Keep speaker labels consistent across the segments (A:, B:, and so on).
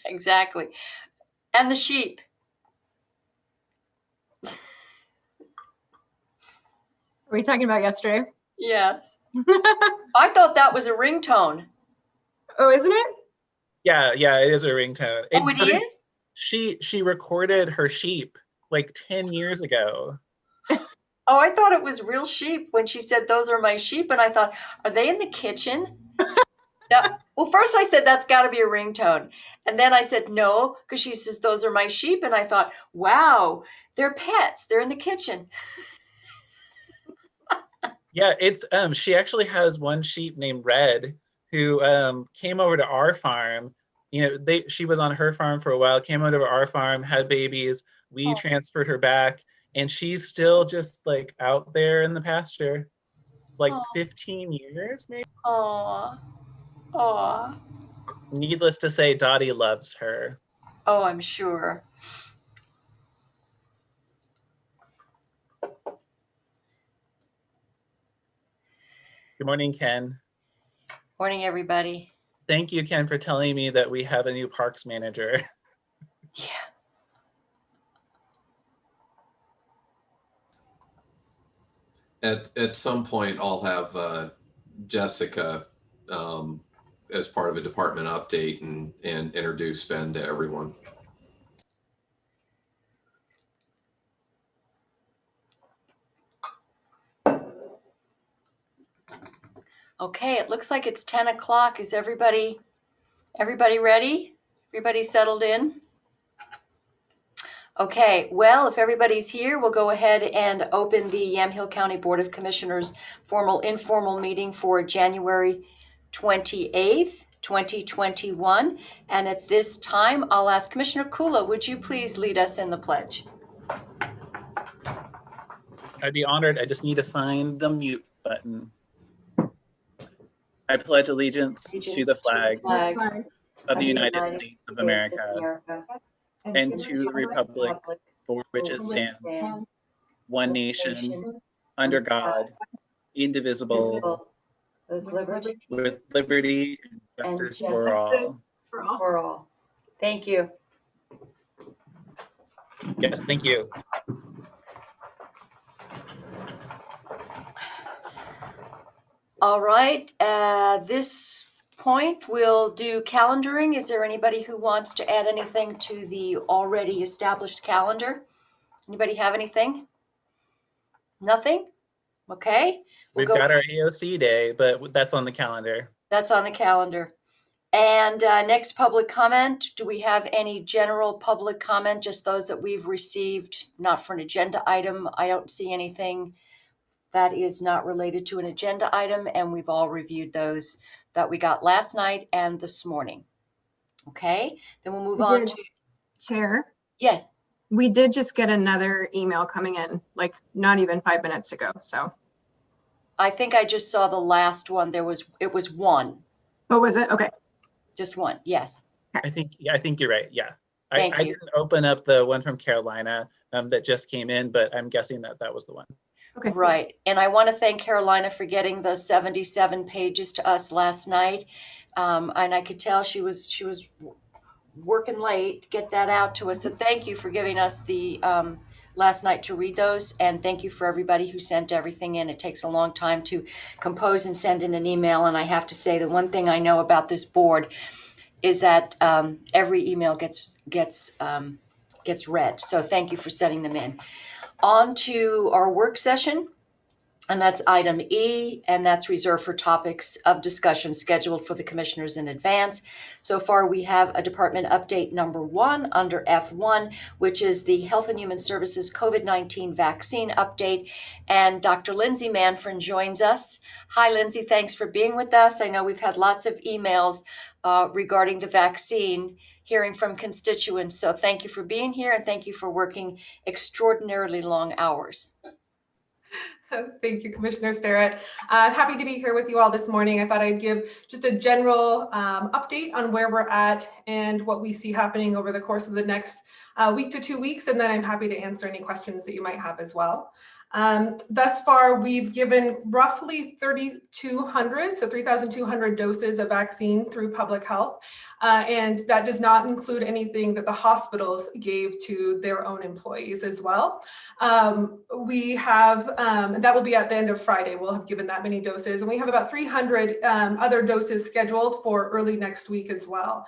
A: Exactly. And the sheep.
B: Are we talking about yesterday?
A: Yes. I thought that was a ringtone.
B: Oh, isn't it?
C: Yeah, it is a ringtone.
A: Oh, it is?
C: She recorded her sheep like 10 years ago.
A: Oh, I thought it was real sheep when she said, "Those are my sheep." And I thought, are they in the kitchen? Well, first I said, that's got to be a ringtone. And then I said, no, because she says, "Those are my sheep." And I thought, wow, they're pets. They're in the kitchen.
C: Yeah, it's she actually has one sheep named Red who came over to our farm. She was on her farm for a while, came over to our farm, had babies. We transferred her back, and she's still just like out there in the pasture, like 15 years maybe.
A: Aw. Aw.
C: Needless to say, Dottie loves her.
A: Oh, I'm sure.
C: Good morning, Ken.
A: Morning, everybody.
C: Thank you, Ken, for telling me that we have a new parks manager.
A: Yeah.
D: At some point, I'll have Jessica as part of a department update and introduce Ben to everyone.
A: Okay, it looks like it's 10 o'clock. Is everybody ready? Everybody settled in? Okay, well, if everybody's here, we'll go ahead and open the Yamhill County Board of Commissioners formal informal meeting for January 28th, 2021. And at this time, I'll ask Commissioner Kula, would you please lead us in the pledge?
C: I'd be honored. I just need to find the mute button. I pledge allegiance to the flag of the United States of America and to the republic for which it stands, one nation, under God, indivisible, with liberty and justice for all.
A: Thank you.
C: Yes, thank you.
A: All right, this point we'll do calendaring. Is there anybody who wants to add anything to the already established calendar? Anybody have anything? Nothing? Okay.
C: We've got our AOC day, but that's on the calendar.
A: That's on the calendar. And next public comment, do we have any general public comment? Just those that we've received, not for an agenda item. I don't see anything that is not related to an agenda item, and we've all reviewed those that we got last night and this morning. Okay, then we'll move on to
B: Chair.
A: Yes.
B: We did just get another email coming in, like not even 5 minutes ago. So
A: I think I just saw the last one. It was one.
B: Oh, was it? Okay.
A: Just one. Yes.
C: I think you're right. Yeah. I
A: Thank you.
C: didn't open up the one from Carolina that just came in, but I'm guessing that was the one.
B: Okay.
A: Right. And I want to thank Carolina for getting the 77 pages to us last night. And I could tell she was working late to get that out to us. So thank you for giving us the last night to read those. And thank you for everybody who sent everything in. It takes a long time to compose and send in an email. And I have to say the one thing I know about this board is that every email gets read. So thank you for sending them in. On to our work session, and that's item E, and that's reserved for topics of discussion scheduled for the commissioners in advance. So far, we have a department update number 1 under F1, which is the Health and Human Services COVID-19 vaccine update. And Dr. Lindsay Manfrin joins us. Hi, Lindsay, thanks for being with us. I know we've had lots of emails regarding the vaccine, hearing from constituents. So thank you for being here, and thank you for working extraordinarily long hours.
E: Thank you, Commissioner Sterrett. I'm happy to be here with you all this morning. I thought I'd give just a general update on where we're at and what we see happening over the course of the next week to 2 weeks, and then I'm happy to answer any questions that you might have as well. Thus far, we've given roughly 3,200, so 3,200 doses of vaccine through public health. And that does not include anything that the hospitals gave to their own employees as well. We have, that will be at the end of Friday, we'll have given that many doses, and we have about 300 other doses scheduled for early next week as well.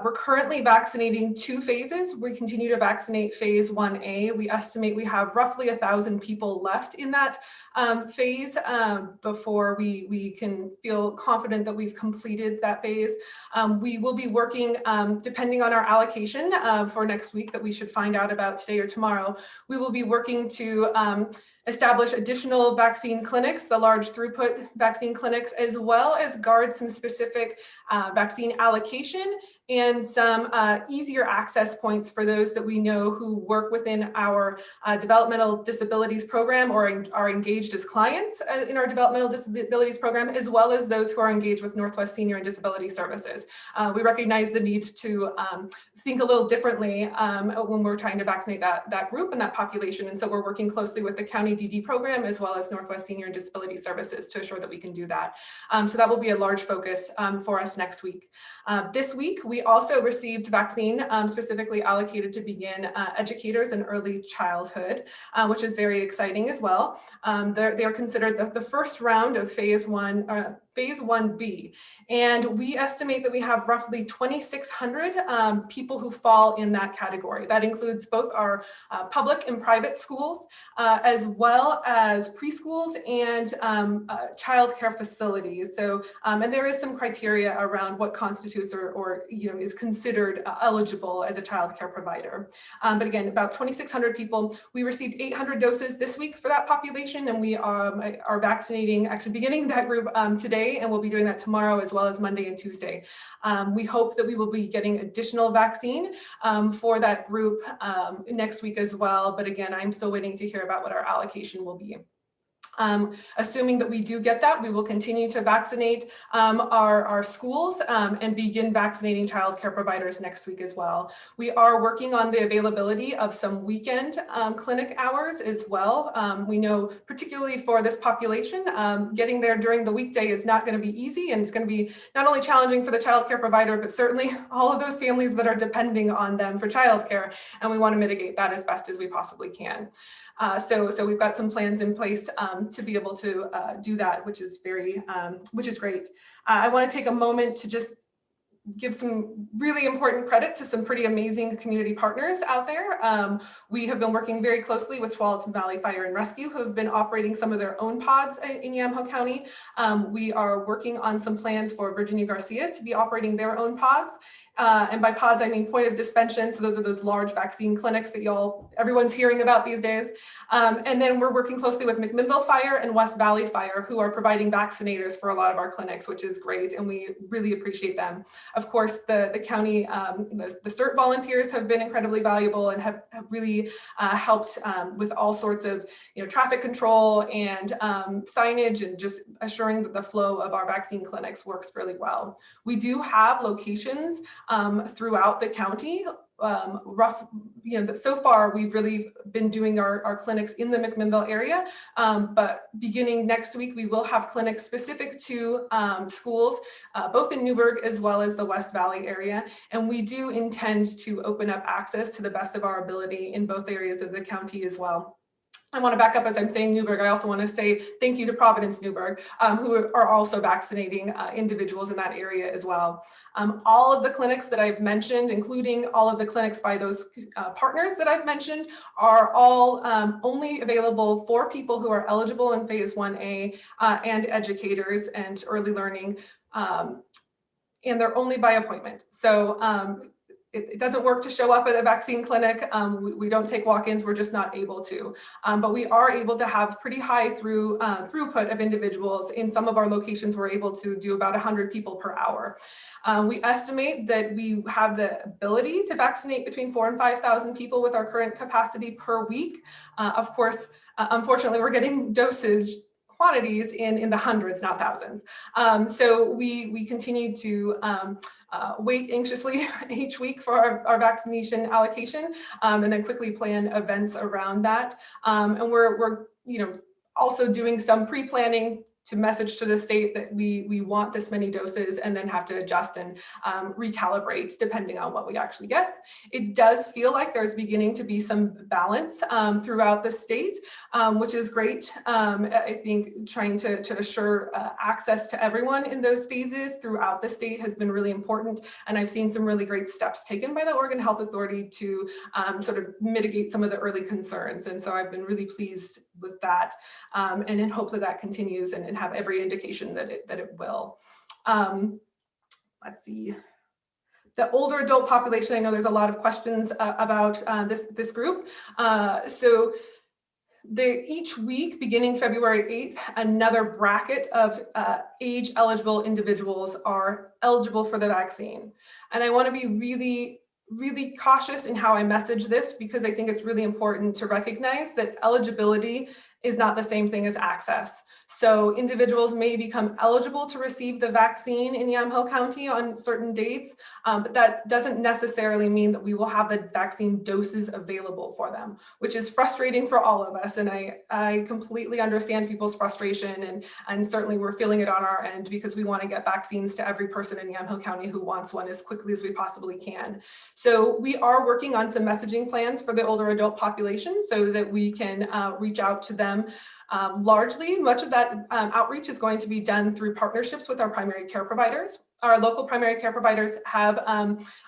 E: We're currently vaccinating 2 phases. We continue to vaccinate phase 1A. We estimate we have roughly 1,000 people left in that phase before we can feel confident that we've completed that phase. We will be working, depending on our allocation for next week that we should find out about today or tomorrow, we will be working to establish additional vaccine clinics, the large throughput vaccine clinics, as well as guard some specific vaccine allocation and some easier access points for those that we know who work within our developmental disabilities program or are engaged as clients in our developmental disabilities program, as well as those who are engaged with Northwest Senior and Disability Services. We recognize the need to think a little differently when we're trying to vaccinate that group and that population. And so we're working closely with the county DD program as well as Northwest Senior and Disability Services to assure that we can do that. So that will be a large focus for us next week. This week, we also received vaccine specifically allocated to begin educators in early childhood, which is very exciting as well. They are considered the first round of phase 1B. And we estimate that we have roughly 2,600 people who fall in that category. That includes both our public and private schools, as well as preschools and childcare facilities. So, and there is some criteria around what constitutes or is considered eligible as a childcare provider. But again, about 2,600 people. We received 800 doses this week for that population, and we are vaccinating, actually beginning that group today, and we'll be doing that tomorrow as well as Monday and Tuesday. We hope that we will be getting additional vaccine for that group next week as well. But again, I'm still waiting to hear about what our allocation will be. Assuming that we do get that, we will continue to vaccinate our schools and begin vaccinating childcare providers next week as well. We are working on the availability of some weekend clinic hours as well. We know, particularly for this population, getting there during the weekday is not going to be easy, and it's going to be not only challenging for the childcare provider, but certainly all of those families that are depending on them for childcare, and we want to mitigate that as best as we possibly can. So we've got some plans in place to be able to do that, which is great. I want to take a moment to just give some really important credit to some pretty amazing community partners out there. We have been working very closely with Tualatin Valley Fire and Rescue, who have been operating some of their own pods in Yamaha County. We are working on some plans for Virginia Garcia to be operating their own pods. And by pods, I mean point of dispensation. So those are those large vaccine clinics that everyone's hearing about these days. And then we're working closely with McMinnville Fire and West Valley Fire, who are providing vaccinators for a lot of our clinics, which is great. And we really appreciate them. Of course, the county, the CERT volunteers have been incredibly valuable and have really helped with all sorts of traffic control and signage, and just assuring that the flow of our vaccine clinics works really well. We do have locations throughout the county. So far we've really been doing our clinics in the McMinnville area, but beginning next week we will have clinics specific to schools, both in Newburgh as well as the West Valley area, and we do intend to open up access to the best of our ability in both areas of the county as well. I want to back up as I'm saying Newburgh. I also want to say thank you to Providence Newburgh, who are also vaccinating individuals in that area as well. All of the clinics that I've mentioned, including all of the clinics by those partners that I've mentioned, are all only available for people who are eligible in phase 1A and educators and early learning, and they're only by appointment. So it doesn't work to show up at a vaccine clinic. We don't take walk-ins, we're just not able to. But we are able to have pretty high throughput of individuals. In some of our locations, we're able to do about 100 people per hour. We estimate that we have the ability to vaccinate between 4,000 and 5,000 people with our current capacity per week. Of course, unfortunately, we're getting dosage quantities in the hundreds, not thousands. So we continue to wait anxiously each week for our vaccination allocation, and then quickly plan events around that. And we're also doing some pre-planning message to the state that we want this many doses and then have to adjust and recalibrate depending on what we actually get. It does feel like there's beginning to be some balance throughout the state, which is great. I think trying to assure access to everyone in those phases throughout the state has been really important. And I've seen some really great steps taken by the Oregon Health Authority to sort of mitigate some of the early concerns. And so I've been really pleased with that, and in hopes that that continues and have every indication that it will. Let's see. The older adult population, I know there's a lot of questions about this group. So each week, beginning February 8th, another bracket of age eligible individuals are eligible for the vaccine. And I want to be really cautious in how I message this, because I think it's really important to recognize that eligibility is not the same thing as access. So individuals may become eligible to receive the vaccine in Yamhill County on certain dates, but that doesn't necessarily mean that we will have the vaccine doses available for them, which is frustrating for all of us. And I completely understand people's frustration, and certainly we're feeling it on our end, because we want to get vaccines to every person in Yamhill County who wants one as quickly as we possibly can. So we are working on some messaging plans for the older adult population so that we can reach out to them. Largely, much of that outreach is going to be done through partnerships with our primary care providers. Our local primary care providers have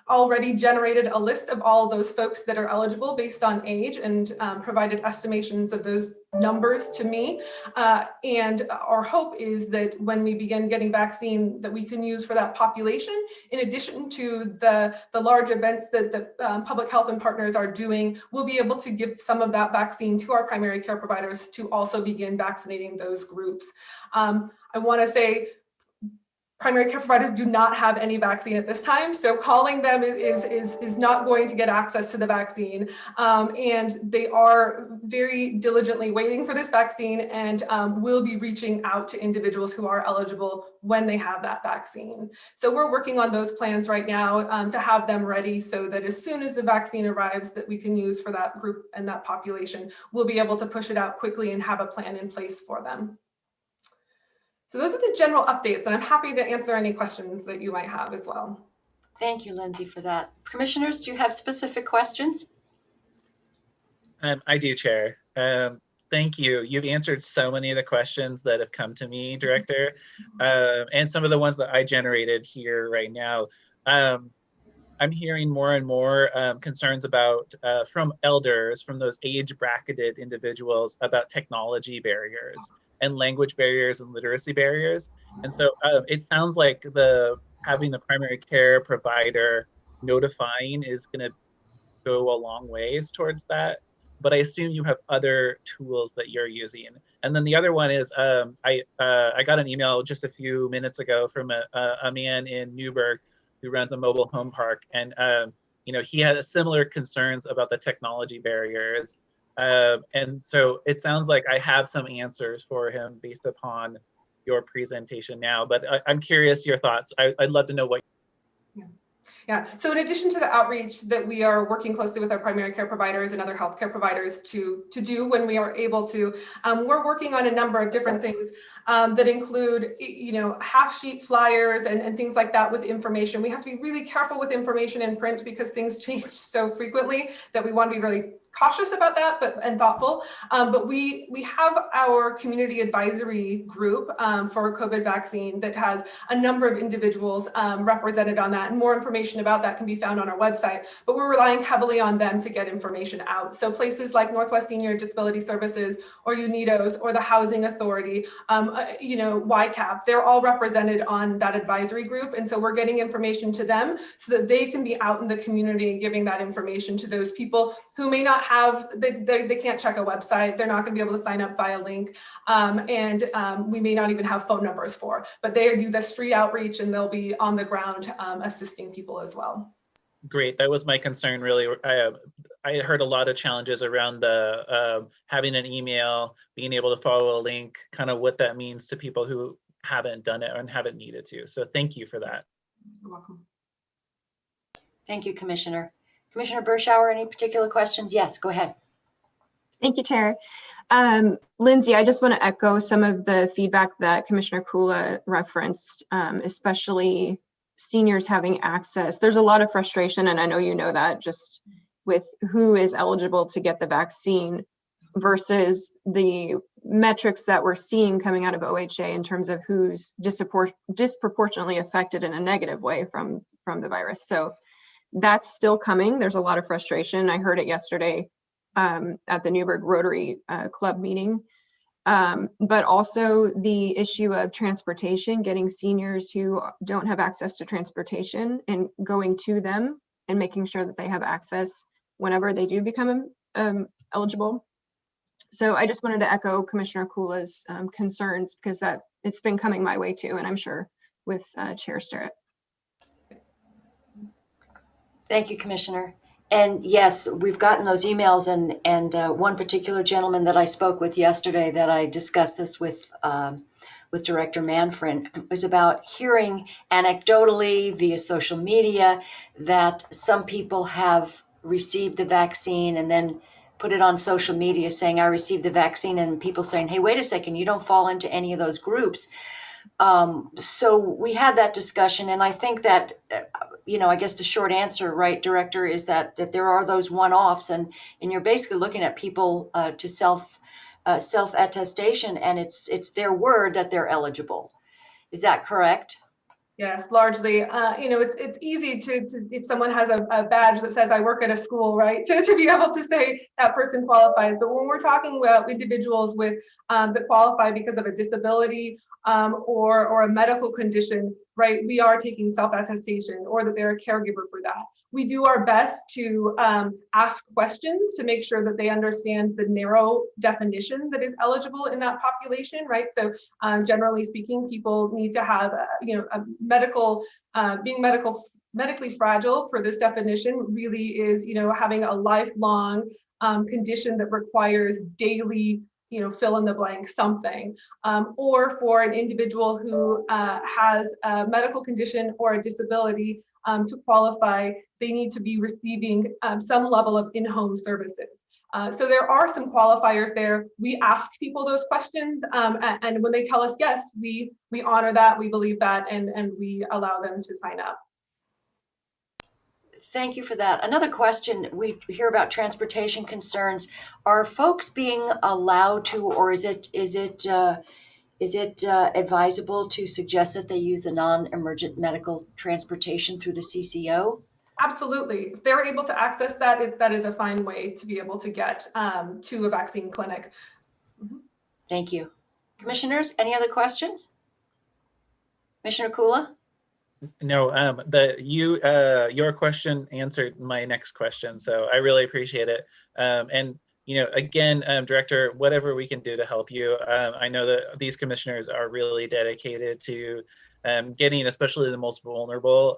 E: already generated a list of all those folks that are eligible based on age, and provided estimations of those numbers to me. And our hope is that when we begin getting vaccine that we can use for that population, in addition to the large events that the public health and partners are doing, we'll be able to give some of that vaccine to our primary care providers to also begin vaccinating those groups. I want to say, primary care providers do not have any vaccine at this time, so calling them is not going to get access to the vaccine. And they are very diligently waiting for this vaccine, and will be reaching out to individuals who are eligible when they have that vaccine. So we're working on those plans right now to have them ready, so that as soon as the vaccine arrives that we can use for that group and that population, we'll be able to push it out quickly and have a plan in place for them. So those are the general updates, and I'm happy to answer any questions that you might have as well.
A: Thank you, Lindsay, for that. Commissioners, do you have specific questions?
C: I do, Chair. Thank you. You've answered so many of the questions that have come to me, Director, and some of the ones that I generated here right now. I'm hearing more and more concerns about from elders, from those age bracketed individuals, about technology barriers and language barriers and literacy barriers. And so it sounds like having the primary care provider notifying is going to go a long ways towards that. But I assume you have other tools that you're using. And then the other one is I got an email just a few minutes ago from a man in Newburgh who runs a mobile home park, and he had similar concerns about the technology barriers. And so it sounds like I have some answers for him based upon your presentation now, but I'm curious your thoughts. I'd love to know what.
E: Yeah, so in addition to the outreach that we are working closely with our primary care providers and other healthcare providers to do when we are able to, we're working on a number of different things that include, half sheet flyers and things like that with information. We have to be really careful with information in print because things change so frequently that we want to be really cautious about that, and thoughtful. But we have our community advisory group for COVID vaccine that has a number of individuals represented on that, and more information about that can be found on our website. But we're relying heavily on them to get information out. So places like Northwest Senior Disability Services or UNIDOS or the Housing Authority, YCAP, they're all represented on that advisory group. And so we're getting information to them so that they can be out in the community and giving that information to those people who may not have, they can't check a website. They're not going to be able to sign up via link. And we may not even have phone numbers for, but they do the street outreach and they'll be on the ground assisting people as well.
C: Great. That was my concern, really. I heard a lot of challenges around the having an email, being able to follow a link, kind of what that means to people who haven't done it and haven't needed to. So thank you for that.
E: You're welcome.
A: Thank you, Commissioner. Commissioner Berschauer, any particular questions? Yes, go ahead.
B: Thank you, Chair. Lindsay, I just want to echo some of the feedback that Commissioner Kula referenced, especially seniors having access. There's a lot of frustration, and I know you know that, just with who is eligible to get the vaccine versus the metrics that we're seeing coming out of OHA in terms of who's disproportionately affected in a negative way from the virus. So that's still coming. There's a lot of frustration. I heard it yesterday at the Newburgh Rotary Club meeting. But also the issue of transportation, getting seniors who don't have access to transportation and going to them and making sure that they have access whenever they do become eligible. So I just wanted to echo Commissioner Kula's concerns, because that it's been coming my way too, and I'm sure with Chair Sterrett.
A: Thank you, Commissioner. And yes, we've gotten those emails, and one particular gentleman that I spoke with yesterday that I discussed this with Director Manfred was about hearing anecdotally via social media that some people have received the vaccine and then put it on social media saying, I received the vaccine, and people saying, hey, wait a second, you don't fall into any of those groups. So we had that discussion, and I think that, I guess the short answer, right, Director, is that there are those one-offs, and you're basically looking at people to self-attestation, and it's their word that they're eligible. Is that correct?
E: Yes, largely. It's easy to if someone has a badge that says I work at a school, right, to be able to say that person qualifies. But when we're talking about individuals with that qualify because of a disability or a medical condition, right, we are taking self-attestation, or that they're a caregiver for that. We do our best to ask questions to make sure that they understand the narrow definition that is eligible in that population, right? So generally speaking, people need to have, a medical, being medically fragile for this definition really is, having a lifelong condition that requires daily, fill in the blank something, or for an individual who has a medical condition or a disability to qualify, they need to be receiving some level of in-home services. So there are some qualifiers there. We ask people those questions, and when they tell us yes, we honor that, we believe that, and we allow them to sign up.
A: Thank you for that. Another question, we hear about transportation concerns. Are folks being allowed to, or is it advisable to suggest that they use the non-emergent medical transportation through the CCO?
E: Absolutely. If they're able to access that, that is a fine way to be able to get to a vaccine clinic. Mm-hmm.
A: Thank you. Commissioners, any other questions? Commissioner Kula?
C: No, your question answered my next question, so I really appreciate it. And again, Director, whatever we can do to help you. I know that these commissioners are really dedicated to getting, especially the most vulnerable,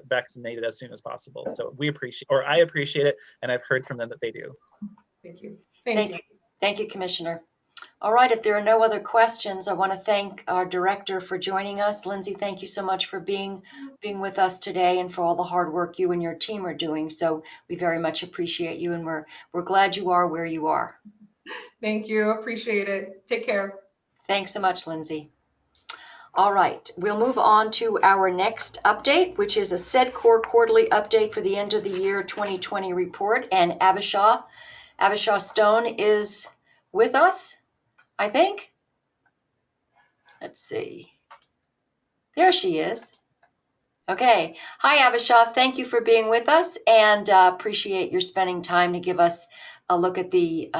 C: vaccinated as soon as possible. So I appreciate it, and I've heard from them that they do.
E: Thank you.
A: Thank you, Commissioner. All right, if there are no other questions, I want to thank our director for joining us. Lindsay, thank you so much for being with us today and for all the hard work you and your team are doing. So we very much appreciate you, and we're glad you are where you are.
E: Thank you. Appreciate it. Take care.
A: Thanks so much, Lindsay. All right, we'll move on to our next update, which is a SEDCOR quarterly update for the end of the year 2020 report. And Abisha Stone is with us, I think. Let's see. There she is. Okay. Hi, Abisha. Thank you for being with us, and appreciate your spending time to give us a look at the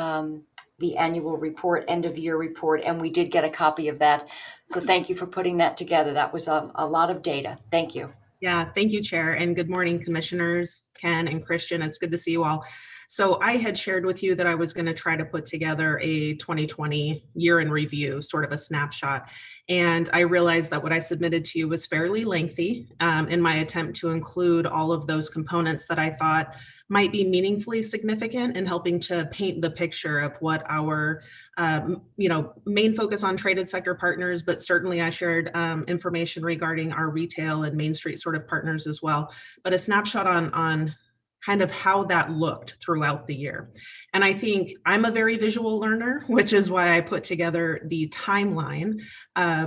A: annual report, end of year report, and we did get a copy of that. So thank you for putting that together. That was a lot of data. Thank you.
F: Yeah, thank you, Chair, and good morning, Commissioners, Ken and Christian. It's good to see you all. So I had shared with you that I was going to try to put together a 2020 year in review, sort of a snapshot. And I realized that what I submitted to you was fairly lengthy in my attempt to include all of those components that I thought might be meaningfully significant in helping to paint the picture of what our, main focus on traded sector partners, but certainly I shared information regarding our retail and Main Street sort of partners as well. But a snapshot on kind of how that looked throughout the year. And I think I'm a very visual learner, which is why I put together the timeline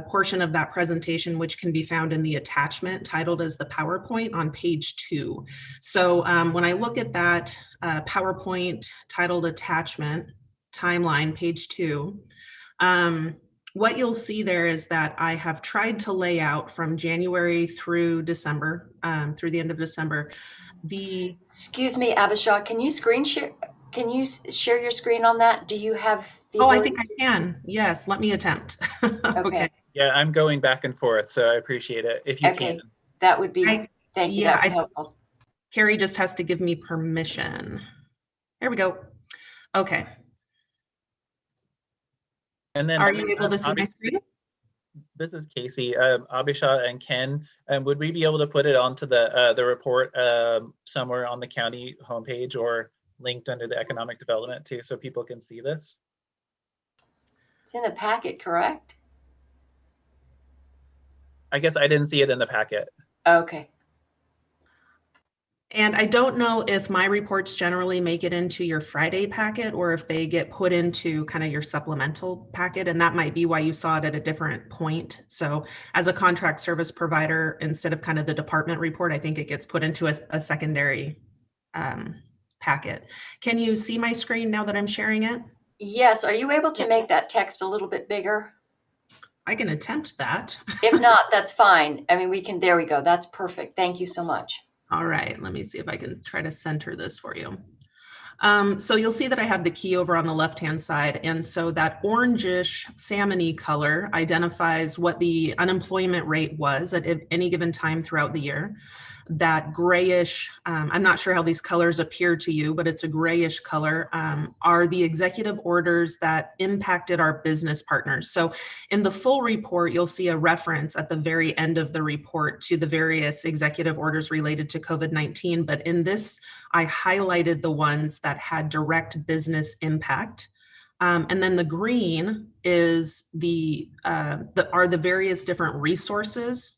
F: portion of that presentation, which can be found in the attachment titled as the PowerPoint on page 2. So when I look at that PowerPoint titled attachment timeline, page 2, what you'll see there is that I have tried to lay out from January through December, through the end of December,
A: Excuse me, Abisha, can you screen share? Can you share your screen on that? Do you have the
F: Oh, I
A: ability?
F: think I can. Yes, let me attempt.
A: Okay.
C: Yeah, I'm going back and forth, so I appreciate it if you
A: Okay.
C: can.
A: That would be, thank you, that would be helpful.
F: Carrie just has to give me permission. There we go. Okay.
C: And then
F: Are you able to see my screen?
C: This is Casey, Abisha and Ken. Would we be able to put it onto the report somewhere on the county homepage or linked under the economic development too, so people can see this?
A: It's in the packet, correct?
C: I guess I didn't see it in the packet.
A: Okay.
F: And I don't know if my reports generally make it into your Friday packet or if they get put into kind of your supplemental packet, and that might be why you saw it at a different point. So as a contract service provider, instead of kind of the department report, I think it gets put into a secondary packet. Can you see my screen now that I'm sharing it?
A: Yes, are you able to make that text a little bit bigger?
F: I can attempt that.
A: If not, that's fine. I mean, we can, there we go. That's perfect. Thank you so much.
F: All right, let me see if I can try to center this for you. So you'll see that I have the key over on the left-hand side. And so that orangish salmony color identifies what the unemployment rate was at any given time throughout the year. That grayish, I'm not sure how these colors appear to you, but it's a grayish color, are the executive orders that impacted our business partners. So in the full report, you'll see a reference at the very end of the report to the various executive orders related to COVID-19. But in this, I highlighted the ones that had direct business impact. And then the green is are the various different resources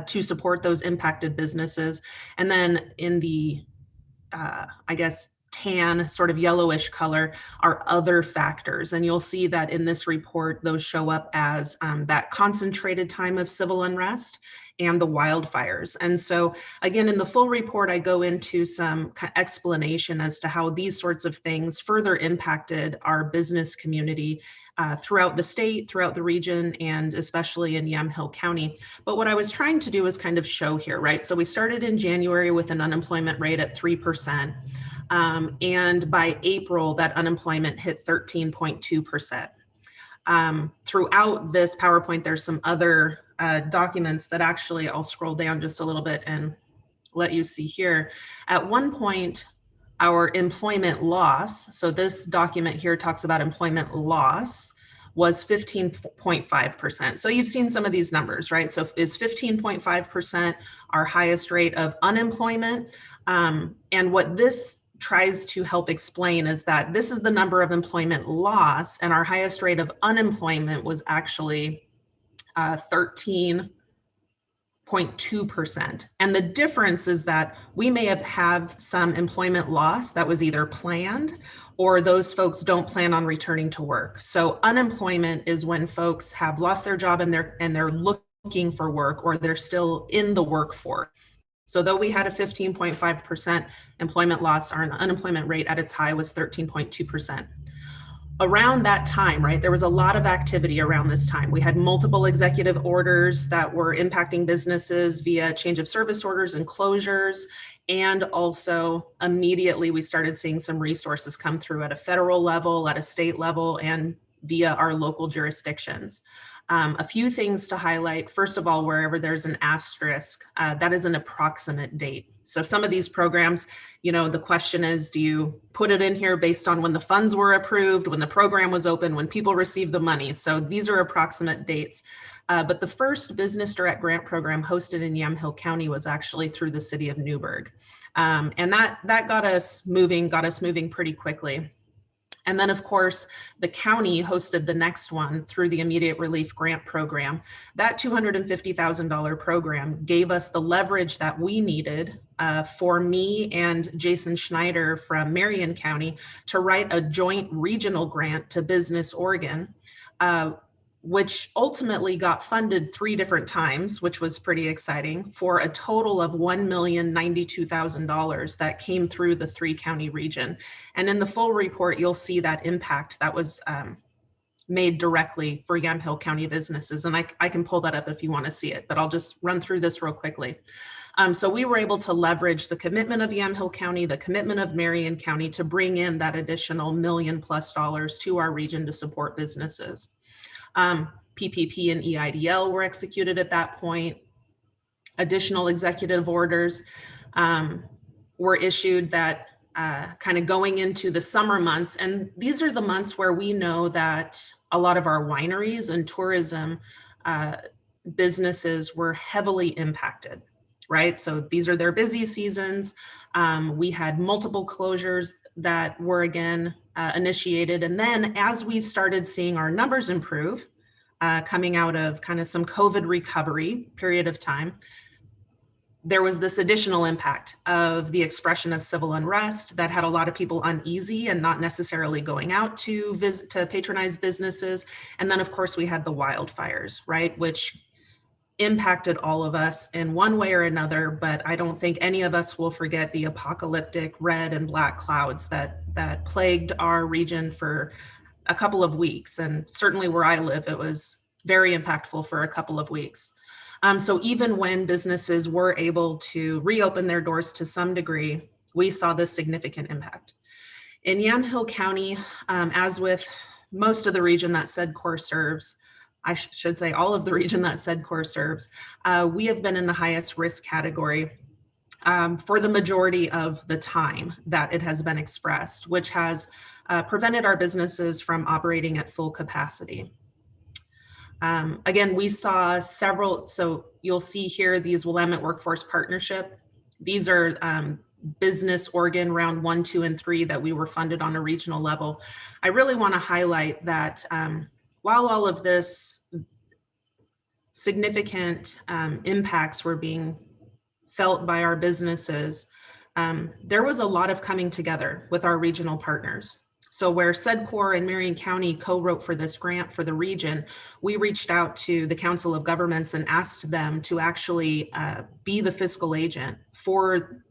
F: to support those impacted businesses. And then in the, I guess, tan, sort of yellowish color are other factors. And you'll see that in this report, those show up as that concentrated time of civil unrest and the wildfires. And so again, in the full report, I go into some explanation as to how these sorts of things further impacted our business community throughout the state, throughout the region, and especially in Yamhill County. But what I was trying to do is kind of show here, right? So we started in January with an unemployment rate at 3%. And by April, that unemployment hit 13.2%. Throughout this PowerPoint, there's some other documents that actually I'll scroll down just a little bit and let you see here. At one point, our employment loss, so this document here talks about employment loss, was 15.5%. So you've seen some of these numbers, right? So is 15.5% our highest rate of unemployment? And what this tries to help explain is that this is the number of employment loss, and our highest rate of unemployment was actually 13.2%. And the difference is that we may have some employment loss that was either planned or those folks don't plan on returning to work. So unemployment is when folks have lost their job and they're looking for work, or they're still in the workforce. So though we had a 15.5% employment loss, our unemployment rate at its high was 13.2%. Around that time, right, there was a lot of activity around this time. We had multiple executive orders that were impacting businesses via change of service orders and closures. And also immediately we started seeing some resources come through at a federal level, at a state level, and via our local jurisdictions. A few things to highlight. First of all, wherever there's an asterisk, that is an approximate date. So some of these programs, you know, the question is, do you put it in here based on when the funds were approved, when the program was open, when people received the money? So these are approximate dates. But the first business direct grant program hosted in Yamhill County was actually through the city of Newburgh. And that got us moving pretty quickly. And then, of course, the county hosted the next one through the Immediate Relief Grant Program. That $250,000 program gave us the leverage that we needed for me and Jason Schneider from Marion County to write a joint regional grant to Business Oregon, which ultimately got funded 3 different times, which was pretty exciting, for a total of $1,092,000 that came through the 3-county region. And in the full report, you'll see that impact that was made directly for Yamhill County businesses. And I can pull that up if you want to see it, but I'll just run through this real quickly. So we were able to leverage the commitment of Yamhill County, the commitment of Marion County to bring in that additional $1 million+ to our region to support businesses. PPP and EIDL were executed at that point. Additional executive orders were issued that kind of going into the summer months. And these are the months where we know that a lot of our wineries and tourism businesses were heavily impacted, right? So these are their busy seasons. We had multiple closures that were again initiated. And then as we started seeing our numbers improve, coming out of kind of some COVID recovery period of time, there was this additional impact of the expression of civil unrest that had a lot of people uneasy and not necessarily going out to visit, to patronize businesses. And then of course we had the wildfires, right? Which impacted all of us in one way or another, but I don't think any of us will forget the apocalyptic red and black clouds that plagued our region for a couple of weeks. And certainly where I live, it was very impactful for a couple of weeks. So even when businesses were able to reopen their doors to some degree, we saw this significant impact. In Yamhill County, as with most of the region that SEDCOR serves, I should say all of the region that SEDCOR serves, we have been in the highest risk category for the majority of the time that it has been expressed, which has prevented our businesses from operating at full capacity. Again, we saw several, so you'll see here these Willamette Workforce Partnership. These are Business Oregon round 1, 2, and 3 that we were funded on a regional level. I really want to highlight that while all of this significant impacts were being felt by our businesses, there was a lot of coming together with our regional partners. So where SEDCOR and Marion County co-wrote for this grant for the region, we reached out to the Council of Governments and asked them to actually be the fiscal agent for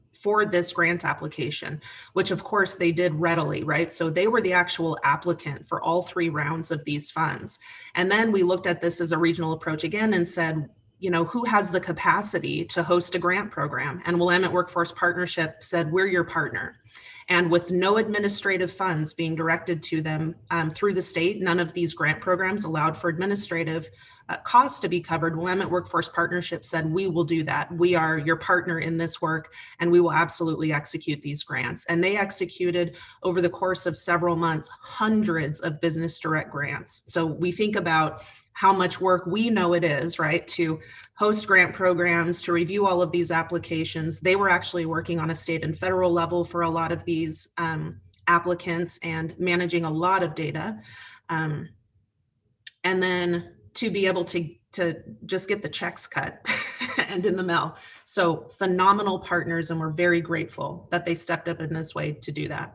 F: this grant application, which of course they did readily, right? So they were the actual applicant for all 3 rounds of these funds. And then we looked at this as a regional approach again and said, you know, who has the capacity to host a grant program? And Willamette Workforce Partnership said, we're your partner. And with no administrative funds being directed to them through the state, none of these grant programs allowed for administrative costs to be covered. Willamette Workforce Partnership said, we will do that. We are your partner in this work, and we will absolutely execute these grants. And they executed over the course of several months, hundreds of business direct grants. So we think about how much work we know it is, right, to host grant programs, to review all of these applications. They were actually working on a state and federal level for a lot of these applicants and managing a lot of data. And then to be able to just get the checks cut and in the mail. So phenomenal partners, and we're very grateful that they stepped up in this way to do that.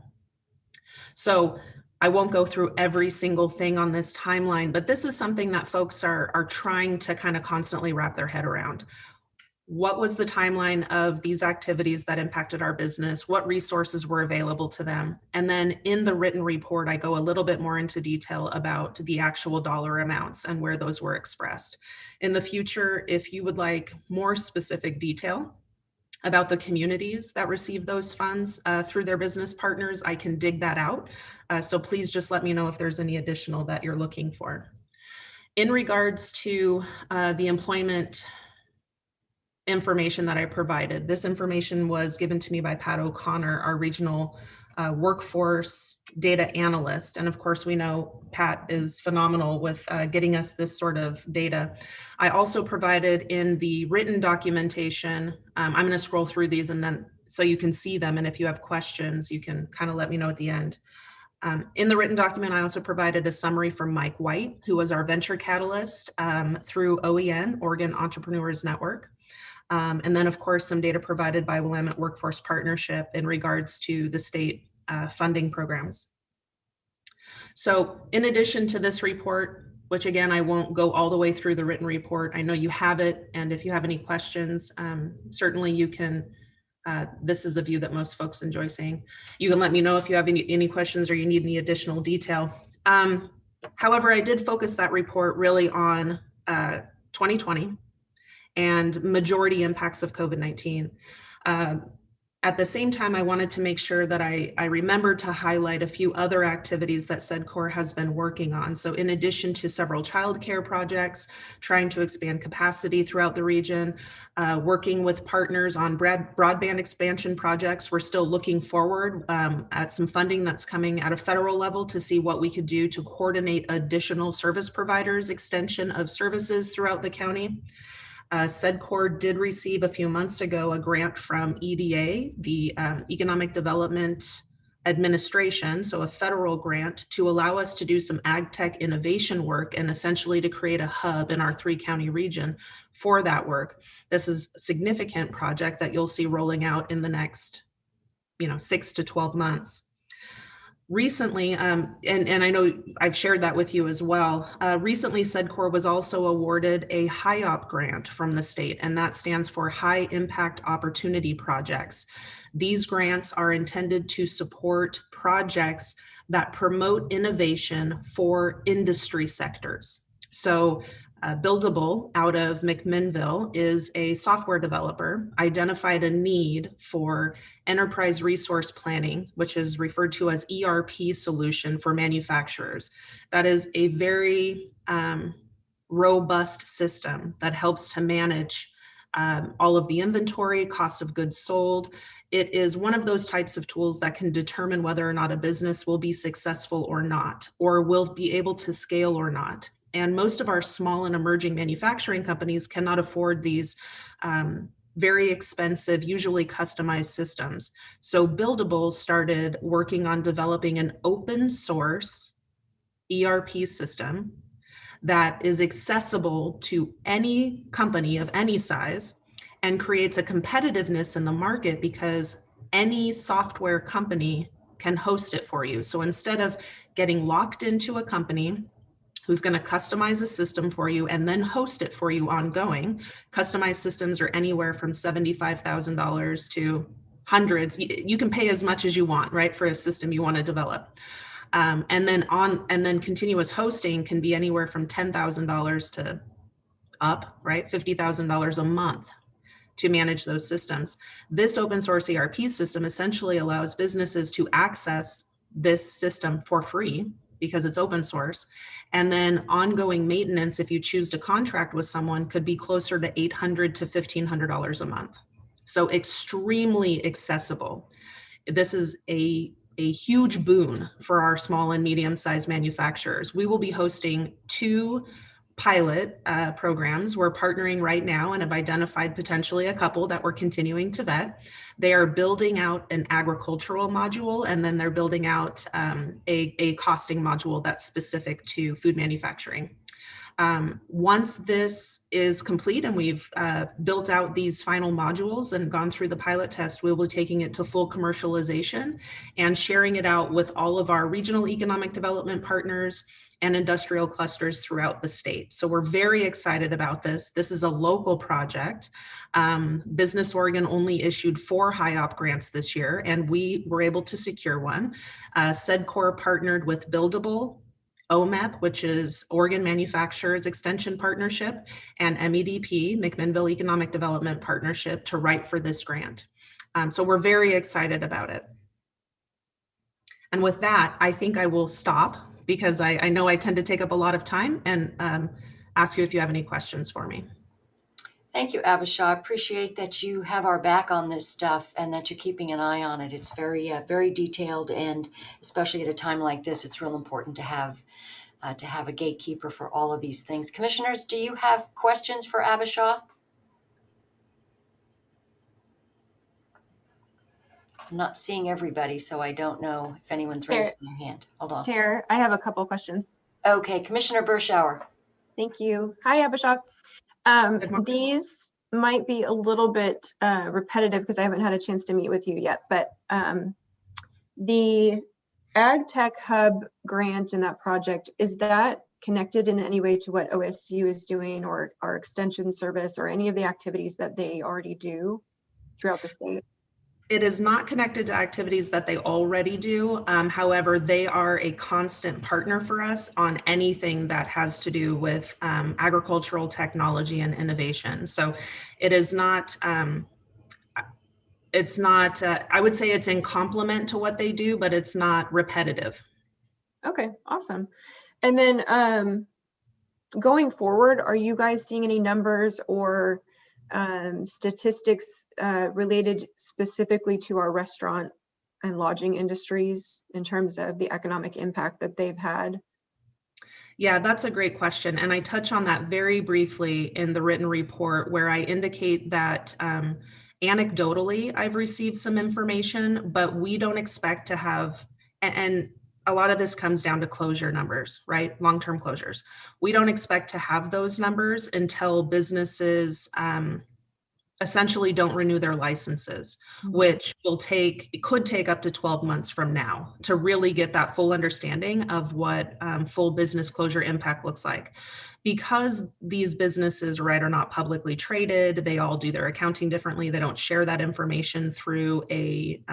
F: So I won't go through every single thing on this timeline, but this is something that folks are trying to kind of constantly wrap their head around. What was the timeline of these activities that impacted our business? What resources were available to them? And then in the written report, I go a little bit more into detail about the actual dollar amounts and where those were expressed. In the future, if you would like more specific detail about the communities that receive those funds through their business partners, I can dig that out. So please just let me know if there's any additional that you're looking for. In regards to the employment information that I provided, this information was given to me by Pat O'Connor, our regional workforce data analyst. And of course, we know Pat is phenomenal with getting us this sort of data. I also provided in the written documentation, I'm going to scroll through these and then so you can see them. And if you have questions, you can kind of let me know at the end. In the written document, I also provided a summary from Mike White, who was our venture catalyst through OEN, Oregon Entrepreneurs Network. And then, of course, some data provided by Willamette Workforce Partnership in regards to the state funding programs. So in addition to this report, which again, I won't go all the way through the written report, I know you have it. And if you have any questions, certainly you can, this is a view that most folks enjoy seeing. You can let me know if you have any questions or you need any additional detail. However, I did focus that report really on 2020 and majority impacts of COVID-19. At the same time, I wanted to make sure that I remembered to highlight a few other activities that SEDCOR has been working on. So in addition to several childcare projects, trying to expand capacity throughout the region, working with partners on broadband expansion projects, we're still looking forward at some funding that's coming at a federal level to see what we could do to coordinate additional service providers, extension of services throughout the county. SEDCOR did receive a few months ago a grant from EDA, the Economic Development Administration, so a federal grant to allow us to do some ag tech innovation work and essentially to create a hub in our 3-county region for that work. This is a significant project that you'll see rolling out in the next 6 to 12 months. Recently, and I know I've shared that with you as well, recently SEDCOR was also awarded a HIOP grant from the state, and that stands for High Impact Opportunity Projects. These grants are intended to support projects that promote innovation for industry sectors. So Buildable out of McMinnville is a software developer, identified a need for enterprise resource planning, which is referred to as ERP solution for manufacturers. That is a very robust system that helps to manage all of the inventory, cost of goods sold. It is one of those types of tools that can determine whether or not a business will be successful or not, or will be able to scale or not. And most of our small and emerging manufacturing companies cannot afford these very expensive, usually customized systems. So Buildable started working on developing an open source ERP system that is accessible to any company of any size and creates a competitiveness in the market because any software company can host it for you. So instead of getting locked into a company who's going to customize a system for you and then host it for you ongoing. Customized systems are anywhere from $75,000 to hundreds. You can pay as much as you want, right, for a system you want to develop. And then continuous hosting can be anywhere from $10,000 to up, right, $50,000 a month to manage those systems. This open source ERP system essentially allows businesses to access this system for free because it's open source. And then ongoing maintenance, if you choose to contract with someone, could be closer to $800 to $1,500 a month. So extremely accessible. This is a huge boon for our small and medium-sized manufacturers. We will be hosting 2 pilot programs. We're partnering right now and have identified potentially a couple that we're continuing to vet. They are building out an agricultural module, and then they're building out a costing module that's specific to food manufacturing. Once this is complete and we've built out these final modules and gone through the pilot test, we'll be taking it to full commercialization and sharing it out with all of our regional economic development partners and industrial clusters throughout the state. So we're very excited about this. This is a local project. Business Oregon only issued 4 HIOP grants this year, and we were able to secure one. SEDCOR partnered with Buildable, OMEP, which is Oregon Manufacturers Extension Partnership, and MEDP, McMinnville Economic Development Partnership, to write for this grant. So we're very excited about it. And with that, I think I will stop because I know I tend to take up a lot of time, and ask you if you have any questions for me.
A: Thank you, Abisha. I appreciate that you have our back on this stuff and that you're keeping an eye on it. It's very, very detailed, and especially at a time like this, it's real important to have a gatekeeper for all of these things. Commissioners, do you have questions for Abisha? I'm not seeing everybody, so I don't know if anyone's raising their hand. Hold on.
B: Chair, I have a couple questions.
A: Okay, Commissioner Bershauer.
B: Thank you. Hi, Abhishek.
F: Good morning.
B: These might be a little bit repetitive because I haven't had a chance to meet with you yet, but the Ag Tech Hub grant in that project, is that connected in any way to what OSU is doing or our extension service or any of the activities that they already do throughout the state?
F: It is not connected to activities that they already do. However, they are a constant partner for us on anything that has to do with agricultural technology and innovation. So it is not, I would say it's in complement to what they do, but it's not repetitive.
B: Okay, awesome. And then going forward, are you guys seeing any numbers or statistics related specifically to our restaurant and lodging industries in terms of the economic impact that they've had?
F: Yeah, that's a great question. And I touch on that very briefly in the written report where I indicate that anecdotally, I've received some information, but we don't expect to have, and a lot of this comes down to closure numbers, right? Long-term closures. We don't expect to have those numbers until businesses essentially don't renew their licenses, which could take up to 12 months from now to really get that full understanding of what full business closure impact looks like. Because these businesses, right, are not publicly traded, they all do their accounting differently. They don't share that information through a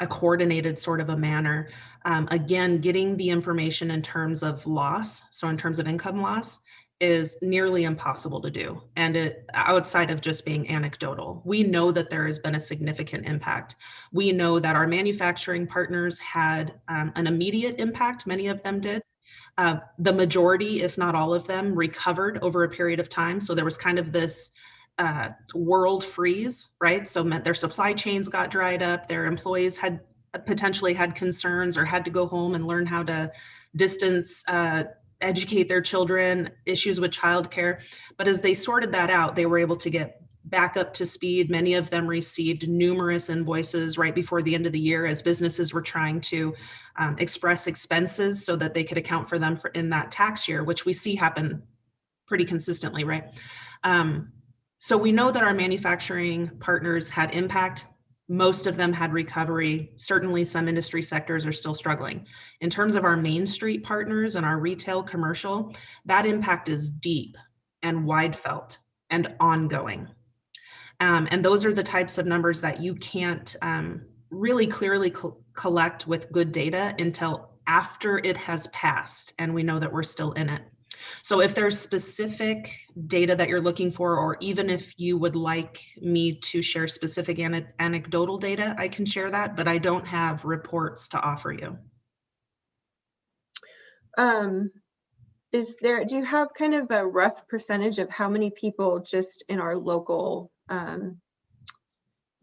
F: coordinated sort of a manner. Again, getting the information in terms of loss, so in terms of income loss, is nearly impossible to do. And outside of just being anecdotal, we know that there has been a significant impact. We know that our manufacturing partners had an immediate impact. Many of them did. The majority, if not all of them, recovered over a period of time. So there was kind of this world freeze, right? So meant their supply chains got dried up. Their employees had potentially had concerns or had to go home and learn how to distance educate their children, issues with childcare. But as they sorted that out, they were able to get back up to speed. Many of them received numerous invoices right before the end of the year as businesses were trying to express expenses so that they could account for them in that tax year, which we see happen pretty consistently, right? So we know that our manufacturing partners had impact. Most of them had recovery. Certainly some industry sectors are still struggling. In terms of our Main Street partners and our retail commercial, that impact is deep and wide felt and ongoing. And those are the types of numbers that you can't really clearly collect with good data until after it has passed and we know that we're still in it. So if there's specific data that you're looking for, or even if you would like me to share specific anecdotal data, I can share that, but I don't have reports to offer you.
B: Do you have kind of a rough percentage of how many people just in our local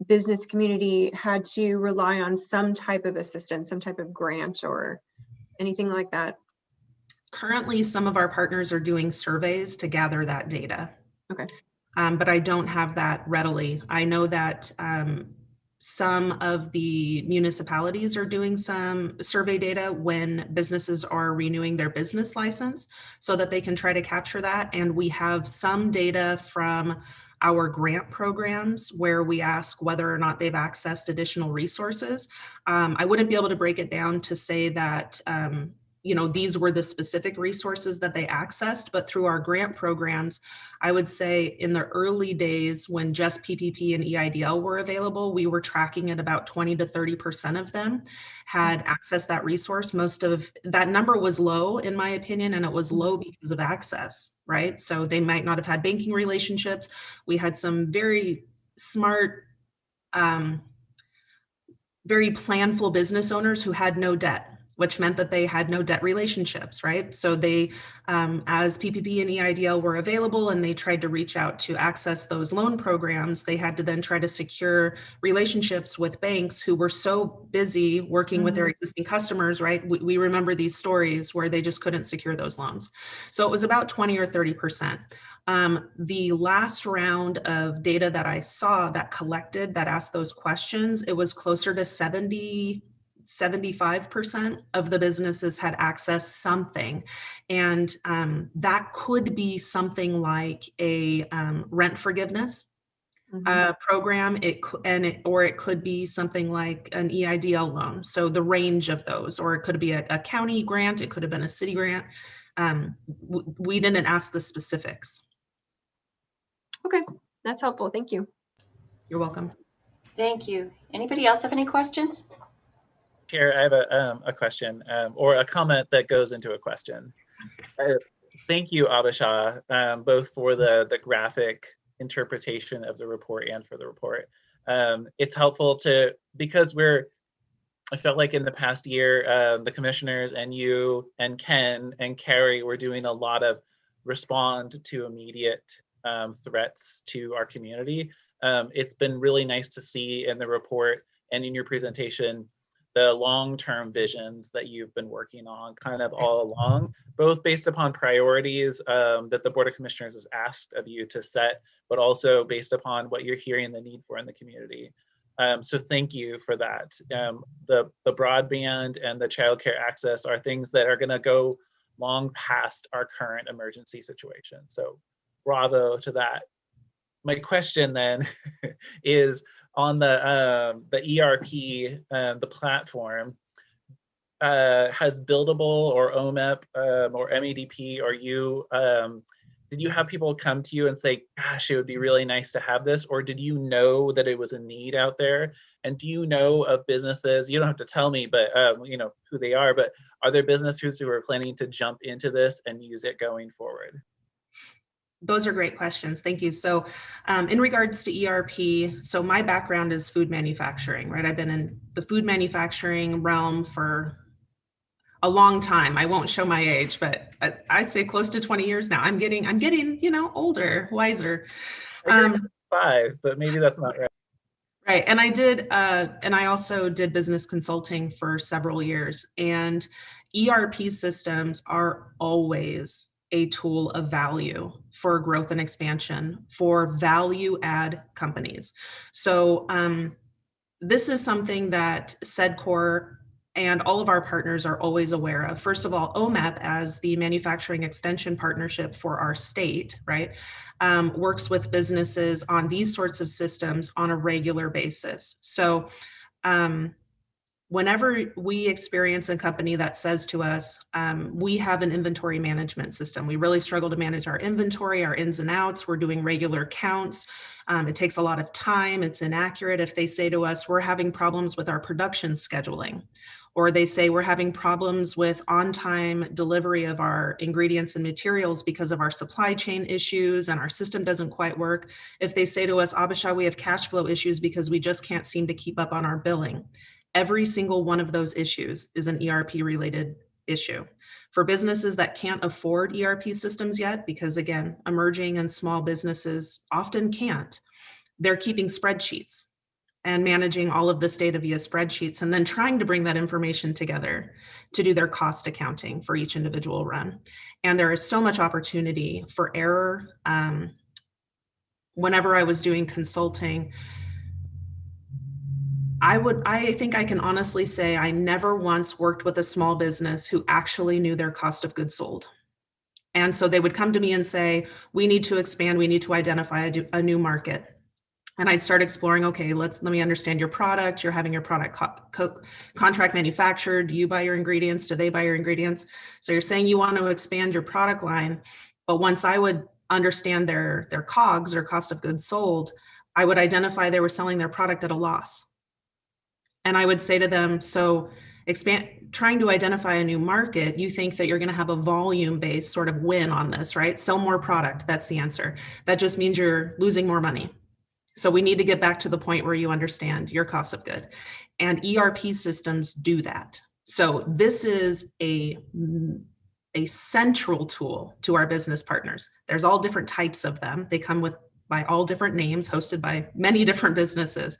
B: business community had to rely on some type of assistance, some type of grant or anything like that?
F: Currently, some of our partners are doing surveys to gather that data.
B: Okay.
F: But I don't have that readily. I know that some of the municipalities are doing some survey data when businesses are renewing their business license so that they can try to capture that. And we have some data from our grant programs where we ask whether or not they've accessed additional resources. I wouldn't be able to break it down to say that these were the specific resources that they accessed, but through our grant programs, I would say in the early days when just PPP and EIDL were available, we were tracking at about 20 to 30% of them had accessed that resource. Most of that number was low, in my opinion, and it was low because of access, right? So they might not have had banking relationships. We had some very smart, very planful business owners who had no debt, which meant that they had no debt relationships, right? So they, as PPP and EIDL were available and they tried to reach out to access those loan programs, they had to then try to secure relationships with banks who were so busy working with their existing customers, right? We remember these stories where they just couldn't secure those loans. So it was about 20 or 30%. The last round of data that I saw that collected, that asked those questions, it was closer to 75% of the businesses had accessed something. And that could be something like a rent forgiveness program, or it could be something like an EIDL loan. So the range of those, or it could be a county grant, it could have been a city grant. We didn't ask the specifics.
B: Okay, that's helpful. Thank you.
F: You're welcome.
A: Thank you. Anybody else have any questions?
C: Chair, I have a question or a comment that goes into a question. Thank you, Abisha, both for the graphic interpretation of the report and for the report. It's helpful because I felt like in the past year, the commissioners and you and Ken and Carrie were doing a lot of respond to immediate threats to our community. It's been really nice to see in the report and in your presentation the long-term visions that you've been working on kind of all along, both based upon priorities that the Board of Commissioners has asked of you to set, but also based upon what you're hearing the need for in the community. So thank you for that. The broadband and the childcare access are things that are gonna go long past our current emergency situation. So bravo to that. My question then is on the ERP, the platform, has Buildable or OMEP or MEDP or you, did you have people come to you and say, gosh, it would be really nice to have this? Or did you know that it was a need out there? And do you know of businesses, you don't have to tell me, but you know who they are, but are there businesses who are planning to jump into this and use it going forward?
F: Those are great questions. Thank you. So in regards to ERP, so my background is food manufacturing, right? I've been in the food manufacturing realm for a long time. I won't show my age, but I'd say close to 20 years now. I'm getting, you know, older, wiser.
C: 5, but maybe that's not right.
F: Right. And I also did business consulting for several years, and ERP systems are always a tool of value for growth and expansion for value add companies. So this is something that SEDCOR and all of our partners are always aware of. First of all, OMEP, as the manufacturing extension partnership for our state, right, works with businesses on these sorts of systems on a regular basis. So whenever we experience a company that says to us, we have an inventory management system, we really struggle to manage our inventory, our ins and outs, we're doing regular counts, it takes a lot of time, it's inaccurate. If they say to us, we're having problems with our production scheduling, or they say we're having problems with on-time delivery of our ingredients and materials because of our supply chain issues and our system doesn't quite work. If they say to us, Abisha, we have cash flow issues because we just can't seem to keep up on our billing. Every single one of those issues is an ERP related issue. For businesses that can't afford ERP systems yet, because again, emerging and small businesses often can't, they're keeping spreadsheets and managing all of this data via spreadsheets and then trying to bring that information together to do their cost accounting for each individual run. And there is so much opportunity for error. Whenever I was doing consulting, I think I can honestly say I never once worked with a small business who actually knew their cost of goods sold. And so they would come to me and say, we need to expand, we need to identify a new market. And I'd start exploring, okay, let me understand your product. You're having your product contract manufactured. Do you buy your ingredients? Do they buy your ingredients? So you're saying you want to expand your product line. But once I would understand their COGS or cost of goods sold, I would identify they were selling their product at a loss. And I would say to them, so trying to identify a new market, you think that you're going to have a volume-based sort of win on this, right? Sell more product, that's the answer. That just means you're losing more money. So we need to get back to the point where you understand your cost of good. And ERP systems do that. So this is a central tool to our business partners. There's all different types of them. They come by all different names, hosted by many different businesses.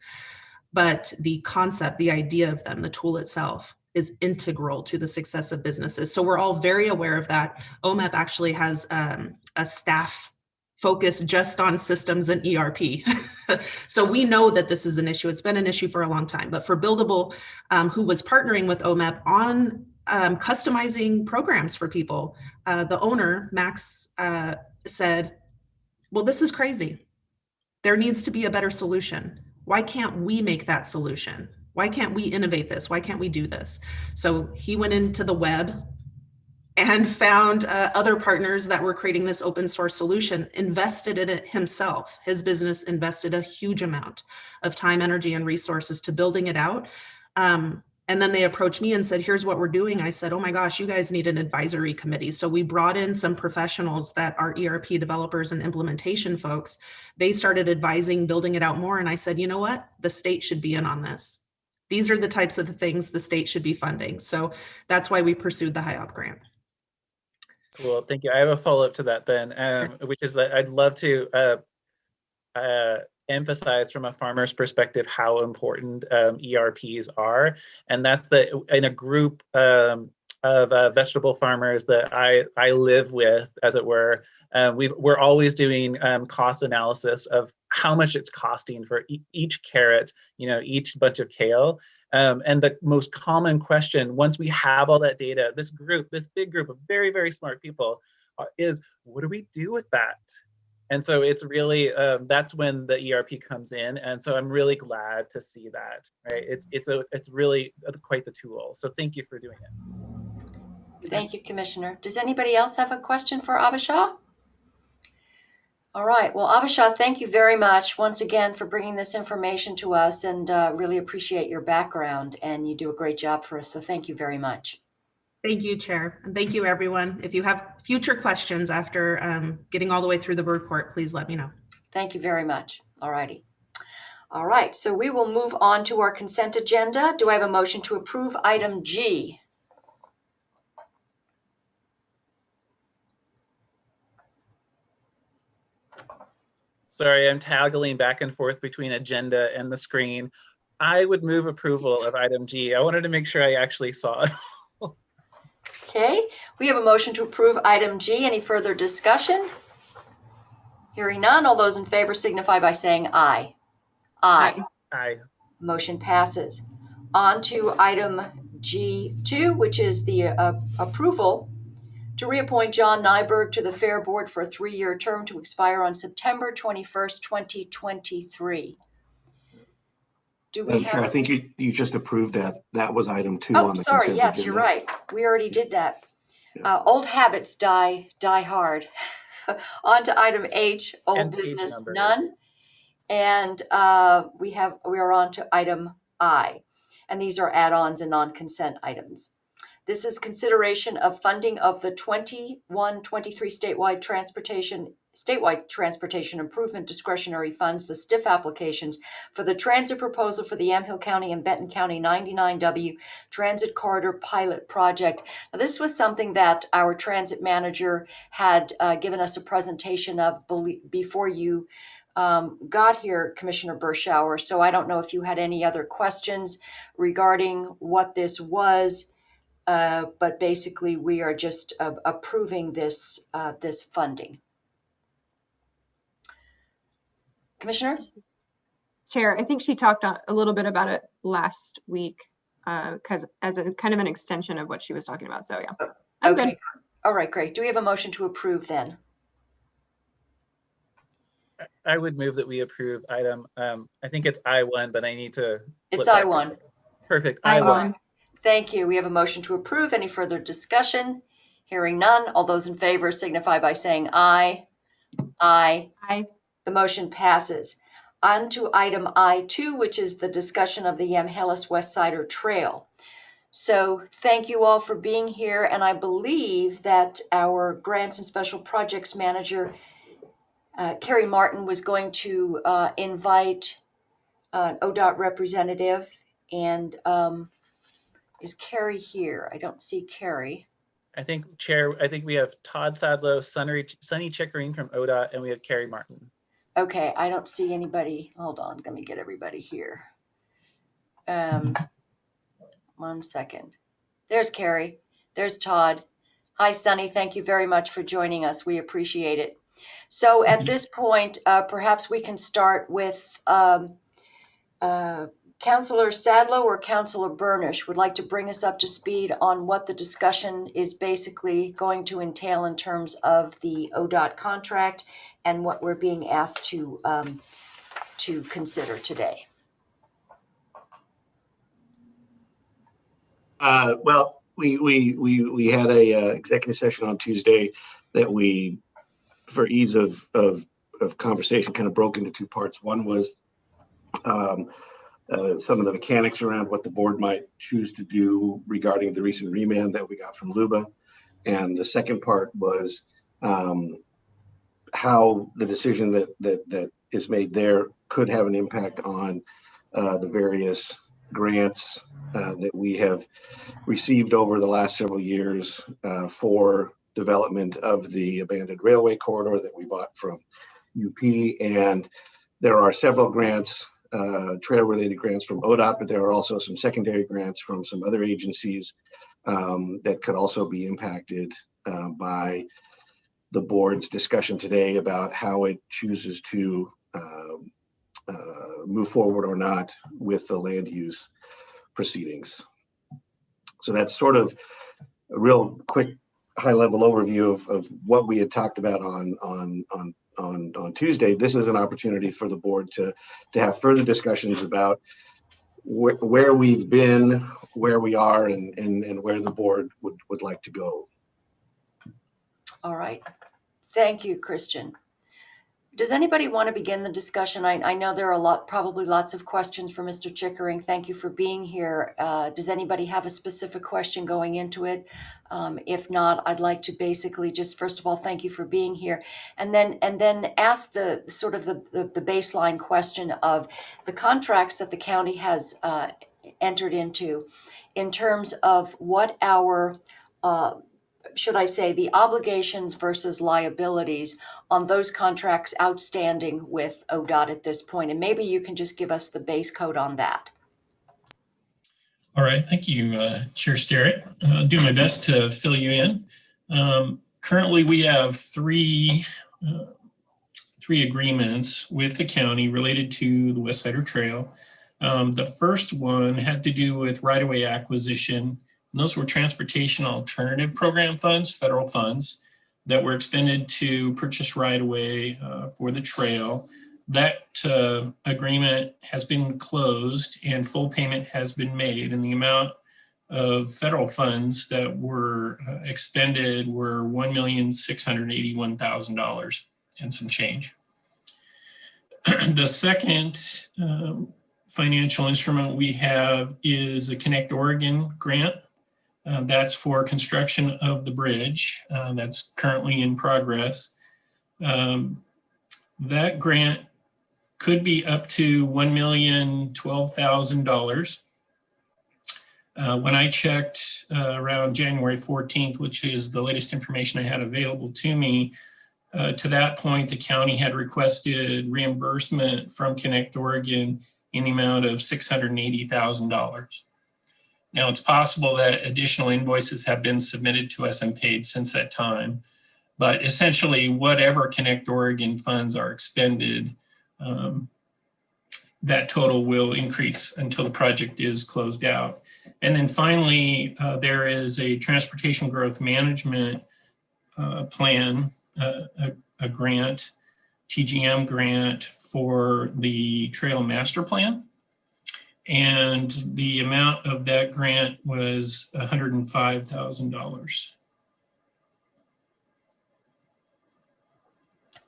F: But the concept, the idea of them, the tool itself is integral to the success of businesses. So we're all very aware of that. OMEP actually has a staff focused just on systems and ERP. So we know that this is an issue. It's been an issue for a long time. But for Buildable, who was partnering with OMEP on customizing programs for people, the owner, Max, said, well, this is crazy. There needs to be a better solution. Why can't we make that solution? Why can't we innovate this? Why can't we do this? So he went into the web and found other partners that were creating this open source solution, invested in it himself. His business invested a huge amount of time, energy, and resources to building it out. And then they approached me and said, here's what we're doing. I said, oh my gosh, you guys need an advisory committee. So we brought in some professionals that are ERP developers and implementation folks. They started advising, building it out more. And I said, you know what? The state should be in on this. These are the types of the things the state should be funding. So that's why we pursued the HIOP grant.
C: Cool, thank you. I have a follow-up to that then, which is that I'd love to emphasize from a farmer's perspective how important ERPs are. And that's that in a group of vegetable farmers that I live with, as it were, we're always doing cost analysis of how much it's costing for each carrot, each bunch of kale. And the most common question, once we have all that data, this big group of very, very smart people is, what do we do with that? And so it's really, that's when the ERP comes in. And so I'm really glad to see that, right? It's really quite the tool. So thank you for doing it.
A: Thank you, Commissioner. Does anybody else have a question for Abisha? All right, well, Abisha, thank you very much once again for bringing this information to us, and really appreciate your background, and you do a great job for us. So thank you very much.
F: Thank you, Chair. And thank you, everyone. If you have future questions after getting all the way through the report, please let me know.
A: Thank you very much. All righty. All right, so we will move on to our consent agenda. Do I have a motion to approve item G?
C: Sorry, I'm toggling back and forth between agenda and the screen. I would move approval of item G. I wanted to make sure I actually saw it.
A: Okay, we have a motion to approve item G. Any further discussion? Hearing none, all those in favor signify by saying aye. Aye.
C: Aye.
A: Motion passes. On to item G2, which is the approval to reappoint John Nyberg to the Fair Board for a 3-year term to expire on September 21st, 2023. Do we have?
G: Chair, I think you just approved that. That was item 2
A: Oh,
G: on the
A: sorry.
G: consent
A: Yes,
G: agenda.
A: you're right. We already did that.
G: Yeah.
A: Old habits die hard. On to item H, old
C: And page
A: business,
C: numbers.
A: none. And we are on to item I, and these are add-ons and non-consent items. This is consideration of funding of the 21-23 statewide transportation improvement discretionary funds, the STIF applications for the transit proposal for the Yamhill County and Benton County 99W Transit Corridor Pilot Project. Now, this was something that our transit manager had given us a presentation of before you got here, Commissioner Berschauer. So I don't know if you had any other questions regarding what this was. But basically, we are just approving this funding. Commissioner?
B: Chair, I think she talked a little bit about it last week, because as a kind of an extension of what she was talking about. So yeah, I'm
A: Okay.
B: good.
A: All right, great. Do we have a motion to approve then?
C: I would move that we approve item, I think it's I1, but I need to.
A: It's
C: flip back.
A: I1.
C: Perfect.
B: I1.
A: Thank you. We have a motion to approve. Any further discussion? Hearing none. All those in favor signify by saying aye. Aye.
B: Aye.
A: The motion passes. On to item I2, which is the discussion of the Yamhellis West Sider Trail. So thank you all for being here. And I believe that our grants and special projects manager, Carrie Martin, was going to invite an ODOT representative and is Carrie here? I don't see Carrie.
C: I think, Chair, I think we have Todd Sadlow, Sunny Chickering from ODOT, and we have Carrie Martin.
A: Okay, I don't see anybody. Hold on, let me get everybody here. 1 second. There's Carrie. There's Todd. Hi, Sunny. Thank you very much for joining us. We appreciate it. So at this point, perhaps we can start with Councilor Sadlow or Councilor Burnish would like to bring us up to speed on what the discussion is basically going to entail in terms of the ODOT contract and what we're being asked to consider today.
G: Well, we had a executive session on Tuesday that we, for ease of conversation, kind of broke into two parts. One was some of the mechanics around what the board might choose to do regarding the recent remand that we got from LUBA. And the second part was how the decision that is made there could have an impact on the various grants that we have received over the last several years for development of the abandoned railway corridor that we bought from UP. And there are several grants, trail-related grants from ODOT, but there are also some secondary grants from some other agencies that could also be impacted by the board's discussion today about how it chooses to move forward or not with the land use proceedings. So that's sort of a real quick high-level overview of what we had talked about on Tuesday. This is an opportunity for the board to have further discussions about where we've been, where we are, and where the board would like to go.
A: All right. Thank you, Christian. Does anybody want to begin the discussion? I know there are probably lots of questions for Mr. Chickering. Thank you for being here. Does anybody have a specific question going into it? If not, I'd like to basically just, first of all, thank you for being here, and then ask the sort of the baseline question of the contracts that the county has entered into in terms of what our should I say, the obligations versus liabilities on those contracts outstanding with ODOT at this point. And maybe you can just give us the base code on that.
H: All right, thank you, Chair Sterrett. I'll do my best to fill you in. Currently, we have three agreements with the county related to the West Sider Trail. The first one had to do with right-of-way acquisition. And those were Transportation Alternative Program funds, federal funds, that were expended to purchase right-of-way for the trail. That agreement has been closed and full payment has been made, and the amount of federal funds that were expended were $1,681,000 and some change. The second financial instrument we have is a Connect Oregon grant. That's for construction of the bridge that's currently in progress. That grant could be up to $1,012,000. When I checked around January 14th, which is the latest information I had available to me, to that point, the county had requested reimbursement from Connect Oregon in the amount of $680,000. Now, it's possible that additional invoices have been submitted to us and paid since that time, but essentially whatever Connect Oregon funds are expended, that total will increase until the project is closed out. And then finally, there is a Transportation Growth Management plan, a grant, TGM grant for the Trail Master Plan. And the amount of that grant was $105,000.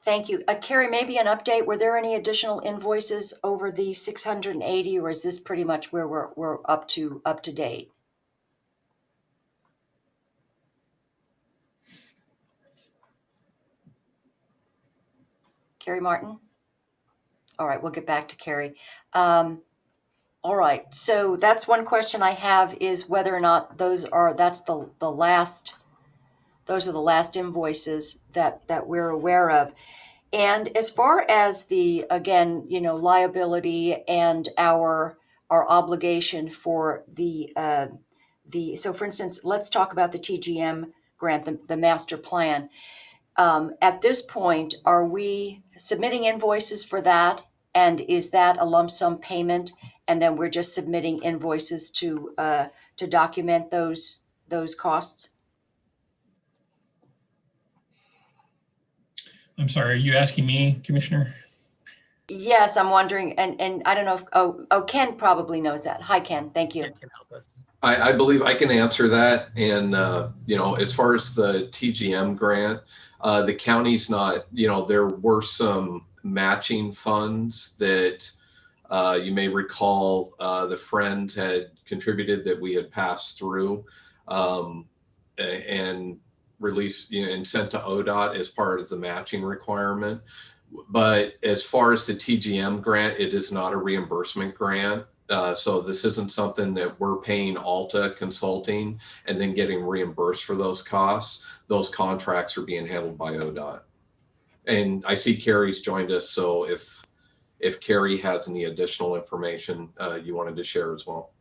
A: Thank you. Carrie, maybe an update. Were there any additional invoices over the 680, or is this pretty much where we're up to date? Carrie Martin? All right, we'll get back to Carrie. All right, so that's one question I have, is whether or not those are the last invoices that we're aware of. And as far as the, again, liability and our obligation for so for instance, let's talk about the TGM grant, the master plan. At this point, are we submitting invoices for that? And is that a lump sum payment? And then we're just submitting invoices to document those costs?
H: I'm sorry, are you asking me, Commissioner?
A: Yes, I'm wondering, and I don't know if, Ken probably knows that. Hi, Ken, thank you.
H: Ken can help us.
D: I believe I can answer that. And, as far as the TGM grant, the county's not, there were some matching funds that you may recall the Friends had contributed that we had passed through and released, and sent to ODOT as part of the matching requirement. But as far as the TGM grant, it is not a reimbursement grant. So this isn't something that we're paying Alta Consulting and then getting reimbursed for those costs. Those contracts are being handled by ODOT. And I see Carrie's joined us, so if Carrie has any additional information you wanted to share as well.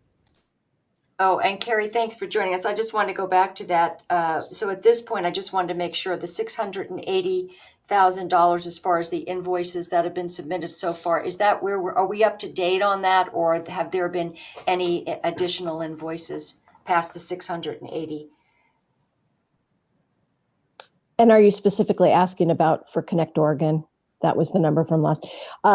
A: Oh, and Carrie, thanks for joining us. I just wanted to go back to that. So at this point, I just wanted to make sure the $680,000 as far as the invoices that have been submitted so far, is that are we up to date on that, or have there been any additional invoices past the 680?
I: And are you specifically asking about for Connect Oregon? That was the number from last.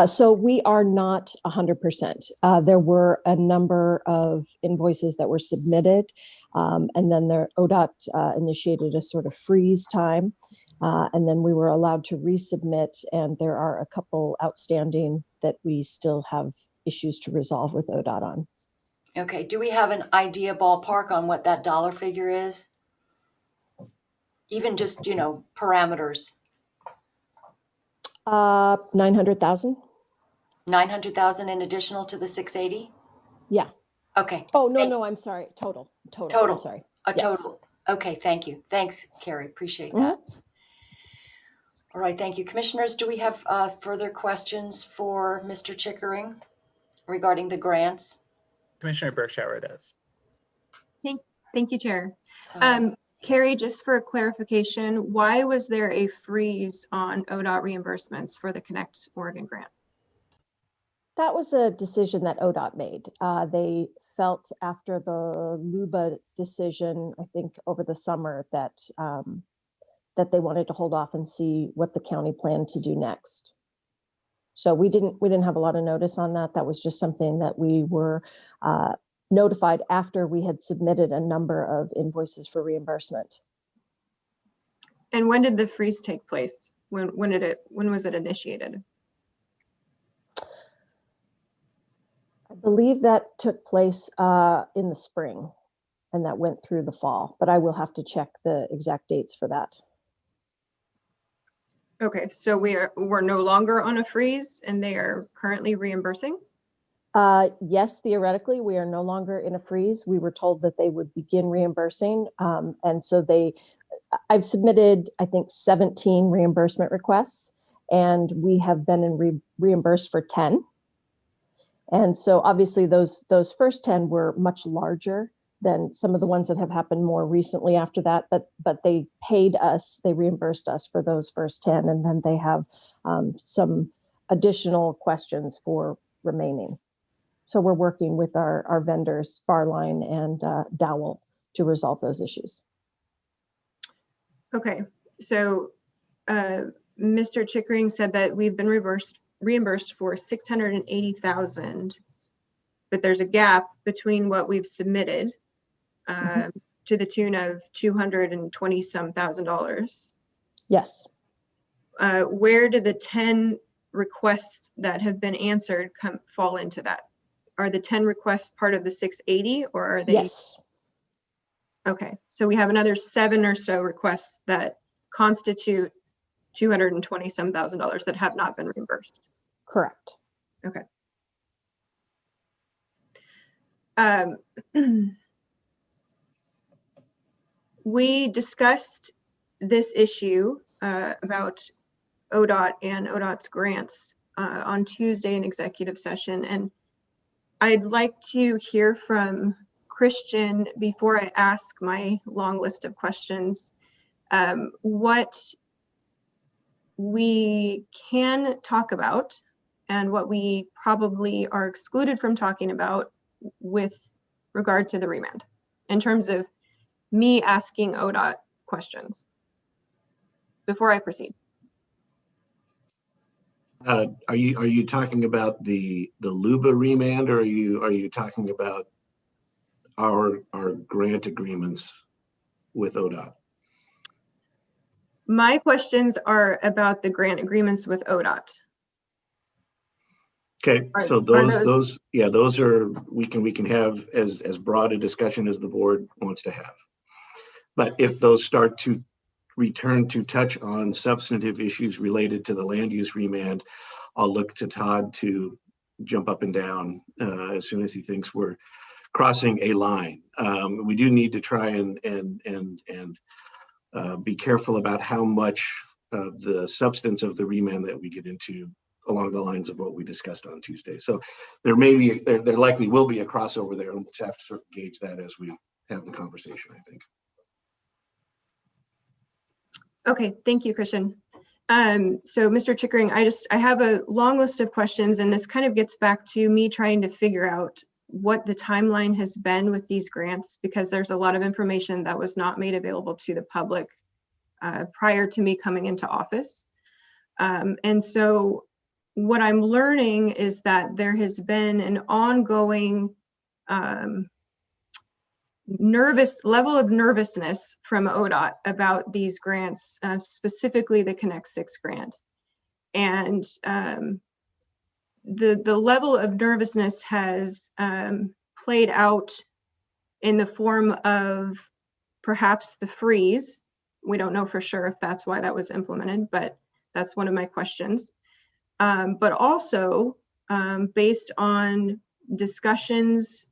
I: So we are not 100%. There were a number of invoices that were submitted, and then ODOT initiated a sort of freeze time, and then we were allowed to resubmit, and there are a couple outstanding that we still have issues to resolve with ODOT on.
A: Okay, do we have an idea ballpark on what that dollar figure is? Even just, parameters.
I: 900,000.
A: 900,000 in additional to the 680?
I: Yeah.
A: Okay.
I: Oh, no, I'm sorry. Total. I'm sorry.
A: Yes. Total. Okay, thank you. Thanks, Carrie. Appreciate that. All right, thank you. Commissioners, do we have further questions for Mr. Chickering regarding the grants?
C: Commissioner Bershauer does.
B: Thank you, Chair.
A: So,
B: Carrie, just for clarification, why was there a freeze on ODOT reimbursements for the Connect Oregon grant?
I: That was a decision that ODOT made. They felt after the LUBA decision, I think over the summer, that that they wanted to hold off and see what the county planned to do next. So we didn't have a lot of notice on that. That was just something that we were notified after we had submitted a number of invoices for reimbursement.
B: And when did the freeze take place? When was it initiated?
I: I believe that took place in the spring, and that went through the fall, but I will have to check the exact dates for that.
B: Okay, so we're no longer on a freeze and they are currently reimbursing?
I: Yes, theoretically, we are no longer in a freeze. We were told that they would begin reimbursing. And so I've submitted, I think, 17 reimbursement requests, and we have been reimbursed for 10. And so obviously those first 10 were much larger than some of the ones that have happened more recently after that, but they paid us, they reimbursed us for those first 10, and then they have some additional questions for remaining. So we're working with our vendors, Barline and Dowell, to resolve those issues.
B: Okay, so Mr. Chickering said that we've been reimbursed for 680,000, but there's a gap between what we've submitted to the tune of $220-some thousand.
I: Yes.
B: Where do the 10 requests that have been answered fall into that? Are the 10 requests part of the 680, or are they?
I: Yes.
B: Okay, so we have another 7 or so requests that constitute $220-some thousand that have not been reimbursed.
I: Correct.
B: Okay. Um, we discussed this issue about ODOT and ODOT's grants on Tuesday in executive session, and I'd like to hear from Christian before I ask my long list of questions, what we can talk about and what we probably are excluded from talking about with regard to the remand in terms of me asking ODOT questions before I proceed.
G: Are you talking about the LUBA remand, or are you talking about our grant agreements with ODOT?
B: My questions are about the grant agreements with ODOT.
G: Okay, so those are, we can have as broad a discussion as the board wants to have. But if those start to return to touch on substantive issues related to the land use remand, I'll look to Todd to jump up and down as soon as he thinks we're crossing a line. We do need to try and be careful about how much of the substance of the remand that we get into along the lines of what we discussed on Tuesday. So there likely will be a crossover there, and we'll have to sort of gauge that as we have the conversation, I think.
B: Okay, thank you, Christian. So Mr. Chickering, I have a long list of questions, and this kind of gets back to me trying to figure out what the timeline has been with these grants, because there's a lot of information that was not made available to the public prior to me coming into office. And so what I'm learning is that there has been an ongoing level of nervousness from ODOT about these grants, specifically the Connect 6 grant. And the level of nervousness has played out in the form of perhaps the freeze. We don't know for sure if that's why that was implemented, but that's one of my questions. But also based on discussions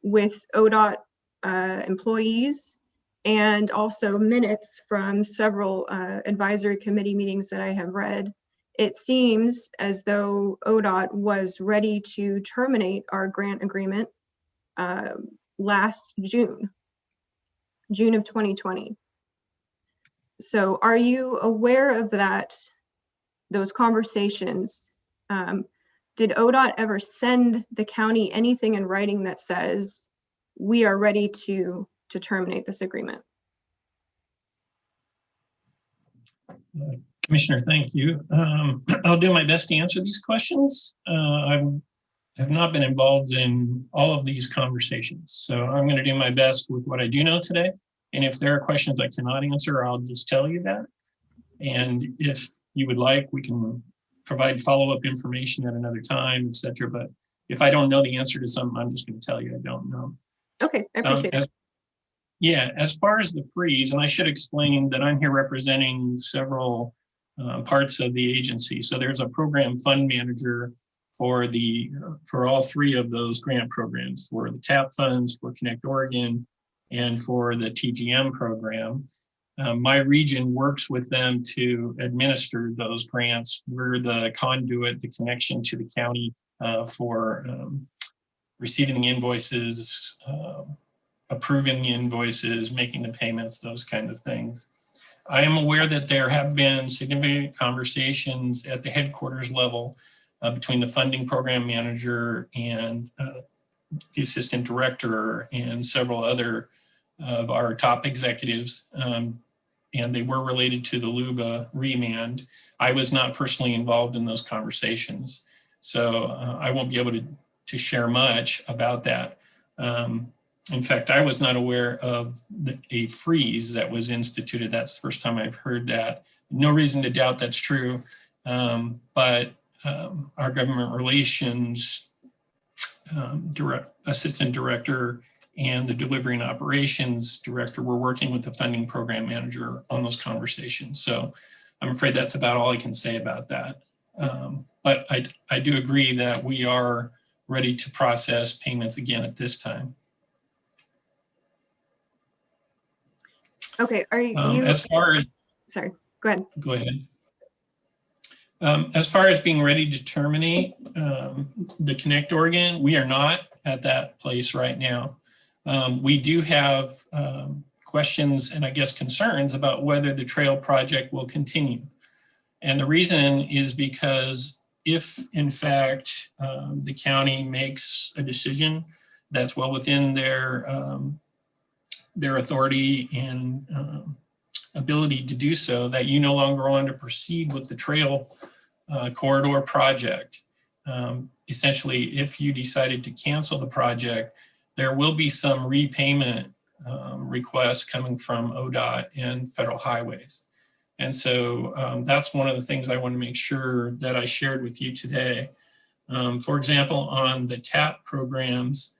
B: with ODOT employees, and also minutes from several advisory committee meetings that I have read, it seems as though ODOT was ready to terminate our grant agreement last June of 2020. So are you aware of those conversations? Did ODOT ever send the county anything in writing that says we are ready to terminate this agreement?
H: Commissioner, thank you. I'll do my best to answer these questions. I have not been involved in all of these conversations, so I'm going to do my best with what I do know today. And if there are questions I cannot answer, I'll just tell you that. And if you would like, we can provide follow-up information at another time, etc. But if I don't know the answer to something, I'm just going to tell you I don't know.
B: Okay, I appreciate it.
H: Yeah, as far as the freeze, and I should explain that I'm here representing several parts of the agency. So there's a program fund manager for all three of those grant programs, for the TAP funds, for Connect Oregon, and for the TGM program. My region works with them to administer those grants. We're the conduit, the connection to the county for receiving the invoices, approving the invoices, making the payments, those kind of things. I am aware that there have been significant conversations at the headquarters level between the funding program manager and the assistant director and several other of our top executives. And they were related to the LUBA remand. I was not personally involved in those conversations, so I won't be able to share much about that. In fact, I was not aware of a freeze that was instituted. That's the first time I've heard that. No reason to doubt that's true, but our government relations assistant director and the delivery and operations director were working with the funding program manager on those conversations. So I'm afraid that's about all I can say about that. But I do agree that we are ready to process payments again at this time.
B: Okay, are you,
H: As far as,
B: sorry, go ahead.
H: go ahead. As far as being ready to terminate the Connect Oregon, we are not at that place right now. We do have questions and I guess concerns about whether the trail project will continue. And the reason is because if in fact the county makes a decision that's well within their authority and ability to do so, that you no longer want to proceed with the trail corridor project. Essentially, if you decided to cancel the project, there will be some repayment requests coming from ODOT and federal highways. And so that's one of the things I want to make sure that I shared with you today. For example, on the TAP programs,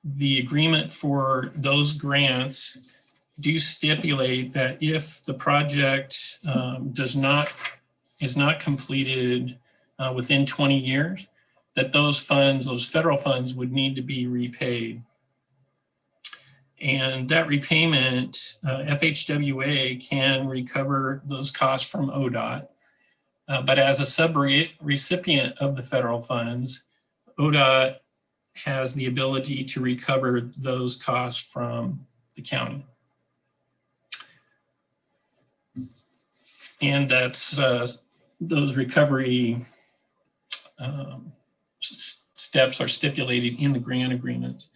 H: the agreement for those grants do stipulate that if the project is not completed within 20 years, that those funds, those federal funds, would need to be repaid. And that repayment, FHWA can recover those costs from ODOT, but as a sub-recipient of the federal funds, ODOT has the ability to recover those costs from the county. And that's those recovery steps are stipulated in the grant agreements.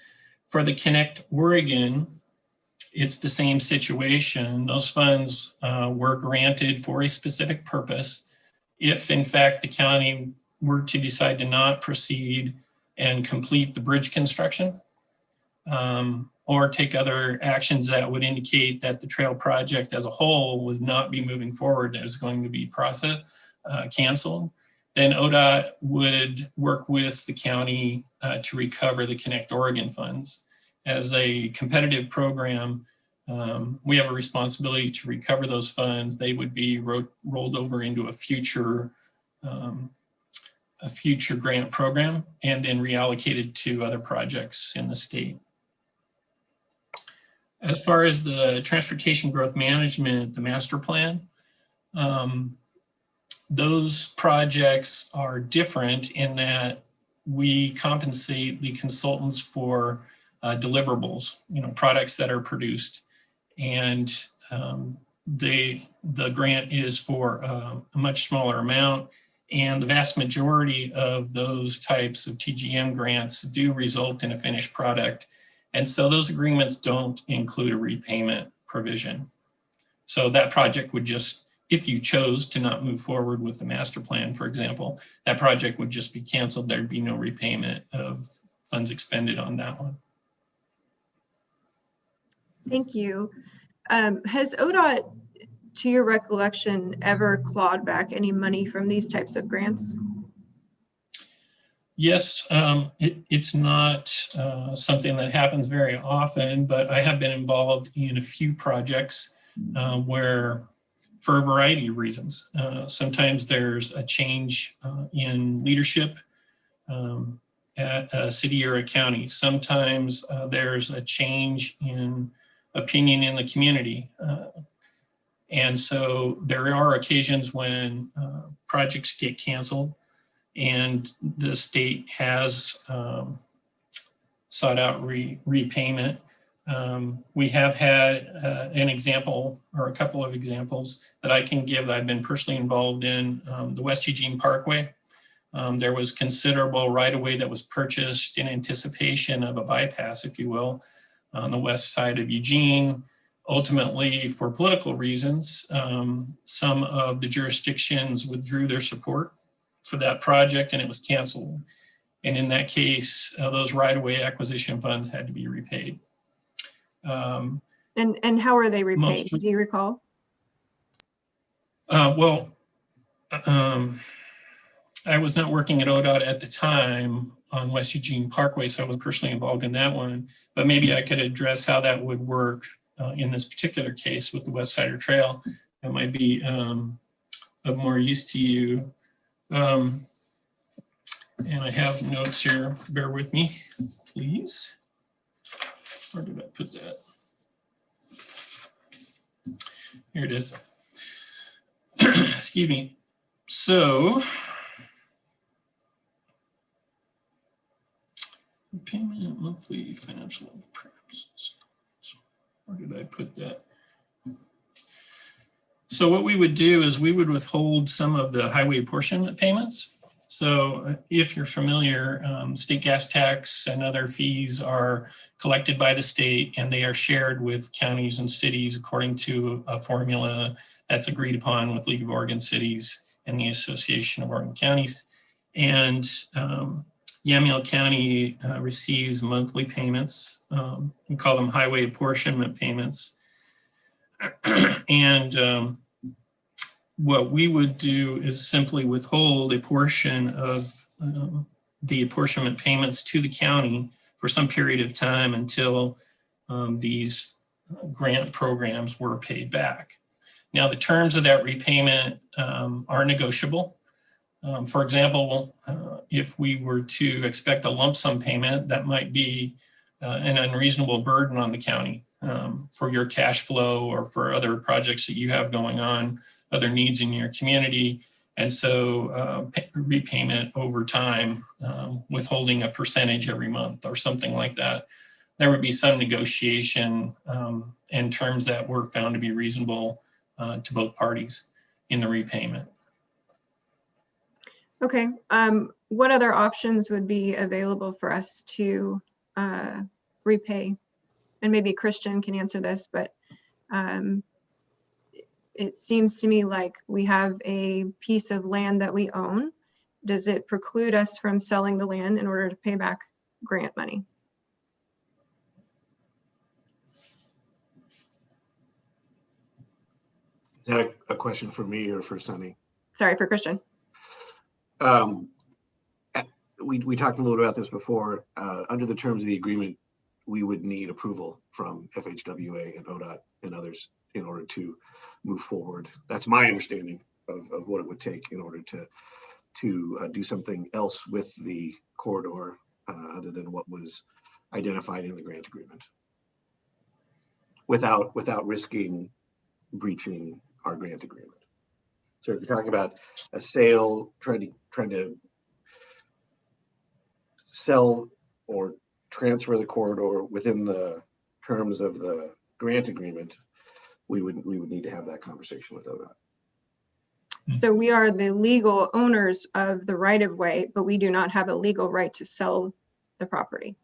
H: For the Connect Oregon, it's the same situation. Those funds were granted for a specific purpose. If in fact the county were to decide to not proceed and complete the bridge construction, or take other actions that would indicate that the trail project as a whole would not be moving forward, as going to be canceled, then ODOT would work with the county to recover the Connect Oregon funds. As a competitive program, we have a responsibility to recover those funds. They would be rolled over into a future grant program and then reallocated to other projects in the state. As far as the transportation growth management, the master plan, those projects are different in that we compensate the consultants for deliverables, products that are produced. And the grant is for a much smaller amount. And the vast majority of those types of TGM grants do result in a finished product. And so those agreements don't include a repayment provision. So that project would just, if you chose to not move forward with the master plan, for example, that project would just be canceled. There'd be no repayment of funds expended on that one.
B: Thank you. Has ODOT, to your recollection, ever clawed back any money from these types of grants?
H: Yes, it's not something that happens very often, but I have been involved in a few projects where, for a variety of reasons, sometimes there's a change in leadership at a city or a county. Sometimes there's a change in opinion in the community. And so there are occasions when projects get canceled and the state has sought out repayment. We have had an example or a couple of examples that I can give that I've been personally involved in. The West Eugene Parkway. There was considerable right-of-way that was purchased in anticipation of a bypass, if you will, on the west side of Eugene. Ultimately, for political reasons, some of the jurisdictions withdrew their support for that project and it was canceled. And in that case, those right-of-way acquisition funds had to be repaid.
B: And how are they repaid? Do you recall?
H: I was not working at ODOT at the time on West Eugene Parkway, so I was personally involved in that one. But maybe I could address how that would work in this particular case with the West Sider Trail. That might be of more use to you. And I have notes here. Bear with me, please. Where did I put that? Here it is. Excuse me. So, payment monthly financial practices. Where did I put that? So what we would do is we would withhold some of the highway apportionment payments. So if you're familiar, state gas tax and other fees are collected by the state, and they are shared with counties and cities according to a formula that's agreed upon with League of Oregon Cities and the Association of Oregon Counties. And Yamhill County receives monthly payments. We call them highway apportionment payments. And what we would do is simply withhold a portion of the apportionment payments to the county for some period of time until these grant programs were paid back. Now, the terms of that repayment are negotiable. For example, if we were to expect a lump sum payment, that might be an unreasonable burden on the county for your cash flow or for other projects that you have going on, other needs in your community. And so repayment over time, withholding a percentage every month or something like that. There would be some negotiation and terms that were found to be reasonable to both parties in the repayment.
B: Okay, what other options would be available for us to repay? And maybe Christian can answer this, but it seems to me like we have a piece of land that we own. Does it preclude us from selling the land in order to pay back grant money?
G: Is that a question for me or for Sunny?
B: Sorry, for Christian.
G: We talked a little about this before. Under the terms of the agreement, we would need approval from FHWA and ODOT and others in order to move forward. That's my understanding of what it would take in order to do something else with the corridor other than what was identified in the grant agreement, without risking breaching our grant agreement. So if you're talking about a sale, trying to sell or transfer the corridor within the terms of the grant agreement, we would need to have that conversation with ODOT.
B: So we are the legal owners of the right of way, but we do not have a legal right to sell the property.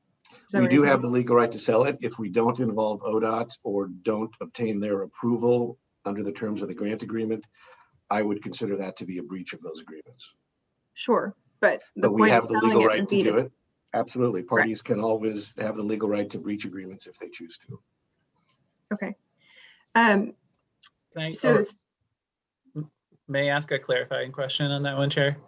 G: We do have the legal right to sell it. If we don't involve ODOT or don't obtain their approval under the terms of the grant agreement, I would consider that to be a breach of those agreements.
B: Sure, but
G: we have the legal right to do it. Absolutely. Parties can always have the legal right to breach agreements if they choose to.
B: Okay.
C: May I ask a clarifying question on that one, Chair?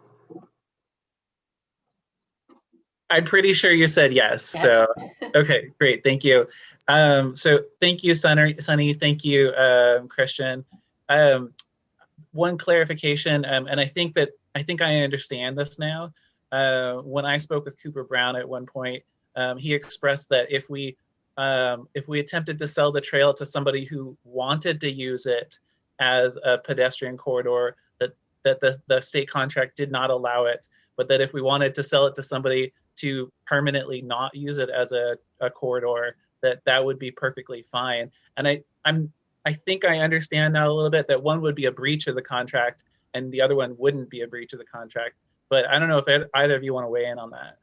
C: I'm pretty sure you said yes. So, okay, great. Thank you. So thank you, Sunny. Thank you, Christian. One clarification, and I think I understand this now. When I spoke with Cooper Brown at one point, he expressed that if we attempted to sell the trail to somebody who wanted to use it as a pedestrian corridor, that the state contract did not allow it, but that if we wanted to sell it to somebody to permanently not use it as a corridor, that would be perfectly fine. And I think I understand now a little bit that one would be a breach of the contract and the other one wouldn't be a breach of the contract. But I don't know if either of you want to weigh in on that.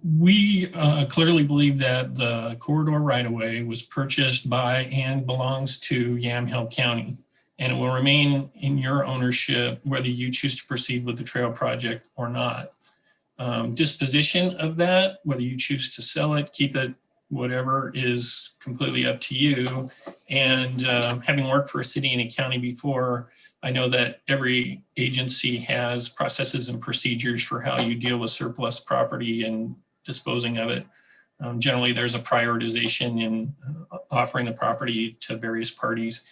H: We clearly believe that the corridor right-of-way was purchased by and belongs to Yamhill County, and it will remain in your ownership whether you choose to proceed with the trail project or not. Disposition of that, whether you choose to sell it, keep it, whatever, is completely up to you. And having worked for a city and a county before, I know that every agency has processes and procedures for how you deal with surplus property and disposing of it. Generally, there's a prioritization in offering the property to various parties,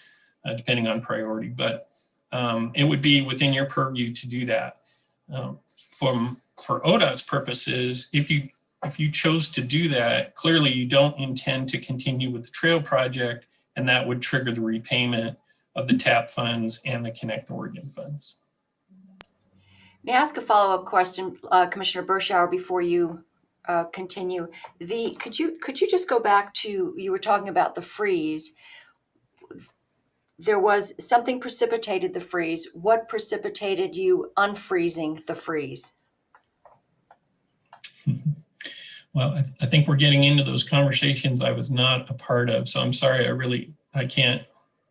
H: depending on priority. But it would be within your purview to do that. For ODOT's purposes, if you chose to do that, clearly you don't intend to continue with the trail project, and that would trigger the repayment of the TAP funds and the Connect Oregon funds.
A: May I ask a follow-up question, Commissioner Bershauer, before you continue? Could you just go back to, you were talking about the freeze. There was something precipitated the freeze. What precipitated you unfreezing the freeze?
H: Well, I think we're getting into those conversations I was not a part of, so I'm sorry, I can't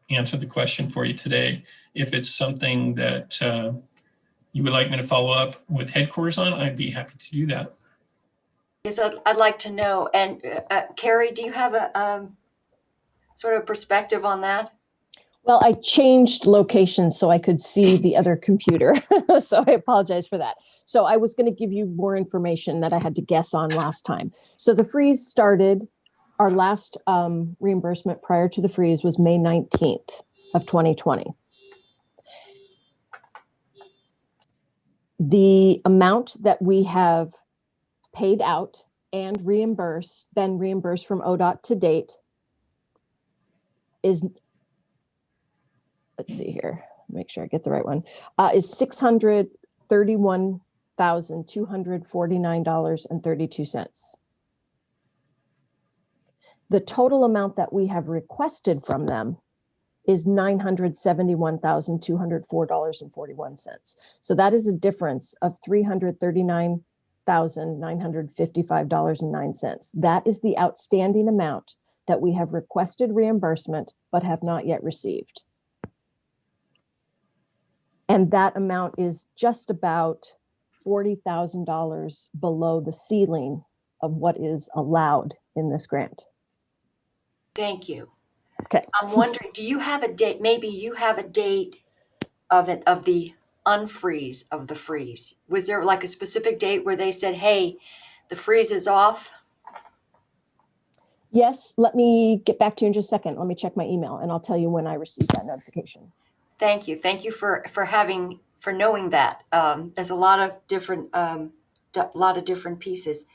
H: answer the question for you today. If it's something that you would like me to follow up with headquarters on, I'd be happy to do that.
A: Yes, I'd like to know. And Carrie, do you have a sort of perspective on that?
I: Well, I changed locations so I could see the other computer. So I apologize for that. So I was going to give you more information that I had to guess on last time. So the freeze started, our last reimbursement prior to the freeze was May 19th of 2020. The amount that we have paid out and been reimbursed from ODOT to date is, let's see here, make sure I get the right one, is $631,249.32. The total amount that we have requested from them is $971,204.41. So that is a difference of $339,955.09. That is the outstanding amount that we have requested reimbursement but have not yet received. And that amount is just about $40,000 below the ceiling of what is allowed in this grant.
A: Thank you.
I: Okay.
A: I'm wondering, do you have a date? Maybe you have a date of the unfreeze of the freeze. Was there like a specific date where they said, hey, the freeze is off?
I: Yes, let me get back to you in just a second. Let me check my email and I'll tell you when I received that notification.
A: Thank you. Thank you for knowing that. There's a lot of different pieces.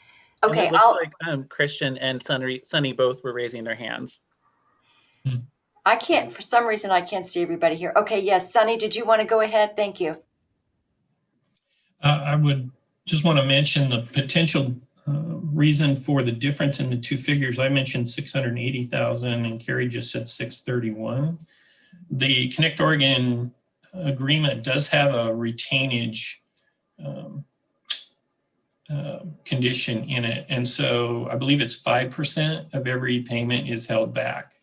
A: Okay.
C: And it looks like Christian and Sunny both were raising their hands.
A: I can't, for some reason, I can't see everybody here. Okay. Yes. Sunny, did you want to go ahead? Thank you.
H: I would just want to mention the potential reason for the difference in the two figures. I mentioned 680,000 and Carrie just said 631. The Connect Oregon agreement does have a retainage condition in it. And so I believe it's 5% of every payment is held back.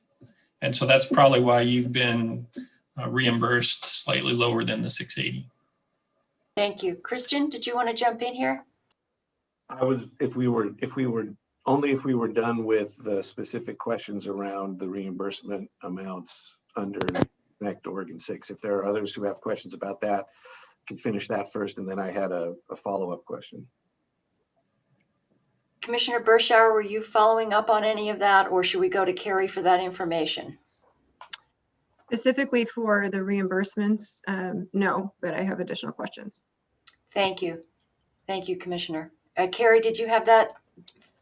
H: And so that's probably why you've been reimbursed slightly lower than the 680.
A: Thank you. Christian, did you want to jump in here?
G: If we were done with the specific questions around the reimbursement amounts under Connect Oregon 6. If there are others who have questions about that, can finish that first, and then I had a follow-up question.
A: Commissioner Bershauer, were you following up on any of that, or should we go to Carrie for that information?
B: Specifically for the reimbursements, no, but I have additional questions.
A: Thank you. Thank you, Commissioner. Carrie, did you have that?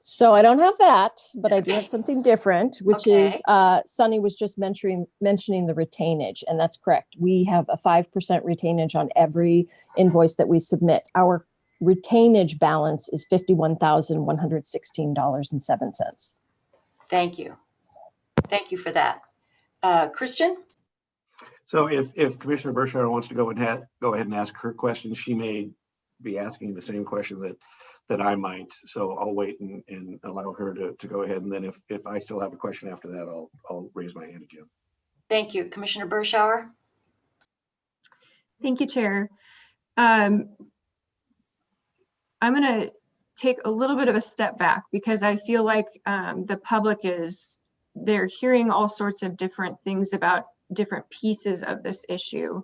I: So I don't have that, but I do have something different, which
A: Okay.
I: is Sunny was just mentioning the retainage, and that's correct. We have a 5% retainage on every invoice that we submit. Our retainage balance is $51,116.07.
A: Thank you. Thank you for that. Christian?
G: So if Commissioner Bershauer wants to go ahead and ask her question, she may be asking the same question that I might. So I'll wait and allow her to go ahead. And then if I still have a question after that, I'll raise my hand again.
A: Thank you. Commissioner Bershauer?
B: Thank you, Chair. I'm going to take a little bit of a step back because I feel like the public they're hearing all sorts of different things about different pieces of this issue.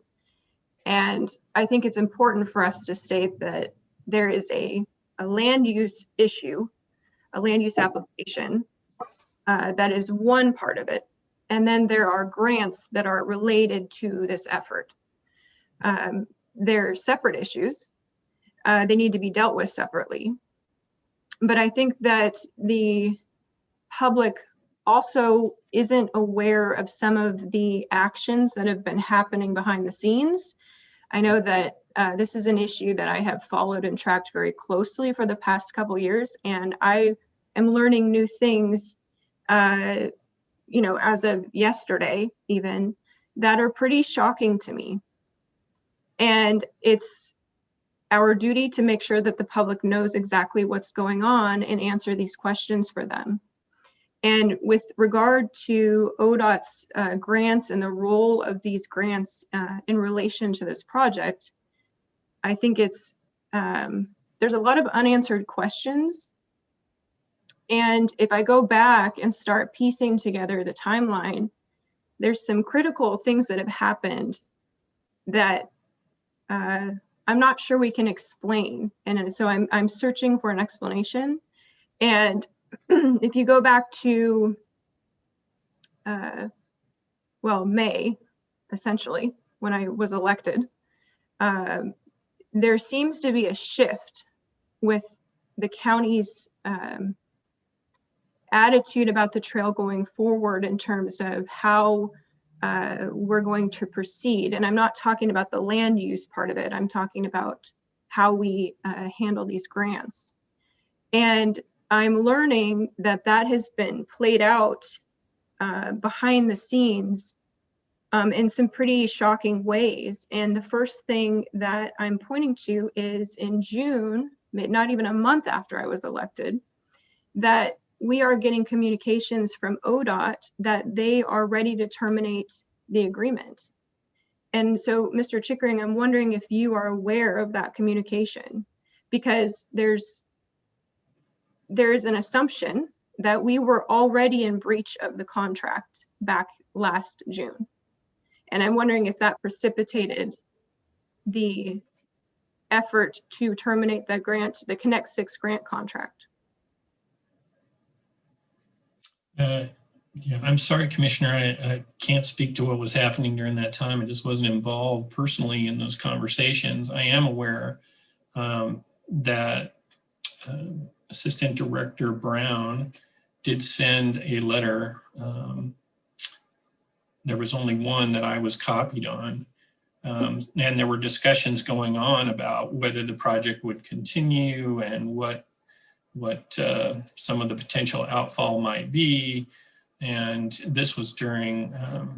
B: And I think it's important for us to state that there is a land use issue, a land use application that is one part of it. And then there are grants that are related to this effort. They're separate issues. They need to be dealt with separately. But I think that the public also isn't aware of some of the actions that have been happening behind the scenes. I know that this is an issue that I have followed and tracked very closely for the past couple years, and I am learning new things, you know, as of yesterday even, that are pretty shocking to me. And it's our duty to make sure that the public knows exactly what's going on and answer these questions for them. And with regard to ODOT's grants and the role of these grants in relation to this project, I think it's, there's a lot of unanswered questions. And if I go back and start piecing together the timeline, there's some critical things that have happened that I'm not sure we can explain. And so I'm searching for an explanation. And if you go back to, well, May, essentially, when I was elected, there seems to be a shift with the county's attitude about the trail going forward in terms of how we're going to proceed. And I'm not talking about the land use part of it. I'm talking about how we handle these grants. And I'm learning that that has been played out behind the scenes in some pretty shocking ways. And the first thing that I'm pointing to is in June, not even a month after I was elected, that we are getting communications from ODOT that they are ready to terminate the agreement. And so, Mr. Chickering, I'm wondering if you are aware of that communication, because there's an assumption that we were already in breach of the contract back last June. And I'm wondering if that precipitated the effort to terminate the grant, the Connect 6 grant contract.
H: Yeah, I'm sorry, Commissioner. I can't speak to what was happening during that time. I just wasn't involved personally in those conversations. I am aware that Assistant Director Brown did send a letter. There was only one that I was copied on. And there were discussions going on about whether the project would continue and what some of the potential outfall might be. And this was during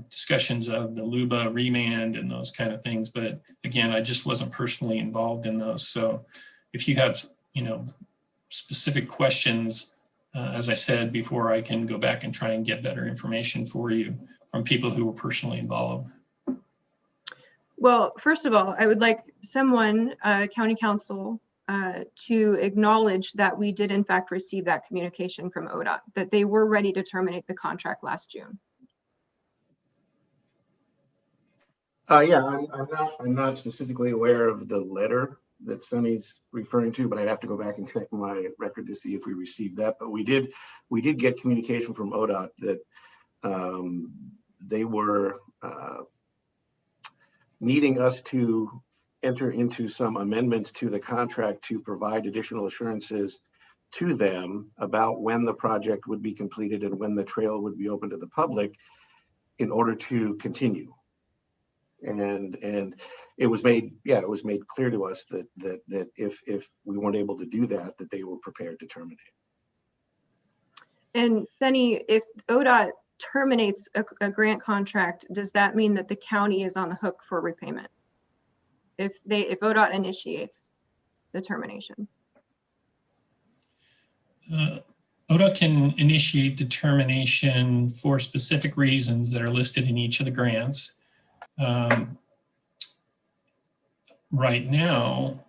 H: discussions of the LUBA remand and those kind of things. But again, I just wasn't personally involved in those. So if you have, you know, specific questions, as I said before, I can go back and try and get better information for you from people who were personally involved.
B: Well, first of all, I would like someone, County Council, to acknowledge that we did in fact receive that communication from ODOT, that they were ready to terminate the contract last June.
G: Yeah, I'm not specifically aware of the letter that Sunny's referring to, but I'd have to go back and check my record to see if we received that. But we did get communication from ODOT that they were needing us to enter into some amendments to the contract to provide additional assurances to them about when the project would be completed and when the trail would be open to the public in order to continue. And it was made clear to us that if we weren't able to do that, that they were prepared to terminate.
B: And Sunny, if ODOT terminates a grant contract, does that mean that the county is on the hook for repayment? If ODOT initiates the termination?
H: ODOT can initiate the termination for specific reasons that are listed in each of the grants. Right now,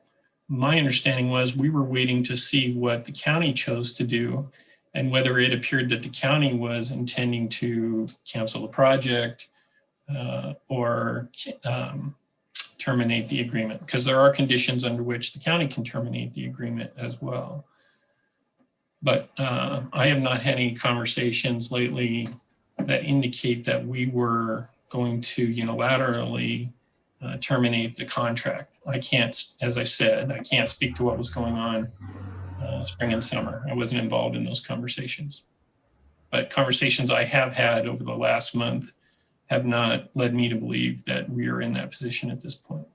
H: my understanding was we were waiting to see what the county chose to do and whether it appeared that the county was intending to cancel the project or terminate the agreement, because there are conditions under which the county can terminate the agreement as well. But I have not had any conversations lately that indicate that we were going to unilaterally terminate the contract. I can't, as I said, I can't speak to what was going on spring and summer. I wasn't involved in those conversations. But conversations I have had over the last month have not led me to believe that we are in that position at this point.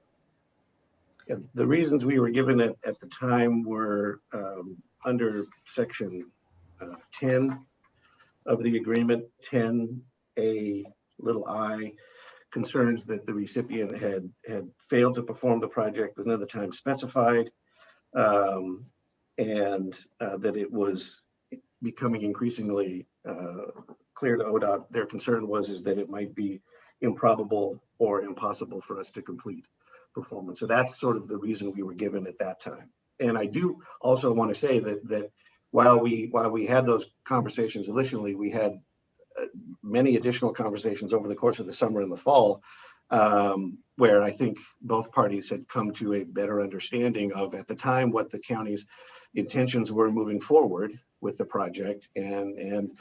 G: Yeah, the reasons we were given it at the time were under section 10 of the agreement, 10A little I, concerns that the recipient had failed to perform the project within the time specified, and that it was becoming increasingly clear to ODOT. Their concern was that it might be improbable or impossible for us to complete performance. So that's sort of the reason we were given at that time. And I do also want to say that while we had those conversations initially, we had many additional conversations over the course of the summer and the fall, where I think both parties had come to a better understanding of, at the time, what the county's intentions were moving forward with the project, and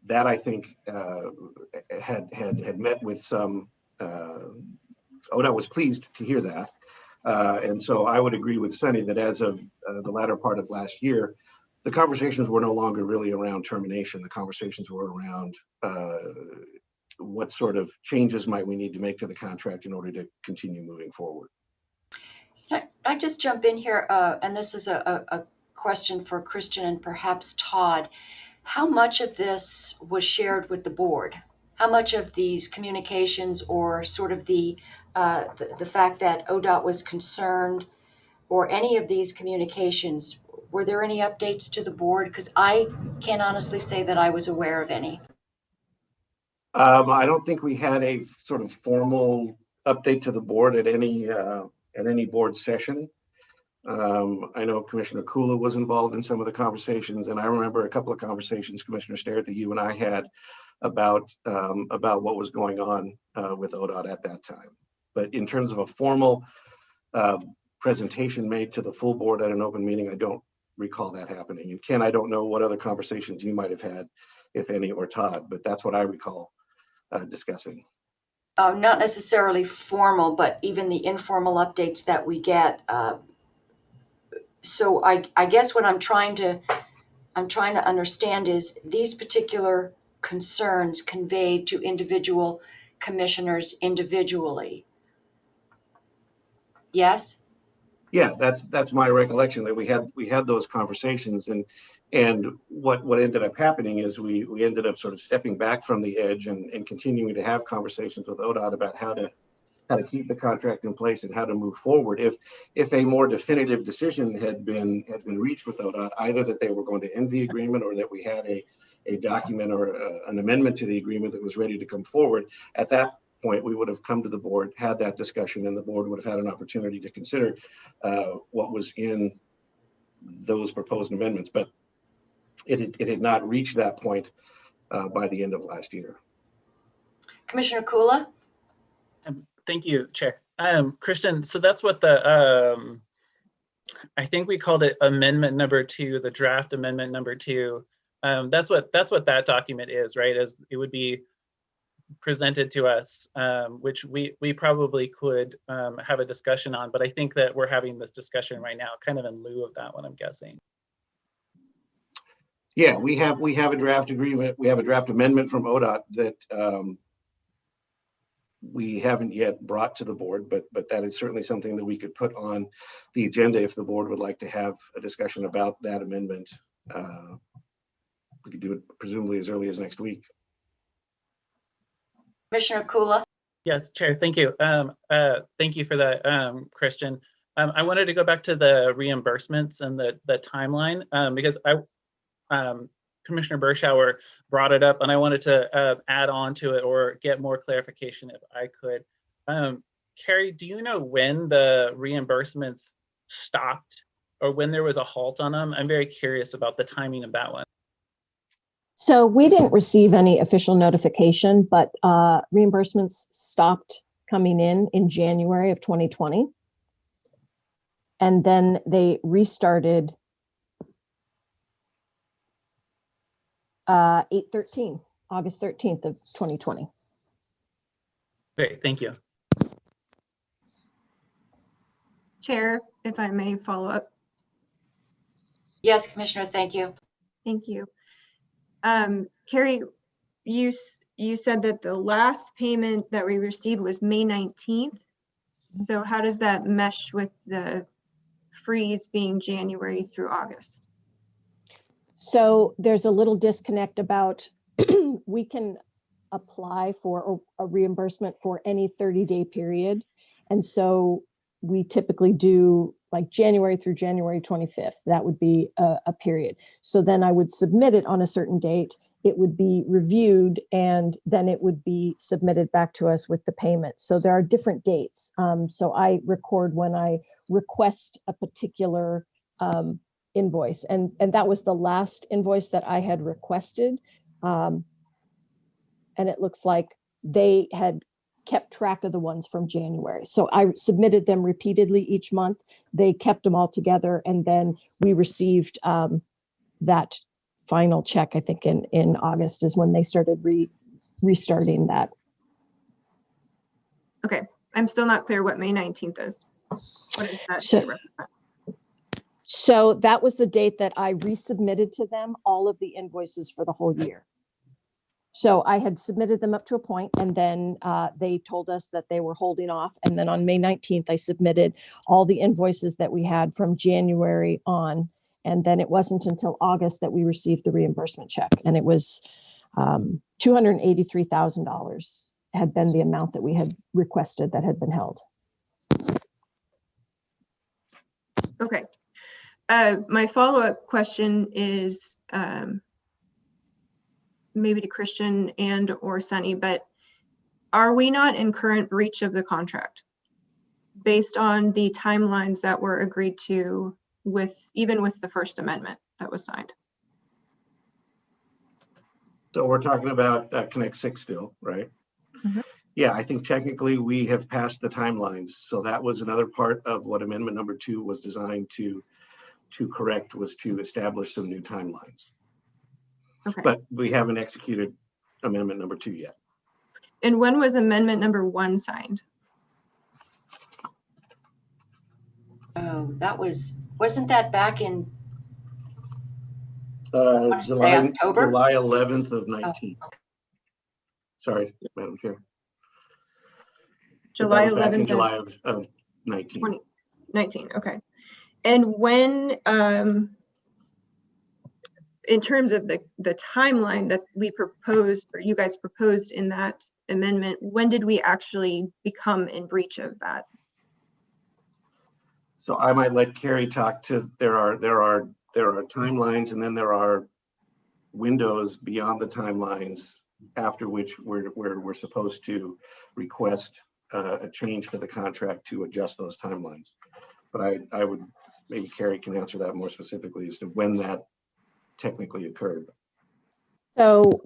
G: that I think had met with some. ODOT was pleased to hear that, and so I would agree with Sunny that as of the latter part of last year, the conversations were no longer really around termination. The conversations were around what sort of changes might we need to make to the contract in order to continue moving forward.
A: I just jump in here, and this is a question for Christian and perhaps Todd. How much of this was shared with the board? How much of these communications, or sort of the fact that ODOT was concerned, or any of these communications, were there any updates to the board? Because I can't honestly say that I was aware of any.
G: I don't think we had a sort of formal update to the board at any board session. I know Commissioner Kula was involved in some of the conversations, and I remember a couple of conversations, Commissioner Starrett, that you and I had about what was going on with ODOT at that time. But in terms of a formal presentation made to the full board at an open meeting, I don't recall that happening. And Ken, I don't know what other conversations you might have had, if any, or Todd, but that's what I recall discussing.
A: Not necessarily formal, but even the informal updates that we get. So I guess what I'm trying to understand is these particular concerns conveyed to individual commissioners individually. Yes?
G: Yeah, that's my recollection, that we had those conversations, and what ended up happening is we ended up sort of stepping back from the edge and continuing to have conversations with ODOT about how to keep the contract in place and how to move forward. If a more definitive decision had been reached with ODOT, either that they were going to end the agreement or that we had a document or an amendment to the agreement that was ready to come forward, at that point we would have come to the board, had that discussion, and the board would have had an opportunity to consider what was in those proposed amendments. But it had not reached that point by the end of last year.
A: Commissioner Kula?
C: Thank you, Chair. Christian, so that's what the, I think we called it amendment number 2, the draft amendment number 2. That's what that document is, right? As it would be presented to us, which we probably could have a discussion on, but I think that we're having this discussion right now kind of in lieu of that one, I'm guessing.
G: Yeah, we have a draft agreement. We have a draft amendment from ODOT that we haven't yet brought to the board, but that is certainly something that we could put on the agenda if the board would like to have a discussion about that amendment. We could do it presumably as early as next week.
A: Commissioner Kula?
C: Yes, Chair, thank you. Thank you for that, Christian. I wanted to go back to the reimbursements and the timeline because Commissioner Berschauer brought it up, and I wanted to add on to it or get more clarification if I could. Carrie, do you know when the reimbursements stopped or when there was a halt on them? I'm very curious about the timing of that one.
I: So we didn't receive any official notification, but reimbursements stopped coming in January of 2020. And then they restarted 8/13, August 13th of 2020.
C: Great, thank you.
B: Chair, if I may follow up.
A: Yes, Commissioner, thank you.
B: Thank you. Carrie, you said that the last payment that we received was May 19th. So how does that mesh with the freeze being January through August?
I: So there's a little disconnect about we can apply for a reimbursement for any 30-day period. And so we typically do like January through January 25th. That would be a period. So then I would submit it on a certain date. It would be reviewed and then it would be submitted back to us with the payment. So there are different dates. So I record when I request a particular invoice. And that was the last invoice that I had requested. And it looks like they had kept track of the ones from January. So I submitted them repeatedly each month. They kept them all together. And then we received that final check, I think in August is when they started restarting that.
B: Okay, I'm still not clear what May 19th is. What is that?
I: So that was the date that I resubmitted to them all of the invoices for the whole year. So I had submitted them up to a point and then they told us that they were holding off. And then on May 19th, I submitted all the invoices that we had from January on. And then it wasn't until August that we received the reimbursement check. And it was $283,000 had been the amount that we had requested that had been held.
B: Okay. My follow-up question is maybe to Christian and or Sunny, but are we not in current breach of the contract based on the timelines that were agreed to even with the First Amendment that was signed?
G: So we're talking about Connect 6 still, right?
B: Mm-hmm.
G: Yeah, I think technically we have passed the timelines. So that was another part of what Amendment number 2 was designed to correct, was to establish some new timelines.
B: Okay.
G: But we haven't executed Amendment number 2 yet.
B: And when was Amendment number 1 signed?
A: Oh, wasn't that back in October?
G: July 11th of 19.
A: Oh, okay.
G: Sorry, Madam Chair.
B: July
G: Back
B: 11th
G: in July of 19.
B: 2019, okay. And when, in terms of the timeline that we proposed, or you guys proposed in that amendment, when did we actually become in breach of that?
G: So I might let Carrie talk to, there are timelines, and then there are windows beyond the timelines after which we're supposed to request a change to the contract to adjust those timelines. But I would, maybe Carrie can answer that more specifically as to when that technically occurred.
I: So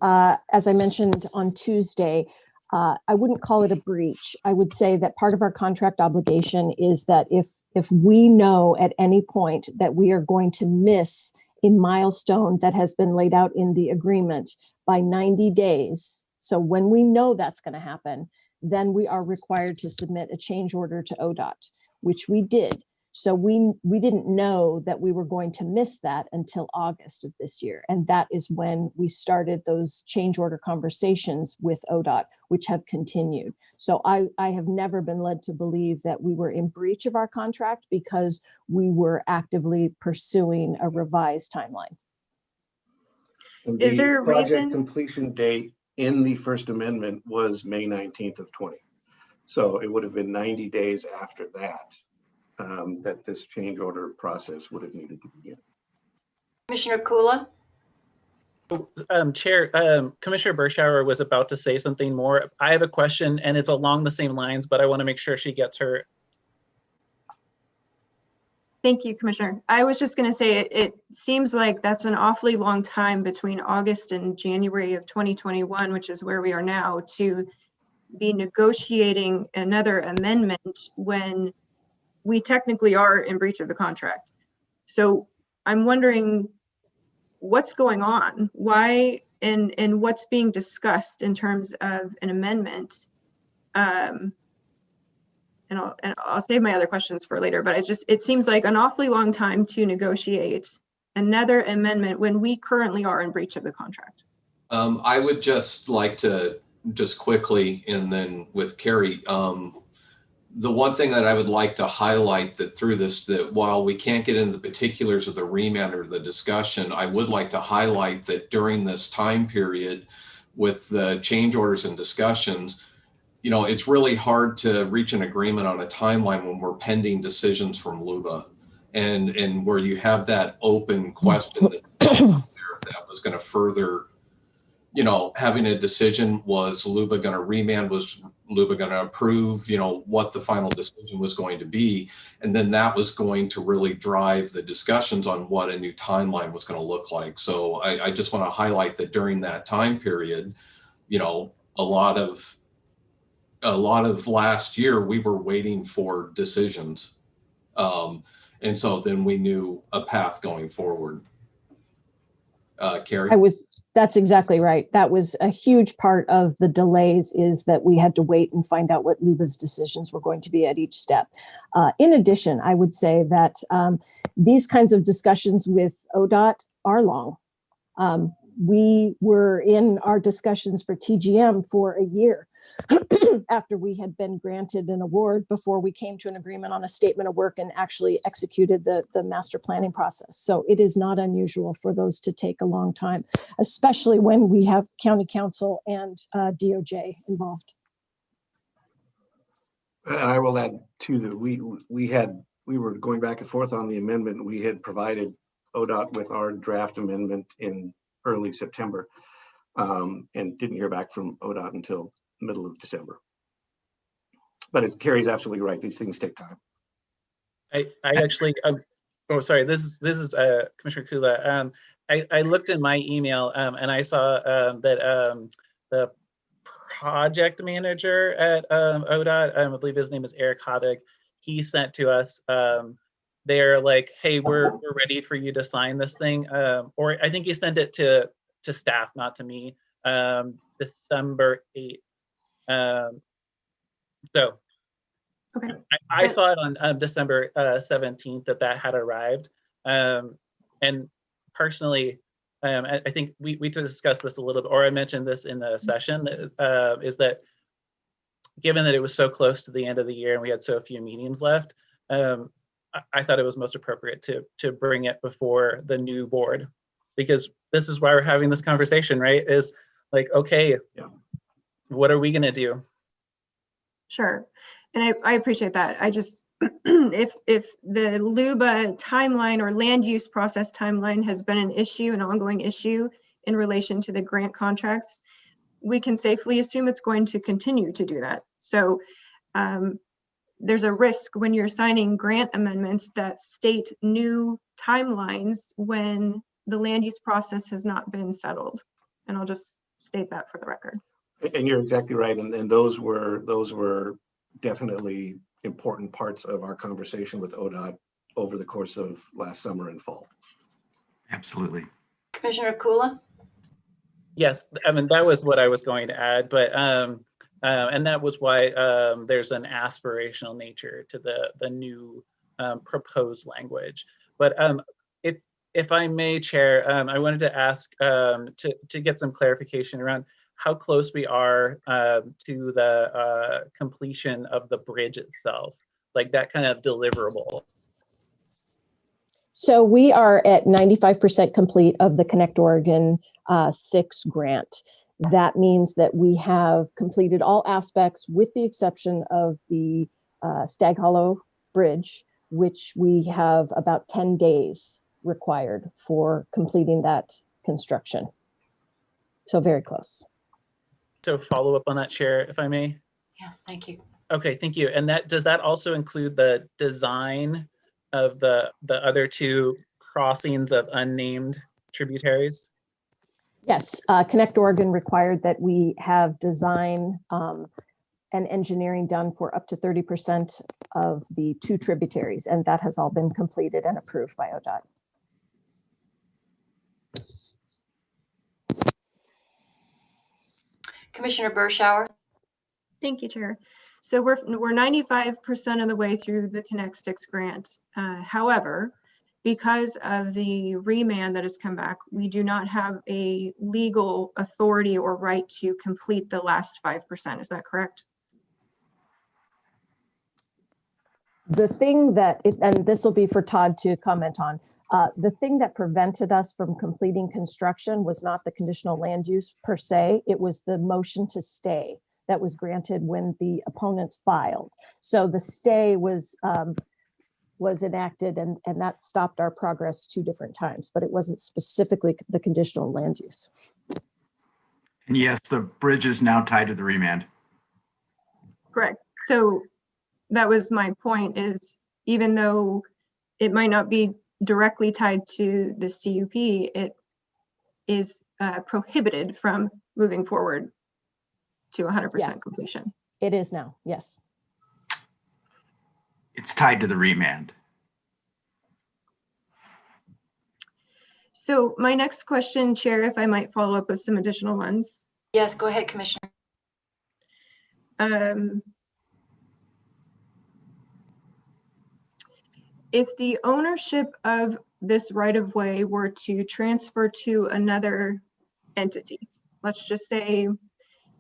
I: as I mentioned on Tuesday, I wouldn't call it a breach. I would say that part of our contract obligation is that if we know at any point that we are going to miss a milestone that has been laid out in the agreement by 90 days, so when we know that's going to happen, then we are required to submit a change order to ODOT, which we did. So we didn't know that we were going to miss that until August of this year. And that is when we started those change order conversations with ODOT, which have continued. So I have never been led to believe that we were in breach of our contract because we were actively pursuing a revised timeline.
G: And
B: Is there a
G: project
B: reason?
G: completion date in the First Amendment was May 19th of 20. So it would have been 90 days after that. That this change order process would have needed to begin.
A: Commissioner Kula?
C: Chair, Commissioner Bershauer was about to say something more. I have a question and it's along the same lines, but I want to make sure she gets her.
B: Thank you, Commissioner. I was just going to say it seems like that's an awfully long time between August and January of 2021, which is where we are now, to be negotiating another amendment when we technically are in breach of the contract. So I'm wondering what's going on, why, and what's being discussed in terms of an amendment and I'll save my other questions for later, but it seems like an awfully long time to negotiate another amendment when we currently are in breach of the contract.
D: I would just like to just quickly, and then with Carrie, the one thing that I would like to highlight that through this, that while we can't get into the particulars of the remand or the discussion, I would like to highlight that during this time period with the change orders and discussions, you know, it's really hard to reach an agreement on a timeline when we're pending decisions from LUBA, and where you have that open question that was going to further, you know, having a decision, was LUBA going to remand, was LUBA going to approve, you know, what the final decision was going to be. And then that was going to really drive the discussions on what a new timeline was going to look like. So I just want to highlight that during that time period, you know, a lot of last year, we were waiting for decisions. And so then we knew a path going forward. Carrie?
I: That's exactly right. That was a huge part of the delays, is that we had to wait and find out what LUBA's decisions were going to be at each step. In addition, I would say that these kinds of discussions with ODOT are long. We were in our discussions for TGM for a year after we had been granted an award, before we came to an agreement on a statement of work and actually executed the master planning process. So it is not unusual for those to take a long time, especially when we have county council and DOJ involved.
G: And I will add too that we were going back and forth on the amendment. We had provided ODOT with our draft amendment in early September, and didn't hear back from ODOT until middle of December. But Carrie's absolutely right. These things take time.
C: I actually, oh, sorry, this is Commissioner Kula. I looked in my email and I saw that the project manager at ODOT, I believe his name is Eric Hodig, he sent to us, they're like, hey, we're ready for you to sign this thing. Or I think he sent it to staff, not to me, December 8th. So
B: Okay.
C: I saw it on December 17th that had arrived. And personally, I think we discussed this a little bit, or I mentioned this in the session, is that given that it was so close to the end of the year and we had so few meetings left, I thought it was most appropriate to bring it before the new board, because this is why we're having this conversation, right? Is like, okay, yeah, what are we gonna do?
B: Sure, and I appreciate that. I just, if the LUBA timeline or land use process timeline has been an issue, an ongoing issue in relation to the grant contracts, we can safely assume it's going to continue to do that. So there's a risk when you're signing grant amendments that state new timelines when the land use process has not been settled. And I'll just state that for the record.
G: And you're exactly right. And those were definitely important parts of our conversation with ODOT over the course of last summer and fall.
J: Absolutely.
A: Commissioner Kula?
C: Yes, I mean, that was what I was going to add, but and that was why there's an aspirational nature to the new proposed language. But if I may, Chair, I wanted to ask to get some clarification around how close we are to the completion of the bridge itself, like that kind of deliverable.
I: So we are at 95% complete of the Connect Oregon 6 grant. That means that we have completed all aspects with the exception of the Stag Hollow Bridge, which we have about 10 days required for completing that construction. So very close.
C: So follow up on that, Chair, if I may.
A: Yes, thank you.
C: Okay, thank you. And does that also include the design of the other two crossings of unnamed tributaries?
I: Yes, Connect Oregon required that we have design and engineering done for up to 30% of the 2 tributaries, and that has all been completed and approved by ODOT.
A: Commissioner Bershauer?
B: Thank you, Chair. So we're 95% of the way through the Connect 6 grant. However, because of the remand that has come back, we do not have a legal authority or right to complete the last 5%. Is that correct?
I: The thing that, and this will be for Todd to comment on, the thing that prevented us from completing construction was not the conditional land use per se, it was the motion to stay that was granted when the opponents filed. So the stay was enacted and that stopped our progress 2 different times, but it wasn't specifically the conditional land use.
J: And yes, the bridge is now tied to the remand.
B: Correct. So that was my point, is even though it might not be directly tied to the CUP, it is prohibited from moving forward to 100% completion.
I: It is now, yes.
J: It's tied to the remand.
B: So my next question, Chair, if I might follow up with some additional ones.
A: Yes, go ahead, Commissioner.
B: If the ownership of this right-of-way were to transfer to another entity, let's just say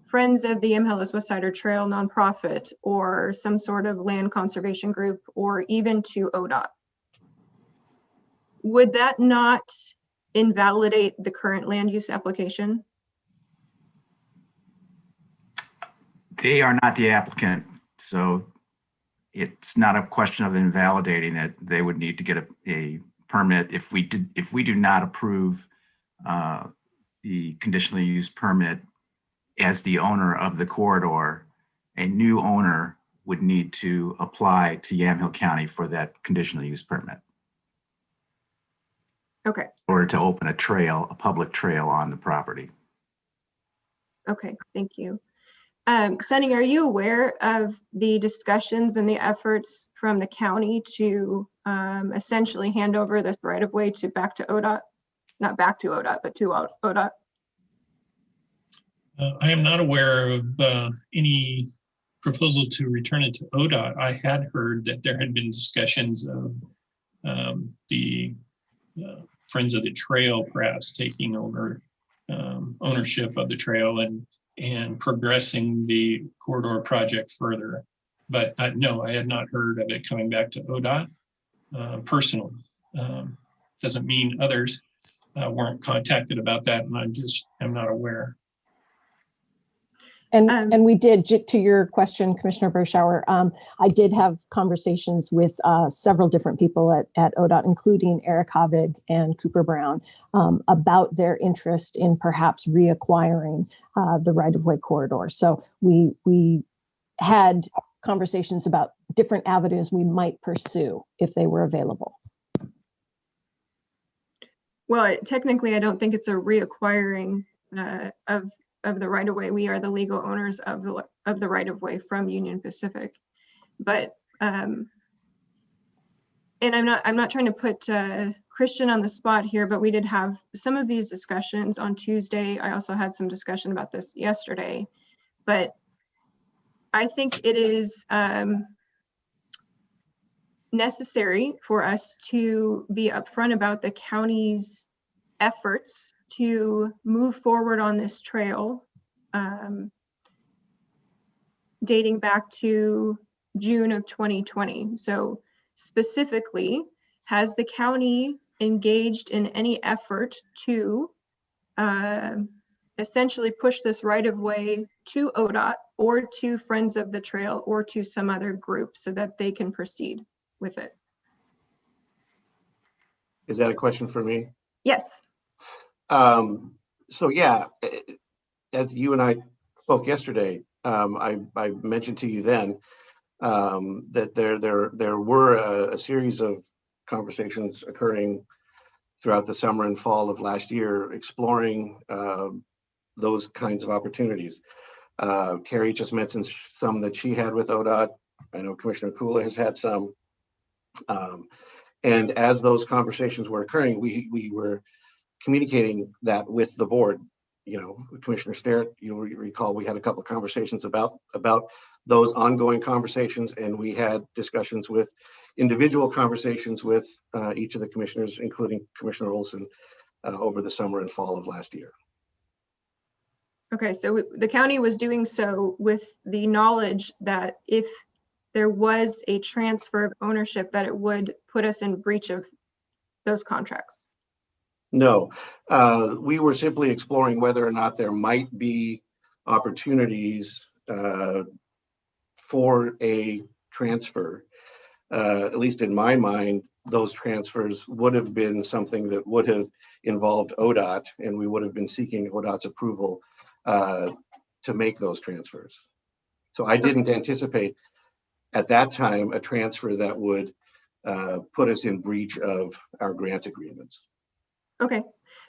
B: Friends of the Imhelis West Sider Trail nonprofit, or some sort of land conservation group, or even to ODOT, would that not invalidate the current land use application?
J: They are not the applicant, so it's not a question of invalidating it. They would need to get a permit. If we do not approve the conditionally used permit as the owner of the corridor, a new owner would need to apply to Yamhill County for that conditional use permit.
B: Okay.
J: In order to open a trail, a public trail on the property.
B: Okay, thank you. Sunny, are you aware of the discussions and the efforts from the county to essentially hand over this right-of-way back to ODOT? Not back to ODOT, but to ODOT?
H: I am not aware of any proposal to return it to ODOT. I had heard that there had been discussions of the Friends of the Trail perhaps taking over ownership of the trail and progressing the corridor project further. But no, I had not heard of it coming back to ODOT personally. Doesn't mean others weren't contacted about that, and I'm not aware.
I: And we did, to your question, Commissioner Berschauer, I did have conversations with several different people at ODOT, including Eric Havid and Cooper Brown, about their interest in perhaps reacquiring the right-of-way corridor. So we had conversations about different avenues we might pursue if they were available.
B: Well, technically, I don't think it's a reacquiring of the right-of-way. We are the legal owners of the right-of-way from Union Pacific. But and I'm not trying to put Christian on the spot here, but we did have some of these discussions on Tuesday. I also had some discussion about this yesterday, but I think it is necessary for us to be upfront about the county's efforts to move forward on this trail, dating back to June of 2020. So specifically, has the county engaged in any effort to essentially push this right-of-way to ODOT or to Friends of the Trail or to some other group so that they can proceed with it?
G: Is that a question for me?
B: Yes.
G: So yeah, as you and I spoke yesterday, I mentioned to you then that there were a series of conversations occurring throughout the summer and fall of last year, exploring those kinds of opportunities. Carrie just mentioned some that she had with ODOT. I know Commissioner Kula has had some. And as those conversations were occurring, we were communicating that with the board. Commissioner Sterrett, you'll recall we had a couple of conversations about those ongoing conversations, and we had discussions with individual conversations with each of the commissioners, including Commissioner Olson, over the summer and fall of last year.
B: Okay, so the county was doing so with the knowledge that if there was a transfer of ownership, that it would put us in breach of those contracts.
G: No, we were simply exploring whether or not there might be opportunities for a transfer. At least in my mind, those transfers would have been something that would have involved ODOT, and we would have been seeking ODOT's approval to make those transfers. So I didn't anticipate at that time a transfer that would put us in breach of our grant agreements.
B: Okay,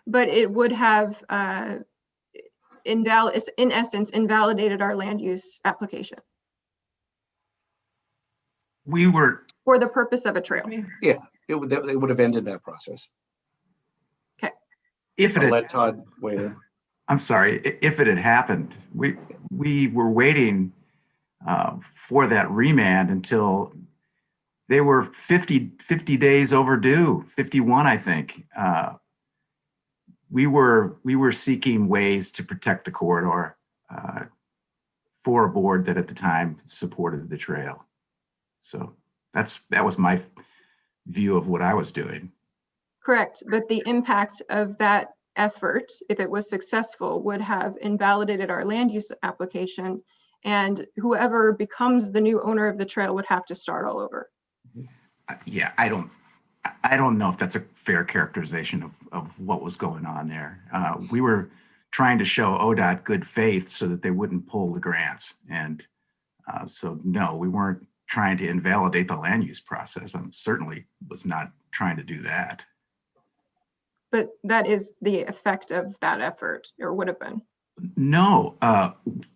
B: but it would have, in essence, invalidated our land use application
J: We were,
B: for the purpose of a trail.
G: Yeah, it would have ended that process.
B: Okay.
J: if it
G: I'll
J: had,
G: let Todd weigh in.
J: I'm sorry, if it had happened, we were waiting for that remand until they were 50 days overdue, 51, I think. We were seeking ways to protect the corridor for a board that at the time supported the trail. So that was my view of what I was doing.
B: Correct, but the impact of that effort, if it was successful, would have invalidated our land use application, and whoever becomes the new owner of the trail would have to start all over.
J: Yeah, I don't know if that's a fair characterization of what was going on there. We were trying to show ODOT good faith so that they wouldn't pull the grants. And so no, we weren't trying to invalidate the land use process. I certainly was not trying to do that.
B: But that is the effect of that effort, or would have been.
J: No,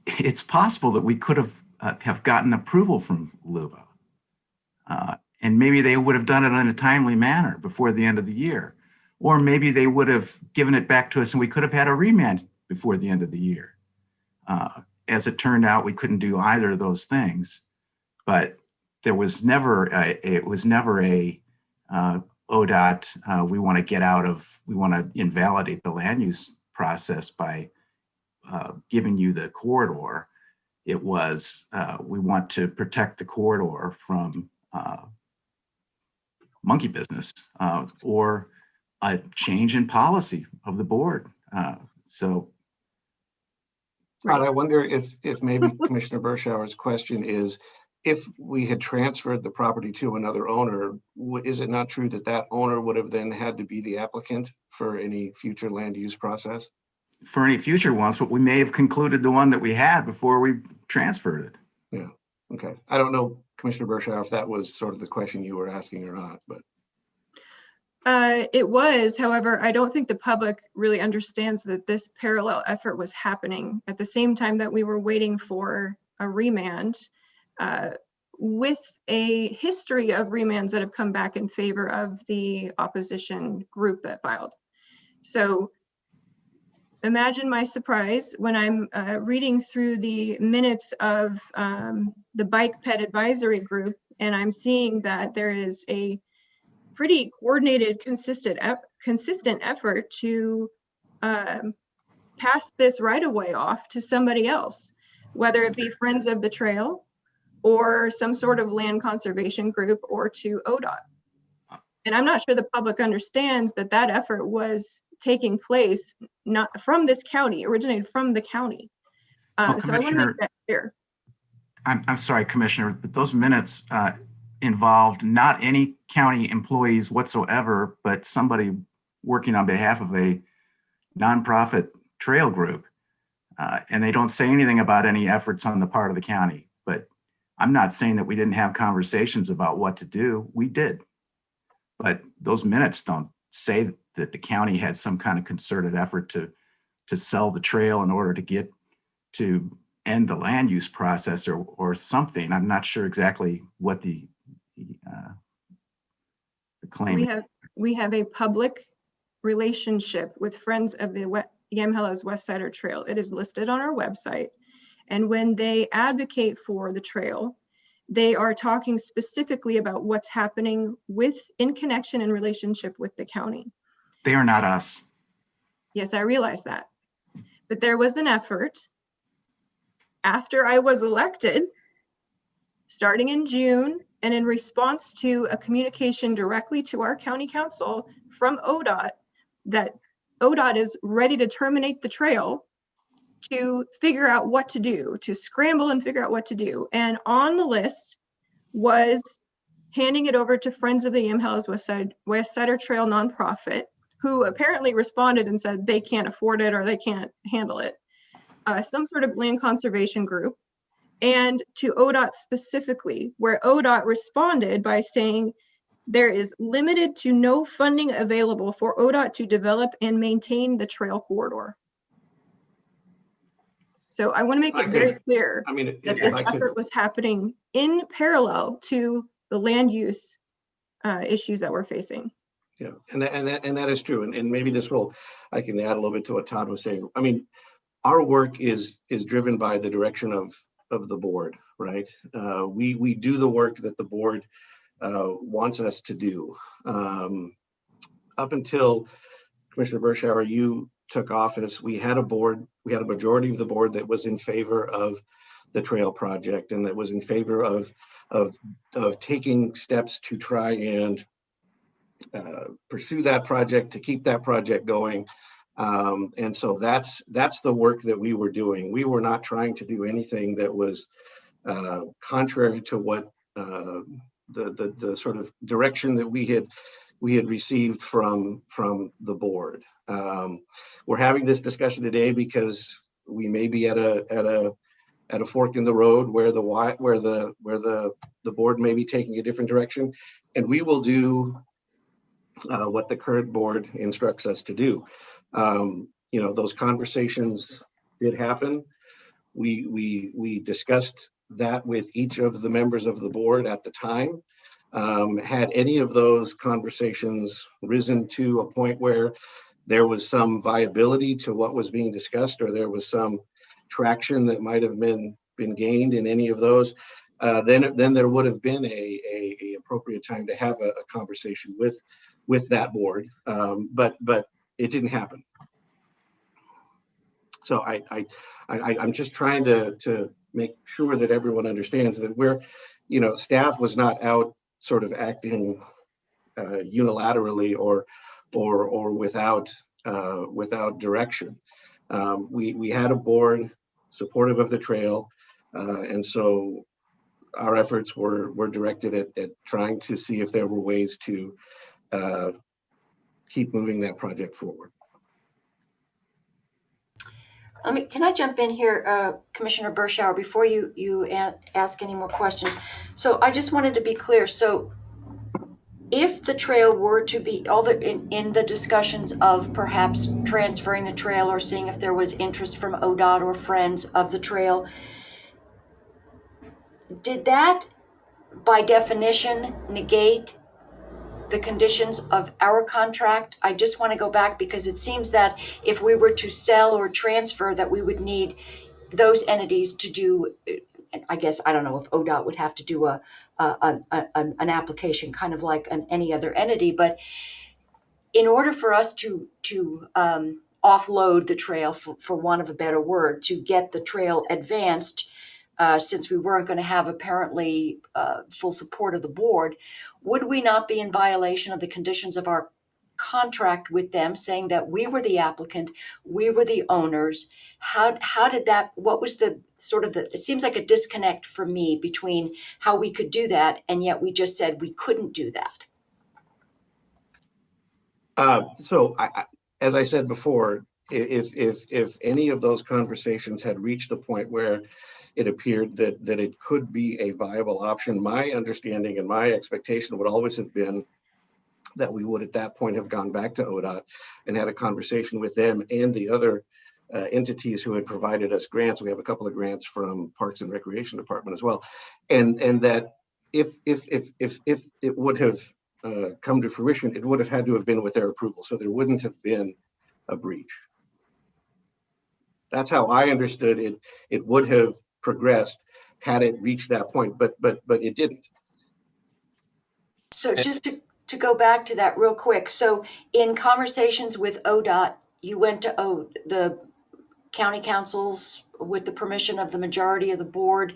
J: it's possible that we could have gotten approval from LUBA. And maybe they would have done it in a timely manner before the end of the year. Or maybe they would have given it back to us and we could have had a remand before the end of the year. As it turned out, we couldn't do either of those things. But there was never a ODOT, we want to invalidate the land use process by giving you the corridor. It was, we want to protect the corridor from monkey business or a change in policy of the board. So.
G: Todd, I wonder if maybe Commissioner Bershauer's question is, if we had transferred the property to another owner, is it not true that that owner would have then had to be the applicant for any future land use process?
J: For any future ones, but we may have concluded the one that we had before we transferred it.
G: Yeah, okay. I don't know, Commissioner Bershauer, if that was sort of the question you were asking or not, but.
B: It was, however, I don't think the public really understands that this parallel effort was happening at the same time that we were waiting for a remand, with a history of remands that have come back in favor of the opposition group that filed. So imagine my surprise when I'm reading through the minutes of the Bike Ped Advisory Group, and I'm seeing that there is a pretty coordinated, consistent effort to pass this right-of-way off to somebody else, whether it be Friends of the Trail or some sort of land conservation group or to ODOT. And I'm not sure the public understands that that effort was taking place not from this county, originated from the county. So I want to make that clear.
J: I'm sorry, Commissioner, but those minutes involved not any county employees whatsoever, but somebody working on behalf of a nonprofit trail group. And they don't say anything about any efforts on the part of the county. But I'm not saying that we didn't have conversations about what to do. We did. But those minutes don't say that the county had some kind of concerted effort to sell the trail in order to get to end the land use process or something. I'm not sure exactly what the claim.
B: We have a public relationship with Friends of the Yamhilla's West Sider Trail. It is listed on our website. And when they advocate for the trail, they are talking specifically about what's happening in connection and relationship with the county.
J: They are not us.
B: Yes, I realize that. But there was an effort after I was elected, starting in June, and in response to a communication directly to our county council from ODOT, that ODOT is ready to terminate the trail, to figure out what to do, to scramble and figure out what to do. And on the list was handing it over to Friends of the Yamhilla's West Sider Trail nonprofit, who apparently responded and said they can't afford it or they can't handle it. Some sort of land conservation group, and to ODOT specifically, where ODOT responded by saying there is limited to no funding available for ODOT to develop and maintain the trail corridor. So I want to make it very clear that this effort was happening in parallel to the land use issues that we're facing.
G: Yeah, and that is true. And maybe I can add a little bit to what Todd was saying. I mean, our work is driven by the direction of the board, right? We do the work that the board wants us to do. Up until Commissioner Bershauer, you took office, we had a majority of the board that was in favor of the trail project and that was in favor of taking steps to try and pursue that project, to keep that project going. And so that's the work that we were doing. We were not trying to do anything that was contrary to what the sort of direction that we had received from the board. We're having this discussion today because we may be at a fork in the road where the board may be taking a different direction, and we will do what the current board instructs us to do. Those conversations did happen. We discussed that with each of the members of the board at the time. Had any of those conversations risen to a point where there was some viability to what was being discussed, or there was some traction that might have been gained in any of those, then there would have been a appropriate time to have a conversation with that board, but it didn't happen. So I'm just trying to make sure that everyone understands that staff was not out sort of acting unilaterally or without direction. We had a board supportive of the trail, and so our efforts were directed at trying to see if there were ways to keep moving that project forward.
A: Can I jump in here, Commissioner Bershauer, before you ask any more questions? So I just wanted to be clear. So if the trail were to be in the discussions of perhaps transferring the trail or seeing if there was interest from ODOT or friends of the trail, did that by definition negate the conditions of our contract? I just want to go back because it seems that if we were to sell or transfer, that we would need those entities to do, I guess, I don't know if ODOT would have to do an application kind of like any other entity, but in order for us to offload the trail, for want of a better word, to get the trail advanced, since we weren't going to have apparently full support of the board, would we not be in violation of the conditions of our contract with them, saying that we were the applicant, we were the owners? How did that, what was the sort of it seems like a disconnect for me between how we could do that and yet we just said we couldn't do that.
G: So as I said before, if any of those conversations had reached the point where it appeared that it could be a viable option, my understanding and my expectation would always have been that we would at that point have gone back to ODOT and had a conversation with them and the other entities who had provided us grants. We have a couple of grants from Parks and Recreation Department as well, and that if it would have come to fruition, it would have had to have been with their approval, so there wouldn't have been a breach. That's how I understood it. It would have progressed had it reached that point, but it didn't.
A: So just to go back to that real quick. So in conversations with ODOT, you went to the county councils with the permission of the majority of the board,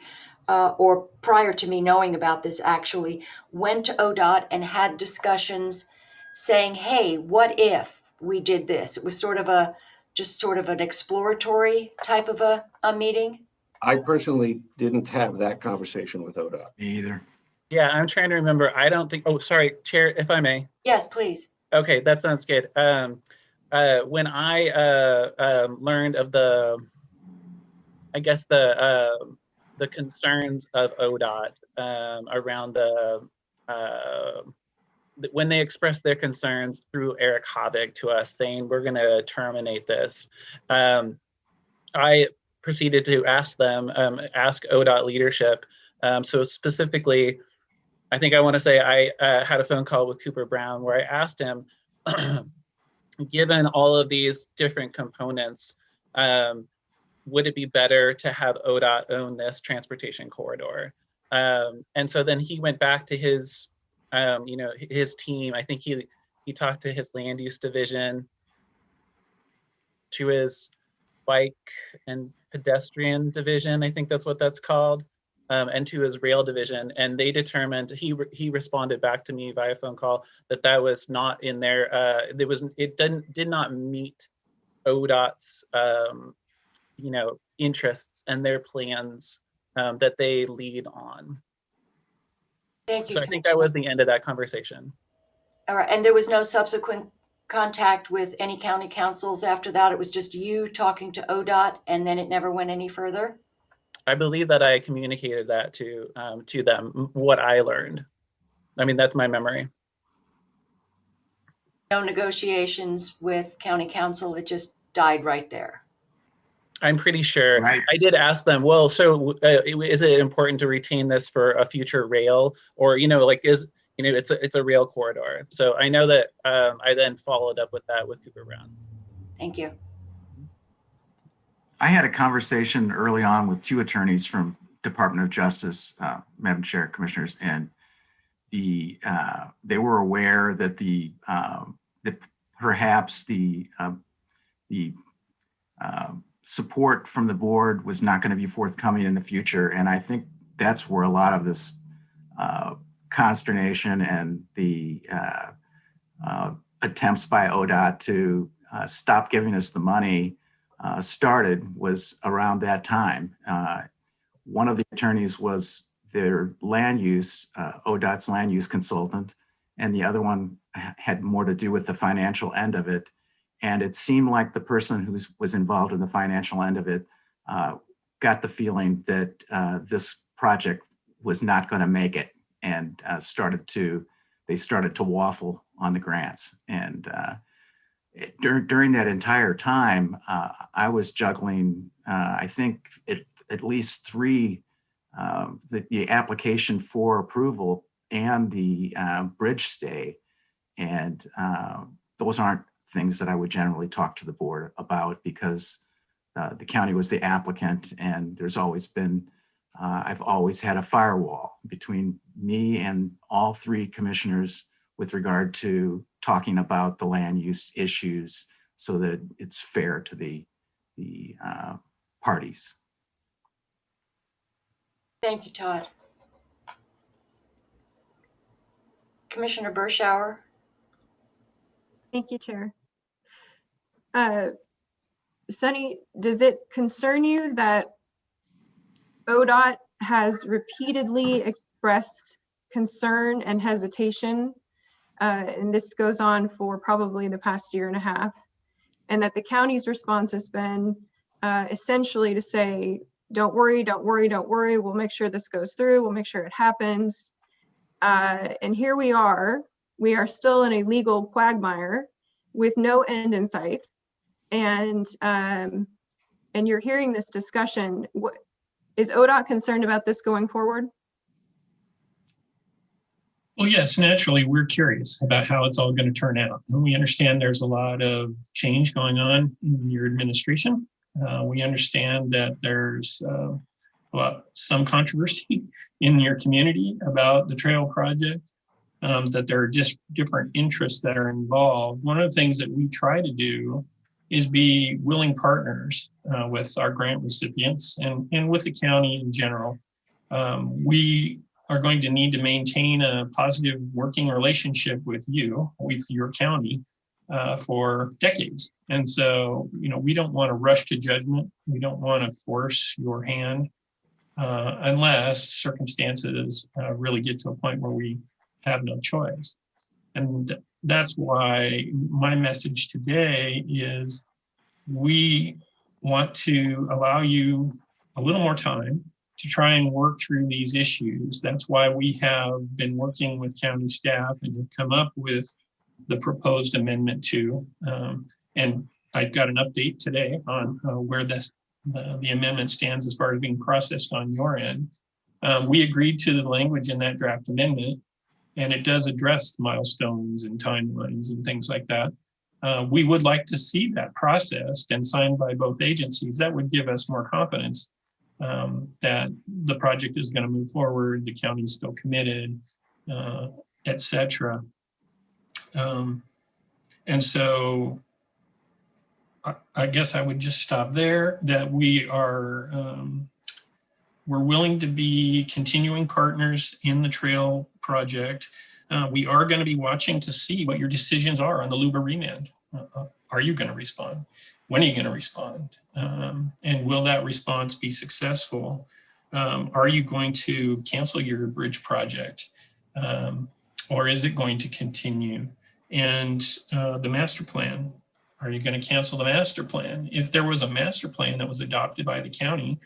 A: or prior to me knowing about this actually, went to ODOT and had discussions saying, hey, what if we did this? It was sort of an exploratory type of a meeting.
G: I personally didn't have that conversation with ODOT.
J: Me either.
C: Yeah, I'm trying to remember. I don't think, oh, sorry, Chair, if I may.
A: Yes, please.
C: Okay, that sounds good. When I learned of the concerns of ODOT around when they expressed their concerns through Eric Havik to us saying, we're going to terminate this, I proceeded to ask ODOT leadership. So specifically, I think I want to say I had a phone call with Cooper Brown where I asked him, given all of these different components, would it be better to have ODOT own this transportation corridor? And so then he went back to his, his team. I think he talked to his land use division, to his bike and pedestrian division, I think that's what that's called, and to his rail division. And they determined, he responded back to me via phone call that was not in there. It did not meet ODOT's interests and their plans that they lead on.
A: Thank you.
C: So I think that was the end of that conversation.
A: All right, and there was no subsequent contact with any county councils after that? It was just you talking to ODOT and then it never went any further?
C: I believe that I communicated that to them, what I learned. I mean, that's my memory.
A: No negotiations with county council, it just died right there.
C: I'm pretty sure.
J: Right.
C: I did ask them, well, so is it important to retain this for a future rail, or, it's a rail corridor. So I know that I then followed up with that with Cooper Brown.
A: Thank you.
J: I had a conversation early on with two attorneys from Department of Justice, Madam Chair, Commissioners, and they were aware that that perhaps the support from the board was not going to be forthcoming in the future. And I think that's where a lot of this consternation and the attempts by ODOT to stop giving us the money started, was around that time. One of the attorneys was their land use, ODOT's land use consultant, and the other one had more to do with the financial end of it. And it seemed like the person who was involved in the financial end of it got the feeling that this project was not going to make it, and they started to waffle on the grants. And during that entire time, I was juggling, I think at least three, the application for approval and the bridge stay. And those aren't things that I would generally talk to the board about, because the county was the applicant, and there's always been, I've always had a firewall between me and all three commissioners with regard to talking about the land use issues so that it's fair to the parties.
A: Thank you, Todd. Commissioner Berschauer.
B: Thank you, Chair. Sunny, does it concern you that ODOT has repeatedly expressed concern and hesitation, and this goes on for probably the past year and a half, and that the county's response has been essentially to say, don't worry, don't worry, don't worry, we'll make sure this goes through, we'll make sure it happens. And here we are still in a legal quagmire with no end in sight. And you're hearing this discussion. Is ODOT concerned about this going forward?
H: Well, yes, naturally, we're curious about how it's all going to turn out. And we understand there's a lot of change going on in your administration. We understand that there's some controversy in your community about the trail project, that there are just different interests that are involved. One of the things that we try to do is be willing partners with our grant recipients and with the county in general. We are going to need to maintain a positive working relationship with you, with your county, for decades. And so, we don't want to rush to judgment. We don't want to force your hand unless circumstances really get to a point where we have no choice. And that's why my message today is we want to allow you a little more time to try and work through these issues. That's why we have been working with county staff and have come up with the proposed amendment to, and I got an update today on where the amendment stands as far as being processed on your end. We agreed to the language in that draft amendment, and it does address milestones and timelines and things like that. We would like to see that processed and signed by both agencies. That would give us more confidence that the project is going to move forward, the county is still committed, et cetera. And so I guess I would just stop there, that we are, we're willing to be continuing partners in the trail project. We are going to be watching to see what your decisions are on the LUBA remand. Are you going to respond? When are you going to respond? And will that response be successful? Are you going to cancel your bridge project? Or is it going to continue? And the master plan, are you going to cancel the master plan? If there was a master plan that was adopted by the county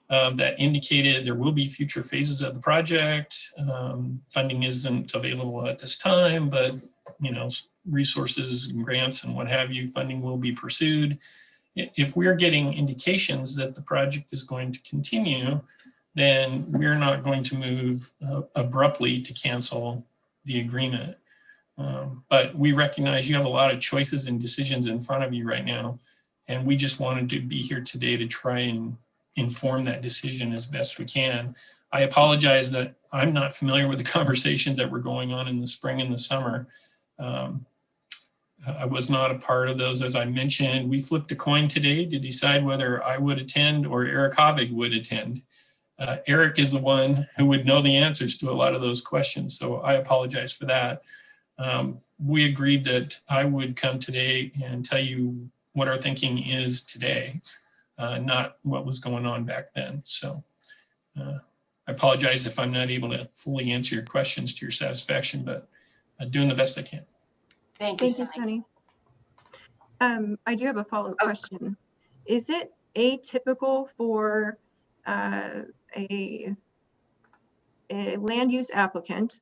H: that indicated there will be future phases of the project, funding isn't available at this time, but resources and grants and what have you, funding will be pursued. If we're getting indications that the project is going to continue, then we're not going to move abruptly to cancel the agreement. But we recognize you have a lot of choices and decisions in front of you right now. And we just wanted to be here today to try and inform that decision as best we can. I apologize that I'm not familiar with the conversations that were going on in the spring and the summer. I was not a part of those. As I mentioned, we flipped a coin today to decide whether I would attend or Eric Hobbig would attend. Eric is the one who would know the answers to a lot of those questions. So I apologize for that. We agreed that I would come today and tell you what our thinking is today, not what was going on back then. So I apologize if I'm not able to fully answer your questions to your satisfaction, but I'm doing the best I can.
A: Thank you,
B: Sunny. I do have a follow-up question. Is it atypical for a land use applicant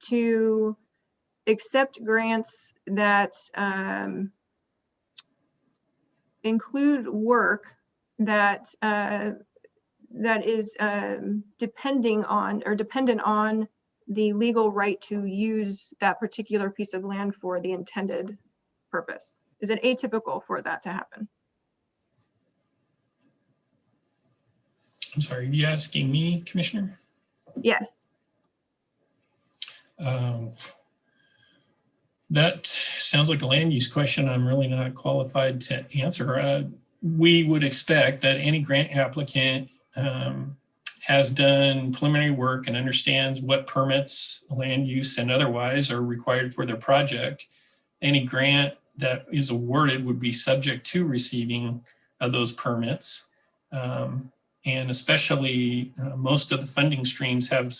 B: to accept grants that include work that is dependent on the legal right to use that particular piece of land for the intended purpose? Is it atypical for that to happen?
H: I'm sorry, are you asking me, Commissioner?
B: Yes.
H: That sounds like a land use question I'm really not qualified to answer. We would expect that any grant applicant has done preliminary work and understands what permits, land use and otherwise are required for their project. Any grant that is awarded would be subject to receiving those permits. And especially most of the funding streams have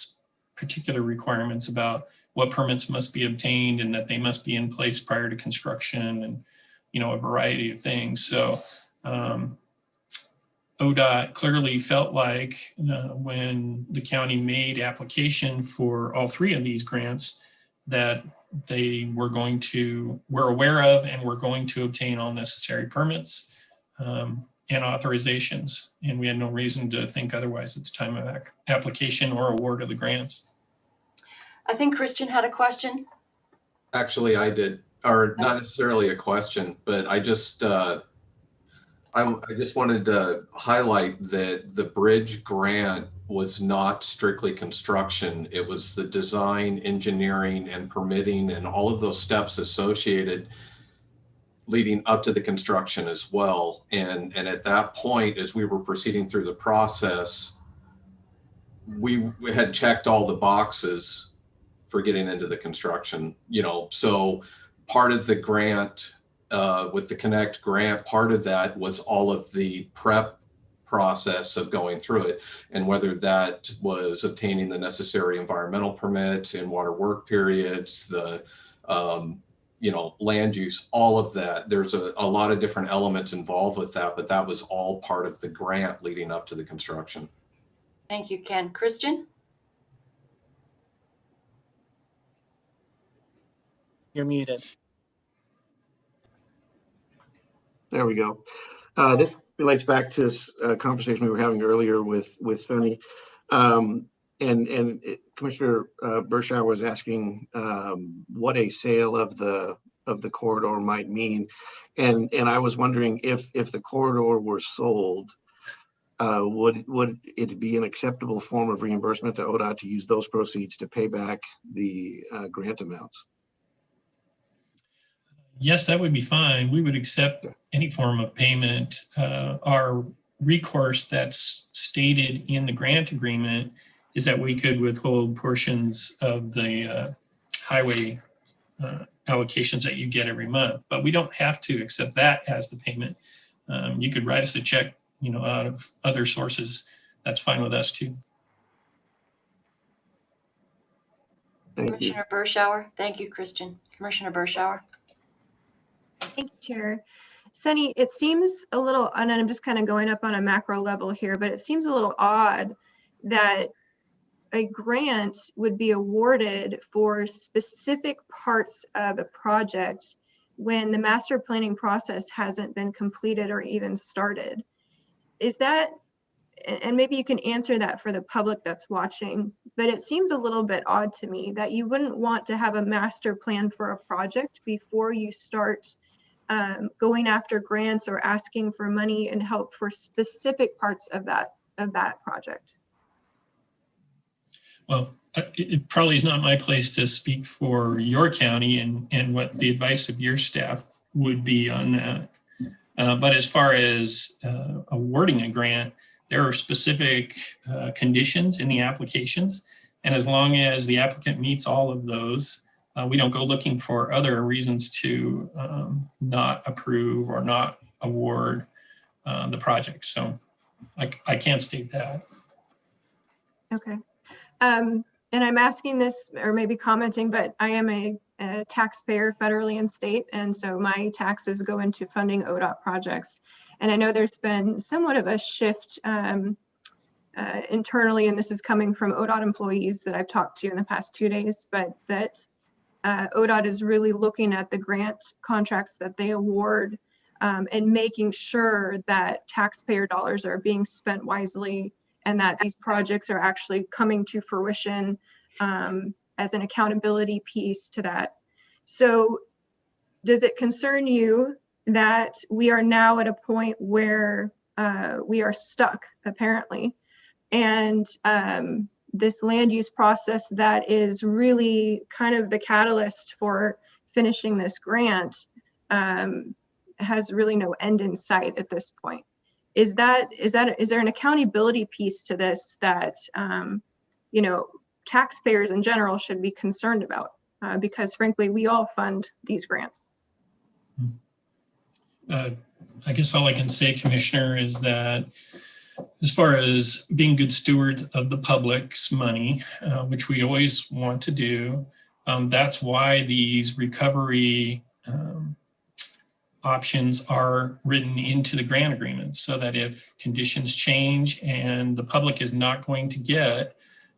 H: particular requirements about what permits must be obtained and that they must be in place prior to construction and, a variety of things. So ODOT clearly felt like when the county made application for all three of these grants that they were aware of and were going to obtain all necessary permits and authorizations. And we had no reason to think otherwise at the time of application or award of the grants.
A: I think Christian had a question.
D: Actually, I did, or not necessarily a question, but I I just wanted to highlight that the bridge grant was not strictly construction. It was the design, engineering, and permitting, and all of those steps associated leading up to the construction as well. And at that point, as we were proceeding through the process, we had checked all the boxes for getting into the construction, you know. So part of the grant, with the Connect grant, part of that was all of the prep process of going through it, and whether that was obtaining the necessary environmental permits and water work periods, the you know, land use, all of that. There's a lot of different elements involved with that, but that was all part of the grant leading up to the construction.
A: Thank you, Ken. Christian?
C: You're muted.
G: There we go. This relates back to this conversation we were having earlier with Sunny. Commissioner Bershauer was asking what a sale of the corridor might mean, and I was wondering if the corridor were sold, would it be an acceptable form of reimbursement to ODOT to use those proceeds to pay back the grant amounts?
H: Yes, that would be fine. We would accept any form of payment. Our recourse that's stated in the grant agreement is that we could withhold portions of the highway allocations that you get every month, but we don't have to accept that as the payment. You could write us a check, you know, out of other sources. That's fine with us too.
G: Thank you.
A: Commissioner Bershauer? Thank you, Christian. Commissioner Bershauer?
B: Thank you, Chair. Sunny, it seems a little, and I'm just kind of going up on a macro level here, but it seems a little odd that a grant would be awarded for specific parts of a project when the master planning process hasn't been completed or even started. Is that, and maybe you can answer that for the public that's watching, but it seems a little bit odd to me that you wouldn't want to have a master plan for a project before you start going after grants or asking for money and help for specific parts of that project.
H: Well, it probably is not my place to speak for your county and what the advice of your staff would be on that. But as far as awarding a grant, there are specific conditions in the applications. And as long as the applicant meets all of those, we don't go looking for other reasons to not approve or not award the project. So I can't state that.
B: Okay. And I'm asking this, or maybe commenting, but I am a taxpayer federally and state, and so my taxes go into funding ODOT projects. And I know there's been somewhat of a shift internally, and this is coming from ODOT employees that I've talked to in the past 2 days, but that ODOT is really looking at the grant contracts that they award and making sure that taxpayer dollars are being spent wisely and that these projects are actually coming to fruition as an accountability piece to that. So does it concern you that we are now at a point where we are stuck, apparently, and this land use process that is really kind of the catalyst for finishing this grant has really no end in sight at this point? Is there an accountability piece to this that you know, taxpayers in general should be concerned about? Because frankly, we all fund these grants.
H: I guess all I can say, Commissioner, is that as far as being good stewards of the public's money, which we always want to do, that's why these recovery options are written into the grant agreement, so that if conditions change and the public is not going to get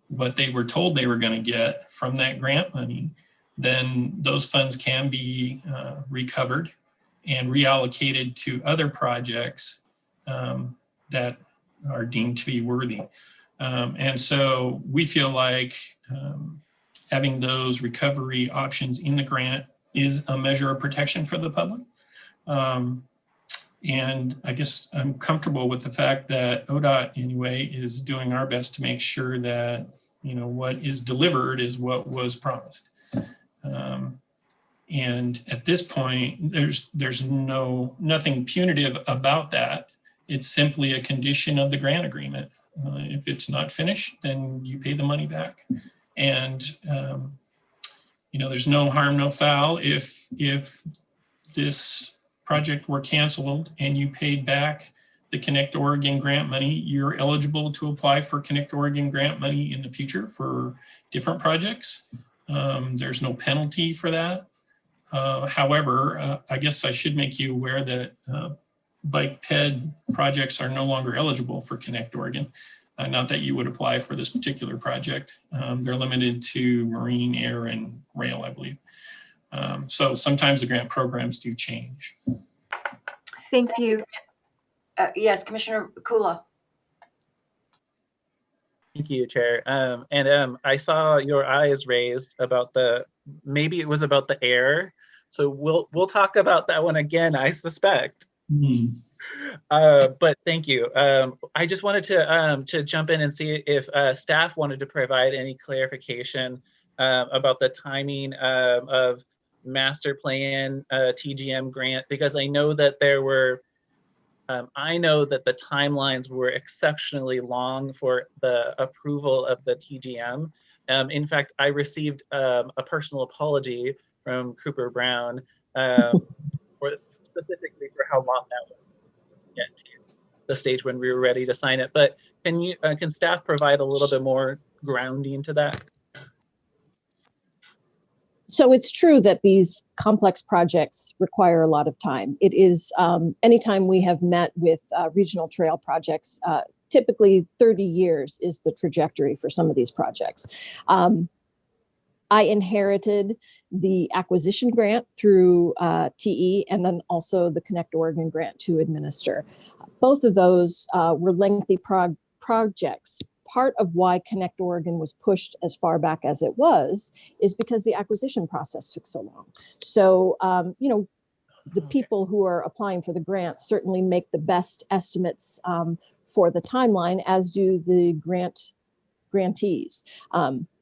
H: what they were told they were going to get from that grant money, then those funds can be recovered and reallocated to other projects that are deemed to be worthy. And so we feel like having those recovery options in the grant is a measure of protection for the public. And I guess I'm comfortable with the fact that ODOT anyway is doing our best to make sure that, you know, what is delivered is what was promised. And at this point, there's nothing punitive about that. It's simply a condition of the grant agreement. If it's not finished, then you pay the money back. And you know, there's no harm, no foul. If this project were canceled and you paid back the Connect Oregon grant money, you're eligible to apply for Connect Oregon grant money in the future for different projects. There's no penalty for that. However, I guess I should make you aware that bike ped projects are no longer eligible for Connect Oregon. Not that you would apply for this particular project. They're limited to marine, air, and rail, I believe. So sometimes the grant programs do change.
B: Thank you.
A: Yes, Commissioner Kula.
C: Thank you, Chair. I saw your eyes raised about maybe it was about the air. So we'll talk about that one again, I suspect. But thank you. I just wanted to jump in and see if staff wanted to provide any clarification about the timing of master plan TGM grant, because I know that there were I know that the timelines were exceptionally long for the approval of the TGM. In fact, I received a personal apology from Cooper Brown specifically for how long that was to get to the stage when we were ready to sign it. But can staff provide a little bit more grounding to that?
I: So it's true that these complex projects require a lot of time. It is, anytime we have met with regional trail projects, typically 30 years is the trajectory for some of these projects. I inherited the acquisition grant through TE and then also the Connect Oregon grant to administer. Both of those were lengthy projects. Part of why Connect Oregon was pushed as far back as it was is because the acquisition process took so long. So, you know, the people who are applying for the grant certainly make the best estimates for the timeline, as do the grantees.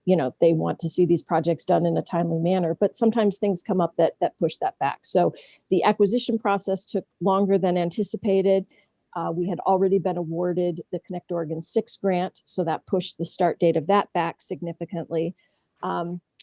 I: You know, they want to see these projects done in a timely manner, but sometimes things come up that push that back. So the acquisition process took longer than anticipated. We had already been awarded the Connect Oregon 6 grant, so that pushed the start date of that back significantly.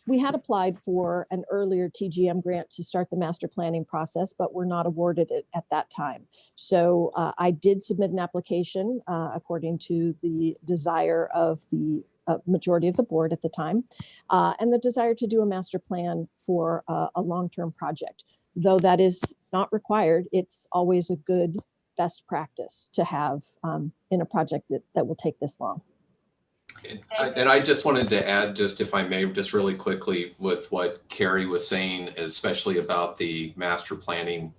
I: We had applied for an earlier TGM grant to start the master planning process, but were not awarded it at that time. So I did submit an application according to the desire of the majority of the board at the time, and the desire to do a master plan for a long-term project. Though that is not required, it's always a good best practice to have in a project that will take this long.
D: And I just wanted to add, just if I may, just really quickly with what Carrie was saying, especially about the master planning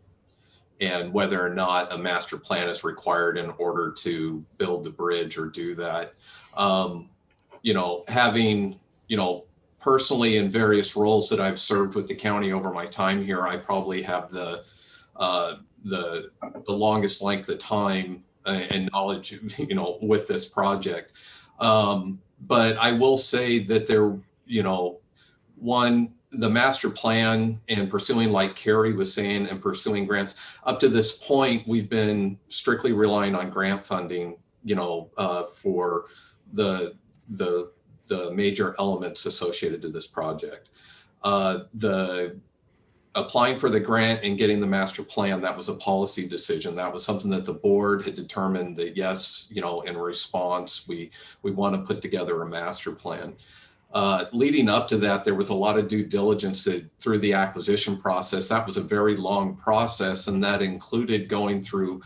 D: and whether or not a master plan is required in order to build the bridge or do that. You know, having, you know, personally in various roles that I've served with the county over my time here, I probably have the longest length of time and knowledge, you know, with this project. But I will say that there, you know, the master plan and pursuing, like Carrie was saying, and pursuing grants, up to this point, we've been strictly relying on grant funding, you know, for the major elements associated to this project. The applying for the grant and getting the master plan, that was a policy decision. That was something that the board had determined that, yes, you know, in response, we want to put together a master plan. Leading up to that, there was a lot of due diligence through the acquisition process. That was a very long process, and that included going through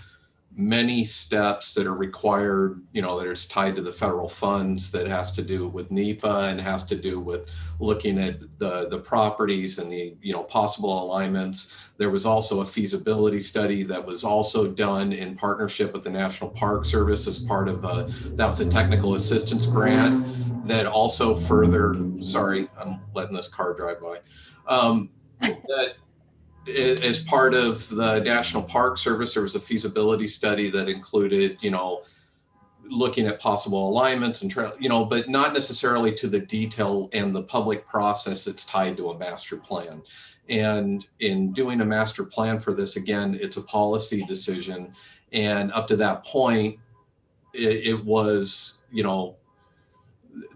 D: many steps that are required, you know, that is tied to the federal funds, that has to do with NEPA and has to do with looking at the properties and the, you know, possible alignments. There was also a feasibility study that was also done in partnership with the National Park Service as part of that was a technical assistance grant that also further, sorry, I'm letting this car drive by, that as part of the National Park Service, there was a feasibility study that included, you know, looking at possible alignments and trail, you know, but not necessarily to the detail and the public process that's tied to a master plan. And in doing a master plan for this, again, it's a policy decision. And up to that point, it was, you know,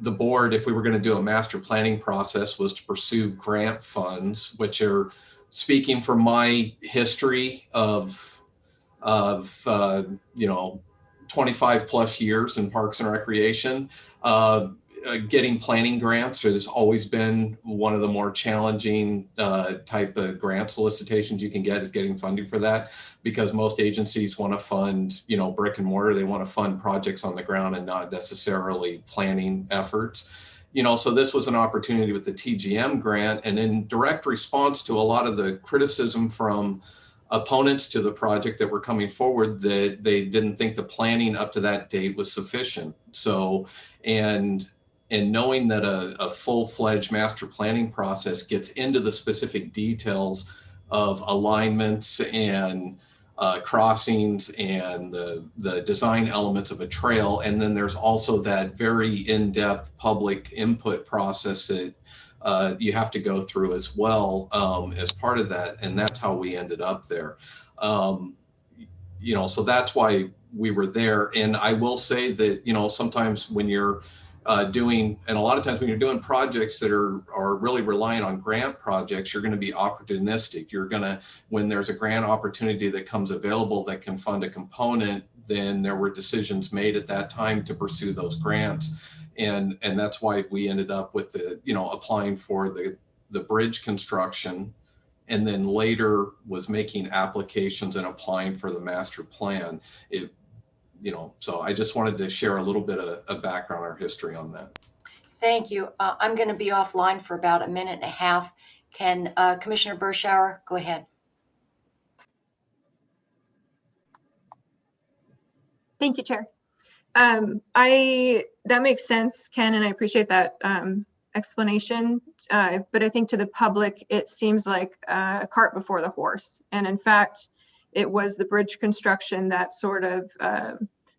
D: the board, if we were going to do a master planning process, was to pursue grant funds, which are, speaking from my history of you know, 25 plus years in Parks and Recreation, getting planning grants has always been one of the more challenging type of grant solicitations you can get, is getting funding for that, because most agencies want to fund, you know, brick and mortar. They want to fund projects on the ground and not necessarily planning efforts. You know, so this was an opportunity with the TGM grant, and in direct response to a lot of the criticism from opponents to the project that were coming forward, that they didn't think the planning up to that date was sufficient. So, and knowing that a full-fledged master planning process gets into the specific details of alignments and crossings and the design elements of a trail, and then there's also that very in-depth public input process that you have to go through as well as part of that, and that's how we ended up there. You know, so that's why we were there. And I will say that, you know, sometimes when you're doing, and a lot of times when you're doing projects that are really relying on grant projects, you're going to be opportunistic. You're going to, when there's a grant opportunity that comes available that can fund a component, then there were decisions made at that time to pursue those grants. And that's why we ended up with the, you know, applying for the bridge construction, and then later was making applications and applying for the master plan. It, you know, so I just wanted to share a little bit of background or history on that.
A: Thank you. I'm going to be offline for about a minute and a half. Can Commissioner Bershauer go ahead?
B: Thank you, Chair. That makes sense, Ken, and I appreciate that explanation. But I think to the public, it seems like a cart before the horse. And in fact, it was the bridge construction that sort of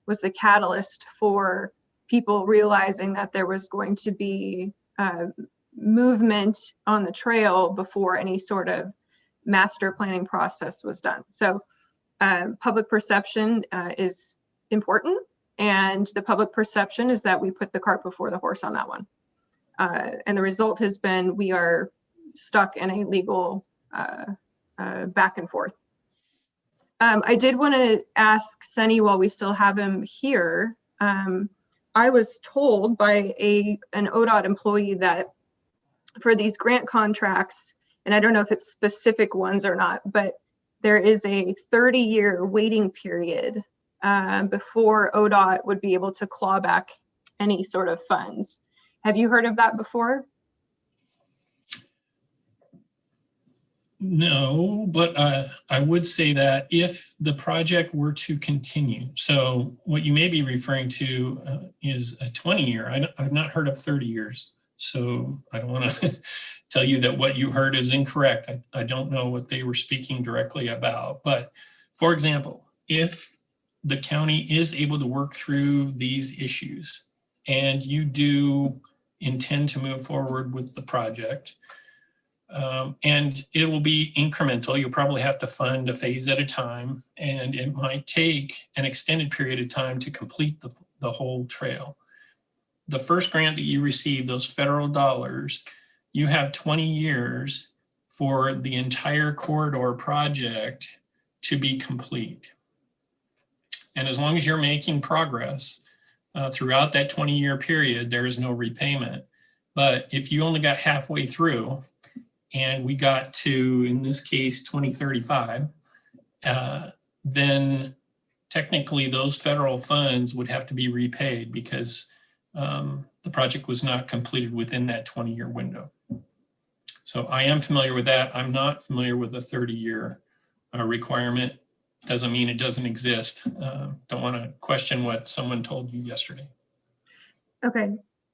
B: was the catalyst for people realizing that there was going to be movement on the trail before any sort of master planning process was done. So public perception is important, and the public perception is that we put the cart before the horse on that one. And the result has been we are stuck in a legal back and forth. I did want to ask Sunny, while we still have him here, I was told by an ODOT employee that for these grant contracts, and I don't know if it's specific ones or not, but there is a 30-year waiting period before ODOT would be able to claw back any sort of funds. Have you heard of that before?
H: No, but I would say that if the project were to continue, so what you may be referring to is a 20-year. I've not heard of 30 years. So I don't want to tell you that what you heard is incorrect. I don't know what they were speaking directly about. But for example, if the county is able to work through these issues and you do intend to move forward with the project, and it will be incremental. You'll probably have to fund a phase at a time, and it might take an extended period of time to complete the whole trail. The first grant that you receive, those federal dollars, you have 20 years for the entire corridor project to be complete. And as long as you're making progress throughout that 20-year period, there is no repayment. But if you only got halfway through, and we got to, in this case, 2035, then technically those federal funds would have to be repaid because the project was not completed within that 20-year window. So I am familiar with that. I'm not familiar with the 30-year requirement. Doesn't mean it doesn't exist. Don't want to question what someone told you yesterday.
B: Okay.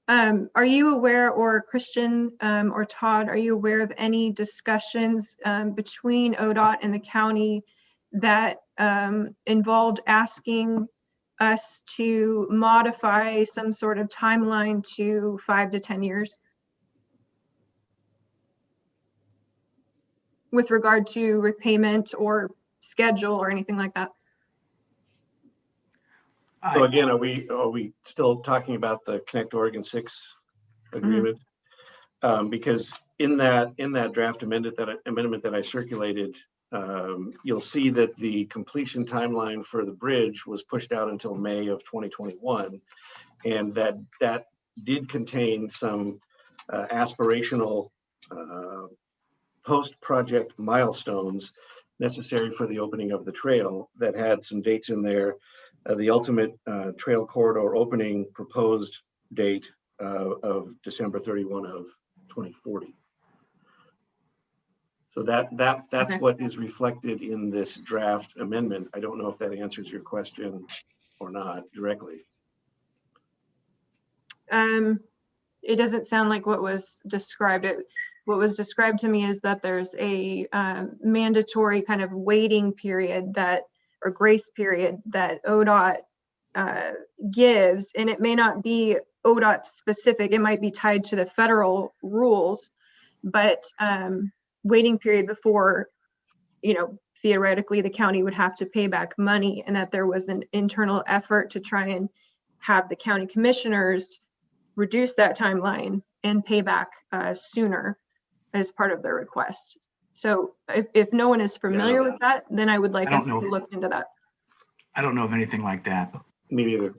B: Are you aware, or Christian or Todd, are you aware of any discussions between ODOT and the county that involved asking us to modify some sort of timeline to 5 to 10 years with regard to repayment or schedule or anything like that?
G: So again, are we still talking about the Connect Oregon 6 agreement? Because in that draft amendment that I circulated, you'll see that the completion timeline for the bridge was pushed out until May of 2021, and that did contain some aspirational post-project milestones necessary for the opening of the trail that had some dates in there. The ultimate trail corridor opening proposed date of December 31 of 2040. So that's
B: Okay.
G: what is reflected in this draft amendment. I don't know if that answers your question or not directly.
B: It doesn't sound like what was described. What was described to me is that there's a mandatory kind of waiting period or grace period that ODOT gives, and it may not be ODOT specific. It might be tied to the federal rules, but waiting period before, theoretically the county would have to pay back money, and that there was an internal effort to try and have the county commissioners reduce that timeline and pay back sooner as part of their request. So if no one is familiar with that, then I would like us to look into that.
J: I don't know of anything like that.
G: Me neither.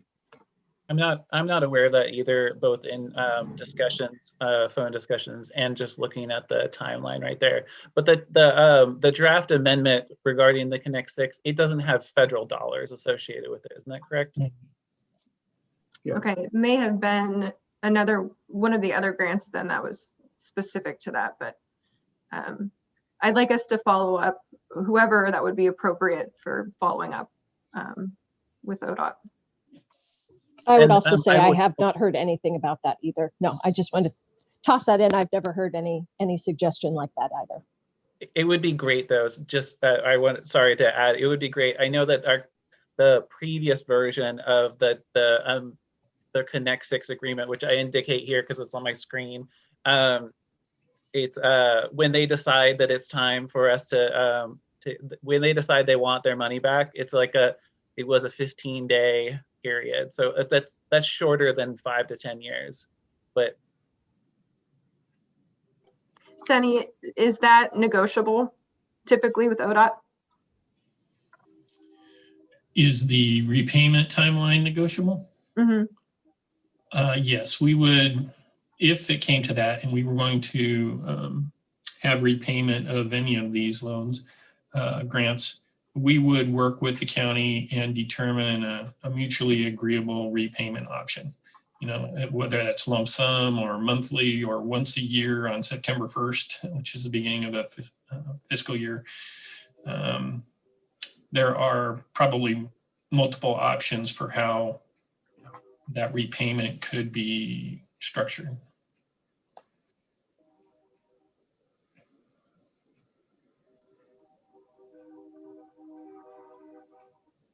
C: I'm not aware of that either, both in discussions, phone discussions, and just looking at the timeline right there. But the draft amendment regarding the Connect 6, it doesn't have federal dollars associated with it. Isn't that correct?
G: Yeah.
B: Okay, it may have been one of the other grants then that was specific to that, but I'd like us to follow up, whoever that would be appropriate for following up with ODOT.
I: I would
C: And,
I: also say I
C: would-
I: have not heard anything about that either. No, I just wanted to toss that in. I've never heard any suggestion like that either.
C: It would be great though. Just sorry to add. It would be great. I know that the previous version of the Connect 6 agreement, which I indicate here because it's on my screen. It's when they decide that it's time for us to when they decide they want their money back. It's like it was a 15-day period. So that's shorter than 5 to 10 years, but.
B: Sunny, is that negotiable typically with ODOT?
H: Is the repayment timeline negotiable?
B: Mm-hmm.
H: Yes, we would, if it came to that and we were going to have repayment of any of these loans, grants, we would work with the county and determine a mutually agreeable repayment option. Whether that's lump sum or monthly or once a year on September 1st, which is the beginning of a fiscal year. There are probably multiple options for how that repayment could be structured.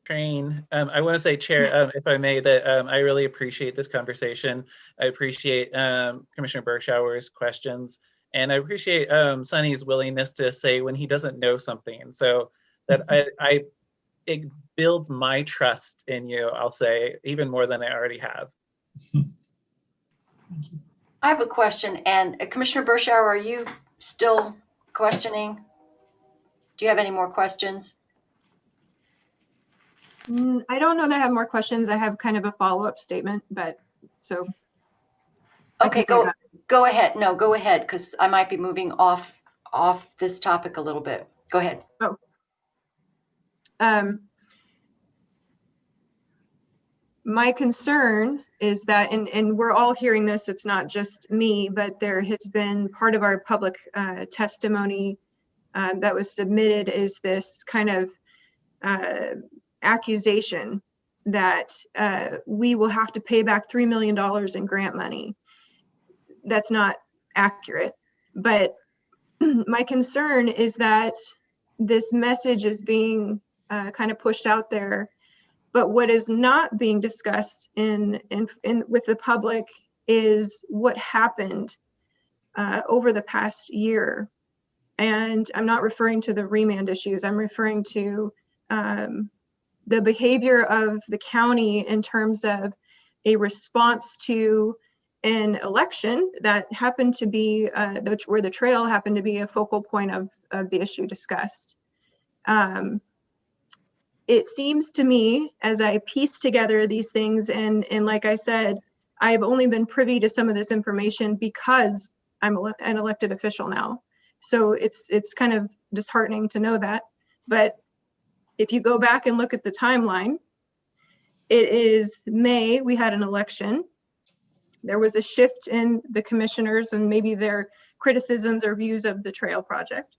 C: I want to say, Chair, if I may, that I really appreciate this conversation. I appreciate Commissioner Bershauer's questions, and I appreciate Sunny's willingness to say when he doesn't know something. So that it builds my trust in you, I'll say, even more than I already have.
A: I have a question, and Commissioner Bershauer, are you still questioning? Do you have any more questions?
B: I don't know that I have more questions. I have kind of a follow-up statement, but so.
A: Okay, go ahead. No, go ahead, because I might be moving off this topic a little bit. Go ahead.
B: Oh. My concern is that, and we're all hearing this, it's not just me, but there has been part of our public testimony that was submitted is this kind of accusation that we will have to pay back $3 million in grant money. that's not accurate. But my concern is that this message is being kind of pushed out there, but what is not being discussed in with the public is what happened over the past year. And I'm not referring to the remand issues. I'm referring to the behavior of the county in terms of a response to an election that happened to be where the trail happened to be a focal point of the issue discussed. It seems to me, as I piece together these things, and like I said, I've only been privy to some of this information because I'm an elected official now. So it's kind of disheartening to know that. But if you go back and look at the timeline, it is May, we had an election. There was a shift in the commissioners and maybe their criticisms or views of the trail project.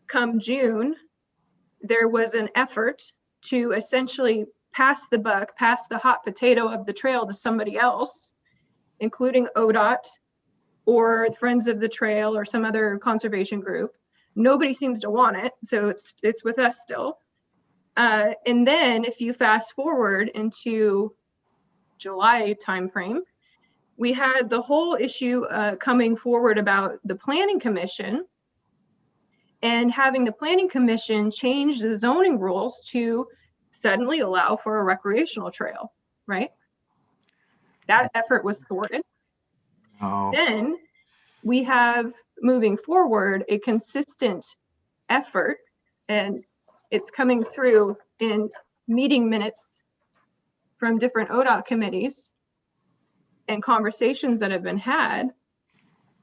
B: Come June, there was an effort to essentially pass the buck, pass the hot potato of the trail to somebody else, including ODOT or Friends of the Trail or some other conservation group. Nobody seems to want it, so it's with us still. And then if you fast forward into July timeframe, we had the whole issue coming forward about the Planning Commission and having the Planning Commission change the zoning rules to suddenly allow for a recreational trail, right? That effort was thwarted.
J: Oh,
B: Then we have, moving forward, a consistent effort, and it's coming through in meeting minutes from different ODOT committees and conversations that have been had,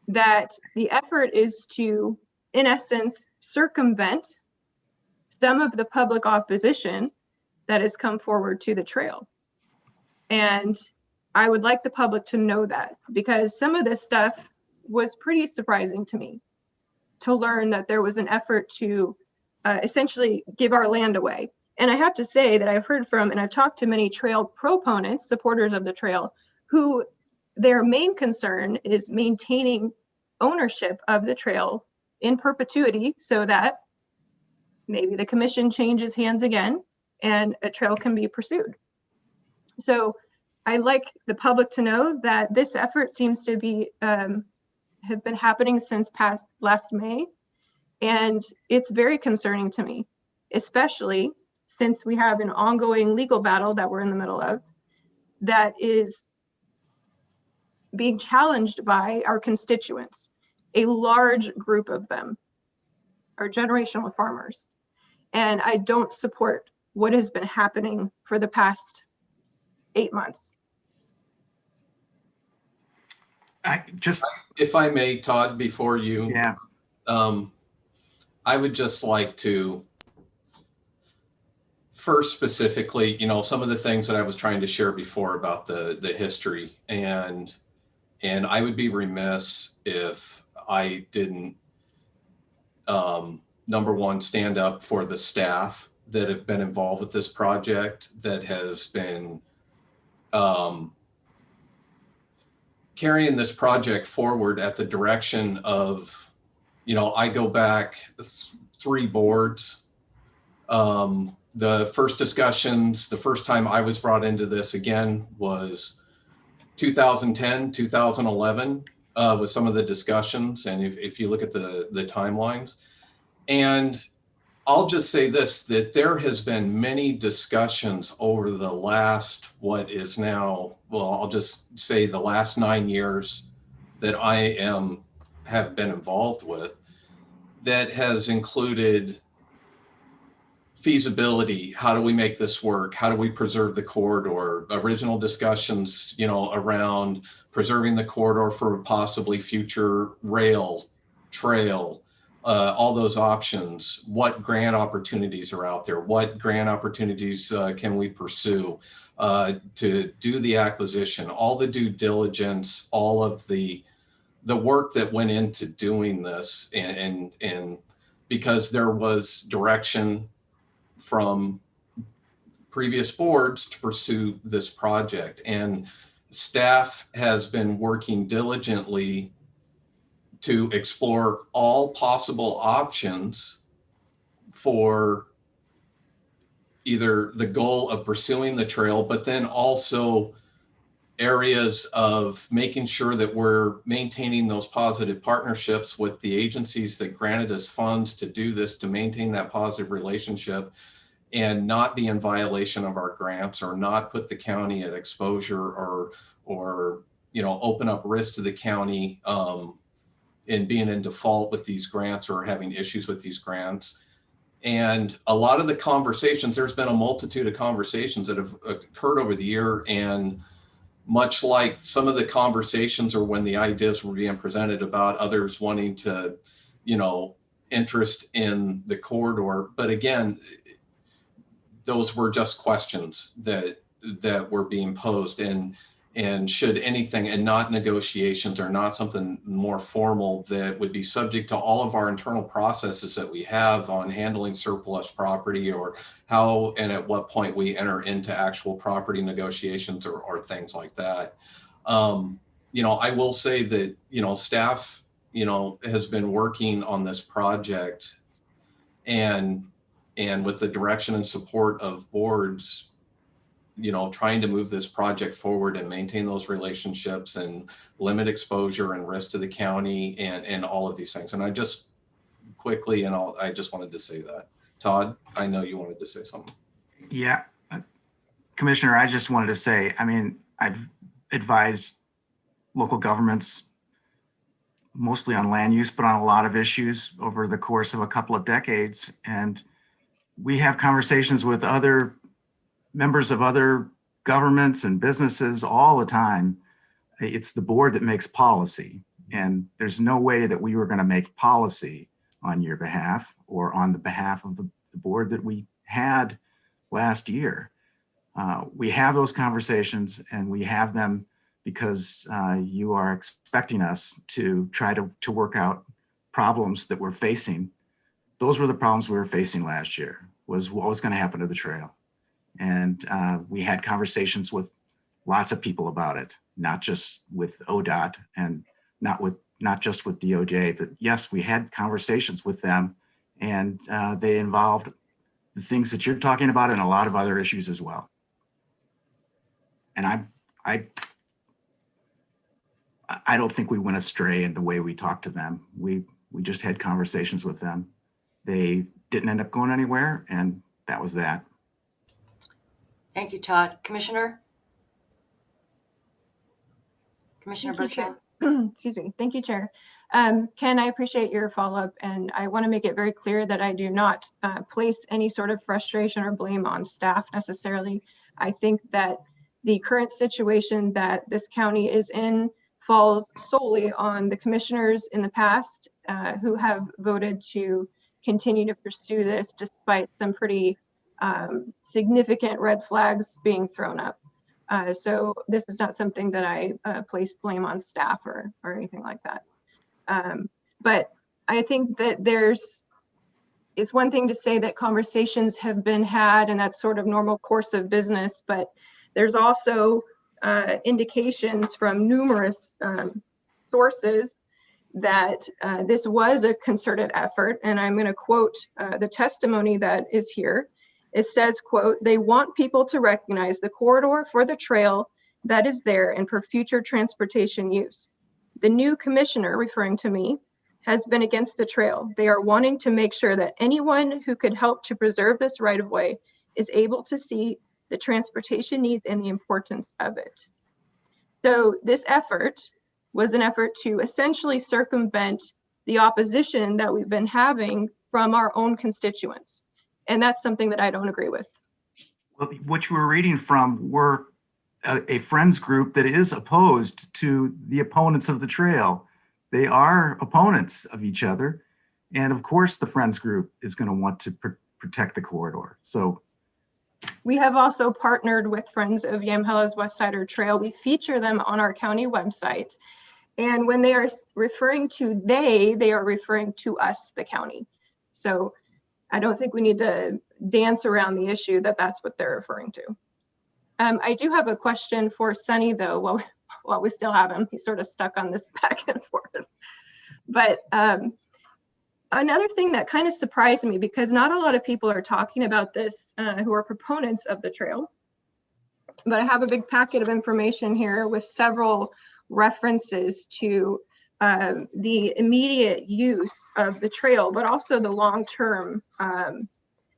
B: that the effort is to, in essence, circumvent some of the public opposition that has come forward to the trail. And I would like the public to know that, because some of this stuff was pretty surprising to me, to learn that there was an effort to essentially give our land away. And I have to say that I've heard from, and I've talked to many trail proponents, supporters of the trail, who their main concern is maintaining ownership of the trail in perpetuity so that maybe the commission changes hands again and a trail can be pursued. So I'd like the public to know that this effort seems to be have been happening since last May. And it's very concerning to me, especially since we have an ongoing legal battle that we're in the middle of that is being challenged by our constituents. A large group of them are generational farmers. And I don't support what has been happening for the past 8 months.
D: If I may, Todd, before you,
J: yeah.
D: I would just like to first specifically, some of the things that I was trying to share before about the history, and I would be remiss if I didn't, number one, stand up for the staff that have been involved with this project, that has been carrying this project forward at the direction of, I go back 3 boards. The first discussions, the first time I was brought into this again was 2010, 2011, with some of the discussions. And if you look at the timelines, and I'll just say this, that there has been many discussions over the last, what is now, well, I'll just say the last 9 years that I have been involved with, that has included feasibility. How do we make this work? How do we preserve the corridor? Original discussions, around preserving the corridor for possibly future rail, trail, all those options. What grant opportunities are out there? What grant opportunities can we pursue to do the acquisition? All the due diligence, all of the work that went into doing this, and because there was direction from previous boards to pursue this project. And staff has been working diligently to explore all possible options for either the goal of pursuing the trail, but then also areas of making sure that we're maintaining those positive partnerships with the agencies that granted us funds to do this, to maintain that positive relationship and not be in violation of our grants, or not put the county at exposure, or open up risk to the county in being in default with these grants or having issues with these grants. And a lot of the conversations, there's been a multitude of conversations that have occurred over the year, and much like some of the conversations or when the ideas were being presented about others wanting to, interest in the corridor. But again, those were just questions that were being posed, and should anything, and not negotiations, or not something more formal that would be subject to all of our internal processes that we have on handling surplus property, or how and at what point we enter into actual property negotiations or things like that. I will say that, staff, has been working on this project, and with the direction and support of boards, trying to move this project forward and maintain those relationships and limit exposure and risk to the county, and all of these things. And I just quickly, I just wanted to say that. Todd, I know you wanted to say something.
J: Yeah, Commissioner, I just wanted to say, I've advised local governments mostly on land use, but on a lot of issues over the course of a couple of decades. And we have conversations with other members of other governments and businesses all the time. It's the board that makes policy, and there's no way that we were going to make policy on your behalf or on the behalf of the board that we had last year. We have those conversations, and we have them because you are expecting us to try to work out problems that we're facing. Those were the problems we were facing last year, was what was going to happen to the trail. And we had conversations with lots of people about it, not just with ODOT and not just with DOJ, but yes, we had conversations with them, and they involved the things that you're talking about and a lot of other issues as well. And I don't think we went astray in the way we talked to them. We just had conversations with them. They didn't end up going anywhere, and that was that.
A: Thank you, Todd. Commissioner Bertrand.
B: Excuse me. Thank you, Chair. Ken, I appreciate your follow-up, and I want to make it very clear that I do not place any sort of frustration or blame on staff necessarily. I think that the current situation that this county is in falls solely on the commissioners in the past who have voted to continue to pursue this despite some pretty significant red flags being thrown up. So this is not something that I place blame on staff or anything like that. But I think that it's one thing to say that conversations have been had and that's sort of normal course of business, but there's also indications from numerous sources that this was a concerted effort. And I'm going to quote the testimony that is here. It says, quote, "They want people to recognize the corridor for the trail that is there and for future transportation use. The new commissioner," referring to me, "has been against the trail. They are wanting to make sure that anyone who could help to preserve this right of way is able to see the transportation needs and the importance of it." So this effort was an effort to essentially circumvent the opposition that we've been having from our own constituents. And that's something that I don't agree with.
J: Well, what you were reading from were a friends group that is opposed to the opponents of the trail. They are opponents of each other. And of course, the friends group is going to want to protect the corridor. So
B: we have also partnered with Friends of Yamhilla's West Sider Trail. We feature them on our county website. And when they are referring to they are referring to us, the county. So I don't think we need to dance around the issue that that's what they're referring to. I do have a question for Sunny, though, while we still have him. He's sort of stuck on this back and forth. But another thing that kind of surprised me, because not a lot of people are talking about this who are proponents of the trail, but I have a big packet of information here with several references to the immediate use of the trail, but also the long-term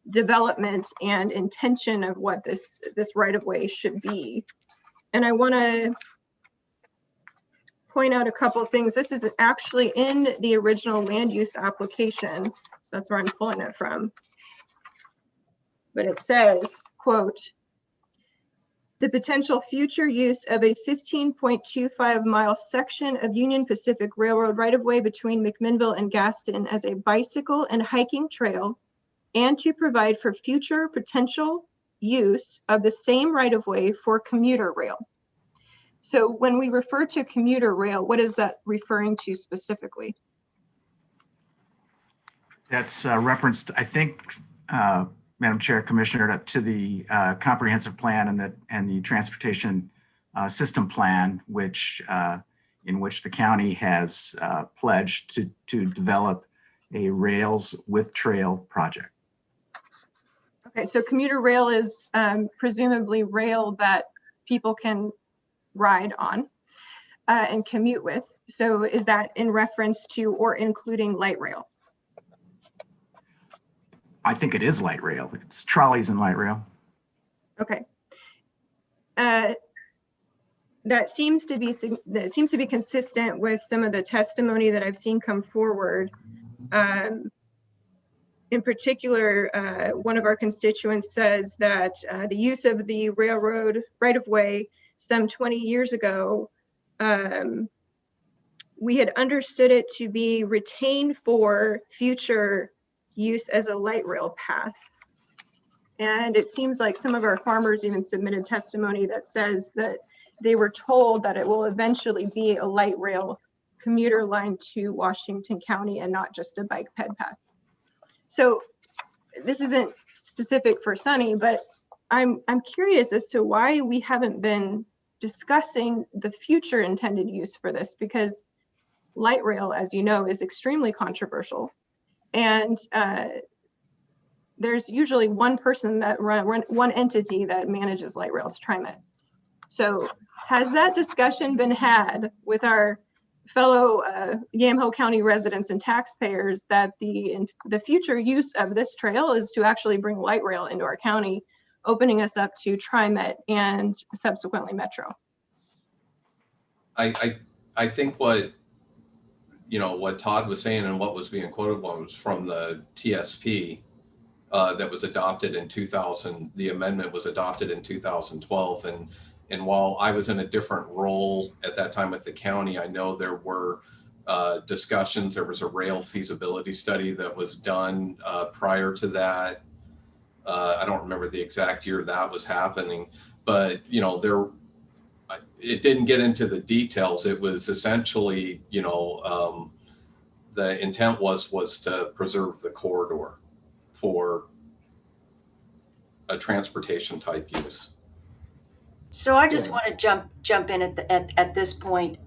B: development and intention of what this right-of-way should be. And I want to point out a couple of things. This is actually in the original land use application, so that's where I'm pulling it from. But it says, quote, "The potential future use of a 15.25-mile section of Union Pacific Railroad right-of-way between McMinnville and Gaston as a bicycle and hiking trail, and to provide for future potential use of the same right-of-way for commuter rail." So when we refer to commuter rail, what is that referring to specifically?
J: That's referenced, I think, Madam Chair, Commissioner, to the comprehensive plan and the transportation system plan, which in which the county has pledged to develop a rails with trail project.
B: Okay, so commuter rail is presumably rail that people can ride on and commute with. So is that in reference to or including light rail?
J: I think it is light rail. It's trolleys and light rail.
B: Okay. That seems to be consistent with some of the testimony that I've seen come forward. In particular, one of our constituents says that the use of the railroad right-of-way some 20 years ago, we had understood it to be retained for future use as a light rail path. And it seems like some of our farmers even submitted testimony that says that they were told that it will eventually be a light rail commuter line to Washington County and not just a bike ped path. So this isn't specific for Sunny, but I'm curious as to why we haven't been discussing the future intended use for this, because light rail, as you know, is extremely controversial. And there's usually one person that one entity that manages light rail, it's TriMet. So has that discussion been had with our fellow Yamhill County residents and taxpayers that the future use of this trail is to actually bring light rail into our county, opening us up to TriMet and subsequently Metro?
D: I think what Todd was saying and what was being quoted was from the TSP that was adopted in 2000. The amendment was adopted in 2012, and while I was in a different role at that time at the county, I know there were discussions. There was a rail feasibility study that was done prior to that. I don't remember the exact year that was happening, but it didn't get into the details. It was essentially, the intent was to preserve the corridor for a transportation type use.
A: So I just want to jump in at this point.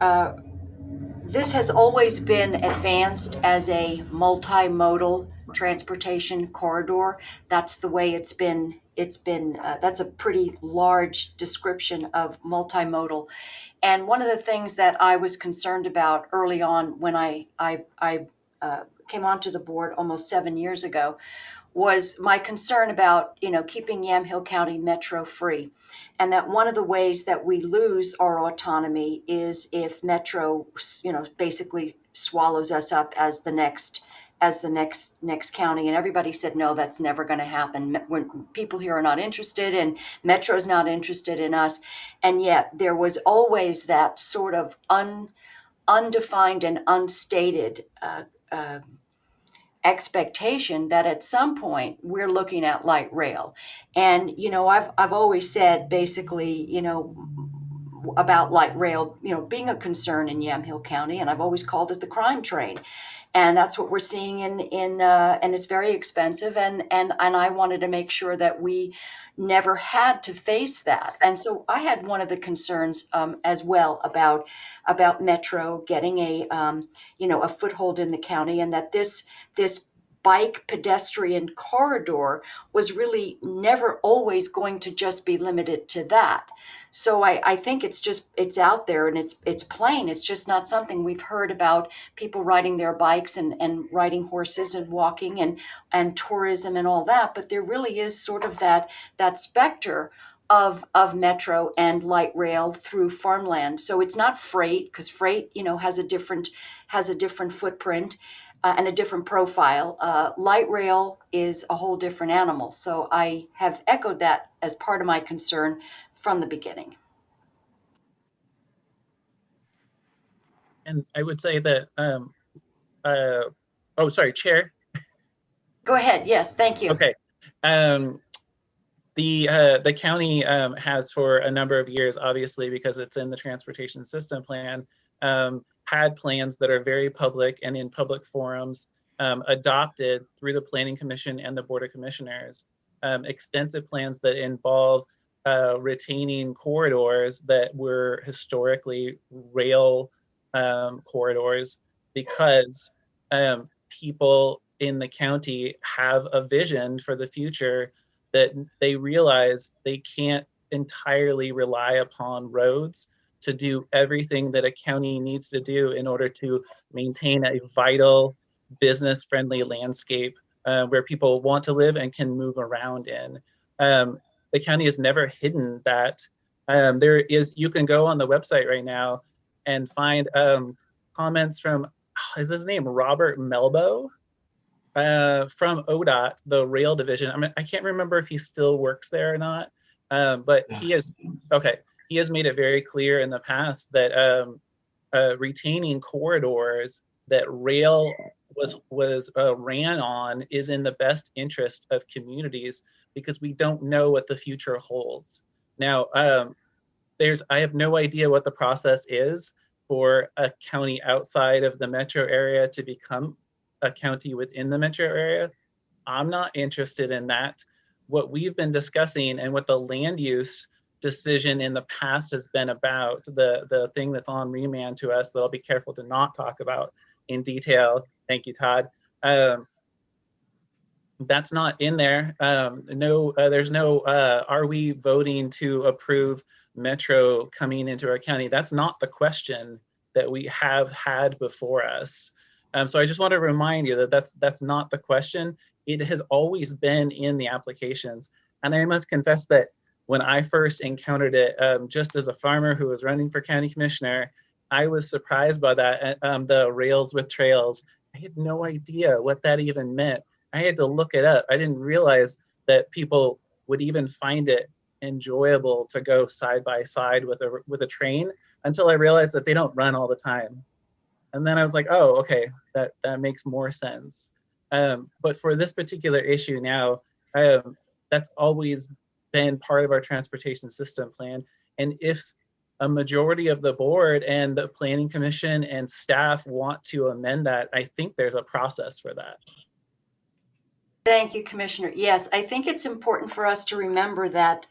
A: This has always been advanced as a multimodal transportation corridor. That's the way it's been. That's a pretty large description of multimodal. And one of the things that I was concerned about early on when I came onto the board almost 7 years ago was my concern about, keeping Yamhill County Metro free. And that one of the ways that we lose our autonomy is if Metro, basically swallows us up as the next county. And everybody said, no, that's never going to happen. When people here are not interested and Metro's not interested in us. And yet there was always that sort of undefined and unstated expectation that at some point we're looking at light rail. And, I've always said basically, about light rail, being a concern in Yamhill County, and I've always called it the crime train. And that's what we're seeing and it's very expensive. And I wanted to make sure that we never had to face that. And so I had one of the concerns as well about Metro getting a foothold in the county, and that this bike pedestrian corridor was really never always going to just be limited to that. So I think it's out there and it's plain. It's just not something we've heard about people riding their bikes and riding horses and walking and tourism and all that. But there really is sort of that specter of Metro and light rail through farmland. So it's not freight, because freight, has a different footprint and a different profile. Light rail is a whole different animal. So I have echoed that as part of my concern from the beginning.
C: And I would say that, oh, sorry, Chair.
A: Go ahead. Yes, thank you.
C: Okay. The county has for a number of years, obviously, because it's in the transportation system plan, had plans that are very public and in public forums, adopted through the Planning Commission and the Board of Commissioners, extensive plans that involve retaining corridors that were historically rail corridors, because people in the county have a vision for the future that they realize they can't entirely rely upon roads to do everything that a county needs to do in order to maintain a vital, business-friendly landscape where people want to live and can move around in. The county has never hidden that. You can go on the website right now and find comments from, is his name Robert Melbo? From ODOT, the rail division. I mean, I can't remember if he still works there or not, but yes. He has made it very clear in the past that retaining corridors that rail was ran on is in the best interest of communities, because we don't know what the future holds. Now, I have no idea what the process is for a county outside of the metro area to become a county within the metro area. I'm not interested in that. What we've been discussing and what the land use decision in the past has been about, the thing that's on remand to us that I'll be careful to not talk about in detail. Thank you, Todd. That's not in there. There's no, are we voting to approve Metro coming into our county? That's not the question that we have had before us. So I just want to remind you that that's not the question. It has always been in the applications. And I must confess that when I first encountered it, just as a farmer who was running for county commissioner, I was surprised by that, the rails with trails. I had no idea what that even meant. I had to look it up. I didn't realize that people would even find it enjoyable to go side by side with a train, until I realized that they don't run all the time. And then I was like, oh, okay, that makes more sense. But for this particular issue now, that's always been part of our transportation system plan. And if a majority of the board and the Planning Commission and staff want to amend that, I think there's a process for that.
A: Thank you, Commissioner. Yes, I think it's important for us to remember that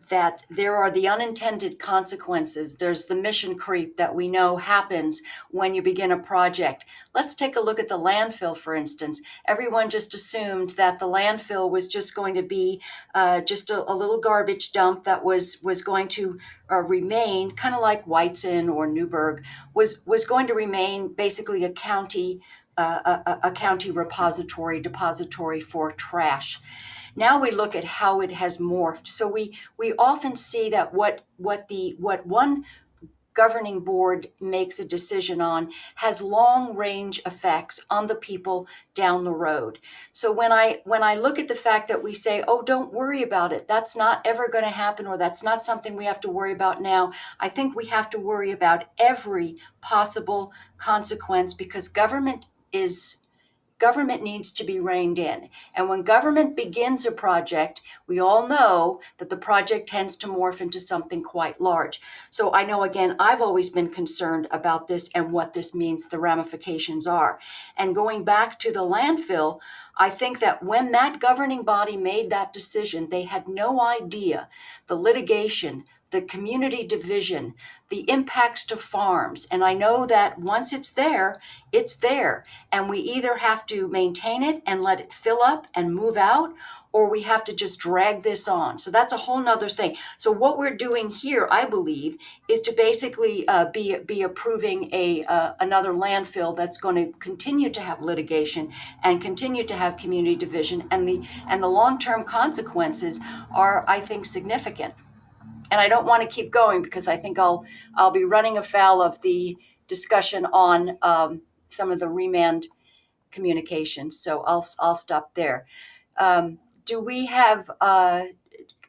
A: that there are the unintended consequences. There's the mission creep that we know happens when you begin a project. Let's take a look at the landfill, for instance. Everyone just assumed that the landfill was just going to be just a little garbage dump that was going to remain, kind of like Whiteson or Newburgh, was going to remain basically a county depository for trash. Now we look at how it has morphed. So we often see that what one governing board makes a decision on has long range effects on the people down the road. So when I look at the fact that we say, oh, don't worry about it, that's not ever going to happen, or that's not something we have to worry about now, I think we have to worry about every possible consequence, because government is government needs to be reined in. And when government begins a project, we all know that the project tends to morph into something quite large. So I know, again, I've always been concerned about this and what this means, the ramifications are. And going back to the landfill, I think that when that governing body made that decision, they had no idea the litigation, the community division, the impacts to farms. And I know that once it's there, and we either have to maintain it and let it fill up and move out, or we have to just drag this on. So that's a whole nother thing. So what we're doing here, I believe, is to basically be approving another landfill that's going to continue to have litigation and continue to have community division, and the long-term consequences are, I think, significant. And I don't want to keep going because I think I'll be running afoul of the discussion on some of the remand communications. So I'll stop there. Do we have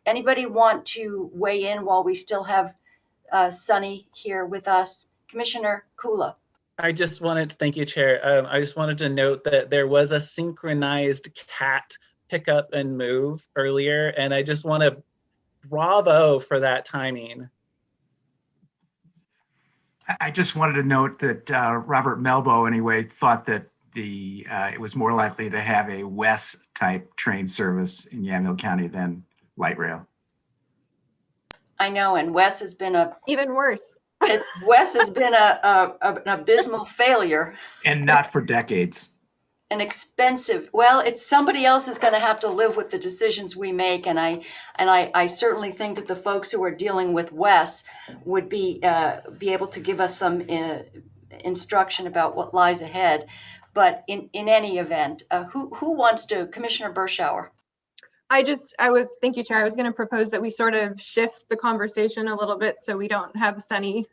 A: anybody want to weigh in while we still have Sunny here with us? Commissioner Kula.
C: I just wanted to, thank you, Chair. I just wanted to note that there was a synchronized cat pick up and move earlier, and I just want to bravo for that timing.
J: I just wanted to note that Robert Melbo, anyway, thought that it was more likely to have a WES type train service in Yamhill County than light rail.
A: I know, and Wes has been
B: even worse.
A: Wes has been an abysmal failure.
J: And not for decades.
A: An expensive, well, it's somebody else is going to have to live with the decisions we make, and I certainly think that the folks who are dealing with Wes would be able to give us some instruction about what lies ahead. But in any event, who wants to? Commissioner Bershauer.
B: Thank you, Chair. I was going to propose that we sort of shift the conversation a little bit so we don't have Sunny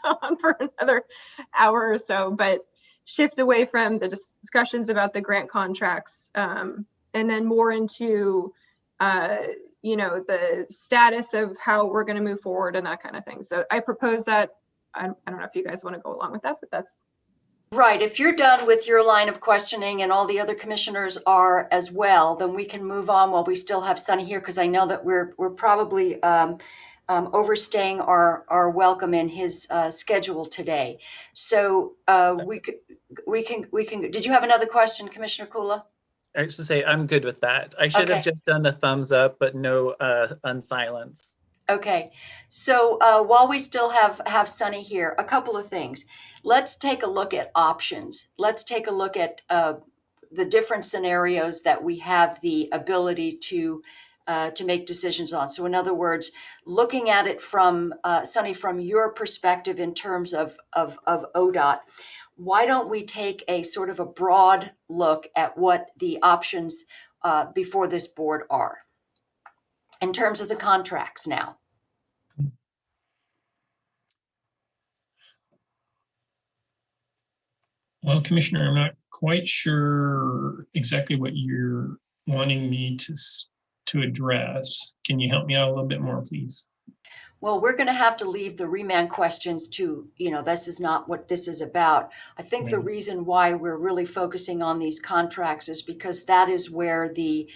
B: on for another hour or so, but shift away from the discussions about the grant contracts and then more into, the status of how we're going to move forward and that kind of thing. So I propose that. I don't know if you guys want to go along with that, but that's
A: right. If you're done with your line of questioning and all the other commissioners are as well, then we can move on while we still have Sunny here, because I know that we're probably overstaying our welcome in his schedule today. So we can. Did you have another question, Commissioner Kula?
C: I should say I'm good with that. I should have just done the thumbs up, but no unsilence.
A: Okay. So while we still have Sunny here, a couple of things. Let's take a look at options. Let's take a look at the different scenarios that we have the ability to make decisions on. So in other words, looking at it from, Sunny, from your perspective in terms of ODOT, why don't we take a sort of a broad look at what the options before this board are in terms of the contracts now?
H: Well, Commissioner, I'm not quite sure exactly what you're wanting me to address. Can you help me out a little bit more, please?
A: Well, we're going to have to leave the remand questions to, this is not what this is about. I think the reason why we're really focusing on these contracts is because that is where the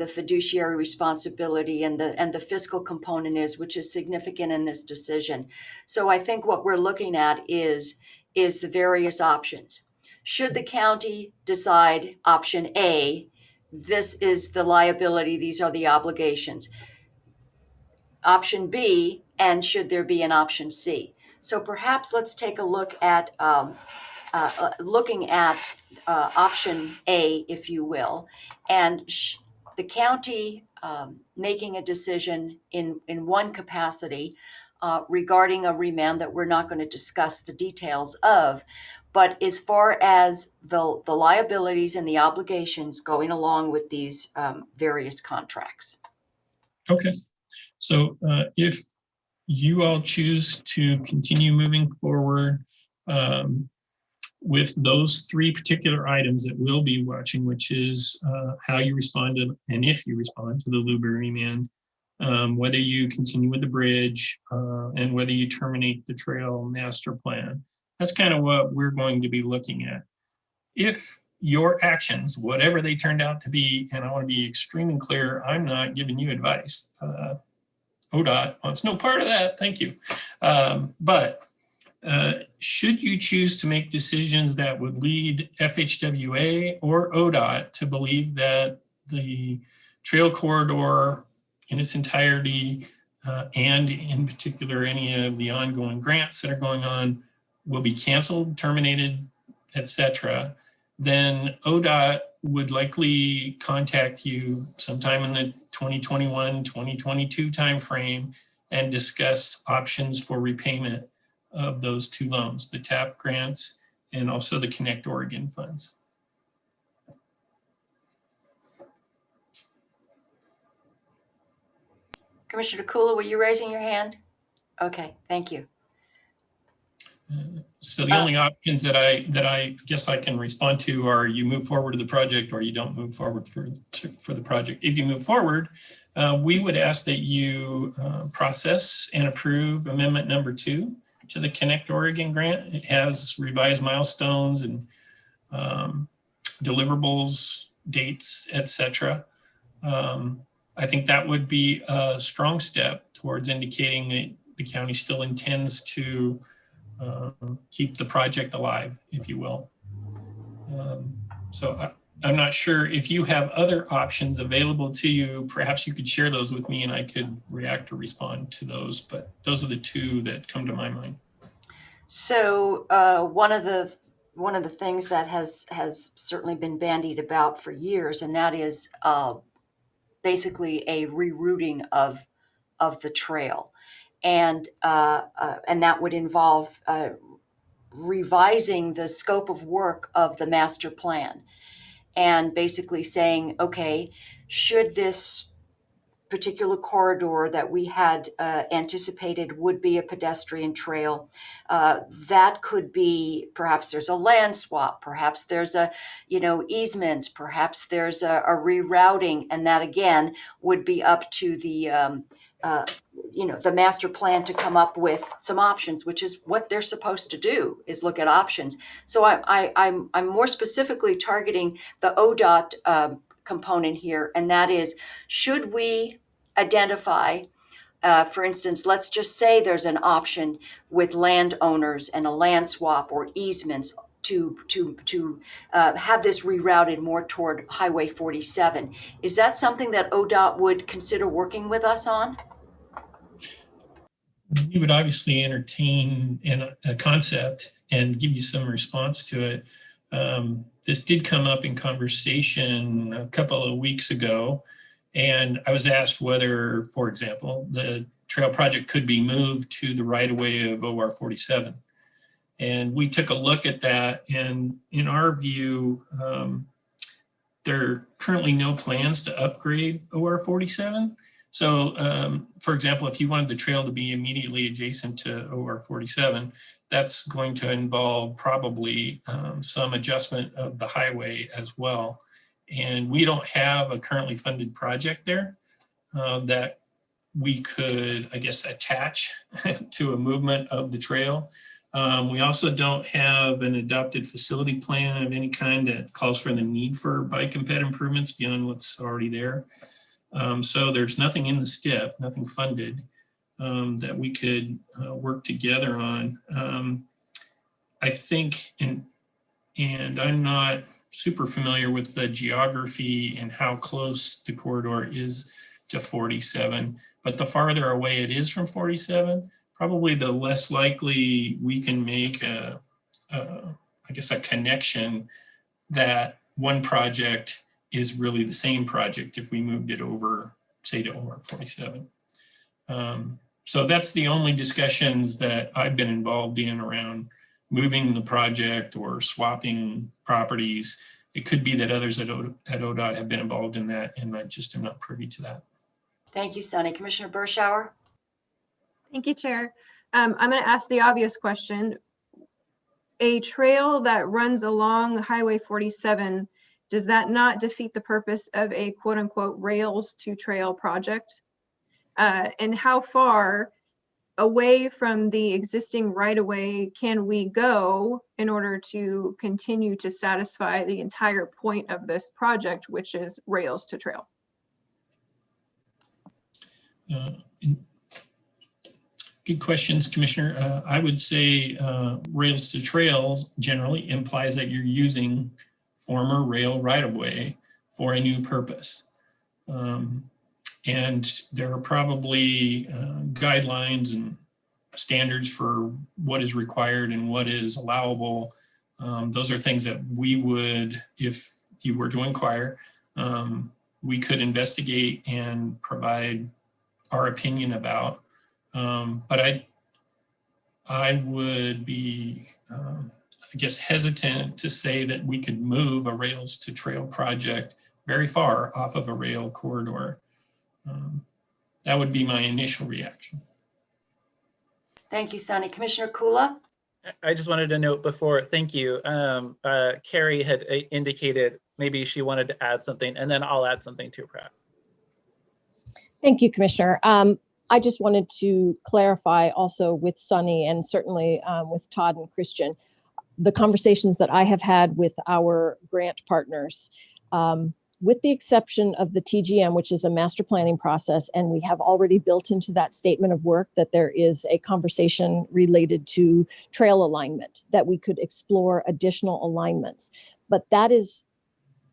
A: fiduciary responsibility and the fiscal component is, which is significant in this decision. So I think what we're looking at is the various options. Should the county decide option A, this is the liability, these are the obligations. Option B, and should there be an option C? So perhaps let's take a look at looking at option A, if you will, and the county making a decision in one capacity regarding a remand that we're not going to discuss the details of. But as far as the liabilities and the obligations going along with these various contracts.
H: Okay. So if you all choose to continue moving forward with those three particular items that we'll be watching, which is how you respond to, and if you respond to the Luber remand, whether you continue with the bridge, and whether you terminate the trail master plan. That's kind of what we're going to be looking at. If your actions, whatever they turned out to be, and I want to be extremely clear, I'm not giving you advice. ODOT wants no part of that, thank you. But should you choose to make decisions that would lead FHWA or ODOT to believe that the trail corridor in its entirety, and in particular any of the ongoing grants that are going on, will be canceled, terminated, etc., then ODOT would likely contact you sometime in the 2021, 2022 timeframe and discuss options for repayment of those two loans, the TAP grants and also the Connect Oregon funds.
A: Commissioner Kula, were you raising your hand? Okay, thank you.
H: So the only options that I guess I can respond to are you move forward to the project or you don't move forward for the project. If you move forward, we would ask that you process and approve amendment number 2 to the Connect Oregon grant. It has revised milestones and deliverables, dates, etc. I think that would be a strong step towards indicating that the county still intends to keep the project alive, if you will. So I'm not sure if you have other options available to you. Perhaps you could share those with me and I could react or respond to those, but those are the two that come to my mind.
A: So one of the things that has certainly been bandied about for years, and that is basically a rerouting of the trail. And that would involve revising the scope of work of the master plan and basically saying, okay, should this particular corridor that we had anticipated would be a pedestrian trail, that could be, perhaps there's a land swap, perhaps there's a, easement, perhaps there's a rerouting, and that again would be up to the the master plan to come up with some options, which is what they're supposed to do, is look at options. So I'm more specifically targeting the ODOT component here, and that is, should we identify, for instance, let's just say there's an option with landowners and a land swap or easements to have this rerouted more toward Highway 47. Is that something that ODOT would consider working with us on?
H: We would obviously entertain a concept and give you some response to it. This did come up in conversation a couple of weeks ago, and I was asked whether, for example, the trail project could be moved to the right-of-way of OR 47. And we took a look at that, and in our view, there are currently no plans to upgrade OR 47. So, for example, if you wanted the trail to be immediately adjacent to OR 47, that's going to involve probably some adjustment of the highway as well. And we don't have a currently funded project there that we could, I guess, attach to a movement of the trail. We also don't have an adopted facility plan of any kind that calls for the need for bike and ped improvements beyond what's already there. So there's nothing in the STIP, nothing funded that we could work together on. I think, and I'm not super familiar with the geography and how close the corridor is to 47, but the farther away it is from 47, probably the less likely we can make I guess a connection that one project is really the same project if we moved it over, say, to OR 47. So that's the only discussions that I've been involved in around moving the project or swapping properties. It could be that others at ODOT have been involved in that, and I just am not privy to that.
A: Thank you, Sunny. Commissioner Berschauer?
B: Thank you, Chair. I'm going to ask the obvious question. A trail that runs along Highway 47, does that not defeat the purpose of a quote unquote rails to trail project? And how far away from the existing right-of-way can we go in order to continue to satisfy the entire point of this project, which is rails to trail?
H: Good questions, Commissioner. I would say rails to trails generally implies that you're using former rail right-of-way for a new purpose. And there are probably guidelines and standards for what is required and what is allowable. Those are things that we would, if you were to inquire, we could investigate and provide our opinion about. But I would be, I guess, hesitant to say that we could move a rails to trail project very far off of a rail corridor. That would be my initial reaction.
A: Thank you, Sonny. Commissioner Kula?
C: I just wanted to note before, thank you. Carrie had indicated maybe she wanted to add something, and then I'll add something to Pratt.
I: Thank you, Commissioner. I just wanted to clarify also with Sonny and certainly with Todd and Christian, the conversations that I have had with our grant partners, with the exception of the TGM, which is a master planning process, and we have already built into that statement of work that there is a conversation related to trail alignment, that we could explore additional alignments. But that is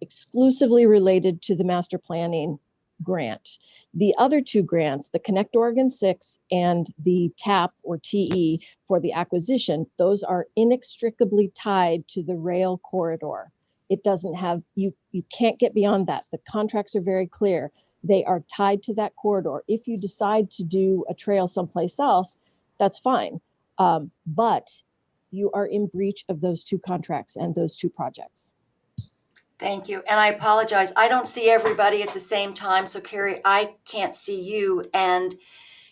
I: exclusively related to the master planning grant. The other two grants, the Connect Oregon 6 and the TAP or TE for the acquisition, those are inextricably tied to the rail corridor. It doesn't have, you can't get beyond that. The contracts are very clear. They are tied to that corridor. If you decide to do a trail someplace else, that's fine. But you are in breach of those two contracts and those two projects.
A: Thank you. And I apologize. I don't see everybody at the same time. So Carrie, I can't see you and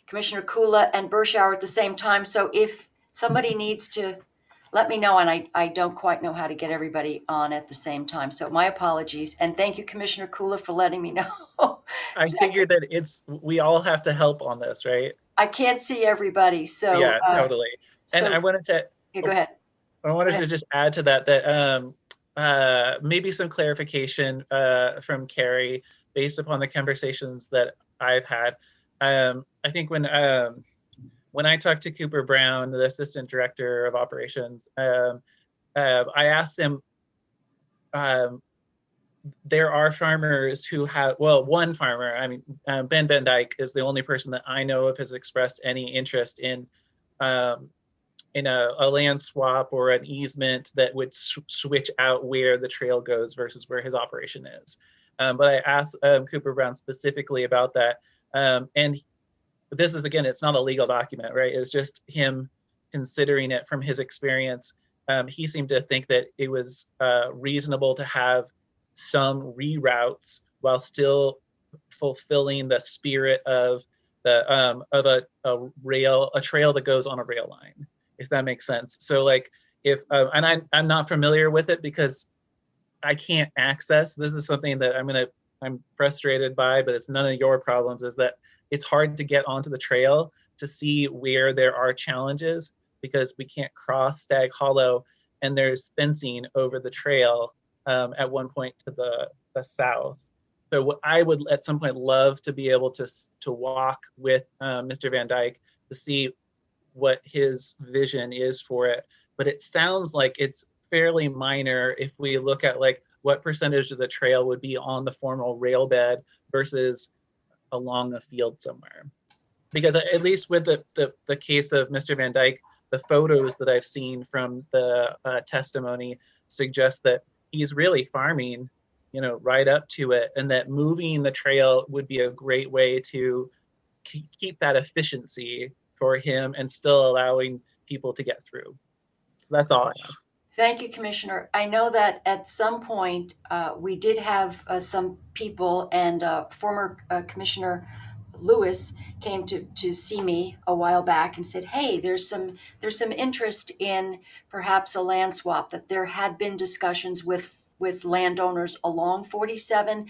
A: Commissioner Kula and Bershauer at the same time. So if somebody needs to let me know, and I don't quite know how to get everybody on at the same time. So my apologies. And thank you, Commissioner Kula, for letting me know.
C: I figured that we all have to help on this, right?
A: I can't see everybody. So
C: yeah, totally. And
A: so,
C: I wanted to
A: go ahead.
C: I wanted to just add to that maybe some clarification from Carrie based upon the conversations that I've had. I think when I talked to Cooper Brown, the Assistant Director of Operations, I asked him, there are farmers who have, well, one farmer, I mean, Ben Van Dyke is the only person that I know of has expressed any interest in a land swap or an easement that would switch out where the trail goes versus where his operation is. But I asked Cooper Brown specifically about that. And this is, again, it's not a legal document, right? It's just him considering it from his experience. He seemed to think that it was reasonable to have some reroutes while still fulfilling the spirit of the a trail that goes on a rail line, if that makes sense. So like if and I'm not familiar with it because I can't access. This is something that I'm frustrated by, but it's none of your problems. Is that it's hard to get onto the trail to see where there are challenges because we can't cross Stag Hollow and there's fencing over the trail at one point to the south. So what I would at some point love to be able to walk with Mr. Van Dyke to see what his vision is for it. But it sounds like it's fairly minor if we look at like what percentage of the trail would be on the formal rail bed versus along the field somewhere. Because at least with the case of Mr. Van Dyke, the photos that I've seen from the testimony suggest that he's really farming, right up to it, and that moving the trail would be a great way to keep that efficiency for him and still allowing people to get through. So that's all I have.
A: Thank you, Commissioner. I know that at some point we did have some people, and former Commissioner Lewis came to see me a while back and said, hey, there's some interest in perhaps a land swap, that there had been discussions with landowners along 47.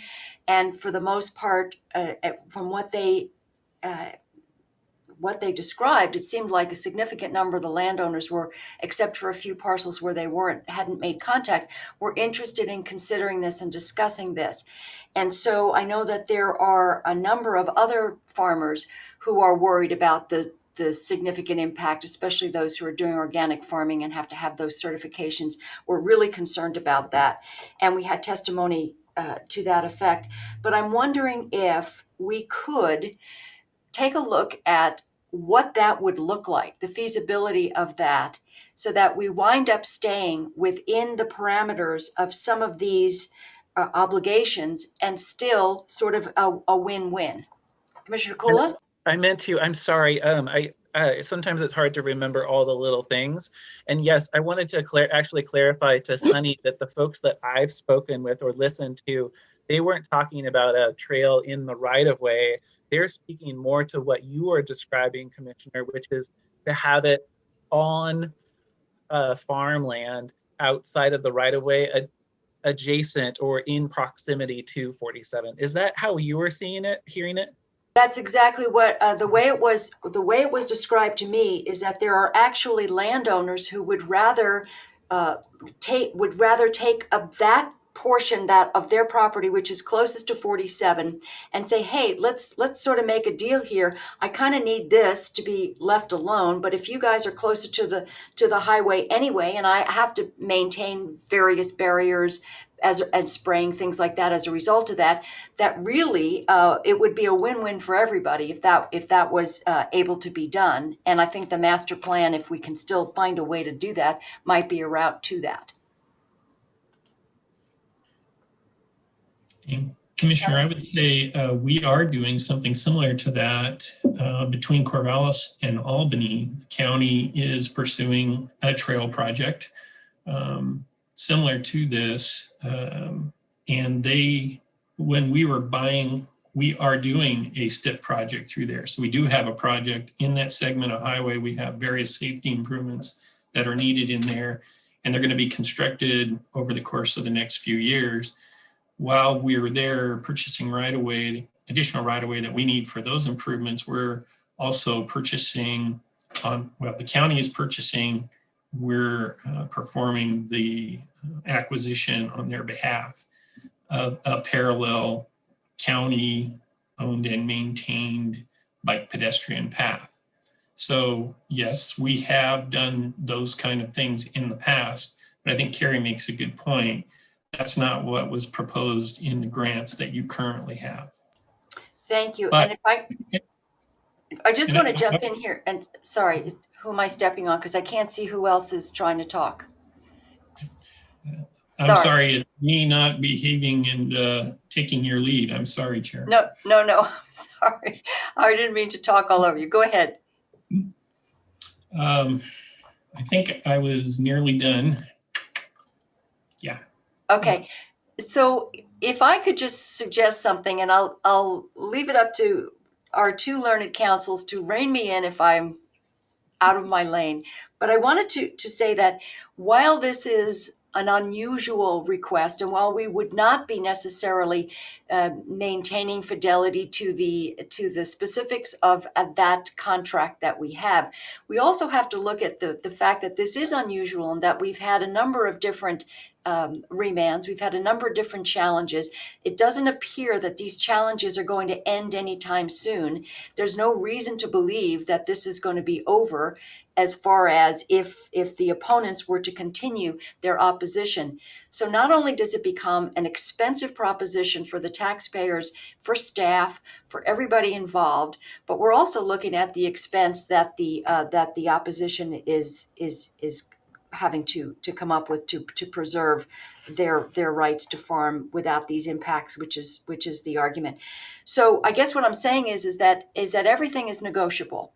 A: And for the most part, from what they what they described, it seemed like a significant number of the landowners were, except for a few parcels where they hadn't made contact, were interested in considering this and discussing this. And so I know that there are a number of other farmers who are worried about the significant impact, especially those who are doing organic farming and have to have those certifications. We're really concerned about that. And we had testimony to that effect. But I'm wondering if we could take a look at what that would look like, the feasibility of that, so that we wind up staying within the parameters of some of these obligations and still sort of a win-win. Commissioner Kula?
C: I meant to, I'm sorry. Sometimes it's hard to remember all the little things. And yes, I wanted to actually clarify to Sunny that the folks that I've spoken with or listened to, they weren't talking about a trail in the right of way. They're speaking more to what you are describing, Commissioner, which is to have it on farmland outside of the right of way, adjacent or in proximity to 47. Is that how you were seeing it, hearing it?
A: That's exactly what the way it was described to me is that there are actually landowners who would rather take that portion of their property which is closest to 47 and say, hey, let's sort of make a deal here. I kind of need this to be left alone, but if you guys are closer to the highway anyway, and I have to maintain various barriers and spraying things like that as a result of that, that really it would be a win-win for everybody if that was able to be done. And I think the master plan, if we can still find a way to do that, might be a route to that.
H: And Commissioner, I would say we are doing something similar to that between Corvallis and Albany. The county is pursuing a trail project similar to this. And when we were buying, we are doing a STIP project through there. So we do have a project in that segment of highway. We have various safety improvements that are needed in there, and they're going to be constructed over the course of the next few years. While we're there purchasing right-of-way, additional right-of-way that we need for those improvements, we're also purchasing the county is purchasing, we're performing the acquisition on their behalf of a parallel county-owned and maintained bike pedestrian path. So yes, we have done those kind of things in the past, but I think Carrie makes a good point. That's not what was proposed in the grants that you currently have.
A: Thank you.
H: But,
A: and if I just want to jump in here and sorry, who am I stepping on? Because I can't see who else is trying to talk.
H: I'm sorry, it's me not behaving and taking your lead. I'm sorry, Chair.
A: No, sorry. I didn't mean to talk all over you. Go ahead.
H: I think I was nearly done. Yeah.
A: Okay. So if I could just suggest something, and I'll leave it up to our two learned counsels to rein me in if I'm out of my lane. But I wanted to say that while this is an unusual request, and while we would not be necessarily maintaining fidelity to the specifics of that contract that we have, we also have to look at the fact that this is unusual and that we've had a number of different remands. We've had a number of different challenges. It doesn't appear that these challenges are going to end anytime soon. There's no reason to believe that this is going to be over as far as if the opponents were to continue their opposition. So not only does it become an expensive proposition for the taxpayers, for staff, for everybody involved, but we're also looking at the expense that the opposition is having to come up with to preserve their rights to farm without these impacts, which is the argument. So I guess what I'm saying is that everything is negotiable,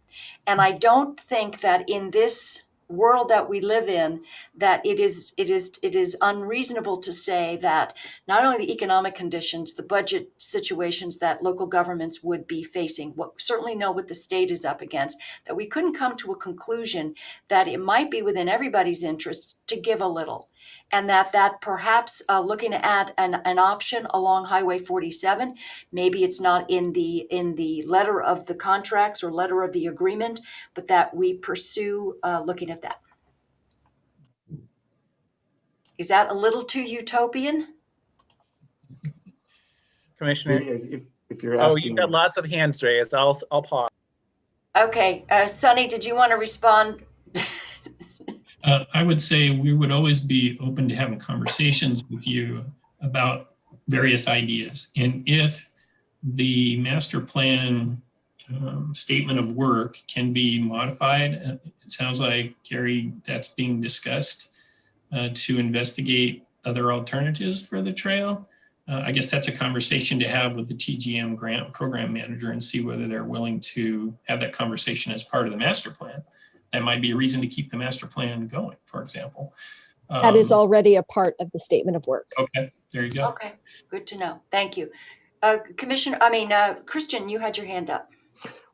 A: and I don't think that in this world that we live in that it is unreasonable to say that not only the economic conditions, the budget situations that local governments would be facing, certainly know what the state is up against, that we couldn't come to a conclusion that it might be within everybody's interest to give a little, and that perhaps looking at an option along Highway 47, maybe it's not in the letter of the contracts or letter of the agreement, but that we pursue looking at that. Is that a little too utopian?
C: Commissioner?
G: If you're
C: Oh,
G: asking.
C: you've got lots of hands raised. I'll pause.
A: Okay, Sunny, did you want to respond?
H: I would say we would always be open to having conversations with you about various ideas. And if the master plan statement of work can be modified, it sounds like, Gary, that's being discussed to investigate other alternatives for the trail. I guess that's a conversation to have with the TGM grant program manager and see whether they're willing to have that conversation as part of the master plan. That might be a reason to keep the master plan going, for example.
I: That is already a part of the statement of work.
H: Okay, there you go.
A: Okay, good to know. Thank you. Christian, you had your hand up.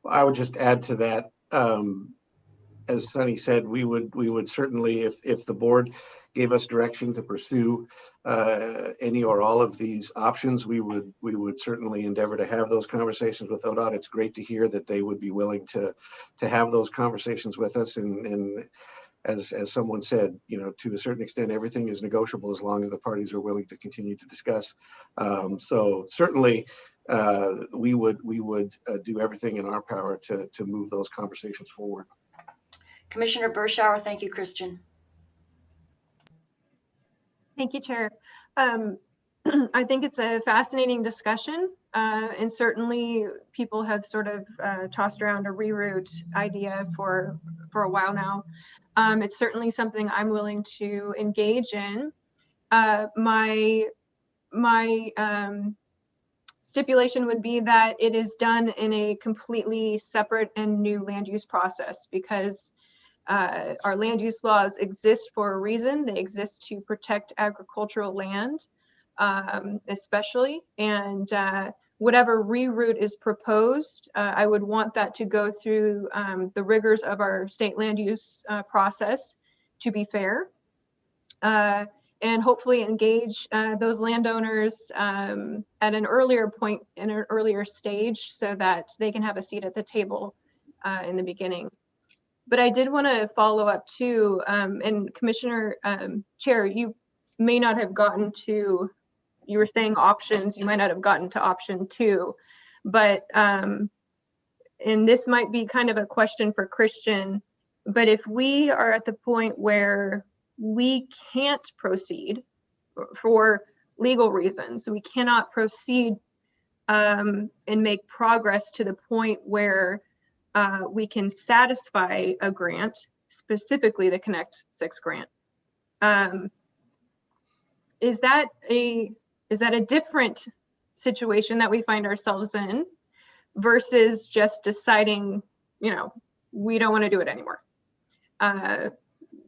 G: Well, I would just add to that. As Sunny said, we would certainly, if the board gave us direction to pursue any or all of these options, we would certainly endeavor to have those conversations with ODOT. It's great to hear that they would be willing to have those conversations with us. And as someone said, you know, to a certain extent, everything is negotiable as long as the parties are willing to continue to discuss. So certainly we would do everything in our power to move those conversations forward.
A: Commissioner Bershauer, thank you, Christian.
B: Thank you, Chair. I think it's a fascinating discussion, and certainly people have sort of tossed around a reroute idea for a while now. It's certainly something I'm willing to engage in. My stipulation would be that it is done in a completely separate and new land use process, because our land use laws exist for a reason. They exist to protect agricultural land, especially, and whatever reroute is proposed, I would want that to go through the rigors of our state land use process to be fair, and hopefully engage those landowners at an earlier point, in an earlier stage, so that they can have a seat at the table in the beginning. But I did want to follow up too, and Commissioner Chair, you may not have gotten to, you were saying options, you might not have gotten to option 2, but, and this might be kind of a question for Christian, but if we are at the point where we can't proceed for legal reasons, we cannot proceed and make progress to the point where we can satisfy a grant, specifically the Connect 6 grant. Is that a different situation that we find ourselves in versus just deciding, you know, we don't want to do it anymore?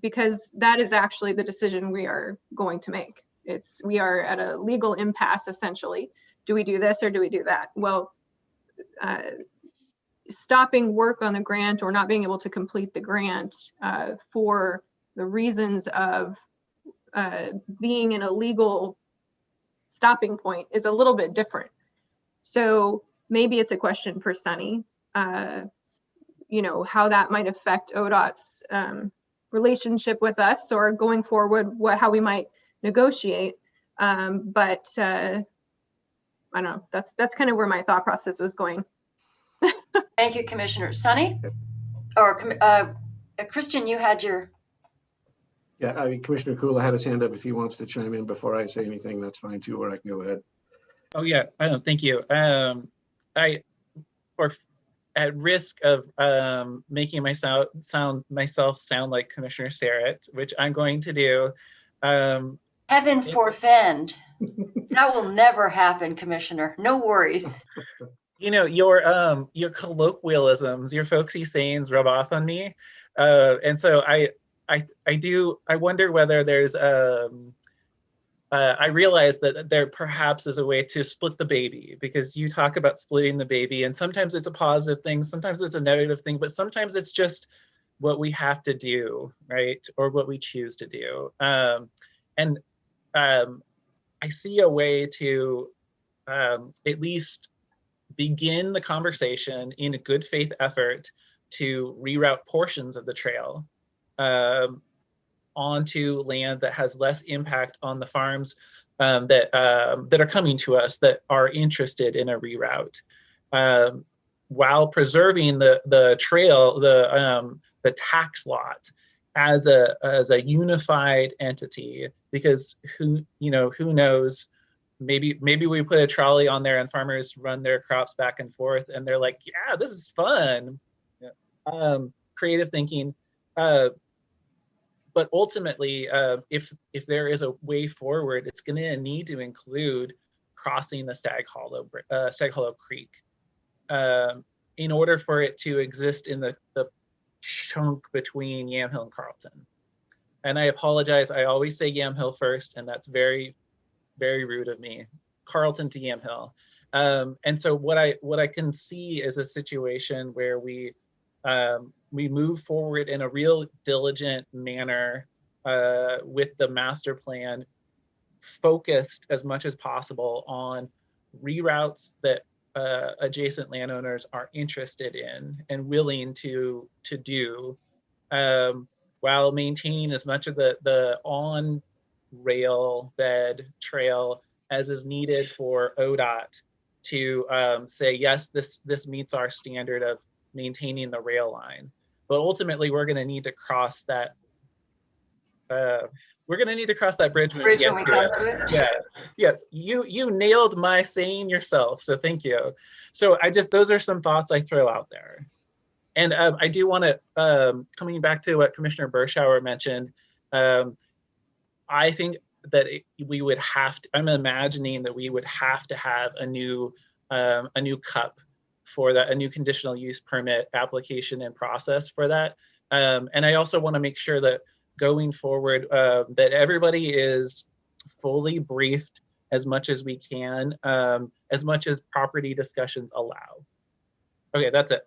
B: Because that is actually the decision we are going to make. We are at a legal impasse, essentially. Do we do this or do we do that? Well, stopping work on the grant or not being able to complete the grant for the reasons of being in a legal stopping point is a little bit different. So maybe it's a question for Sunny, you know, how that might affect ODOT's relationship with us, or going forward, how we might negotiate. But I don't know, that's kind of where my thought process was going.
A: Thank you, Commissioner. Sunny? Or Christian, you had your...
G: Yeah, I mean, Commissioner Kula had his hand up. If he wants to chime in before I say anything, that's fine too, or I can go ahead.
C: Oh yeah, thank you. At risk of making myself sound like Commissioner Sterrett, which I'm going to do.
A: Heaven forfend. That will never happen, Commissioner. No worries.
C: You know, your colloquialisms, your folksy sayings rub off on me. And so I wonder whether there's I realize that there perhaps is a way to split the baby, because you talk about splitting the baby, and sometimes it's a positive thing, sometimes it's a negative thing, but sometimes it's just what we have to do, right? Or what we choose to do. I see a way to at least begin the conversation in a good faith effort to reroute portions of the trail onto land that has less impact on the farms that are coming to us that are interested in a reroute, while preserving the trail, the tax lot as a unified entity. Because who knows, maybe we put a trolley on there and farmers run their crops back and forth and they're like, yeah, this is fun. Creative thinking. But ultimately, if there is a way forward, it's going to need to include crossing the Stag Hollow Creek in order for it to exist in the chunk between Yamhill and Carlton. And I apologize, I always say Yamhill first, and that's very, very rude of me. Carlton to Yamhill. And so what I can see is a situation where we move forward in a real diligent manner with the master plan, focused as much as possible on reroutes that adjacent landowners are interested in and willing to do, while maintaining as much of the on rail bed trail as is needed for ODOT to say, yes, this meets our standard of maintaining the rail line. But ultimately, we're going to need to cross that. We're going to need to cross that bridge when we get to it. Yeah. Yes. You nailed my saying yourself. So thank you. So those are some thoughts I throw out there. And I do want to, coming back to what Commissioner Bershauer mentioned, I think that we would have to, I'm imagining that we would have to have a new CUP for that, a new conditional use permit application and process for that. And I also want to make sure that going forward, that everybody is fully briefed as much as we can, as much as property discussions allow. Okay, that's it.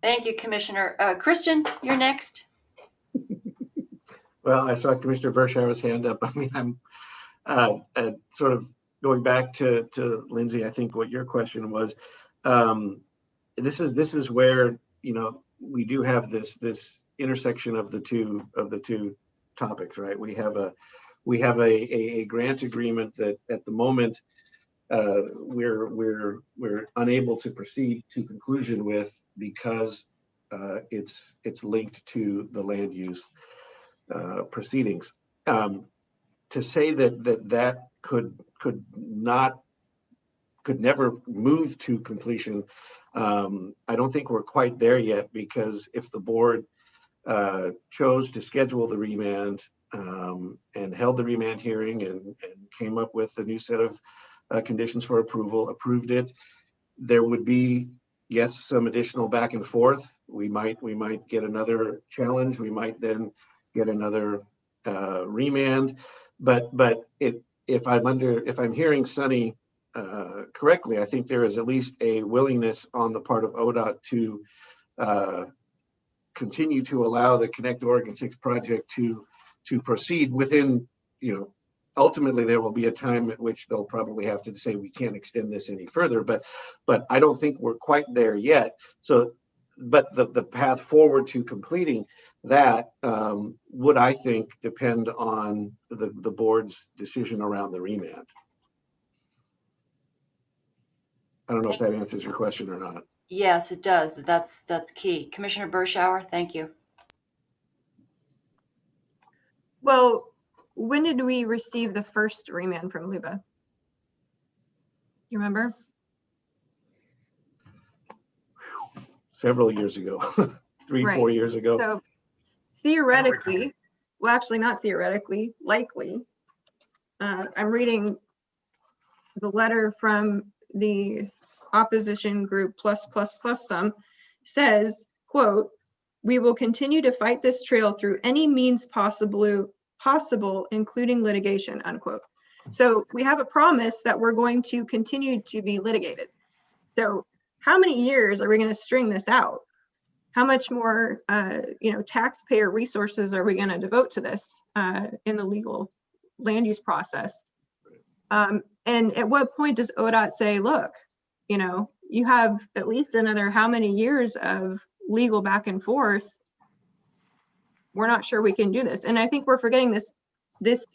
A: Thank you, Commissioner. Christian, you're next.
G: Well, I saw Commissioner Bershauer's hand up. I mean, I'm sort of going back to Lindsay. I think what your question was. This is where, you know, we do have this intersection of the two topics, right? We have a grant agreement that at the moment we're unable to proceed to conclusion with because it's linked to the land use proceedings. To say that could never move to completion, I don't think we're quite there yet, because if the board chose to schedule the remand and held the remand hearing and came up with a new set of conditions for approval, approved it, there would be, yes, some additional back and forth. We might get another challenge. We might then get another remand. But if I'm hearing Sunny correctly, I think there is at least a willingness on the part of ODOT to continue to allow the Connect Oregon 6 project to proceed within, you know, ultimately there will be a time at which they'll probably have to say we can't extend this any further, but I don't think we're quite there yet. So, but the path forward to completing that would, I think, depend on the board's decision around the remand. I don't know if that answers your question or not.
A: Yes, it does. That's key. Commissioner Bershauer, thank you.
B: Well, when did we receive the first remand from LUBA? You remember?
G: Several years ago, 4 years ago.
B: So theoretically, well, actually not theoretically, likely, I'm reading the letter from the opposition group plus some, says, quote, "We will continue to fight this trail through any means possible, including litigation," unquote. So we have a promise that we're going to continue to be litigated. So how many years are we going to string this out? how much more, taxpayer resources are we going to devote to this in the legal land use process? And at what point does ODOT say, look, you have at least another how many years of legal back and forth? We're not sure we can do this. And I think we're forgetting this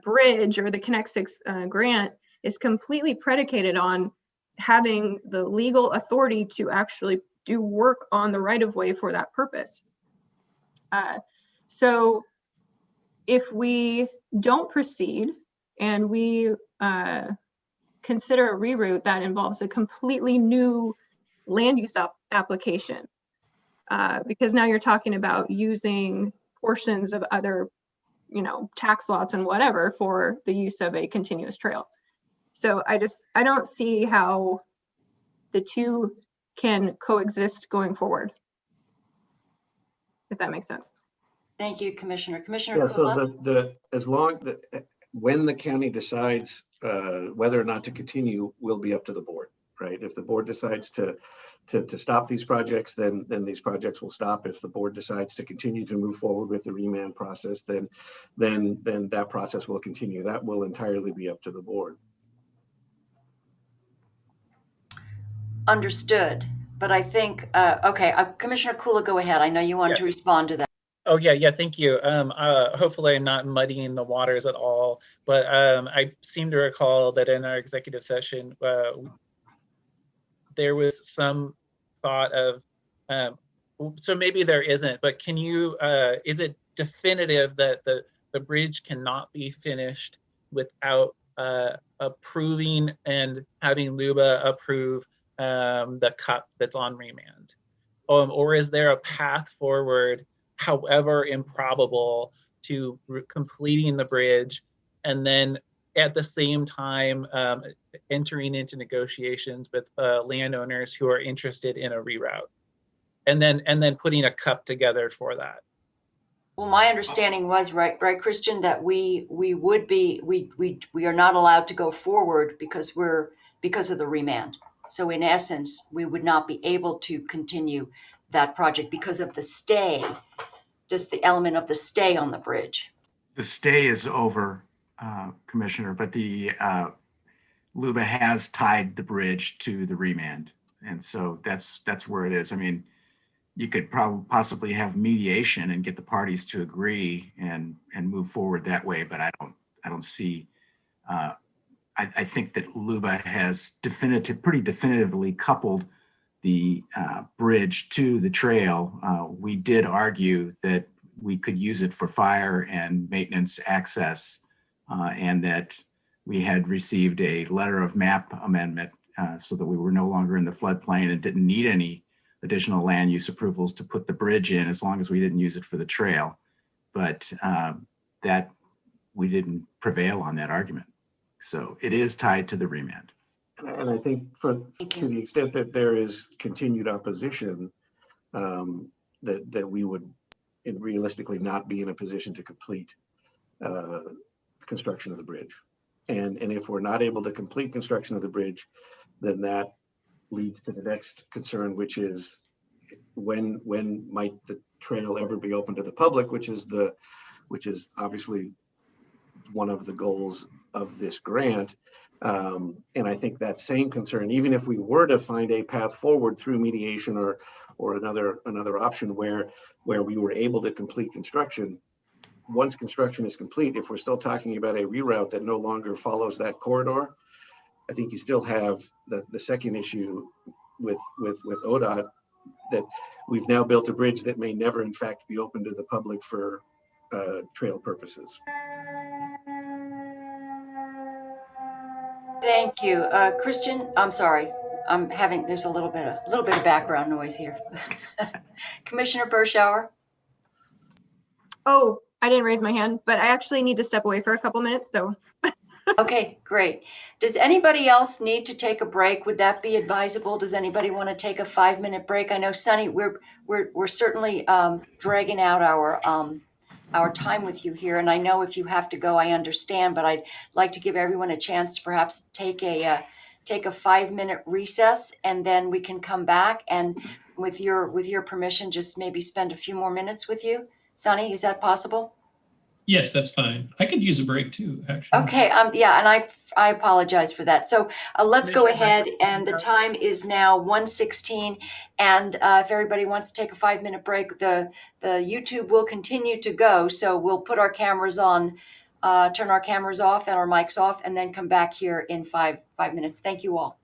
B: bridge, or the Connect 6 grant, is completely predicated on having the legal authority to actually do work on the right of way for that purpose. So if we don't proceed and we consider a reroute that involves a completely new land use application, because now you're talking about using portions of other, tax lots and whatever for the use of a continuous trail. So I don't see how the two can coexist going forward, if that makes sense.
A: Thank you, Commissioner. Commissioner
G: Yeah,
A: Kula?
G: so when the county decides whether or not to continue will be up to the board, right? If the board decides to stop these projects, then these projects will stop. If the board decides to continue to move forward with the remand process, then that process will continue. That will entirely be up to the board.
A: Understood. But I think, Commissioner Kula, go ahead. I know you wanted to respond to that.
C: Oh, yeah, thank you. Hopefully I'm not muddying the waters at all, but I seem to recall that in our executive session, there was some thought of, so maybe there isn't, but can you, is it definitive that the bridge cannot be finished without approving and having LUBA approve the cut that's on remand? Or is there a path forward, however improbable, to completing the bridge and then at the same time entering into negotiations with landowners who are interested in a reroute, and then putting a cup together for that?
A: Well, my understanding was, right, Christian, that we are not allowed to go forward because of the remand. So in essence, we would not be able to continue that project because of the stay, just the element of the stay on the bridge.
J: The stay is over, Commissioner, but the LUBA has tied the bridge to the remand. And so that's where it is. I mean, you could possibly have mediation and get the parties to agree and move forward that way, but I don't see, I think that LUBA has pretty definitively coupled the bridge to the trail. We did argue that we could use it for fire and maintenance access, and that we had received a letter of map amendment so that we were no longer in the floodplain and didn't need any additional land use approvals to put the bridge in as long as we didn't use it for the trail. But that we didn't prevail on that argument. So it is tied to the remand.
G: And I think to the extent that there is continued opposition, that we would realistically not be in a position to complete construction of the bridge. And if we're not able to complete construction of the bridge, then that leads to the next concern, which is when might the trail ever be open to the public, which is obviously one of the goals of this grant. And I think that same concern, even if we were to find a path forward through mediation or another option where we were able to complete construction, once construction is complete, if we're still talking about a reroute that no longer follows that corridor, I think you still have the second issue with ODOT, that we've now built a bridge that may never in fact be open to the public for trail purposes.
A: Thank you. Christian, I'm sorry. There's a little bit of background noise here. Commissioner Bershauer.
B: Oh, I didn't raise my hand, but I actually need to step away for a couple minutes, so.
A: Okay, great. Does anybody else need to take a break? Would that be advisable? Does anybody want to take a 5-minute break? I know, Sunny, we're certainly dragging out our time with you here, and I know if you have to go, I understand, but I'd like to give everyone a chance to perhaps take a 5-minute recess, and then we can come back. And with your permission, just maybe spend a few more minutes with you. Sunny, is that possible?
H: Yes, that's fine. I could use a break too, actually.
A: Okay, yeah, and I apologize for that. So let's go
C: Commissioner,
A: ahead, and the time is now 1:16. And if everybody wants to take a 5-minute break, the YouTube will continue to go. So we'll put our cameras on, turn our cameras off and our mics off, and then come back here in five minutes. Thank you all.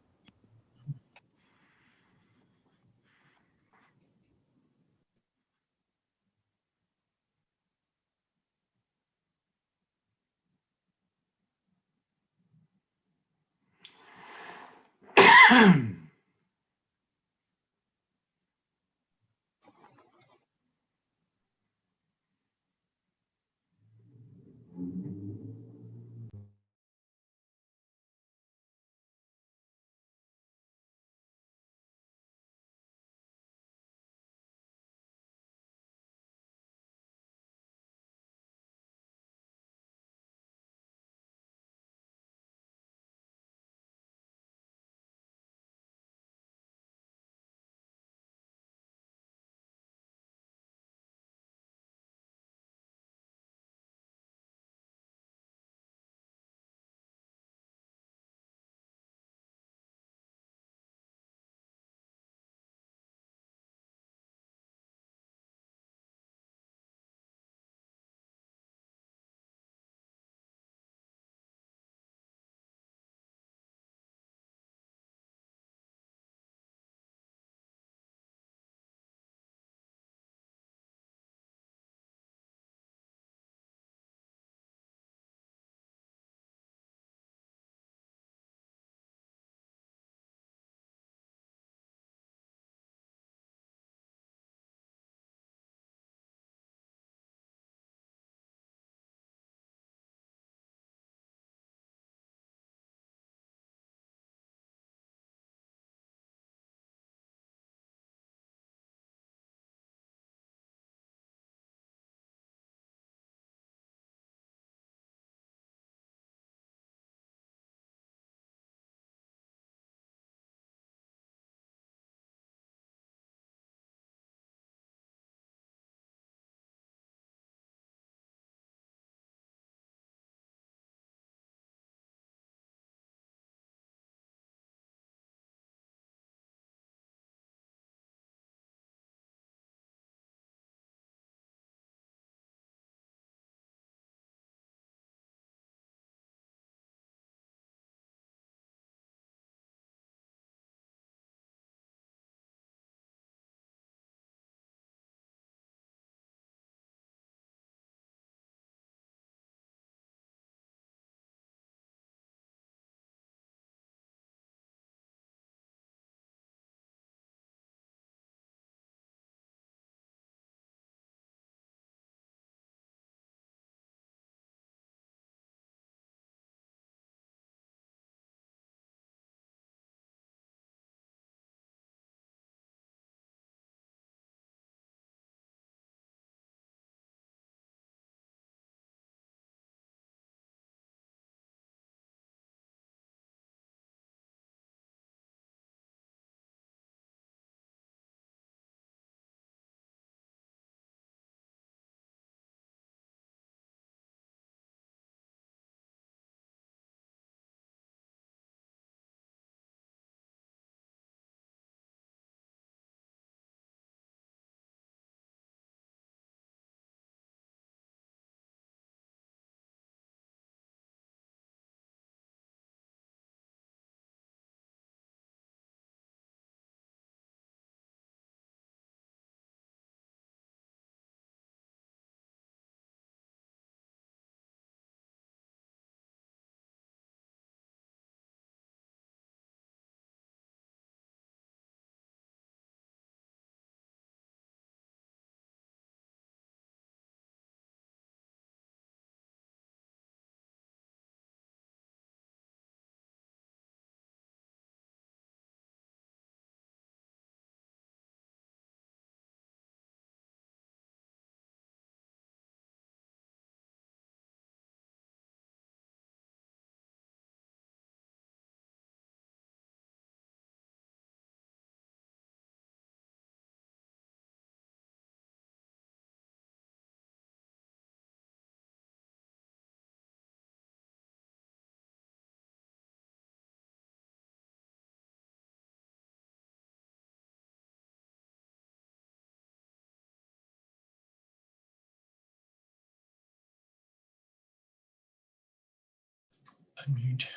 H: Unmute.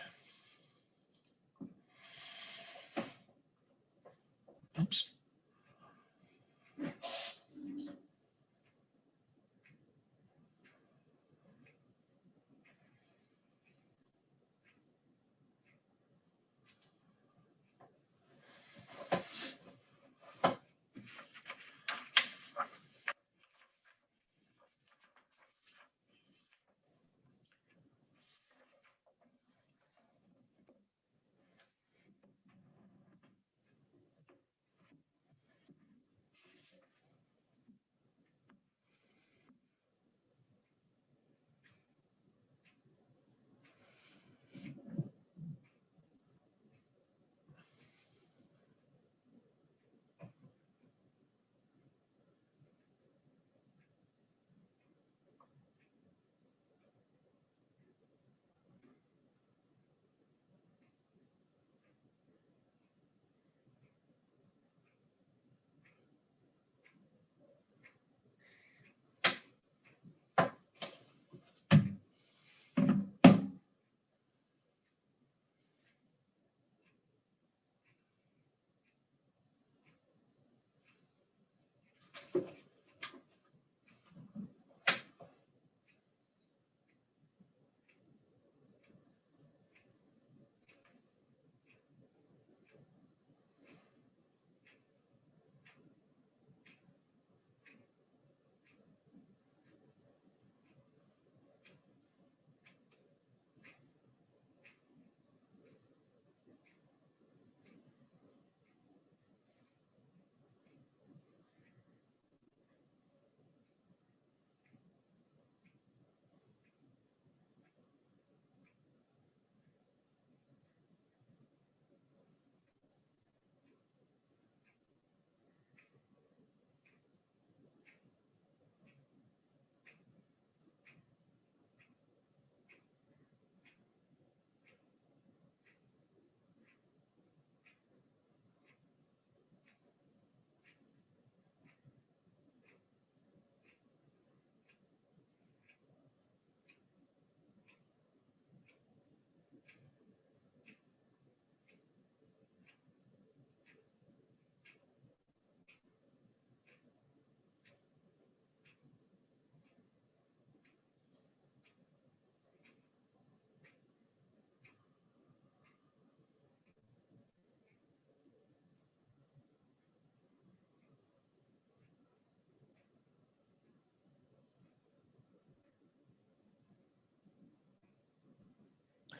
H: Oops.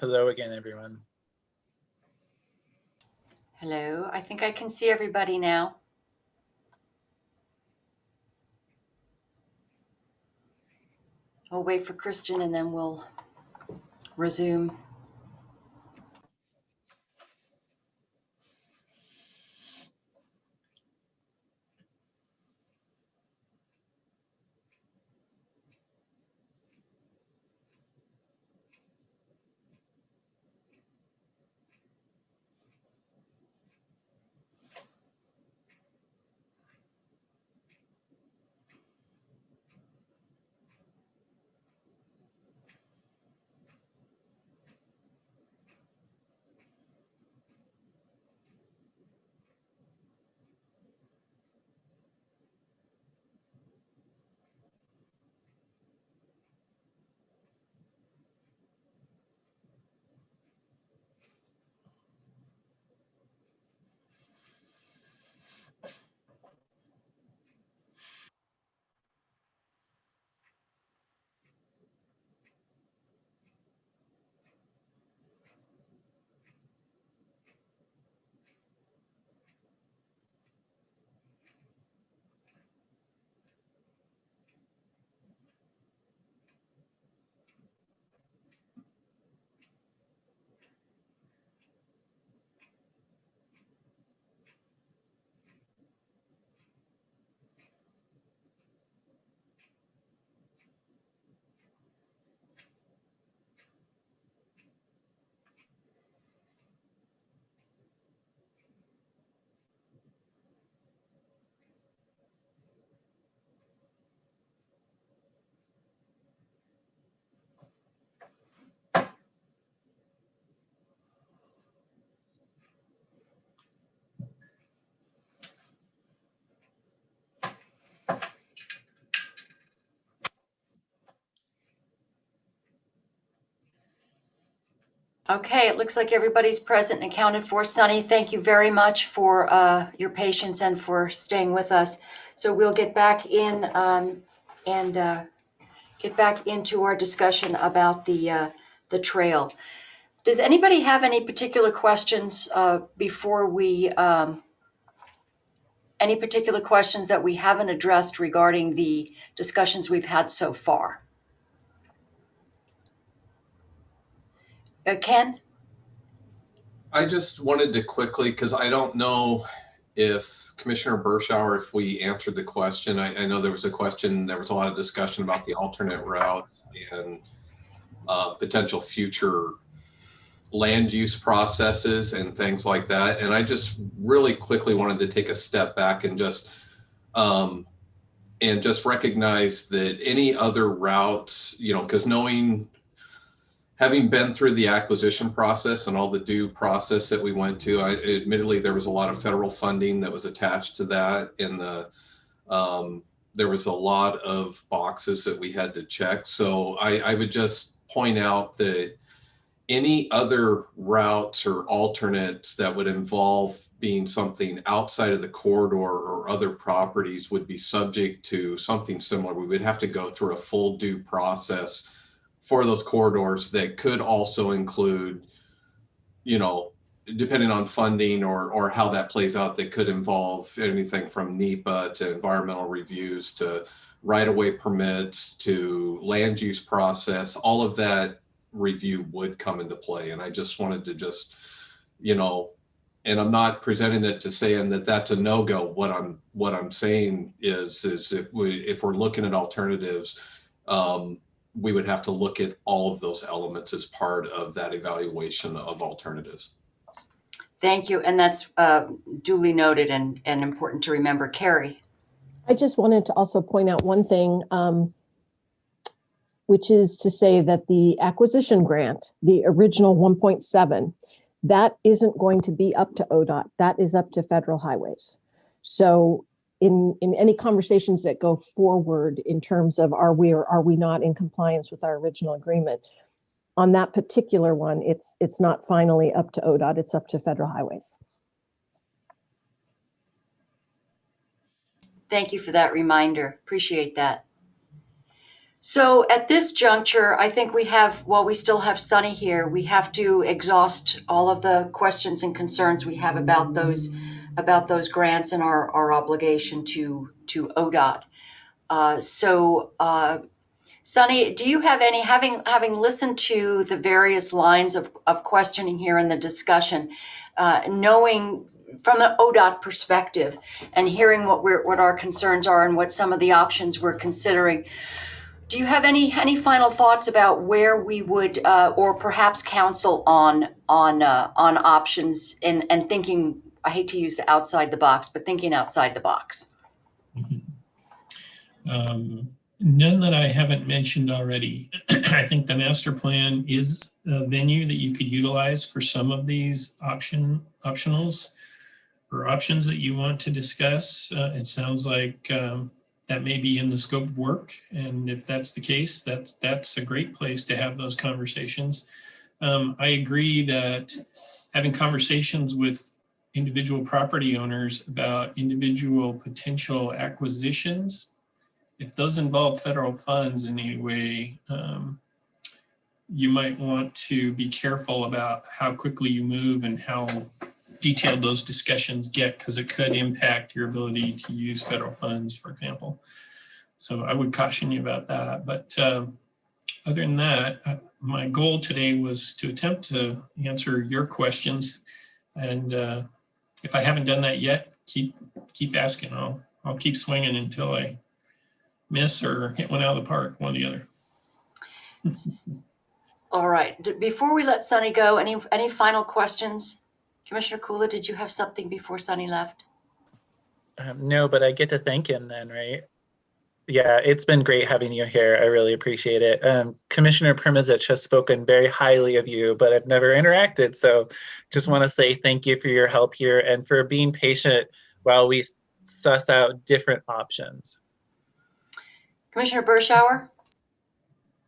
C: Hello again, everyone.
A: Hello, I think I can see everybody now. We'll wait for Christian and then we'll resume. Okay, it looks like everybody's present and accounted for. Sunny, thank you very much for your patience and for staying with us. So we'll get back in and get back into our discussion about the trail. Does anybody have any particular questions before we, any particular questions that we haven't addressed regarding the discussions we've had so far? Ken?
D: I just wanted to quickly, because I don't know if Commissioner Bershauer, if we answered the question. I know there was a question, there was a lot of discussion about the alternate route and potential future land use processes and things like that. And I just really quickly wanted to take a step back and just recognize that any other routes, you know, because having been through the acquisition process and all the due process that we went to, admittedly, there was a lot of federal funding that was attached to that. And there was a lot of boxes that we had to check. So I would just point out that any other routes or alternates that would involve being something outside of the corridor or other properties would be subject to something similar. We would have to go through a full due process for those corridors that could also include, you know, depending on funding or how that plays out, that could involve anything from NEPA to environmental reviews to right-of-way permits to land use process. All of that review would come into play. And I just wanted to just, you know, and I'm not presenting it to saying that that's a no-go. What I'm saying is if we're looking at alternatives, we would have to look at all of those elements as part of that evaluation of alternatives.
A: Thank you. And that's duly noted and important to remember. Carrie.
I: I just wanted to also point out one thing, which is to say that the acquisition grant, the original 1.7, that isn't going to be up to ODOT. That is up to federal highways. So in any conversations that go forward in terms of are we or are we not in compliance with our original agreement, on that particular one, it's not finally up to ODOT, it's up to federal highways.
A: Thank you for that reminder. Appreciate that. So at this juncture, I think we have, while we still have Sunny here, we have to exhaust all of the questions and concerns we have about those grants and our obligation to ODOT. Sunny, do you have any, having listened to the various lines of questioning here in the discussion, knowing from the ODOT perspective and hearing what our concerns are and what some of the options we're considering, do you have any final thoughts about where we would, or perhaps counsel on options and thinking? I hate to use the outside the box, but thinking outside the box.
H: None that I haven't mentioned already. I think the master plan is a venue that you could utilize for some of these optionals or options that you want to discuss. It sounds like that may be in the scope of work. And if that's the case, that's a great place to have those conversations. I agree that having conversations with individual property owners about individual potential acquisitions, if those involve federal funds in any way, you might want to be careful about how quickly you move and how detailed those discussions get, because it could impact your ability to use federal funds, for example. So I would caution you about that. But other than that, my goal today was to attempt to answer your questions. And if I haven't done that yet, keep asking. I'll keep swinging until I miss or hit one out of the park, one or the other.
A: All right. Before we let Sunny go, any final questions? Commissioner Kula, did you have something before Sunny left?
C: No, but I get to thank him then, right? Yeah, it's been great having you here. I really appreciate it. Commissioner Primozic has spoken very highly of you, but I've never interacted. So just want to say thank you for your help here and for being patient while we suss out different options.
A: Commissioner Bershauer?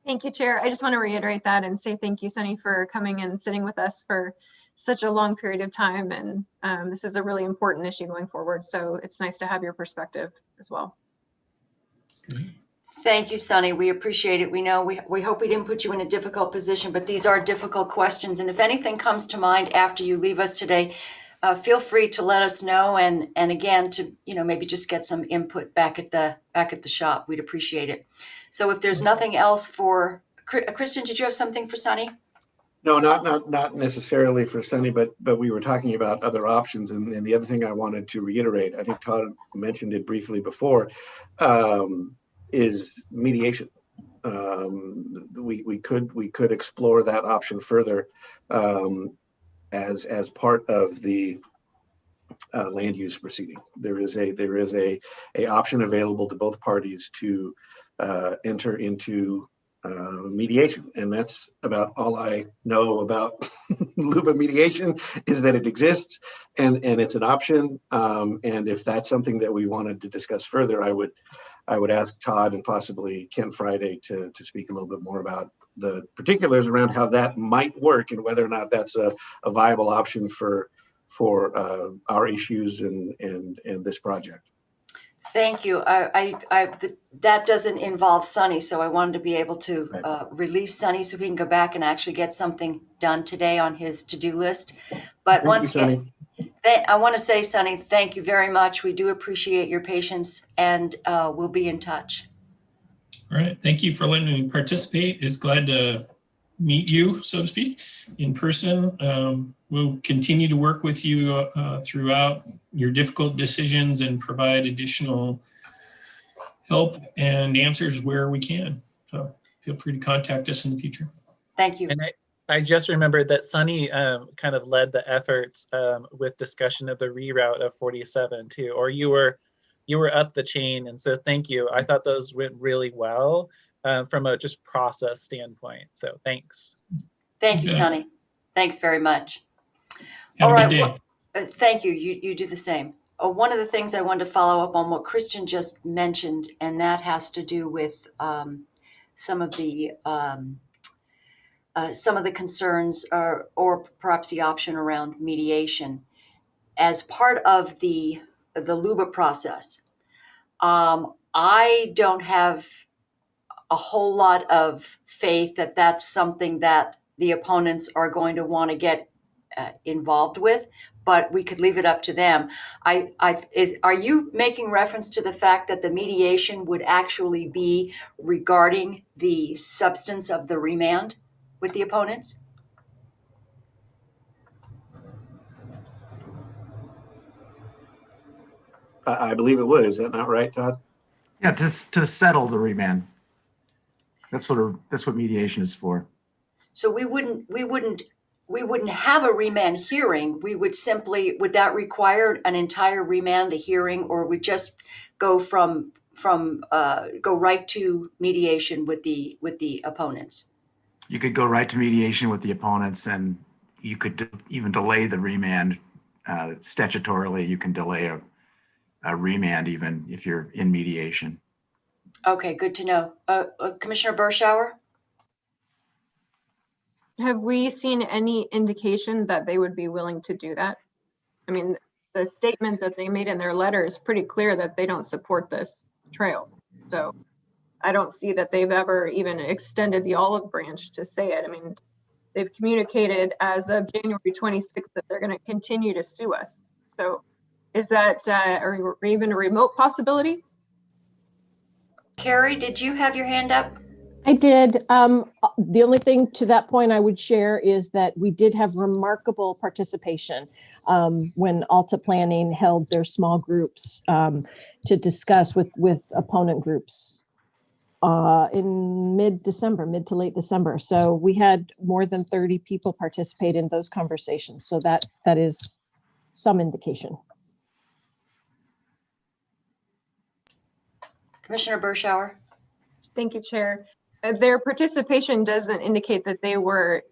B: Thank you, Chair. I just want to reiterate that and say thank you, Sunny, for coming and sitting with us for such a long period of time. And this is a really important issue going forward. So it's nice to have your perspective as well.
A: Thank you, Sunny. We appreciate it. We know we hope we didn't put you in a difficult position, but these are difficult questions. And if anything comes to mind after you leave us today, feel free to let us know. And again, to maybe just get some input back at the shop. We'd appreciate it. So if there's nothing else for Christian, did you have something for Sunny?
G: No, not necessarily for Sunny, but we were talking about other options, and the other thing I wanted to reiterate, I think Todd mentioned it briefly before, is mediation. We could explore that option further as part of the land use proceeding. There is a option available to both parties to enter into mediation, and that's about all I know about LUBA mediation, is that it exists and it's an option. And if that's something that we wanted to discuss further, I would ask Todd and possibly Ken Friday to speak a little bit more about the particulars around how that might work and whether or not that's a viable option for our issues and this project.
A: Thank you. That doesn't involve Sunny, so I wanted to be able to release Sunny so we can go back and actually get something done today on his to-do list. But once again, I want to say, Sunny, thank you very much. We do appreciate your patience, and we'll be in touch.
H: All right. Thank you for letting me participate. It's glad to meet you, so to speak, in person. We'll continue to work with you throughout your difficult decisions and provide additional help and answers where we can. So feel free to contact us in the future.
A: Thank you.
C: And I just remembered that Sunny kind of led the efforts with discussion of the reroute of 47 too, or you were up the chain. And so thank you. I thought those went really well from a just process standpoint. So thanks.
A: Thank you, Sunny. Thanks very much.
H: Have
A: All
H: a
A: right.
H: good day.
A: Well, thank you. You do the same. One of the things I wanted to follow up on what Christian just mentioned, and that has to do with some of the concerns or perhaps the option around mediation as part of the LUBA process. I don't have a whole lot of faith that that's something that the opponents are going to want to get involved with, but we could leave it up to them. Are you making reference to the fact that the mediation would actually be regarding the substance of the remand with the opponents?
G: I believe it would. Is that not right, Todd?
J: Yeah, to settle the remand. That's what mediation is for.
A: So we wouldn't have a remand hearing. We would simply, would that require an entire remand, the hearing, or we just go go right to mediation with the opponents?
J: You could go right to mediation with the opponents, and you could even delay the remand statutorily. You can delay a remand even if you're in mediation.
A: Okay, good to know. Commissioner Berschauer?
B: Have we seen any indication that they would be willing to do that? I mean, the statement that they made in their letter is pretty clear that they don't support this trail. So I don't see that they've ever even extended the olive branch to say it. I mean, they've communicated as of January 26th that they're going to continue to sue us. So is that or even a remote possibility?
A: Carrie, did you have your hand up?
I: I did. The only thing to that point I would share is that we did have remarkable participation when Alta Planning held their small groups to discuss with opponent groups in mid to late December. So we had more than 30 people participate in those conversations. So that is some indication.
A: Commissioner Berschauer?
B: Thank you, Chair. Their participation doesn't indicate that they were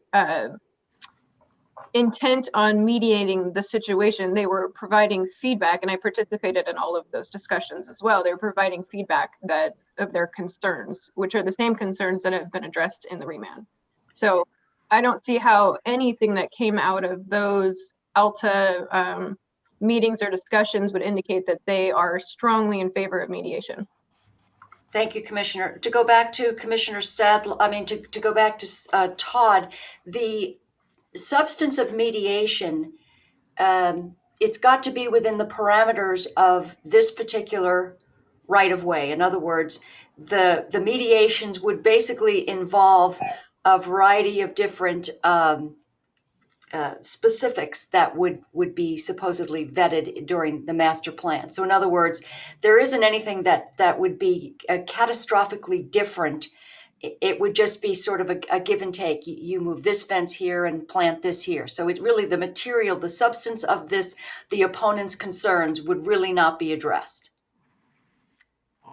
B: intent on mediating the situation. They were providing feedback, and I participated in all of those discussions as well. They were providing feedback of their concerns, which are the same concerns that have been addressed in the remand. So I don't see how anything that came out of those ALTA meetings or discussions would indicate that they are strongly in favor of mediation.
A: Thank you, Commissioner. To go back to Commissioner Sadler, to go back to Todd, the substance of mediation, it's got to be within the parameters of this particular right-of-way. In other words, the mediations would basically involve a variety of different specifics that would be supposedly vetted during the master plan. So in other words, there isn't anything that would be catastrophically different. It would just be sort of a give and take. You move this fence here and plant this here. So it really, the material, the substance of this, the opponent's concerns would really not be addressed.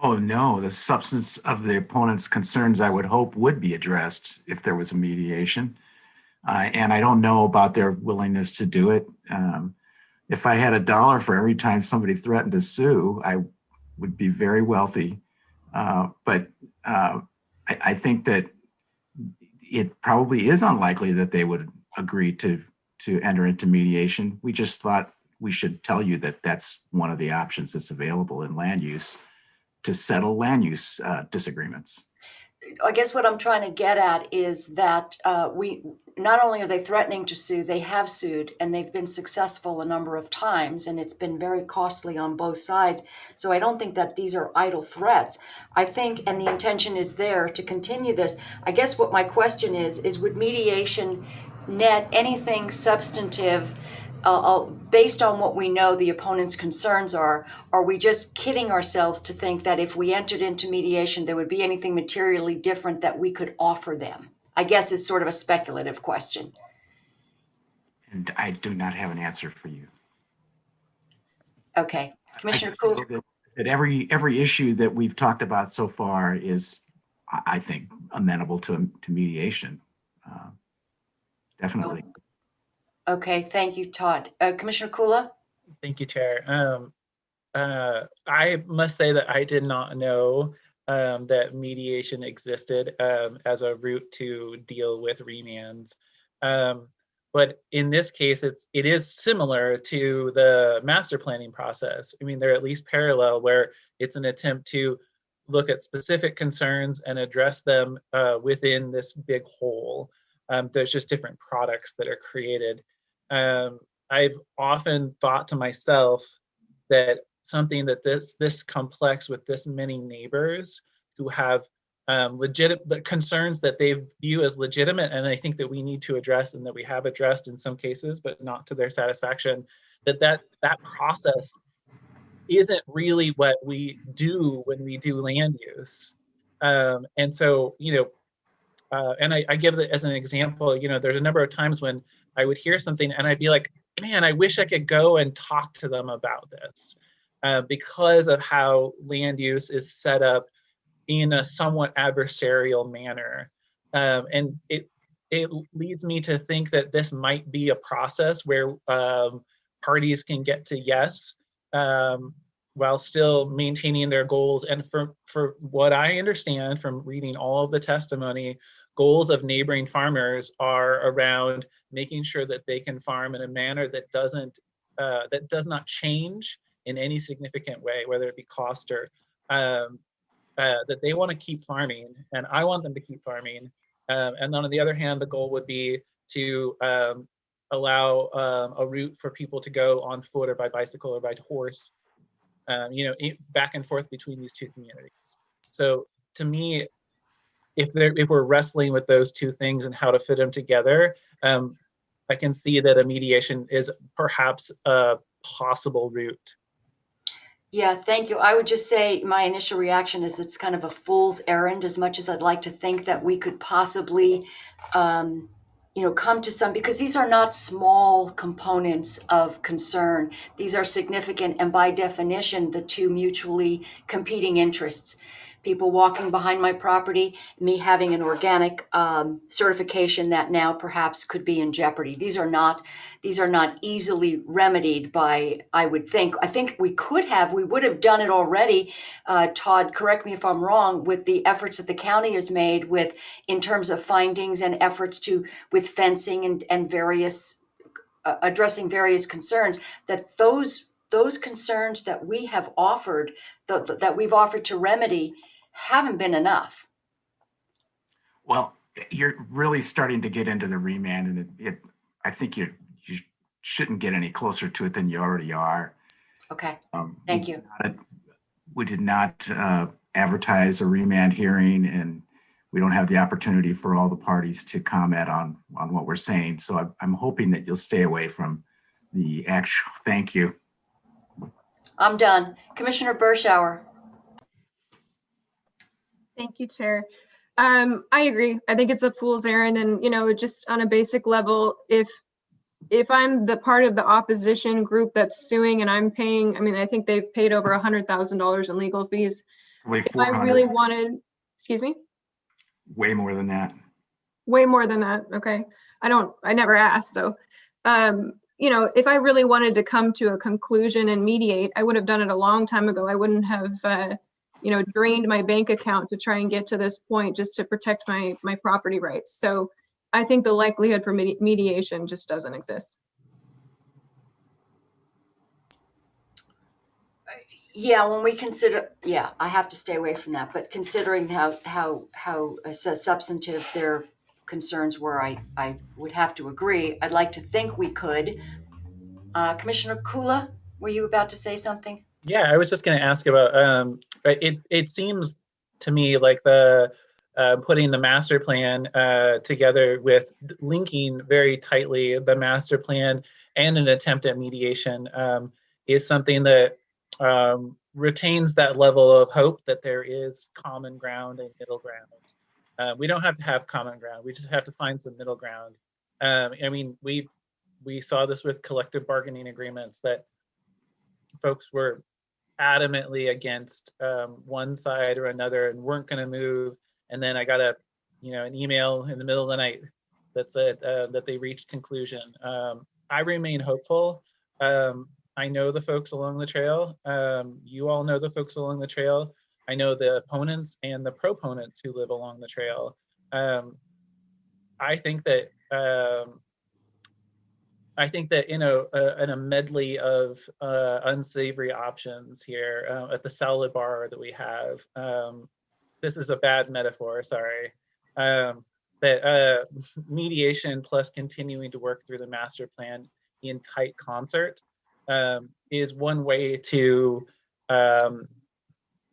J: Oh, no, the substance of the opponent's concerns, I would hope, would be addressed if there was a mediation. And I don't know about their willingness to do it. If I had $1 for every time somebody threatened to sue, I would be very wealthy. But I think that it probably is unlikely that they would agree to enter into mediation. We just thought we should tell you that that's one of the options that's available in land use to settle land use disagreements.
A: I guess what I'm trying to get at is that we not only are they threatening to sue, they have sued, and they've been successful a number of times, and it's been very costly on both sides. So I don't think that these are idle threats. I think, and the intention is there to continue this. I guess what my question is would mediation net anything substantive based on what we know the opponent's concerns are we just kidding ourselves to think that if we entered into mediation, there would be anything materially different that we could offer them? I guess it's sort of a speculative question.
J: And I do not have an answer for you.
A: Okay. Commissioner Cool.
J: That every issue that we've talked about so far is, I think, amenable to mediation. Definitely.
A: Okay, thank you, Todd. Commissioner Kula?
C: Thank you, Chair. I must say that I did not know that mediation existed as a route to deal with remands. But in this case, it is similar to the master planning process. I mean, they're at least parallel, where it's an attempt to look at specific concerns and address them within this big whole. There's just different products that are created. I've often thought to myself that something that this complex with this many neighbors who have legitimate concerns that they view as legitimate, and I think that we need to address, and that we have addressed in some cases, but not to their satisfaction, that process isn't really what we do when we do land use. And so, and I give it as an example, there's a number of times when I would hear something and I'd be like, man, I wish I could go and talk to them about this because of how land use is set up in a somewhat adversarial manner. And it leads me to think that this might be a process where parties can get to yes, while still maintaining their goals. And for what I understand from reading all of the testimony, goals of neighboring farmers are around making sure that they can farm in a manner that does not change in any significant way, whether it be cost or that they want to keep farming, and I want them to keep farming. And then on the other hand, the goal would be to allow a route for people to go on foot or by bicycle or by horse, back and forth between these two communities. So to me, if we're wrestling with those two things and how to fit them together, I can see that a mediation is perhaps a possible route.
A: Yeah, thank you. I would just say my initial reaction is it's kind of a fool's errand, as much as I'd like to think that we could possibly, come to some, because these are not small components of concern. These are significant, and by definition, the two mutually competing interests. people walking behind my property, me having an organic certification that now perhaps could be in jeopardy. These are not easily remedied by, I would think. I think we would have done it already. Todd, correct me if I'm wrong, with the efforts that the county has made in terms of findings and efforts with fencing and various addressing various concerns, that those concerns that we have offered, that we've offered to remedy, haven't been enough.
J: Well, you're really starting to get into the remand, and I think you shouldn't get any closer to it than you already are.
A: Okay, thank you.
J: We did not advertise a remand hearing, and we don't have the opportunity for all the parties to comment on what we're saying. So I'm hoping that you'll stay away from the actual. Thank you.
A: I'm done. Commissioner Bershauer.
B: Thank you, Chair. I agree. I think it's a fool's errand, and just on a basic level, if I'm the part of the opposition group that's suing and I'm paying, I think they've paid over $100,000 in legal fees. If I really wanted, excuse me?
J: Way more than that.
B: Way more than that. Okay. I never asked. So, if I really wanted to come to a conclusion and mediate, I would have done it a long time ago. I wouldn't have, drained my bank account to try and get to this point just to protect my property rights. So I think the likelihood for mediation just doesn't exist.
A: Yeah, when we consider, I have to stay away from that. But considering how substantive their concerns were, I would have to agree. I'd like to think we could. Commissioner Kula, were you about to say something?
C: Yeah, I was just going to ask about. It seems to me like the putting the master plan together with linking very tightly the master plan and an attempt at mediation is something that retains that level of hope that there is common ground and middle ground. We don't have to have common ground. We just have to find some middle ground. We saw this with collective bargaining agreements that folks were adamantly against one side or another and weren't going to move. And then I got an email in the middle of the night that said that they reached conclusion. I remain hopeful. I know the folks along the trail. You all know the folks along the trail. I know the opponents and the proponents who live along the trail. I think that in a medley of unsavory options here at the salad bar that we have, this is a bad metaphor, sorry, that mediation plus continuing to work through the master plan in tight concert is one way to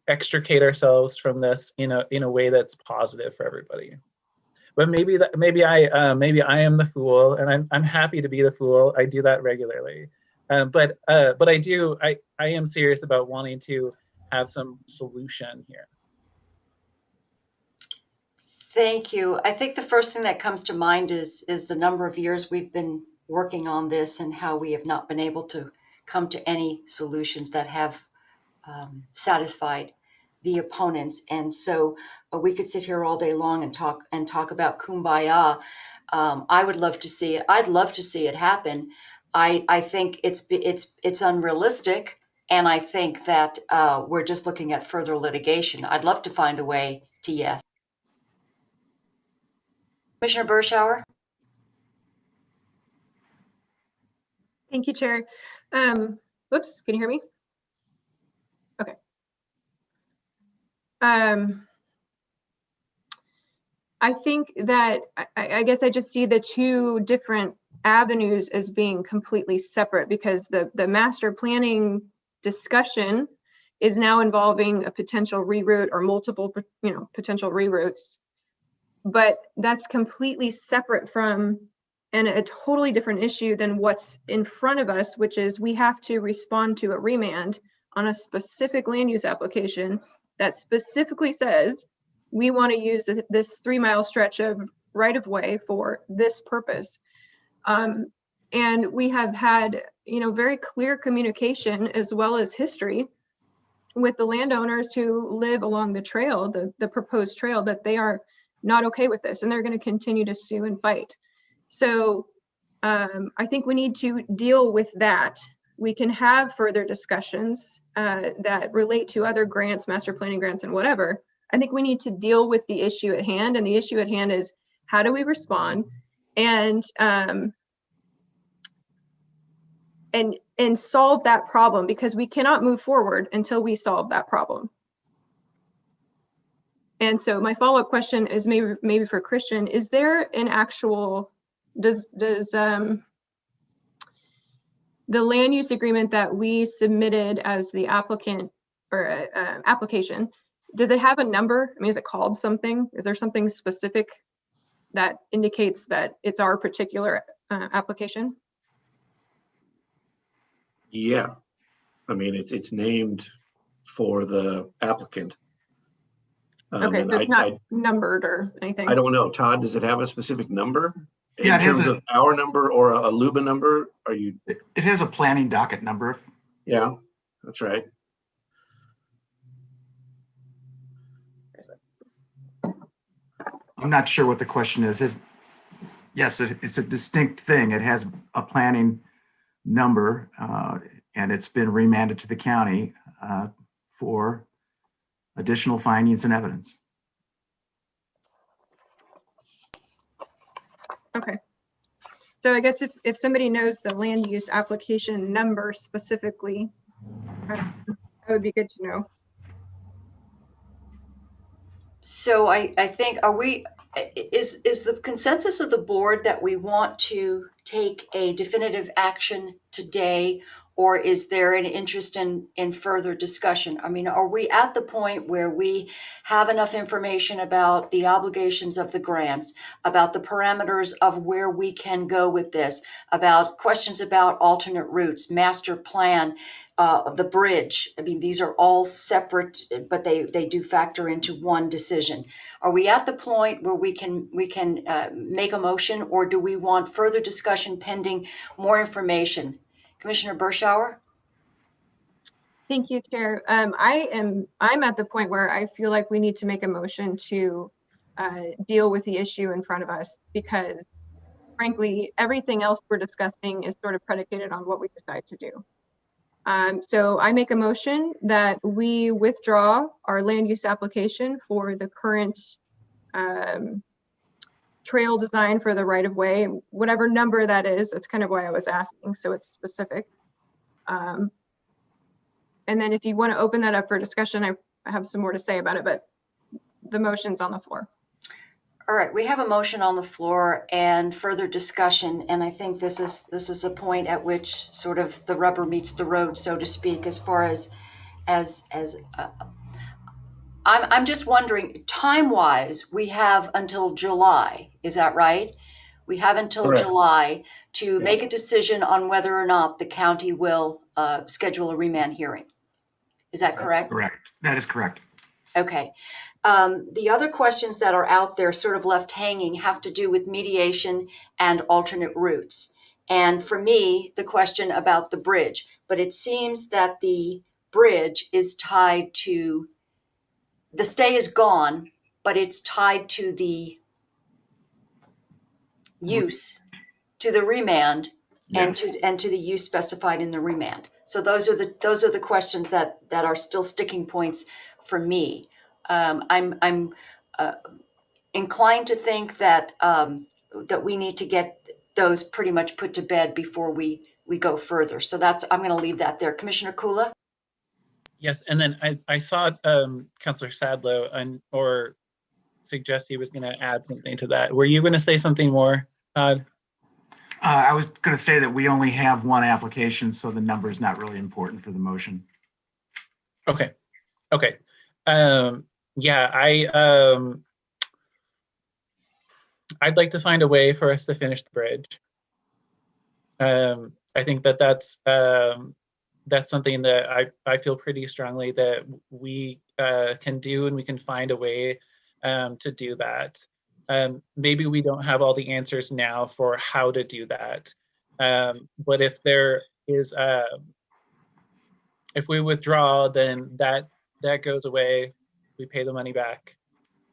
C: extricate ourselves from this in a way that's positive for everybody. But maybe I am the fool, and I'm happy to be the fool. I do that regularly, but I am serious about wanting to have some solution here.
A: Thank you. I think the first thing that comes to mind is the number of years we've been working on this and how we have not been able to come to any solutions that have satisfied the opponents. And so we could sit here all day long and talk about kumbaya. I would love to see it. I'd love to see it happen. I think it's unrealistic, and I think that we're just looking at further litigation. I'd love to find a way to yes. Commissioner Bershauer.
B: Thank you, Chair. Whoops, can you hear me? Okay. I think that I guess I just see the two different avenues as being completely separate, because the master planning discussion is now involving a potential reroute or multiple potential reroutes, but that's completely separate from and a totally different issue than what's in front of us, which is we have to respond to a remand on a specific land use application that specifically says we want to use this 3-mile stretch of right-of-way for this purpose. And we have had, very clear communication as well as history with the landowners who live along the trail, the proposed trail, that they are not okay with this and they're going to continue to sue and fight. So I think we need to deal with that. We can have further discussions that relate to other grants, master planning grants and whatever. I think we need to deal with the issue at hand, and the issue at hand is how do we respond and solve that problem, because we cannot move forward until we solve that problem. And so my follow-up question is maybe for Christian, is there an actual, does the land use agreement that we submitted as the applicant or application, does it have a number? I mean, is it called something? Is there something specific that indicates that it's our particular application?
G: Yeah, I mean, it's named for the applicant.
B: Okay, so it's not numbered or anything?
G: I don't know. Todd, does it have a specific number?
J: Yeah,
G: in terms of our number or a LUBA number? Are you?
J: It has a planning docket number.
G: Yeah, that's right.
J: I'm not sure what the question is. Yes, it's a distinct thing. It has a planning number, and it's been remanded to the county for additional findings and evidence.
B: Okay. So I guess if somebody knows the land use application number specifically, that would be good to know.
A: So I think, is the consensus of the board that we want to take a definitive action today, or is there an interest in further discussion? I mean, are we at the point where we have enough information about the obligations of the grants, about the parameters of where we can go with this, about questions about alternate routes, master plan, the bridge? I mean, these are all separate, but they do factor into one decision. Are we at the point where we can make a motion, or do we want further discussion pending more information? Commissioner Bershauer?
B: Thank you, Chair. I'm at the point where I feel like we need to make a motion to deal with the issue in front of us, because frankly, everything else we're discussing is sort of predicated on what we decide to do. So I make a motion that we withdraw our land use application for the current trail design for the right of way, whatever number that is. That's kind of why I was asking, so it's specific. And then if you want to open that up for discussion, I have some more to say about it, but the motion's on the floor.
A: All right, we have a motion on the floor and further discussion, and I think this is a point at which sort of the rubber meets the road, so to speak, as far as I'm just wondering, time-wise, we have until July, is that right? We have until
G: Correct.
A: July to make a decision on whether or not the county will schedule a remand hearing. Is that correct?
J: Correct. That is correct.
A: Okay. The other questions that are out there sort of left hanging have to do with mediation and alternate routes. And for me, the question about the bridge, but it seems that the bridge is tied to, the stay is gone, but it's tied to the use, to the remand,
J: Yes.
A: and to the use specified in the remand. So those are the questions that are still sticking points for me. I'm inclined to think that that we need to get those pretty much put to bed before we go further. So I'm going to leave that there. Commissioner Kula?
C: Yes, and then I saw Councilor Sadlow or suggest he was going to add something to that. Were you going to say something more, Todd?
J: I was going to say that we only have one application, so the number is not really important for the motion.
C: Okay. Okay. Yeah, I'd like to find a way for us to finish the bridge. I think that's something that I feel pretty strongly that we can do, and we can find a way to do that. Maybe we don't have all the answers now for how to do that. But if there is if we withdraw, then that goes away. We pay the money back.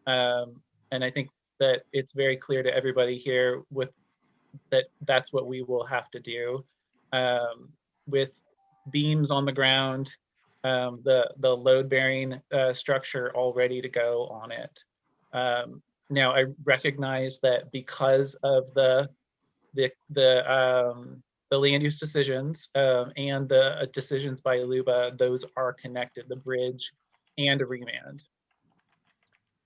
C: And I think that it's very clear to everybody here with that's what we will have to do. With beams on the ground, the load-bearing structure all ready to go on it. Now I recognize that because of the land use decisions and the decisions by Aluba, those are connected, the bridge and a remand.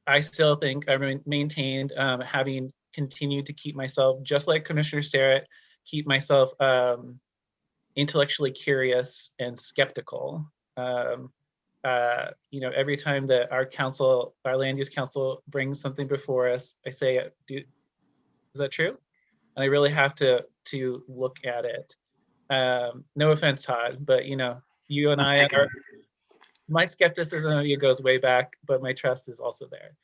C: I still think I maintained having continued to keep myself, just like Commissioner Sterrett, keep myself intellectually curious and skeptical. Every time that our land use council brings something before us, I say, is that true? And I really have to look at it. No offense, Todd, but you and I are, my skepticism of you goes way back, but my trust is also there.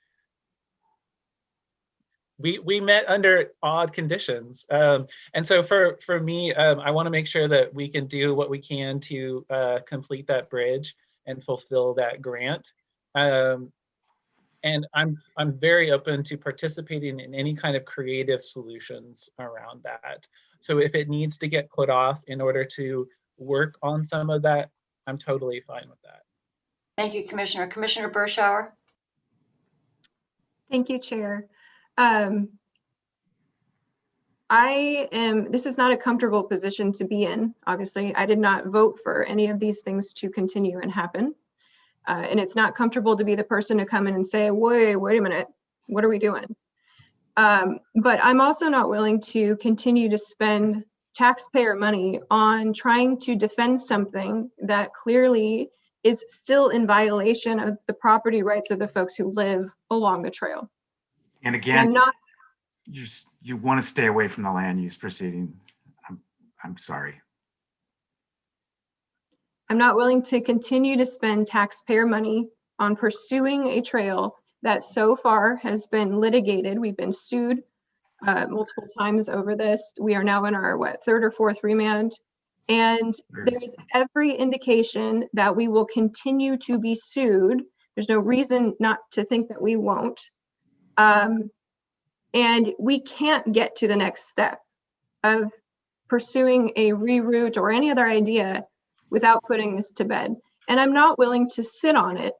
C: We met under odd conditions. And so for me, I want to make sure that we can do what we can to complete that bridge and fulfill that grant. And I'm very open to participating in any kind of creative solutions around that. So if it needs to get put off in order to work on some of that, I'm totally fine with that.
A: Thank you, Commissioner. Commissioner Bershauer?
B: Thank you, Chair. This is not a comfortable position to be in. Obviously, I did not vote for any of these things to continue and happen. And it's not comfortable to be the person to come in and say, wait a minute, what are we doing? But I'm also not willing to continue to spend taxpayer money on trying to defend something that clearly is still in violation of the property rights of the folks who live along the trail.
J: And again, you want to stay away from the land use proceeding. I'm sorry.
B: I'm not willing to continue to spend taxpayer money on pursuing a trail that so far has been litigated. We've been sued multiple times over this. We are now in our, third or fourth remand. And there's every indication that we will continue to be sued. There's no reason not to think that we won't. And we can't get to the next step of pursuing a reroute or any other idea without putting this to bed. And I'm not willing to sit on it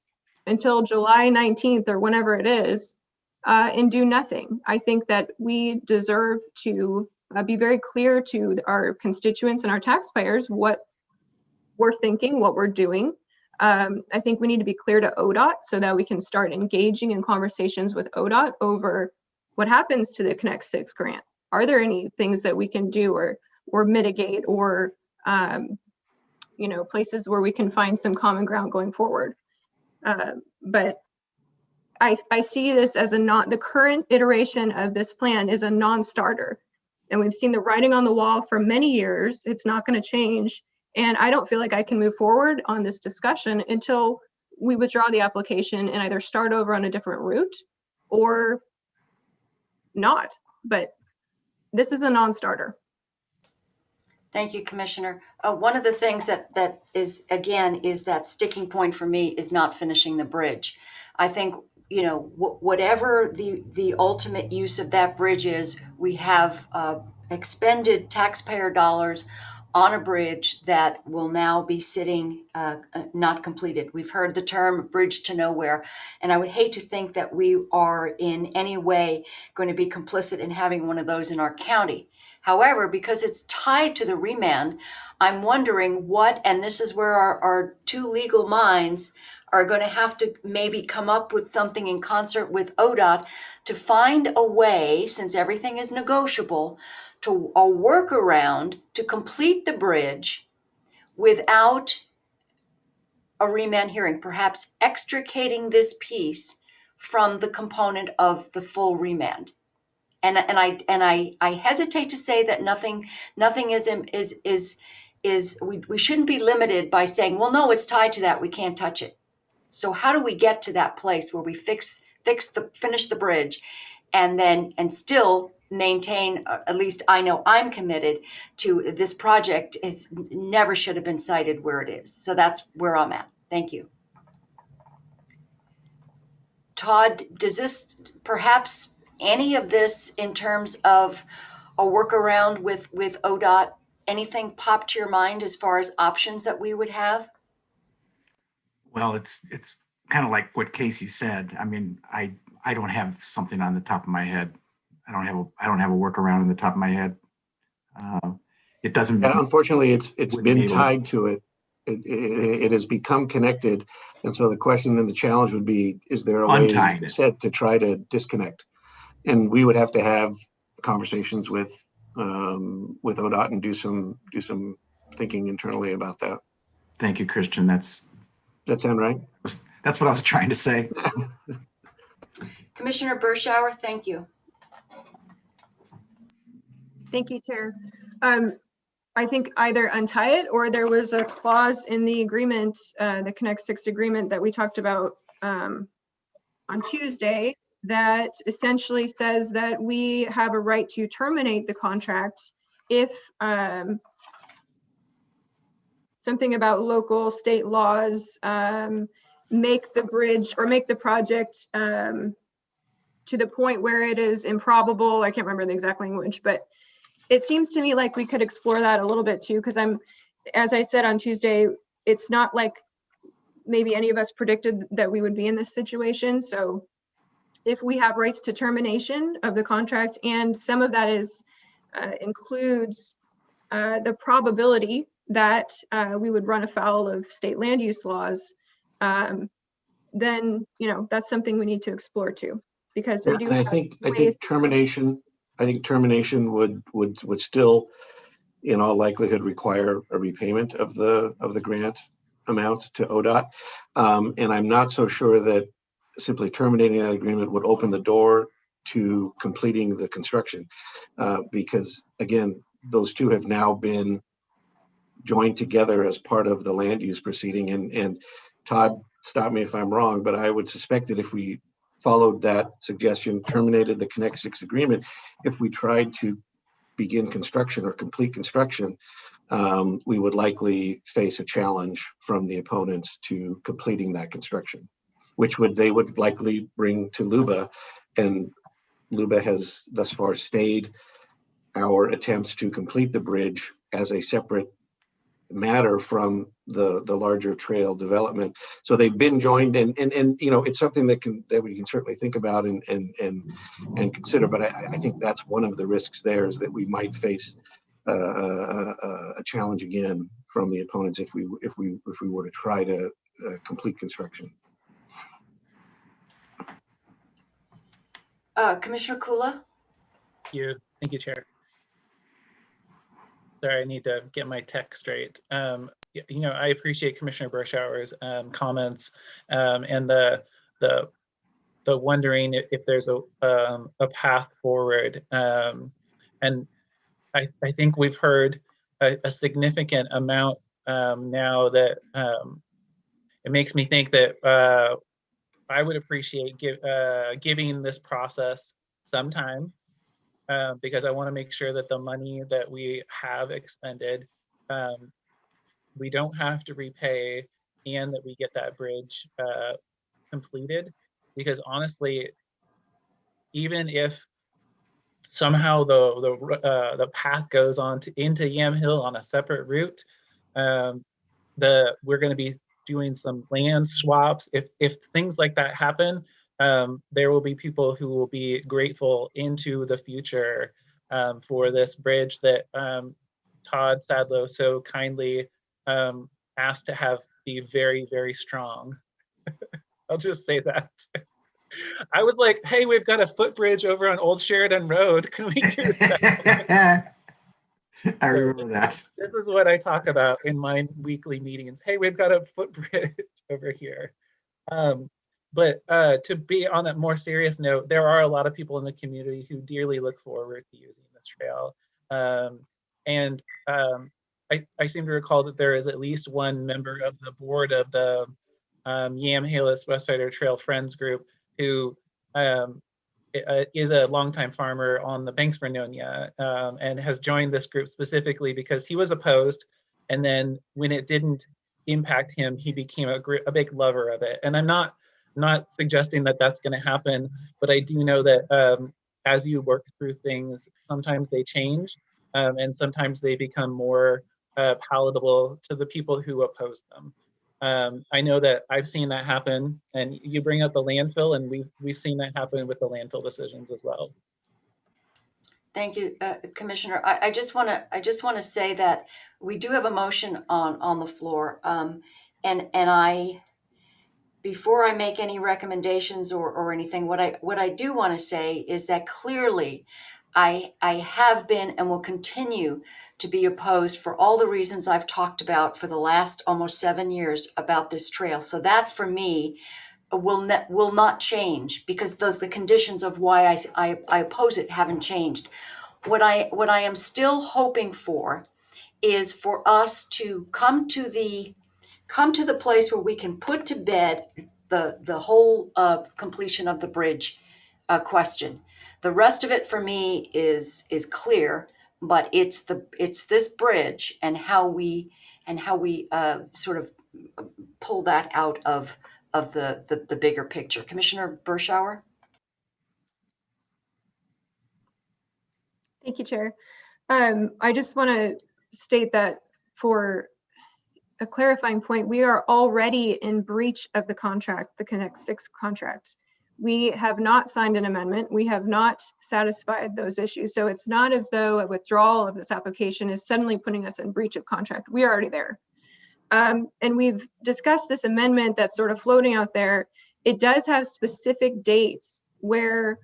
B: until July 19th or whenever it is and do nothing. I think that we deserve to be very clear to our constituents and our taxpayers what we're thinking, what we're doing. I think we need to be clear to ODOT so that we can start engaging in conversations with ODOT over what happens to the Connect 6 grant. Are there any things that we can do or mitigate or places where we can find some common ground going forward? But I see this as the current iteration of this plan is a non-starter. And we've seen the writing on the wall for many years. It's not going to change. And I don't feel like I can move forward on this discussion until we withdraw the application and either start over on a different route or not. But this is a non-starter.
A: Thank you, Commissioner. One of the things that is, again, is that sticking point for me is not finishing the bridge. I think, whatever the ultimate use of that bridge is, we have expended taxpayer dollars on a bridge that will now be sitting not completed. We've heard the term bridge to nowhere, and I would hate to think that we are in any way going to be complicit in having one of those in our county. However, because it's tied to the remand, I'm wondering and this is where our two legal minds are going to have to maybe come up with something in concert with ODOT to find a way, since everything is negotiable, to a workaround to complete the bridge without a remand hearing, perhaps extricating this piece from the component of the full remand. And I hesitate to say that nothing is we shouldn't be limited by saying, well, no, it's tied to that, we can't touch it. So how do we get to that place where we finish the bridge and still maintain, at least I know I'm committed to, this project is never should have been cited where it is. So that's where I'm at. Thank you. Todd, does this, perhaps any of this in terms of a workaround with ODOT, anything pop to your mind as far as options that we would have?
J: Well, it's kind of like what Casey said. I mean, I don't have something on the top of my head. I don't have a workaround on the top of my head. It doesn't.
G: Yeah, unfortunately, it's been
J: able to-
G: tied to it. It has become connected, and so the question and the challenge would be: is there a way, as
J: Untying
G: you
J: it.
G: said, to try to disconnect? And we would have to have conversations with ODOT and do some thinking internally about that.
J: Thank you, Christian.
G: That sound right?
J: That's what I was trying to say.
A: Commissioner Bershauer, thank you.
B: Thank you, Chair. I think either untie it, or there was a clause in the agreement, the Connect 6 agreement that we talked about on Tuesday, that essentially says that we have a right to terminate the contract if something about local state laws make the bridge or make the project to the point where it is improbable. I can't remember the exact language, but it seems to me like we could explore that a little bit too, because as I said on Tuesday, it's not like maybe any of us predicted that we would be in this situation. So if we have rights to termination of the contract, and some of that is includes the probability that we would run afoul of state land use laws, then that's something we need to explore too, because we do.
G: And I think termination. I think termination would still, in all likelihood, require a repayment of the grant amount to ODOT, and I'm not so sure that simply terminating that agreement would open the door to completing the construction, because again, those two have now been joined together as part of the land use proceeding. And Todd, stop me if I'm wrong, but I would suspect that if we followed that suggestion, terminated the Connect 6 agreement, if we tried to begin construction or complete construction, we would likely face a challenge from the opponents to completing that construction, which they would likely bring to LUBA, and LUBA has thus far stayed our attempts to complete the bridge as a separate matter from the larger trail development. So they've been joined, and it's something that we can certainly think about and consider. But I think that's one of the risks there, is that we might face a challenge again from the opponents if we were to try to complete construction.
A: Commissioner Kula?
C: Thank you, Chair. Sorry, I need to get my tech straight. I appreciate Commissioner Bershauer's comments and the wondering if there's a path forward. And I think we've heard a significant amount now that it makes me think that I would appreciate giving this process some time. Because I want to make sure that the money that we have expended, we don't have to repay, and that we get that bridge completed. Because honestly, even if somehow the path goes on into Yamhill on a separate route, we're going to be doing some land swaps. If things like that happen, there will be people who will be grateful into the future for this bridge that Todd Sadlow so kindly asked to have be very, very strong. I'll just say that. I was like, hey, we've got a footbridge over on Old Sheridan Road. Can we use that?
J: I remember that.
C: This is what I talk about in my weekly meetings. Hey, we've got a footbridge over here. But to be on a more serious note, there are a lot of people in the community who dearly look forward to using this trail. I seem to recall that there is at least one member of the board of the Yamhill Westsider Trail Friends group who is a longtime farmer on the Banks Vernonia, and has joined this group specifically because he was opposed. And then when it didn't impact him, he became a big lover of it. And I'm not suggesting that that's going to happen, but I do know that as you work through things, sometimes they change, and sometimes they become more palatable to the people who oppose them. I know that I've seen that happen, and you bring up the landfill, and we've seen that happen with the landfill decisions as well.
A: Thank you, Commissioner. I just want to say that we do have a motion on the floor, and I, before I make any recommendations or anything, what I do want to say is that clearly I have been and will continue to be opposed for all the reasons I've talked about for the last almost 7 years about this trail. So that for me will not change, because the conditions of why I oppose it haven't changed. What I am still hoping for is for us to come to the place where we can put to bed the whole completion of the bridge question. The rest of it for me is clear, but it's this bridge and how we sort of pull that out of the bigger picture. Commissioner Bershauer?
B: Thank you, Chair. I just want to state that for a clarifying point, we are already in breach of the contract, the Connect 6 contract. We have not signed an amendment. We have not satisfied those issues. So it's not as though a withdrawal of this application is suddenly putting us in breach of contract. We are already there. And we've discussed this amendment that's sort of floating out there. It does have specific dates where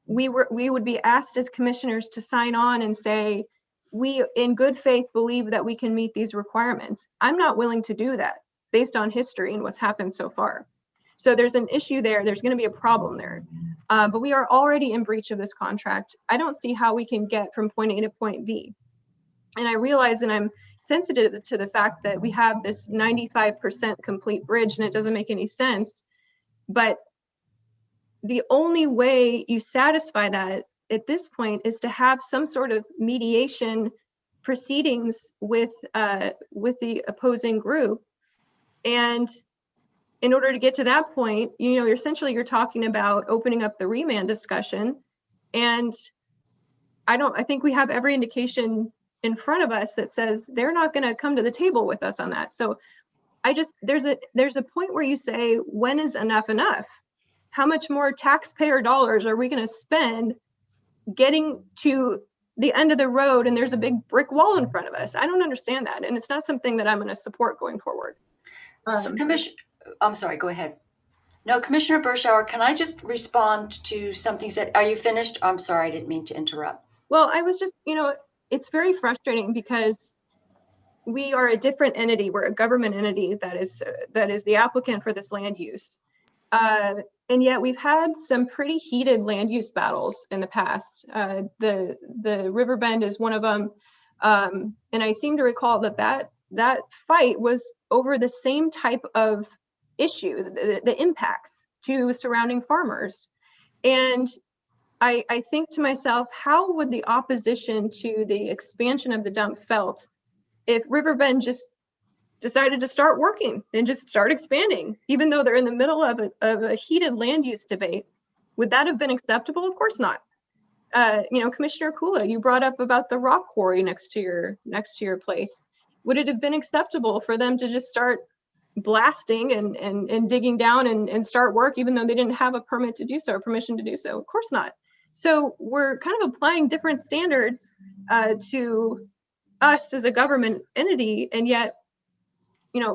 B: we would be asked as commissioners to sign on and say, we in good faith believe that we can meet these requirements. I'm not willing to do that based on history and what's happened so far. So there's an issue there. There's going to be a problem there. But we are already in breach of this contract. I don't see how we can get from point A to point B. And I realize, and I'm sensitive to the fact that we have this 95% complete bridge and it doesn't make any sense. But the only way you satisfy that at this point is to have some sort of mediation proceedings with the opposing group. And in order to get to that point, essentially you're talking about opening up the remand discussion. And I think we have every indication in front of us that says they're not going to come to the table with us on that. So there's a point where you say, when is enough enough? How much more taxpayer dollars are we going to spend getting to the end of the road and there's a big brick wall in front of us? I don't understand that. And it's not something that I'm going to support going forward.
A: So I'm sorry, go ahead. No, Commissioner Bershauer, can I just respond to something you said? Are you finished? I'm sorry, I didn't mean to interrupt.
B: Well, I was just, it's very frustrating because we are a different entity. We're a government entity that is the applicant for this land use. And yet we've had some pretty heated land use battles in the past. The Riverbend is one of them. And I seem to recall that fight was over the same type of issue, the impacts to surrounding farmers. And I think to myself, how would the opposition to the expansion of the dump felt if Riverbend just decided to start working and just start expanding, even though they're in the middle of a heated land use debate? Would that have been acceptable? Of course not. Commissioner Kula, you brought up about the rock quarry next to your place. Would it have been acceptable for them to just start blasting and digging down and start work, even though they didn't have a permit to do so or permission to do so? Of course not. So we're kind of applying different standards to us as a government entity, and yet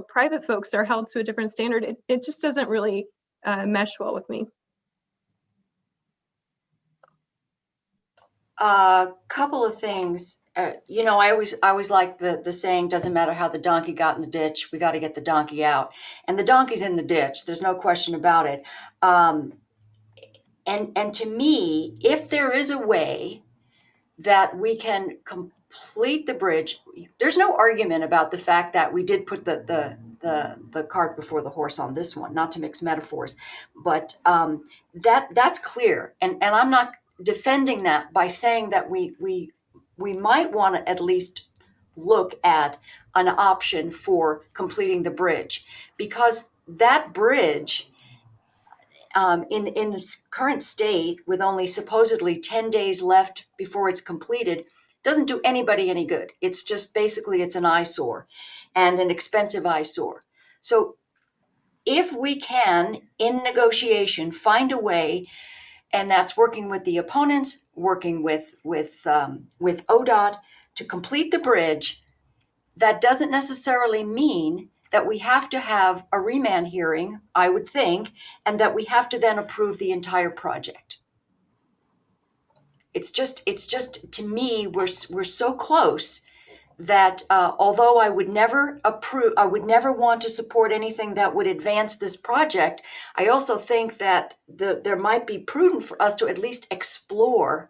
B: private folks are held to a different standard. It just doesn't really mesh well with me.
A: A couple of things. I always like the saying, doesn't matter how the donkey got in the ditch, we got to get the donkey out. And the donkey's in the ditch. There's no question about it. And to me, if there is a way that we can complete the bridge, there's no argument about the fact that we did put the the cart before the horse on this one, not to mix metaphors, but that's clear. And I'm not defending that by saying that we might want to at least look at an option for completing the bridge, because that bridge in its current state, with only supposedly 10 days left before it's completed, doesn't do anybody any good. It's just basically, it's an eyesore, and an expensive eyesore. So if we can, in negotiation, find a way, and that's working with the opponents, working with ODOT to complete the bridge, that doesn't necessarily mean that we have to have a remand hearing, I would think, and that we have to then approve the entire project. It's just to me, we're so close that although I would never want to support anything that would advance this project, I also think that there might be prudent for us to at least explore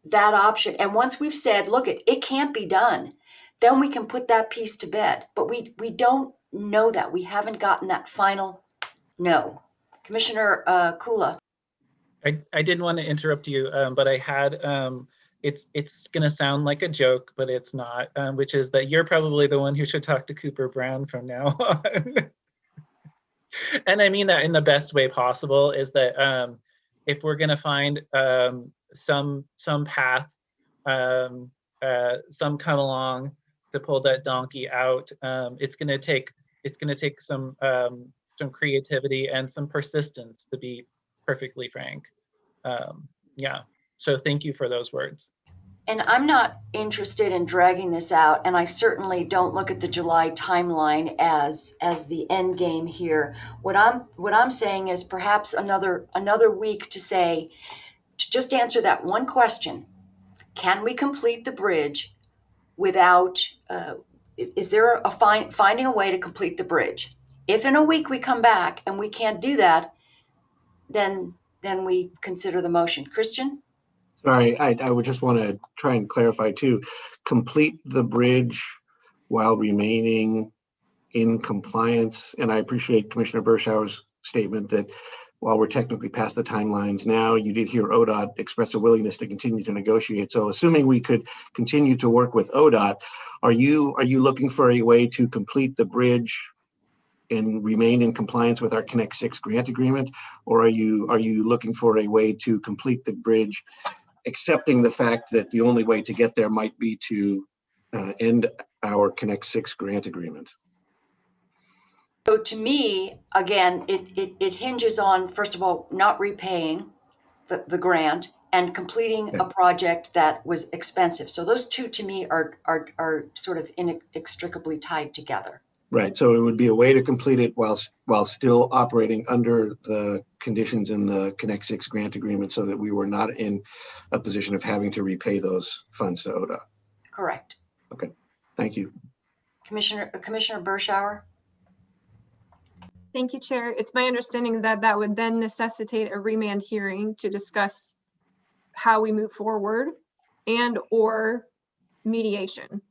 A: that option. And once we've said, look, it can't be done, then we can put that piece to bed. But we don't know that. We haven't gotten that final no. Commissioner Kula.
C: I didn't want to interrupt you, but I had, it's going to sound like a joke, but it's not, which is that you're probably the one who should talk to Cooper Brown from now on. And I mean that in the best way possible, is that if we're going to find some path, some come along to pull that donkey out, it's going to take some creativity and some persistence, to be perfectly frank. Yeah, so thank you for those words.
A: And I'm not interested in dragging this out, and I certainly don't look at the July timeline as the end game here. What I'm saying is perhaps another week to just answer that one question: can we complete the bridge without? Is there finding a way to complete the bridge? If in a week we come back and we can't do that, then we consider the motion. Christian?
G: Sorry, I would just want to try and clarify too. Complete the bridge while remaining in compliance. And I appreciate Commissioner Berschauer's statement that while we're technically past the timelines now, you did hear ODOT express a willingness to continue to negotiate. So assuming we could continue to work with ODOT, are you looking for a way to complete the bridge and remain in compliance with our Connect 6 grant agreement? Or are you looking for a way to complete the bridge, accepting the fact that the only way to get there might be to end our Connect 6 grant agreement?
A: So to me, again, it hinges on, first of all, not repaying the grant and completing a project that was expensive. So those two to me are sort of inextricably tied together.
G: Right, so it would be a way to complete it while still operating under the conditions in the Connect 6 grant agreement, so that we were not in a position of having to repay those funds to ODOT.
A: Correct.
G: Okay, thank you.
A: Commissioner Berschauer?
B: Thank you, Chair. It's my understanding that that would then necessitate a remand hearing to discuss how we move forward and or mediation.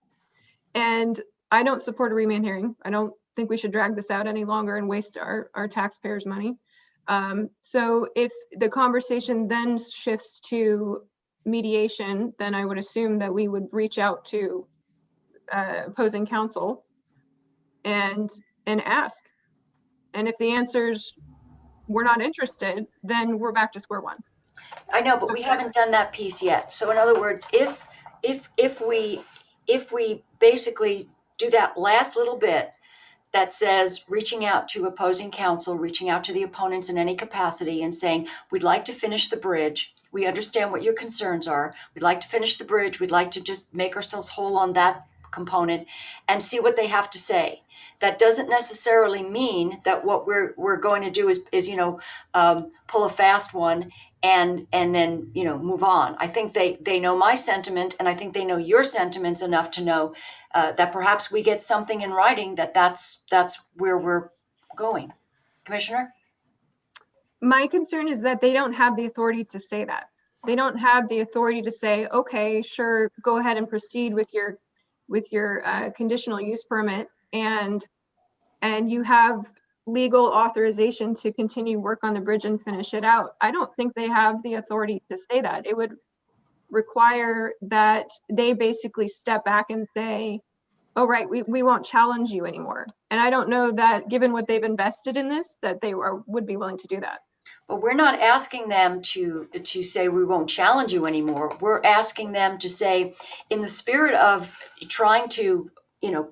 B: And I don't support a remand hearing. I don't think we should drag this out any longer and waste our taxpayers' money. So if the conversation then shifts to mediation, then I would assume that we would reach out to opposing counsel and ask. And if the answer's we're not interested, then we're back to square one.
A: I know, but we haven't done that piece yet. So in other words, if we basically do that last little bit that says reaching out to opposing counsel, reaching out to the opponents in any capacity and saying, we'd like to finish the bridge. We understand what your concerns are. We'd like to finish the bridge. We'd like to just make ourselves whole on that component and see what they have to say. That doesn't necessarily mean that what we're going to do is pull a fast one and then move on. I think they know my sentiment, and I think they know your sentiments enough to know that perhaps we get something in writing that's where we're going. Commissioner?
B: My concern is that they don't have the authority to say that. They don't have the authority to say, okay, sure, go ahead and proceed with your conditional use permit, and and you have legal authorization to continue work on the bridge and finish it out. I don't think they have the authority to say that. It would require that they basically step back and say, oh, right, we won't challenge you anymore. And I don't know that, given what they've invested in this, that they would be willing to do that.
A: But we're not asking them to say we won't challenge you anymore. We're asking them to say, in the spirit of trying to,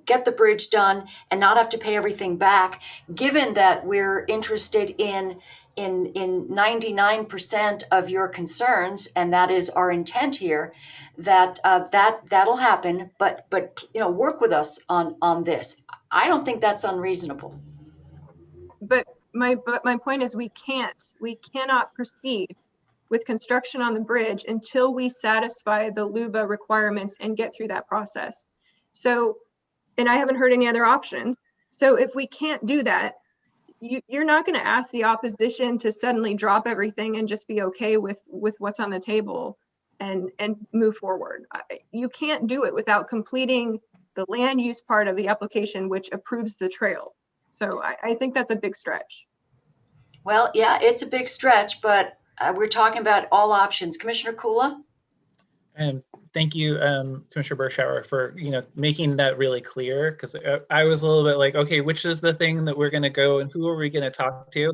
A: get the bridge done and not have to pay everything back, given that we're interested in 99% of your concerns, and that is our intent here, that'll happen. But work with us on this. I don't think that's unreasonable.
B: But my point is we cannot proceed with construction on the bridge until we satisfy the LUBA requirements and get through that process. So, and I haven't heard any other options. So if we can't do that, you're not going to ask the opposition to suddenly drop everything and just be okay with what's on the table and move forward. You can't do it without completing the land use part of the application, which approves the trail. So I think that's a big stretch.
A: Well, yeah, it's a big stretch, but we're talking about all options. Commissioner Kula?
C: Thank you, Commissioner Bershauer, for making that really clear, because I was a little bit like, okay, which is the thing that we're going to go and who are we going to talk to?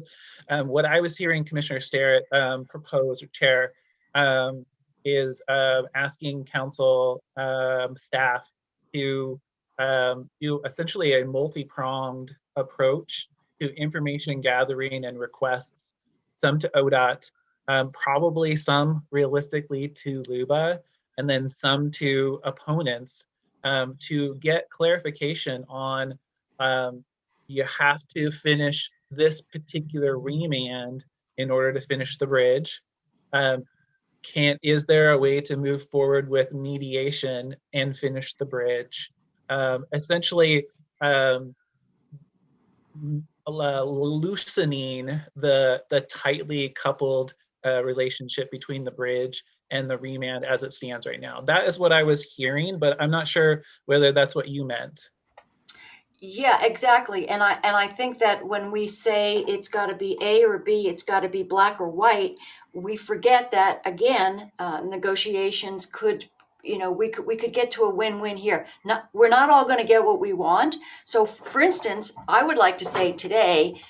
C: What I was hearing Commissioner Sterrett propose, or chair, is asking council staff to do essentially a multi-pronged approach to information gathering and requests, some to ODOT, probably some realistically to LUBA, and then some to opponents, to get clarification on you have to finish this particular remand in order to finish the bridge. Is there a way to move forward with mediation and finish the bridge? Essentially, loosening the tightly coupled relationship between the bridge and the remand as it stands right now. That is what I was hearing, but I'm not sure whether that's what you meant.
A: Yeah, exactly. And I think that when we say it's got to be A or B, it's got to be black or white, we forget that, again, negotiations could, we could get to a win-win here. We're not all going to get what we want. So for instance, I would like to say today,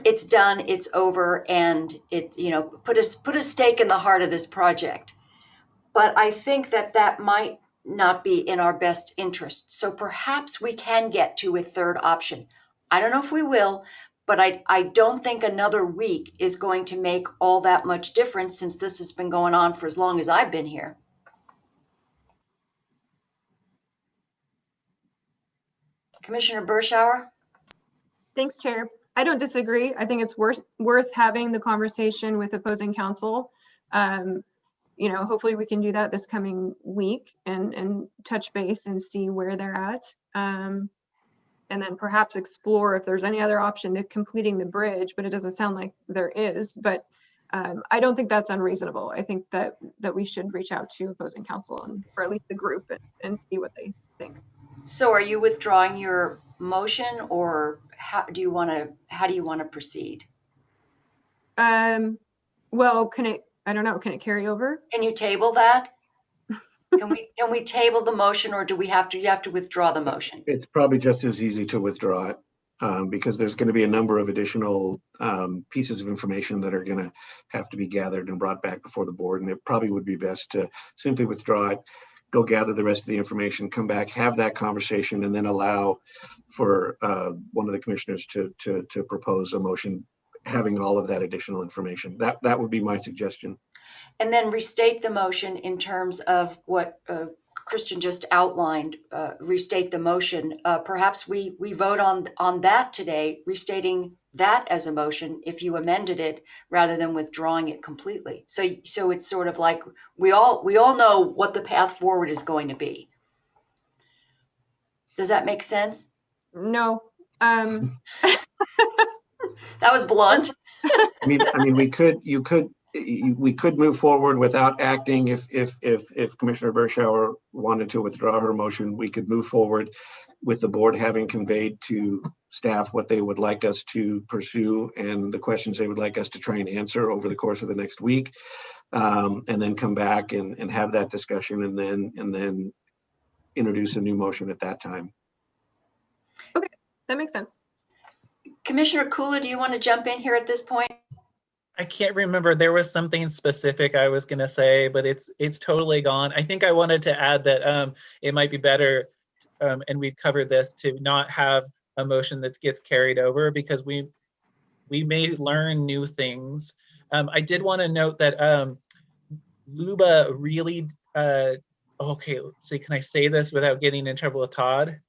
A: it's done, it's over, and it, put a stake in the heart of this project. But I think that might not be in our best interest. So perhaps we can get to a third option. I don't know if we will, but I don't think another week is going to make all that much difference, since this has been going on for as long as I've been here. Commissioner Bershauer?
B: Thanks, Chair. I don't disagree. I think it's worth having the conversation with opposing counsel. Hopefully we can do that this coming week and touch base and see where they're at. And then perhaps explore if there's any other option to completing the bridge, but it doesn't sound like there is. But I don't think that's unreasonable. I think that we should reach out to opposing counsel, or at least the group, and see what they think.
A: So are you withdrawing your motion, or how do you want to proceed?
B: Well, I don't know, can it carry over?
A: Can you table that? Can we table the motion, or do you have to withdraw the motion?
G: It's probably just as easy to withdraw it, because there's going to be a number of additional pieces of information that are going to have to be gathered and brought back before the board. And it probably would be best to simply withdraw it, go gather the rest of the information, come back, have that conversation, and then allow for one of the commissioners to propose a motion having all of that additional information. That would be my suggestion.
A: And then restate the motion in terms of what Christian just outlined. Restate the motion. Perhaps we vote on that today, restating that as a motion if you amended it, rather than withdrawing it completely. So it's sort of like we all know what the path forward is going to be. Does that make sense?
B: No.
A: That was blunt.
G: I mean, we could move forward without acting. If Commissioner Bershauer wanted to withdraw her motion, we could move forward with the board having conveyed to staff what they would like us to pursue and the questions they would like us to try and answer over the course of the next week, and then come back and have that discussion, and then introduce a new motion at that time.
B: Okay, that makes sense.
A: Commissioner Kula, do you want to jump in here at this point?
C: I can't remember. There was something specific I was going to say, but it's totally gone. I think I wanted to add that it might be better, and we've covered this, to not have a motion that gets carried over, because we may learn new things. I did want to note that Luba really, okay, let's see, can I say this without getting in trouble with Todd?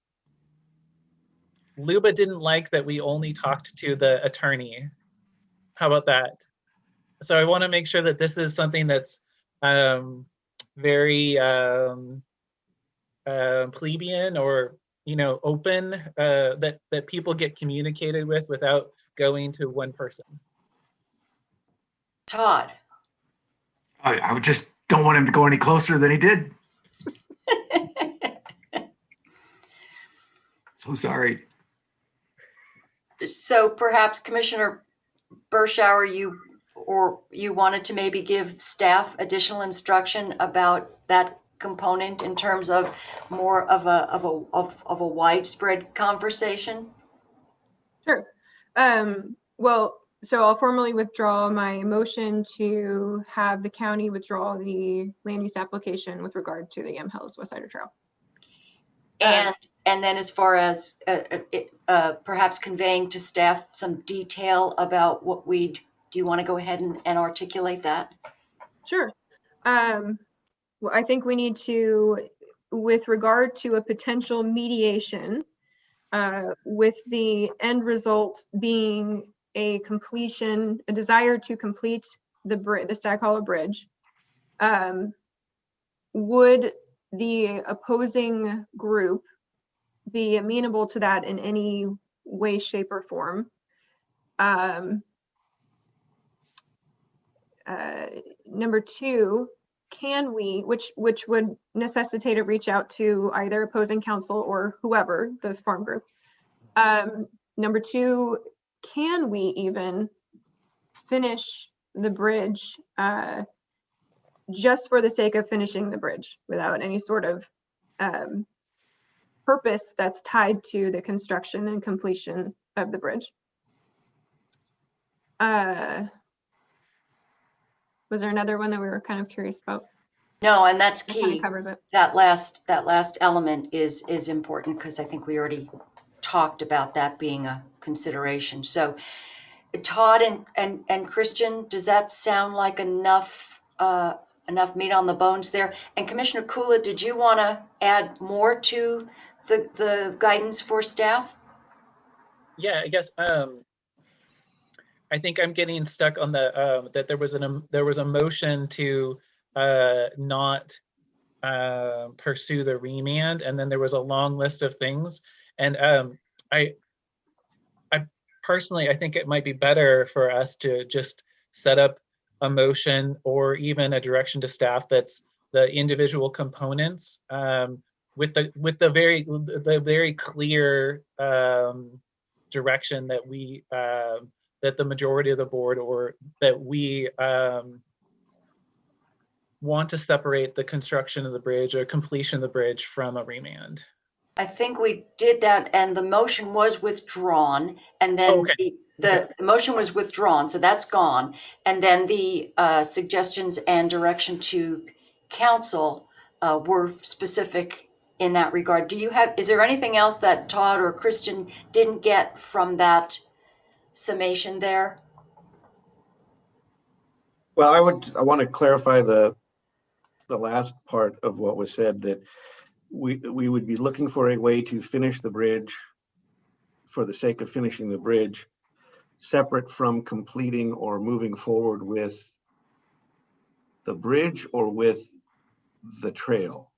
C: Luba didn't like that we only talked to the attorney. How about that? So I want to make sure that this is something that's very plebeian, or open, that people get communicated with without going to one person.
A: Todd.
J: I would just don't want him to go any closer than he did. So sorry.
A: So perhaps Commissioner Bershauer, you wanted to maybe give staff additional instruction about that component in terms of more of a widespread conversation?
B: Sure. Well, so I'll formally withdraw my motion to have the county withdraw the land use application with regard to the Hills West Side Trail.
A: And then as far as perhaps conveying to staff some detail about what do you want to go ahead and articulate that?
B: Sure. Well, I think we need to, with regard to a potential mediation, with the end result being a desire to complete the Stag Hollow Bridge, would the opposing group be amenable to that in any way, shape, or form? Number two, can we, which would necessitate a reach out to either opposing counsel or whoever, the farm group. Number two, can we even finish the bridge just for the sake of finishing the bridge without any sort of purpose that's tied to the construction and completion of the bridge? Was there another one that we were kind of curious about?
A: No, and that's
B: That kinda
A: key.
B: covers it.
A: That last element is important, because I think we already talked about that being a consideration. So Todd and Christian, does that sound like enough meat on the bones there? And Commissioner Kula, did you want to add more to the guidance for staff?
C: Yeah, I guess I think I'm getting stuck on the that there was a motion to not pursue the remand, and then there was a long list of things, and I personally, I think it might be better for us to just set up a motion or even a direction to staff that's the individual components, with the very clear direction that we that the majority of the board, or that we want to separate the construction of the bridge or completion of the bridge from a remand.
A: I think we did that, and the motion was withdrawn, and then the motion was withdrawn, so that's gone. And then the suggestions and direction to council were specific in that regard. Is there anything else that Todd or Christian didn't get from that summation there?
G: Well, I want to clarify the last part of what was said, that we would be looking for a way to finish the bridge for the sake of finishing the bridge, separate from completing or moving forward with the bridge or with the trail.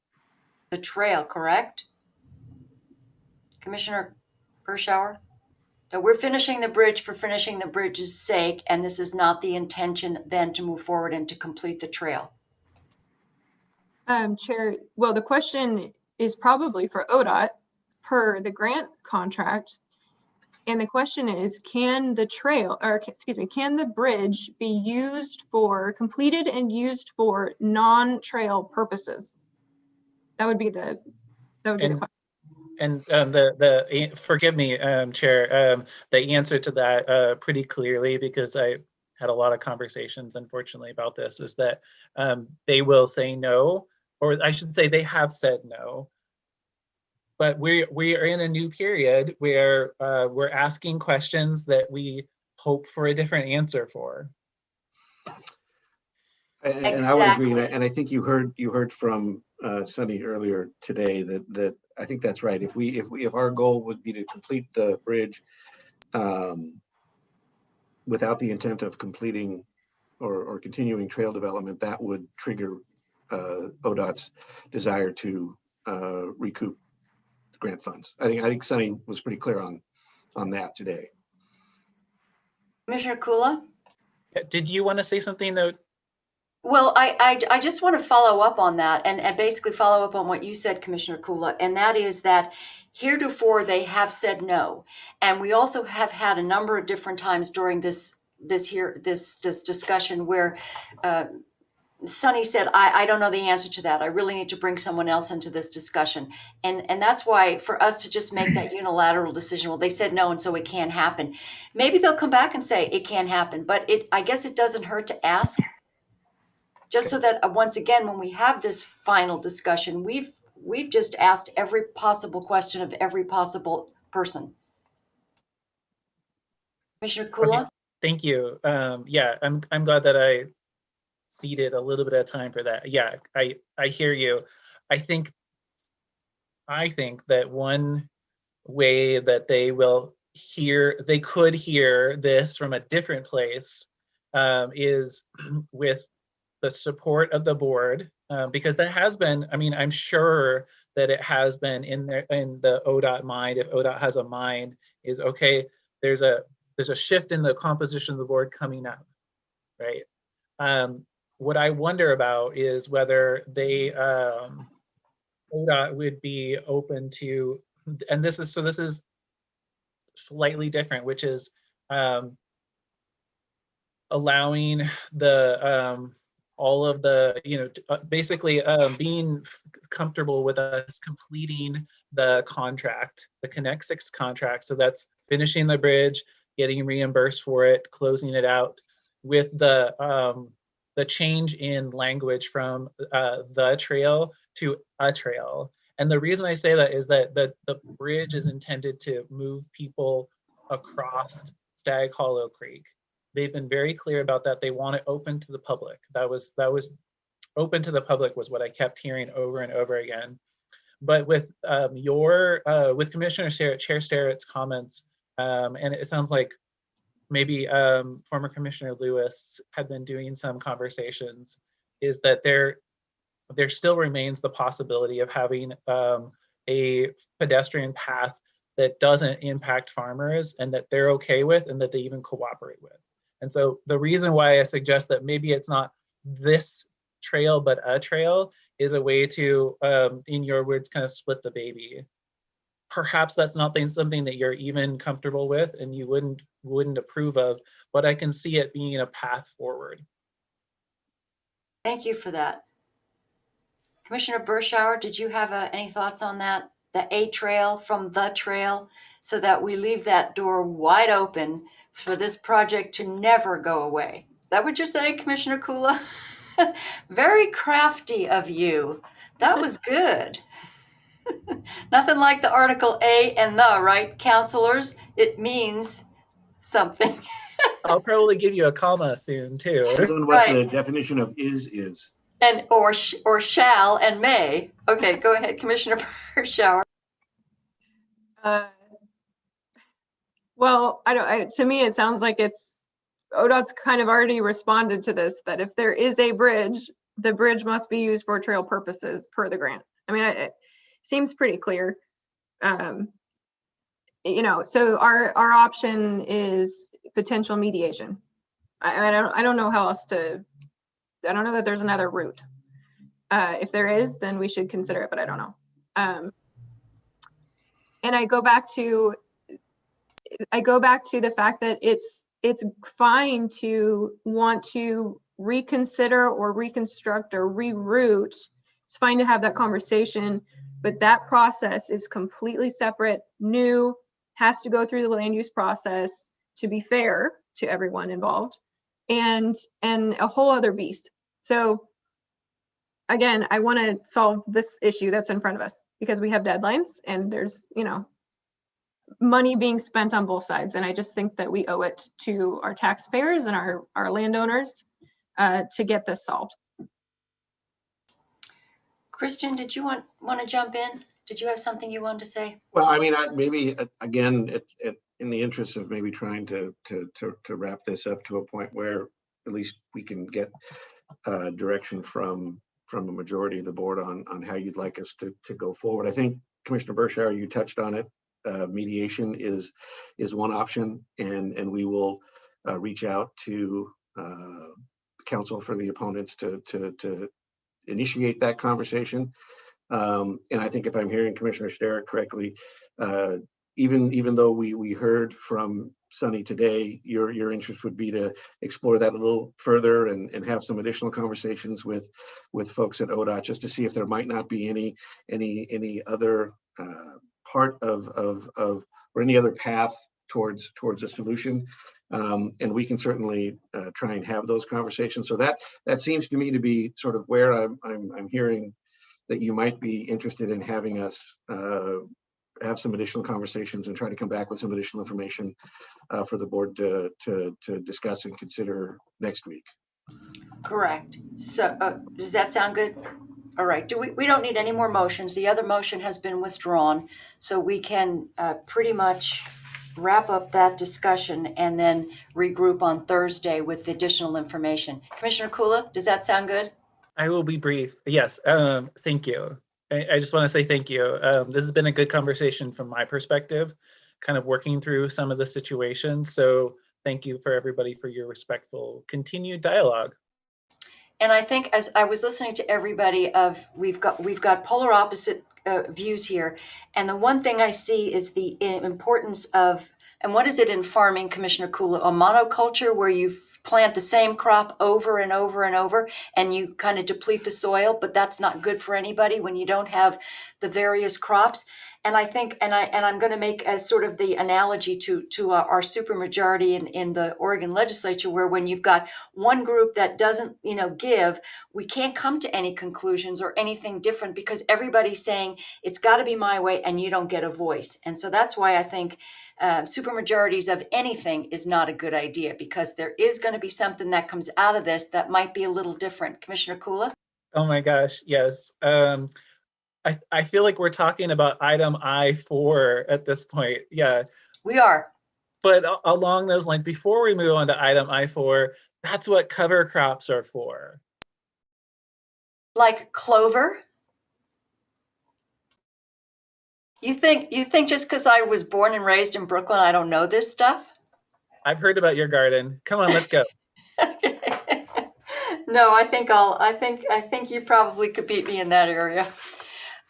A: The trail, correct? Commissioner Bershauer? That we're finishing the bridge for finishing the bridge's sake, and this is not the intention then to move forward and to complete the trail.
B: Chair, well, the question is probably for ODOT. per the grant contract. And the question is, can the trail, or excuse me, can the bridge be used for, completed and used for non-trail purposes? That would be the question.
C: And forgive me, Chair, the answer to that pretty clearly, because I had a lot of conversations, unfortunately, about this, is that they will say no, or I should say they have said no. But we are in a new period where we're asking questions that we hope for a different answer for.
G: And I would agree, and I think you heard from Sunny earlier today that I think that's right. If our goal would be to complete the bridge without the intent of completing or continuing trail development, that would trigger ODOT's desire to recoup grant funds. I think Sunny was pretty clear on that today.
A: Commissioner Kula?
C: Did you want to say something though?
A: Well, I just want to follow up on that and basically follow up on what you said, Commissioner Kula, and that is that heretofore they have said no. And we also have had a number of different times during this discussion where Sunny said, I don't know the answer to that. I really need to bring someone else into this discussion. And that's why for us to just make that unilateral decision, well, they said no, and so it can't happen. Maybe they'll come back and say it can't happen, but I guess it doesn't hurt to ask. Just so that once again, when we have this final discussion, we've just asked every possible question of every possible person. Commissioner Kula?
C: Okay, thank you. Yeah, I'm glad that I ceded a little bit of time for that. Yeah, I hear you. I think that one way that they could hear this from a different place is with the support of the board, because that has been, I mean, I'm sure that it has been in the ODOT mind, if ODOT has a mind, is okay, there's a shift in the composition of the board coming up, right? What I wonder about is whether ODOT would be open to, and this is slightly different, which is allowing the all of the, basically being comfortable with us completing the contract, the Connect 6 contract. So that's finishing the bridge, getting reimbursed for it, closing it out, with the change in language from the trail to a trail. And the reason I say that is that the bridge is intended to move people across Stag Hollow Creek. They've been very clear about that. They want it open to the public. That was open to the public was what I kept hearing over and over again. But with with Commissioner Chair Sterrett's comments, and it sounds like maybe former Commissioner Lewis had been doing some conversations, is that there still remains the possibility of having a pedestrian path that doesn't impact farmers and that they're okay with and that they even cooperate with. And so the reason why I suggest that maybe it's not this trail, but a trail, is a way to, in your words, kind of split the baby. Perhaps that's not something that you're even comfortable with and you wouldn't approve of, but I can see it being a path forward.
A: Thank you for that. Commissioner Berschauer, did you have any thoughts on that? The A trail from the trail, so that we leave that door wide open for this project to never go away. Is that what you're saying, Commissioner Kula? Very crafty of you. That was good. Nothing like the article A and the, right, counselors? It means something.
C: I'll probably give you a comma soon too.
G: Depends on what the definition of is.
A: And or shall and may. Okay, go ahead, Commissioner Berschauer.
B: Well, to me, it sounds like ODOT's kind of already responded to this, that if there is a bridge, the bridge must be used for trail purposes per the grant. I mean, it seems pretty clear. So our option is potential mediation. I don't know how else to, I don't know that there's another route. If there is, then we should consider it, but I don't know. And I go back to the fact that it's fine to want to reconsider or reconstruct or reroute. It's fine to have that conversation, but that process is completely separate, new, has to go through the land use process to be fair to everyone involved, and a whole other beast. So again, I want to solve this issue that's in front of us because we have deadlines and there's, money being spent on both sides. And I just think that we owe it to our taxpayers and our landowners to get this solved.
A: Christian, did you want to jump in? Did you have something you wanted to say?
G: Well, I mean, maybe again, in the interest of maybe trying to wrap this up to a point where at least we can get direction from a majority of the board on how you'd like us to go forward. I think Commissioner Bershauer, you touched on it. Mediation is one option, and we will reach out to counsel for the opponents to initiate that conversation. And I think if I'm hearing Commissioner Sterrett correctly, even though we heard from Sunny today, your interest would be to explore that a little further and have some additional conversations with folks at ODOT just to see if there might not be any other part of or any other path towards a solution. And we can certainly try and have those conversations. So that seems to me to be sort of where I'm hearing that you might be interested in having us have some additional conversations and try to come back with some additional information for the board to discuss and consider next week.
A: Correct. So does that sound good? All right. We don't need any more motions. The other motion has been withdrawn, so we can pretty much wrap up that discussion and then regroup on Thursday with additional information. Commissioner Kula, does that sound good?
C: I will be brief. Yes, thank you. I just want to say thank you. This has been a good conversation from my perspective, kind of working through some of the situations. So thank you for everybody for your respectful continued dialogue.
A: And I think as I was listening to everybody, we've got polar opposite views here. And the one thing I see is the importance of, and what is it in farming, Commissioner Kula, a monoculture where you plant the same crop over and over and over and you kind of deplete the soil, but that's not good for anybody when you don't have the various crops. And I think, and I'm going to make as sort of the analogy to our supermajority in the Oregon legislature, where when you've got one group that doesn't, give, we can't come to any conclusions or anything different because everybody's saying it's got to be my way and you don't get a voice. And so that's why I think supermajorities of anything is not a good idea, because there is going to be something that comes out of this that might be a little different. Commissioner Kula?
C: Oh my gosh, yes. I feel like we're talking about item I-4 at this point. Yeah.
A: We are.
C: But along those lines, before we move on to item I-4, that's what cover crops are for.
A: Like clover? You think just because I was born and raised in Brooklyn, I don't know this stuff?
C: I've heard about your garden. Come on, let's go.
A: No, I think you probably could beat me in that area.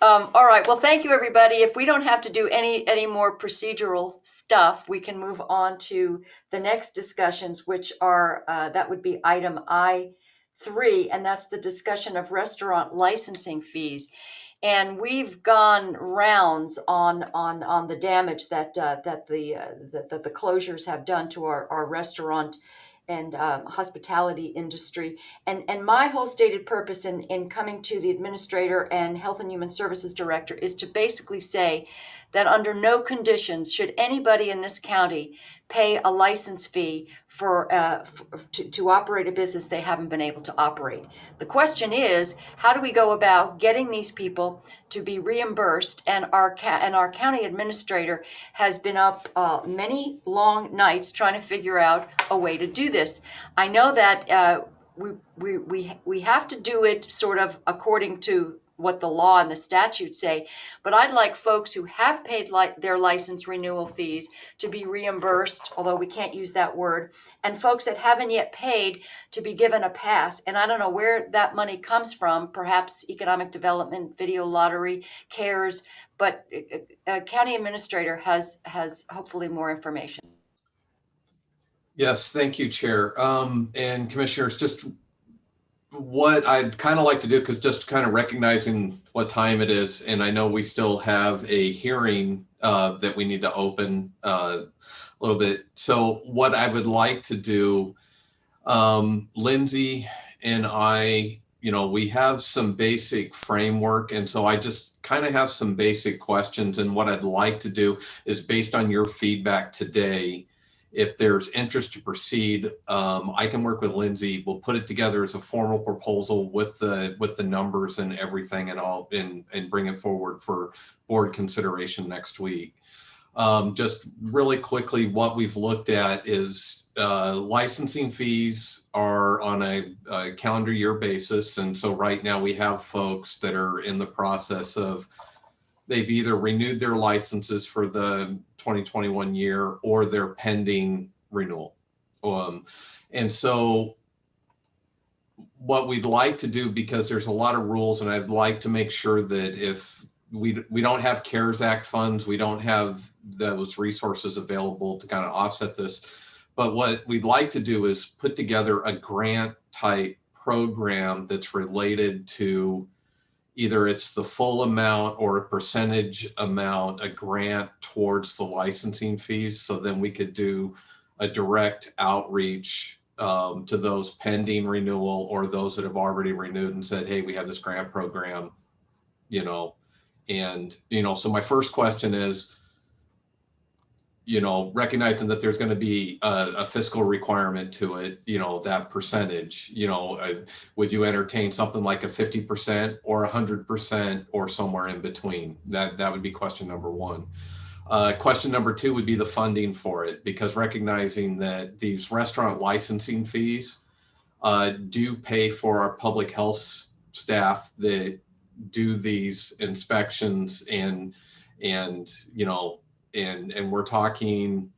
A: All right. Well, thank you, everybody. If we don't have to do any more procedural stuff, we can move on to the next discussions, which are that would be item I-3, and that's the discussion of restaurant licensing fees. And we've gone rounds on the damage that the closures have done to our restaurant and hospitality industry. And my whole stated purpose in coming to the administrator and Health and Human Services Director is to basically say that under no conditions should anybody in this county pay a license fee to operate a business they haven't been able to operate. The question is, how do we go about getting these people to be reimbursed? And our county administrator has been up many long nights trying to figure out a way to do this. I know that we have to do it sort of according to what the law and the statutes say, but I'd like folks who have paid their license renewal fees to be reimbursed, although we can't use that word, and folks that haven't yet paid to be given a pass. And I don't know where that money comes from, perhaps economic development, video lottery, CARES, but a county administrator has hopefully more information.
D: Yes, thank you, Chair. And Commissioners, just what I'd kind of like to do, because just kind of recognizing what time it is, and I know we still have a hearing that we need to open a little bit. So what I would like to do, Lindsay and I, we have some basic framework, and so I just kind of have some basic questions, and what I'd like to do is, based on your feedback today, if there's interest to proceed, I can work with Lindsay. We'll put it together as a formal proposal with the numbers and everything, and bring it forward for board consideration next week. Just really quickly, what we've looked at is licensing fees are on a calendar year basis, and so right now we have folks that are in the process of, they've either renewed their licenses for the 2021 year or they're pending renewal. And so what we'd like to do, because there's a lot of rules, and I'd like to make sure that if we don't have CARES Act funds, we don't have those resources available to kind of offset this. But what we'd like to do is put together a grant type program that's related to either it's the full amount or a percentage amount, a grant towards the licensing fees. So then we could do a direct outreach to those pending renewal or those that have already renewed and said, hey, we have this grant program, and, so my first question is, recognizing that there's going to be a fiscal requirement to it, that percentage, would you entertain something like a 50% or 100% or somewhere in between? That would be question number one. Question number two would be the funding for it, because recognizing that these restaurant licensing fees do pay for our public health staff that do these inspections, and we're talking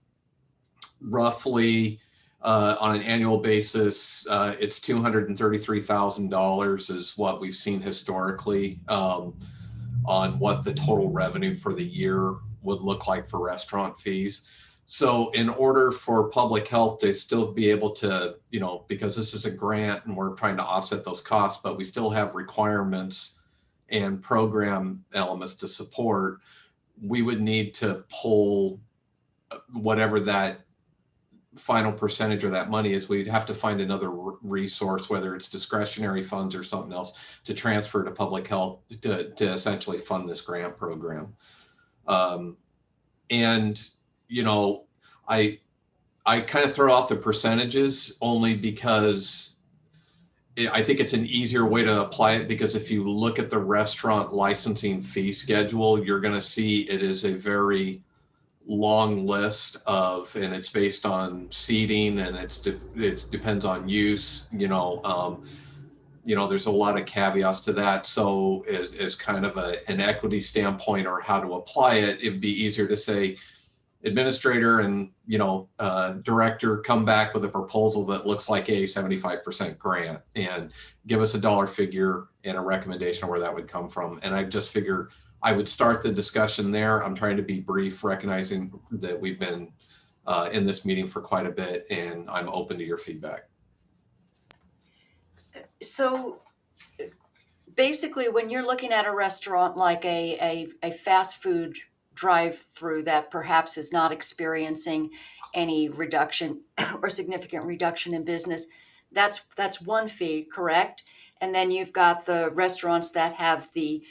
D: roughly on an annual basis, it's $233,000 is what we've seen historically on what the total revenue for the year would look like for restaurant fees. So in order for public health to still be able to, because this is a grant and we're trying to offset those costs, but we still have requirements and program elements to support, we would need to pull whatever that final percentage of that money is. We'd have to find another resource, whether it's discretionary funds or something else, to transfer to public health to essentially fund this grant program. And, I kind of throw out the percentages only because I think it's an easier way to apply it, because if you look at the restaurant licensing fee schedule, you're going to see it is a very long list of, and it's based on seating, and it depends on use, there's a lot of caveats to that. So as kind of an equity standpoint or how to apply it, it'd be easier to say, administrator and director, come back with a proposal that looks like a 75% grant and give us a dollar figure and a recommendation of where that would come from. And I just figure I would start the discussion there. I'm trying to be brief, recognizing that we've been in this meeting for quite a bit, and I'm open to your feedback.
A: So basically, when you're looking at a restaurant like a fast food drive-through that perhaps is not experiencing any reduction or significant reduction in business, that's one fee, correct? And then you've got the restaurants that have the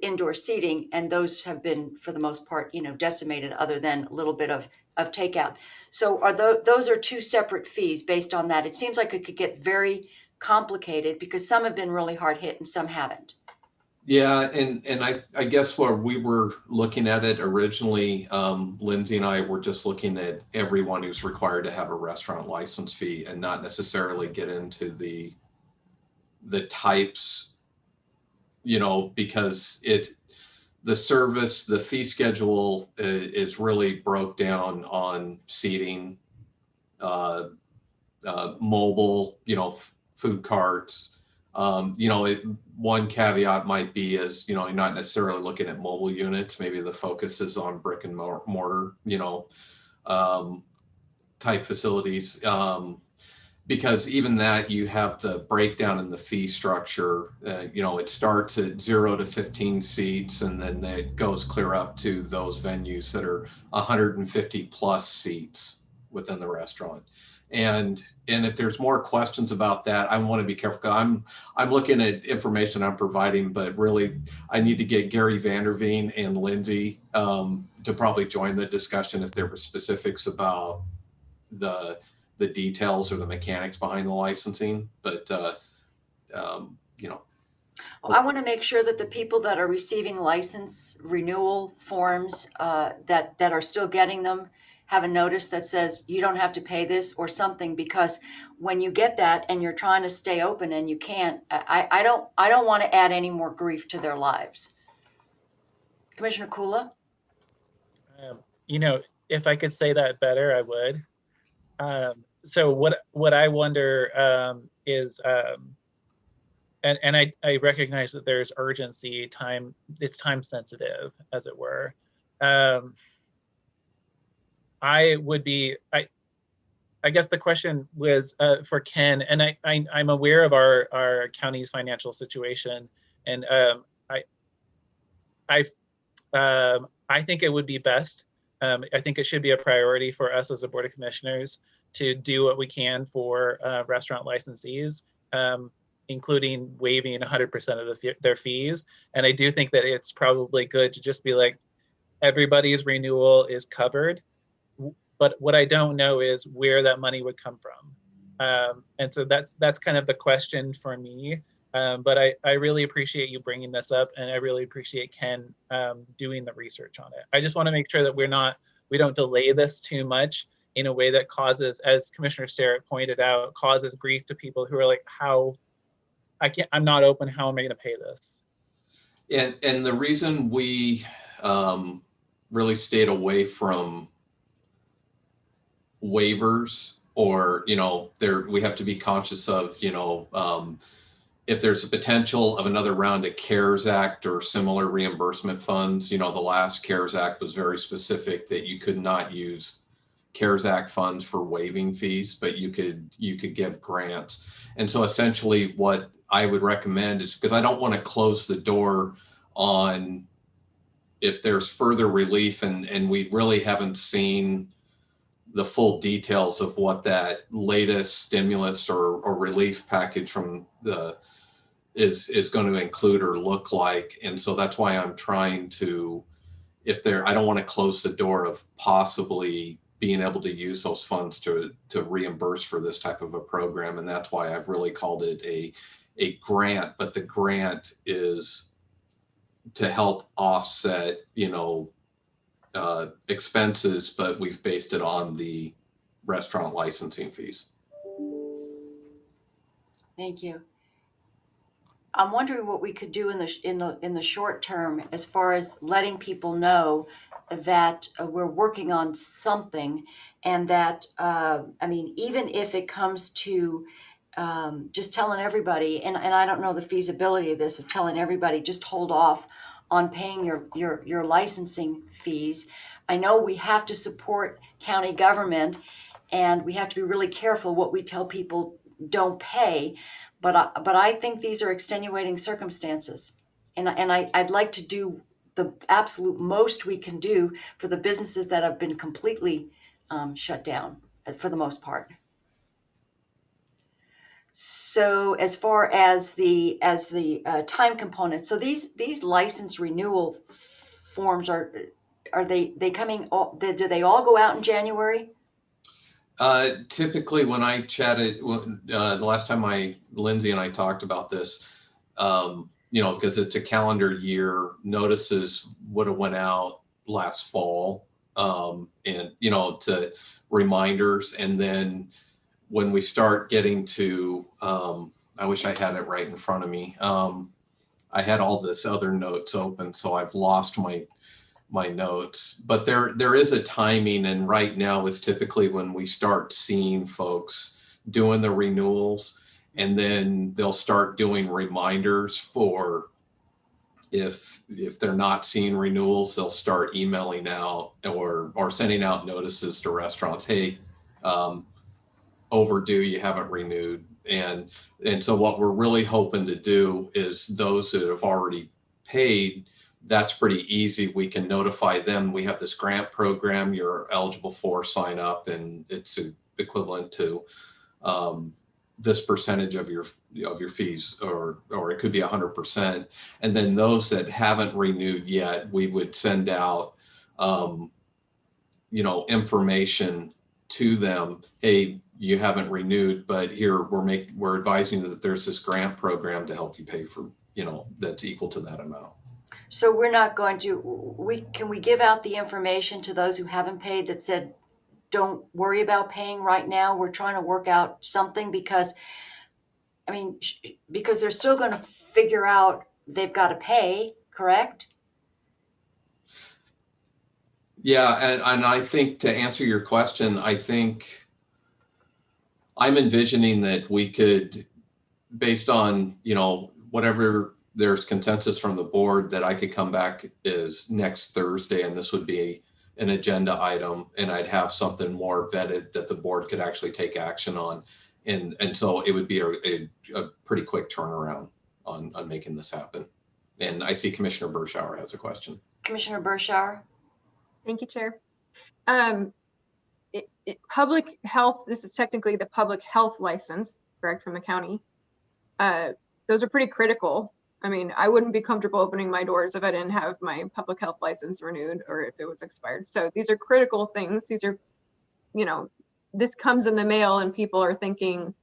A: indoor seating, and those have been, for the most part, decimated, other than a little bit of takeout. So those are two separate fees based on that. It seems like it could get very complicated because some have been really hard hit and some haven't.
D: Yeah, and I guess where we were looking at it originally, Lindsay and I were just looking at everyone who's required to have a restaurant license fee, and not necessarily get into the types you know, because the service, the fee schedule is really broke down on seating, mobile, you know, food carts. You know, one caveat might be is, you know, you're not necessarily looking at mobile units. Maybe the focus is on brick and mortar, you know, type facilities. Because even that, you have the breakdown in the fee structure. You know, it starts at 0 to 15 seats, and then it goes clear up to those venues that are 150 plus seats within the restaurant. And if there's more questions about that, I want to be careful. I'm looking at information I'm providing, but really I need to get Gary Vanderveen and Lindsay to probably join the discussion if there were specifics about the details or the mechanics behind the licensing. But you know,
A: Well, I want to make sure that the people that are receiving license renewal forms that are still getting them have a notice that says you don't have to pay this or something, because when you get that and you're trying to stay open and you can't, I don't want to add any more grief to their lives. Commissioner Kula?
C: You know, if I could say that better, I would. So what I wonder is, and I recognize that there's urgency, it's time sensitive, as it were. I guess the question was for Ken, and I'm aware of our county's financial situation, and I think it would be best. I think it should be a priority for us as a Board of Commissioners to do what we can for restaurant licensees, including waiving 100% of their fees. And I do think that it's probably good to just be like, everybody's renewal is covered. But what I don't know is where that money would come from. And so that's kind of the question for me. But I really appreciate you bringing this up, and I really appreciate Ken doing the research on it. I just want to make sure that we don't delay this too much in a way that causes, as Commissioner Sterrett pointed out, causes grief to people who are like, I'm not open, how am I going to pay this?
D: And the reason we really stayed away from waivers, or, you know, we have to be conscious of, you know, if there's a potential of another round of CARES Act or similar reimbursement funds. You know, the last CARES Act was very specific that you could not use CARES Act funds for waiving fees, but you could give grants. And so essentially what I would recommend is, because I don't want to close the door on if there's further relief, and we really haven't seen the full details of what that latest stimulus or relief package from is going to include or look like. And so that's why I'm trying to, I don't want to close the door of possibly being able to use those funds to reimburse for this type of a program. And that's why I've really called it a grant, but the grant is to help offset, you know, expenses, but we've based it on the restaurant licensing fees.
A: Thank you. I'm wondering what we could do in the short term, as far as letting people know that we're working on something, and that I mean, even if it comes to just telling everybody, and I don't know the feasibility of this, of telling everybody just hold off on paying your licensing fees. I know we have to support county government, and we have to be really careful what we tell people don't pay. But I think these are extenuating circumstances, and I'd like to do the absolute most we can do for the businesses that have been completely shut down for the most part. So as far as the time component, so these license renewal forms are they coming? Do they all go out in January?
D: Typically, when I chatted, the last time Lindsay and I talked about this, you know, because it's a calendar year, notices would have went out last fall, and, you know, to reminders. And then when we start getting to, I wish I had it right in front of me. I had all this other notes open, so I've lost my notes. But there is a timing, and right now is typically when we start seeing folks doing the renewals, and then they'll start doing reminders for if they're not seeing renewals, they'll start emailing out or sending out notices to restaurants. Hey, overdue, you haven't renewed. And so what we're really hoping to do is those that have already paid, that's pretty easy. We can notify them. We have this grant program you're eligible for, sign up, and it's equivalent to this percentage of your fees, or it could be 100%. And then those that haven't renewed yet, we would send out information to them. Hey, you haven't renewed, but here we're advising you that there's this grant program to help you pay for, that's equal to that amount.
A: So we're not going to, can we give out the information to those who haven't paid that said, don't worry about paying right now. We're trying to work out something because they're still going to figure out they've got to pay, correct?
D: Yeah, and I think to answer your question, I think I'm envisioning that we could, based on, whatever there's consensus from the board, that I could come back is next Thursday, and this would be an agenda item, and I'd have something more vetted that the board could actually take action on. And so it would be a pretty quick turnaround on making this happen. And I see Commissioner Bershauer has a question.
A: Commissioner Bershauer.
B: Thank you, Chair. Public health, this is technically the public health license, correct, from the county. Those are pretty critical. I wouldn't be comfortable opening my doors if I didn't have my public health license renewed or if it was expired. So these are critical things. These are, this comes in the mail and people are thinking,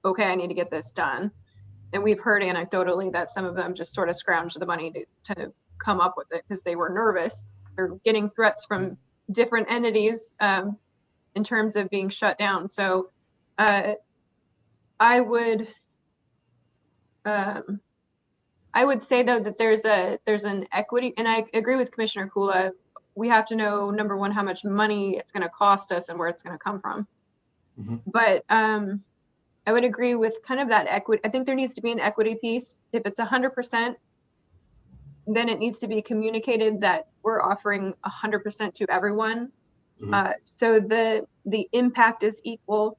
B: okay, I need to get this done. And we've heard anecdotally that some of them just sort of scrounged the money to come up with it because they were nervous. They're getting threats from different entities in terms of being shut down. So I would say though that there's an equity, and I agree with Commissioner Kula. We have to know, number one, how much money it's going to cost us and where it's going to come from. Mm-hmm. But I would agree with kind of that equity. I think there needs to be an equity piece. If it's 100%, then it needs to be communicated that we're offering 100% to everyone. Mm-hmm. So the impact is equal.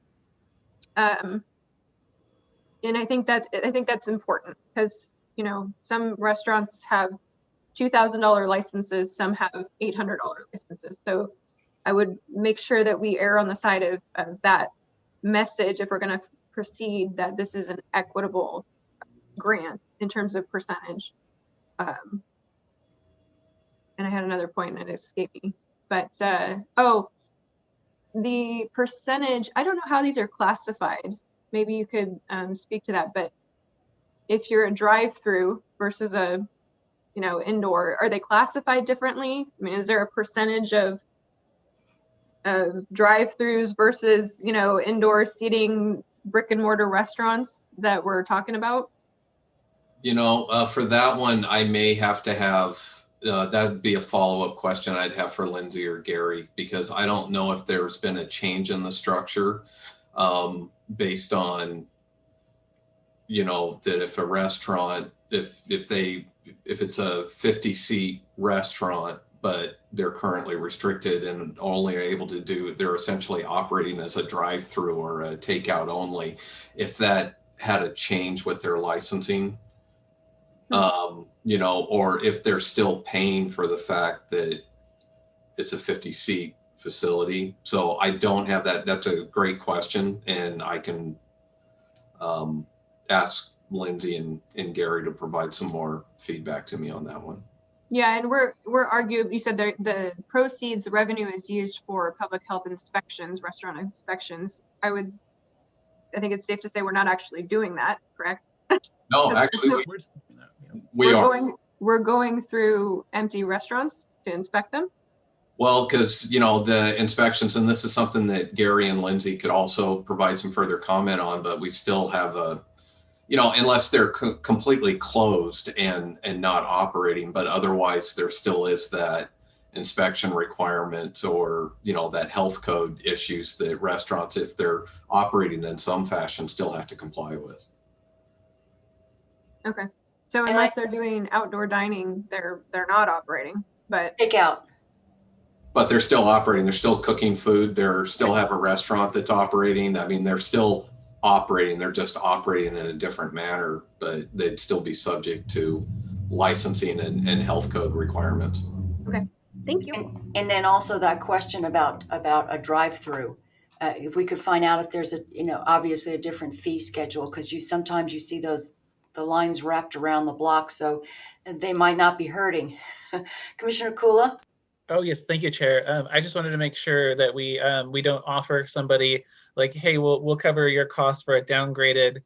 B: And I think that's important because, some restaurants have $2,000 licenses, some have $800 licenses. So I would make sure that we err on the side of that message if we're going to proceed, that this is an equitable grant in terms of percentage. And I had another point and it escaped me, but the percentage, I don't know how these are classified. Maybe you could speak to that, but if you're a drive-through versus a, indoor, are they classified differently? Is there a percentage of drive-throughs versus, indoor seating brick and mortar restaurants that we're talking about?
D: For that one, I may have to have, that'd be a follow-up question I'd have for Lindsay or Gary, because I don't know if there's been a change in the structure based on, that if a restaurant, if it's a 50-seat restaurant, but they're currently restricted and only are able to do, they're essentially operating as a drive-through or a takeout only, if that had a change with their licensing, or if they're still paying for the fact that it's a 50-seat facility. So I don't have that. That's a great question. And I can ask Lindsay and Gary to provide some more feedback to me on that one.
B: Yeah, and we're arguing, you said the proceeds, the revenue is used for public health inspections, restaurant inspections. I think it's safe to say we're not actually doing that, correct?
D: No, actually
B: we're going through empty restaurants to inspect them.
D: Well, because, the inspections, and this is something that Gary and Lindsay could also provide some further comment on, but we still have you know, unless they're completely closed and not operating, but otherwise there still is that inspection requirement or, you know, that health code issues that restaurants, if they're operating in some fashion, still have to comply with.
B: Okay. So unless they're doing outdoor dining, they're not operating, but
A: Takeout.
D: But they're still operating. They're still cooking food. They're still have a restaurant that's operating. I mean, they're still operating. They're just operating in a different manner, but they'd still be subject to licensing and health code requirements.
B: okay. Thank you.
A: And then also that question about a drive-through. If we could find out if there's a, you know, obviously a different fee schedule, because sometimes you see the lines wrapped around the block, so they might not be hurting. Commissioner Kula?
C: Oh, yes. Thank you, Chair. I just wanted to make sure that we don't offer somebody like, hey, we'll cover your cost for a downgraded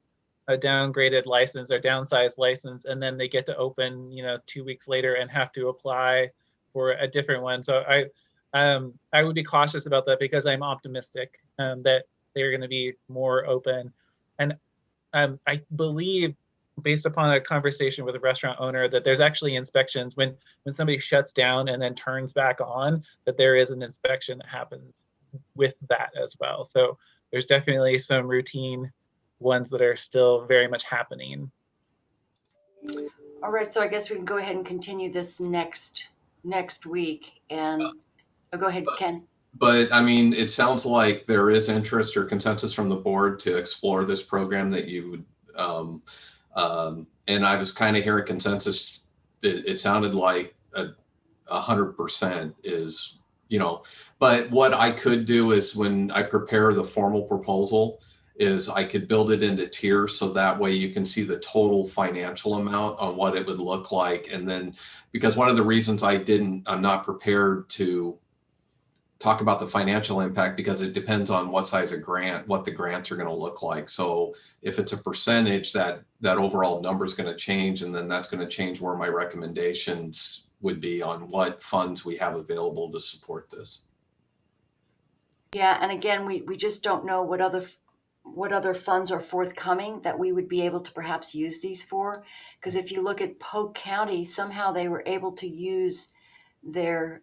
C: license or downsized license, and then they get to open, you know, 2 weeks later and have to apply for a different one. So I would be cautious about that, because I'm optimistic that they're going to be more open. And I believe, based upon a conversation with a restaurant owner, that there's actually inspections when somebody shuts down and then turns back on, that there is an inspection that happens with that as well. So there's definitely some routine ones that are still very much happening.
A: All right, so I guess we can go ahead and continue this next week. And go ahead, Ken.
D: But I mean, it sounds like there is interest or consensus from the board to explore this program that you would, and I was kind of hearing consensus. It sounded like 100% is, you know, but what I could do is, when I prepare the formal proposal, is I could build it into tiers, so that way you can see the total financial amount on what it would look like. And then, because one of the reasons I'm not prepared to talk about the financial impact, because it depends on what size of grant, what the grants are going to look like. So if it's a percentage, that overall number is going to change, and then that's going to change where my recommendations would be on what funds we have available to support this.
A: Yeah, and again, we just don't know what other funds are forthcoming that we would be able to perhaps use these for. Because if you look at Polk County, somehow they were able to use their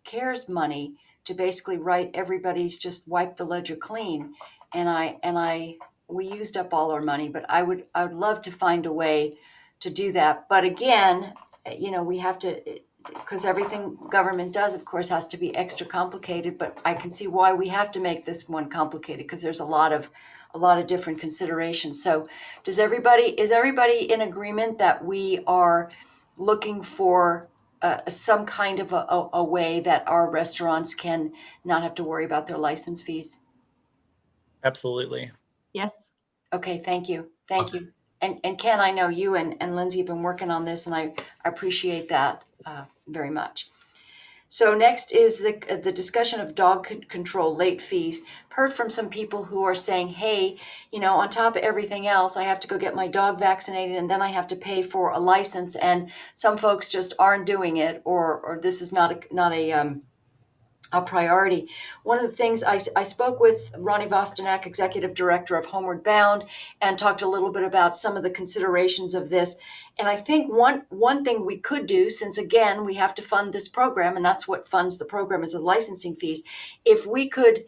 A: CARES money to basically write everybody's, just wipe the ledger clean. And we used up all our money, but I would love to find a way to do that. But again, you know, we have to, because everything government does, of course, has to be extra complicated, but I can see why we have to make this one complicated, because there's a lot of different considerations. So is everybody in agreement that we are looking for some kind of a way that our restaurants can not have to worry about their license fees?
C: Absolutely.
B: Yes.
A: Okay, thank you. Thank you. And Ken, I know you and Lindsay have been working on this, and I appreciate that very much. So next is the discussion of dog control late fees. Heard from some people who are saying, hey, you know, on top of everything else, I have to go get my dog vaccinated, and then I have to pay for a license, and some folks just aren't doing it, or this is not a priority. One of the things I spoke with Ronnie Vostenak, Executive Director of Homeward Bound, and talked a little bit about some of the considerations of this. And I think one thing we could do, since again, we have to fund this program, and that's what funds the program, is the licensing fees. If we could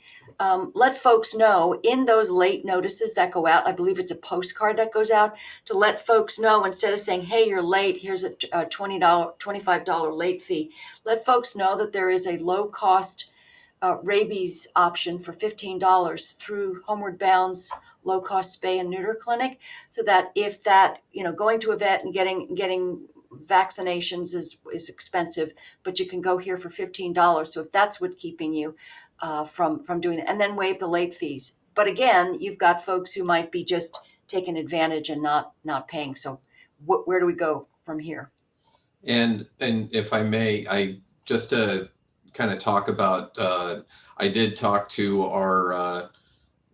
A: let folks know in those late notices that go out, I believe it's a postcard that goes out, to let folks know, instead of saying, hey, you're late, here's a $20, $25 late fee. Let folks know that there is a low cost rabies option for $15 through Homeward Bound's low cost spay and neuter clinic, so that if that, you know, going to a vet and getting vaccinations is expensive, but you can go here for $15. So if that's what's keeping you from doing it, and then waive the late fees. But again, you've got folks who might be just taking advantage and not paying. So where do we go from here?
D: And if I may, I just to kind of talk about, I did talk to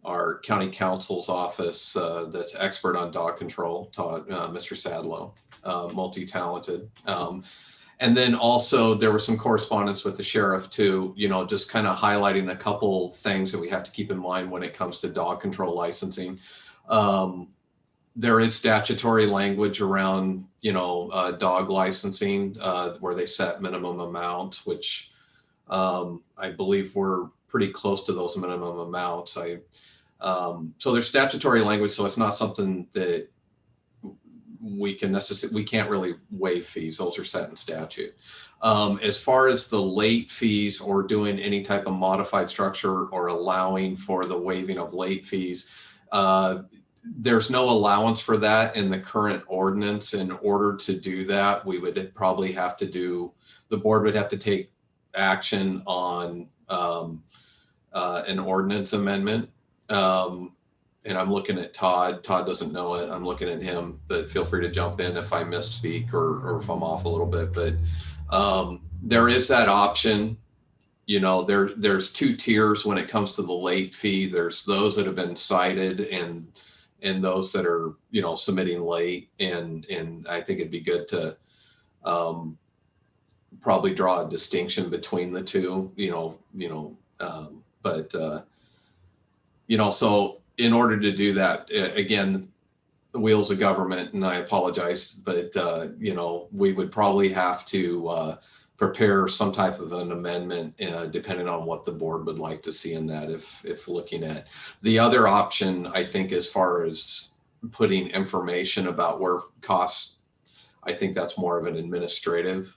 D: our county counsel's office that's expert on dog control, Mr. Sadlow, multi-talented. And then also there was some correspondence with the sheriff too, you know, just kind of highlighting a couple things that we have to keep in mind when it comes to dog control licensing. there is statutory language around, dog licensing, where they set minimum amounts, which I believe we're pretty close to those minimum amounts. So there's statutory language, so it's not something that we can't really waive fees. Those are set in statute. As far as the late fees or doing any type of modified structure or allowing for the waiving of late fees, there's no allowance for that in the current ordinance. In order to do that, we would probably have to the board would have to take action on an ordinance amendment. And I'm looking at Todd. Todd doesn't know it. I'm looking at him, but feel free to jump in if I misspeak or if I'm off a little bit. But there is that option. There's two tiers when it comes to the late fee. There's those that have been cited and those that are, submitting late. And I think it'd be good to probably draw a distinction between the two, so in order to do that, again, the wheels of government, and I apologize, but, we would probably have to prepare some type of an amendment depending on what the board would like to see in that, if looking at. The other option, I think, as far as putting information about where costs, I think that's more of an administrative,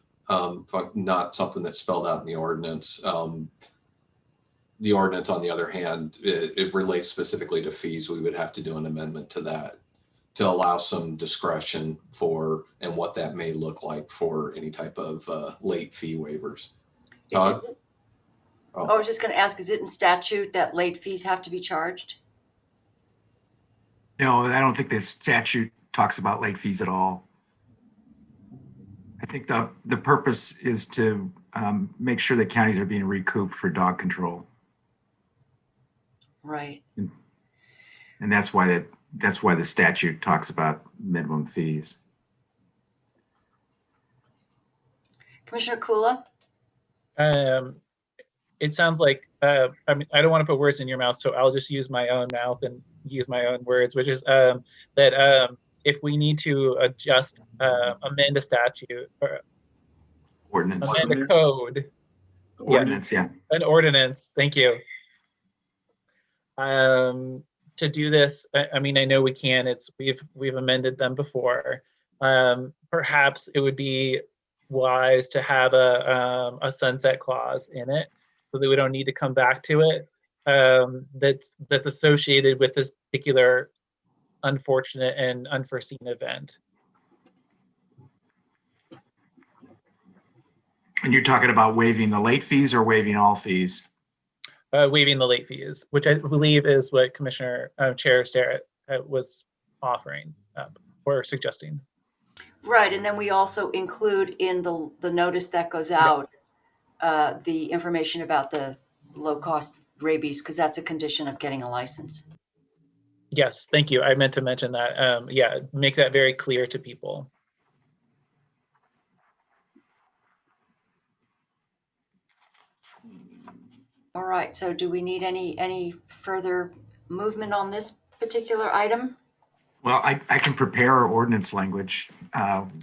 D: not something that's spelled out in the ordinance. The ordinance, on the other hand, it relates specifically to fees. We would have to do an amendment to that to allow some discretion for and what that may look like for any type of late fee waivers. Todd?
A: I was just going to ask, is it in statute that late fees have to be charged?
J: No, I don't think the statute talks about late fees at all. I think the purpose is to make sure that counties are being recouped for dog control.
A: Right.
J: And that's why the statute talks about minimum fees.
A: Commissioner Kula?
C: It sounds like, I don't want to put words in your mouth, so I'll just use my own mouth and use my own words, which is that if we need to amend a statute or
J: Ordinance.
C: amend a code.
J: Ordinance, yeah.
C: An ordinance, thank you. To do this, I know we can. We've amended them before. Perhaps it would be wise to have a sunset clause in it, so that we don't need to come back to it. That's associated with this particular unfortunate and unforeseen event.
J: And you're talking about waiving the late fees or waiving all fees?
C: Waiving the late fees, which I believe is what Commissioner Chair Starrett was offering or suggesting.
A: Right, and then we also include in the notice that goes out the information about the low-cost rabies, because that's a condition of getting a license.
C: Yes, thank you. I meant to mention that. Yeah, make that very clear to people.
A: All right, so do we need any further movement on this particular item?
J: Well, I can prepare our ordinance language.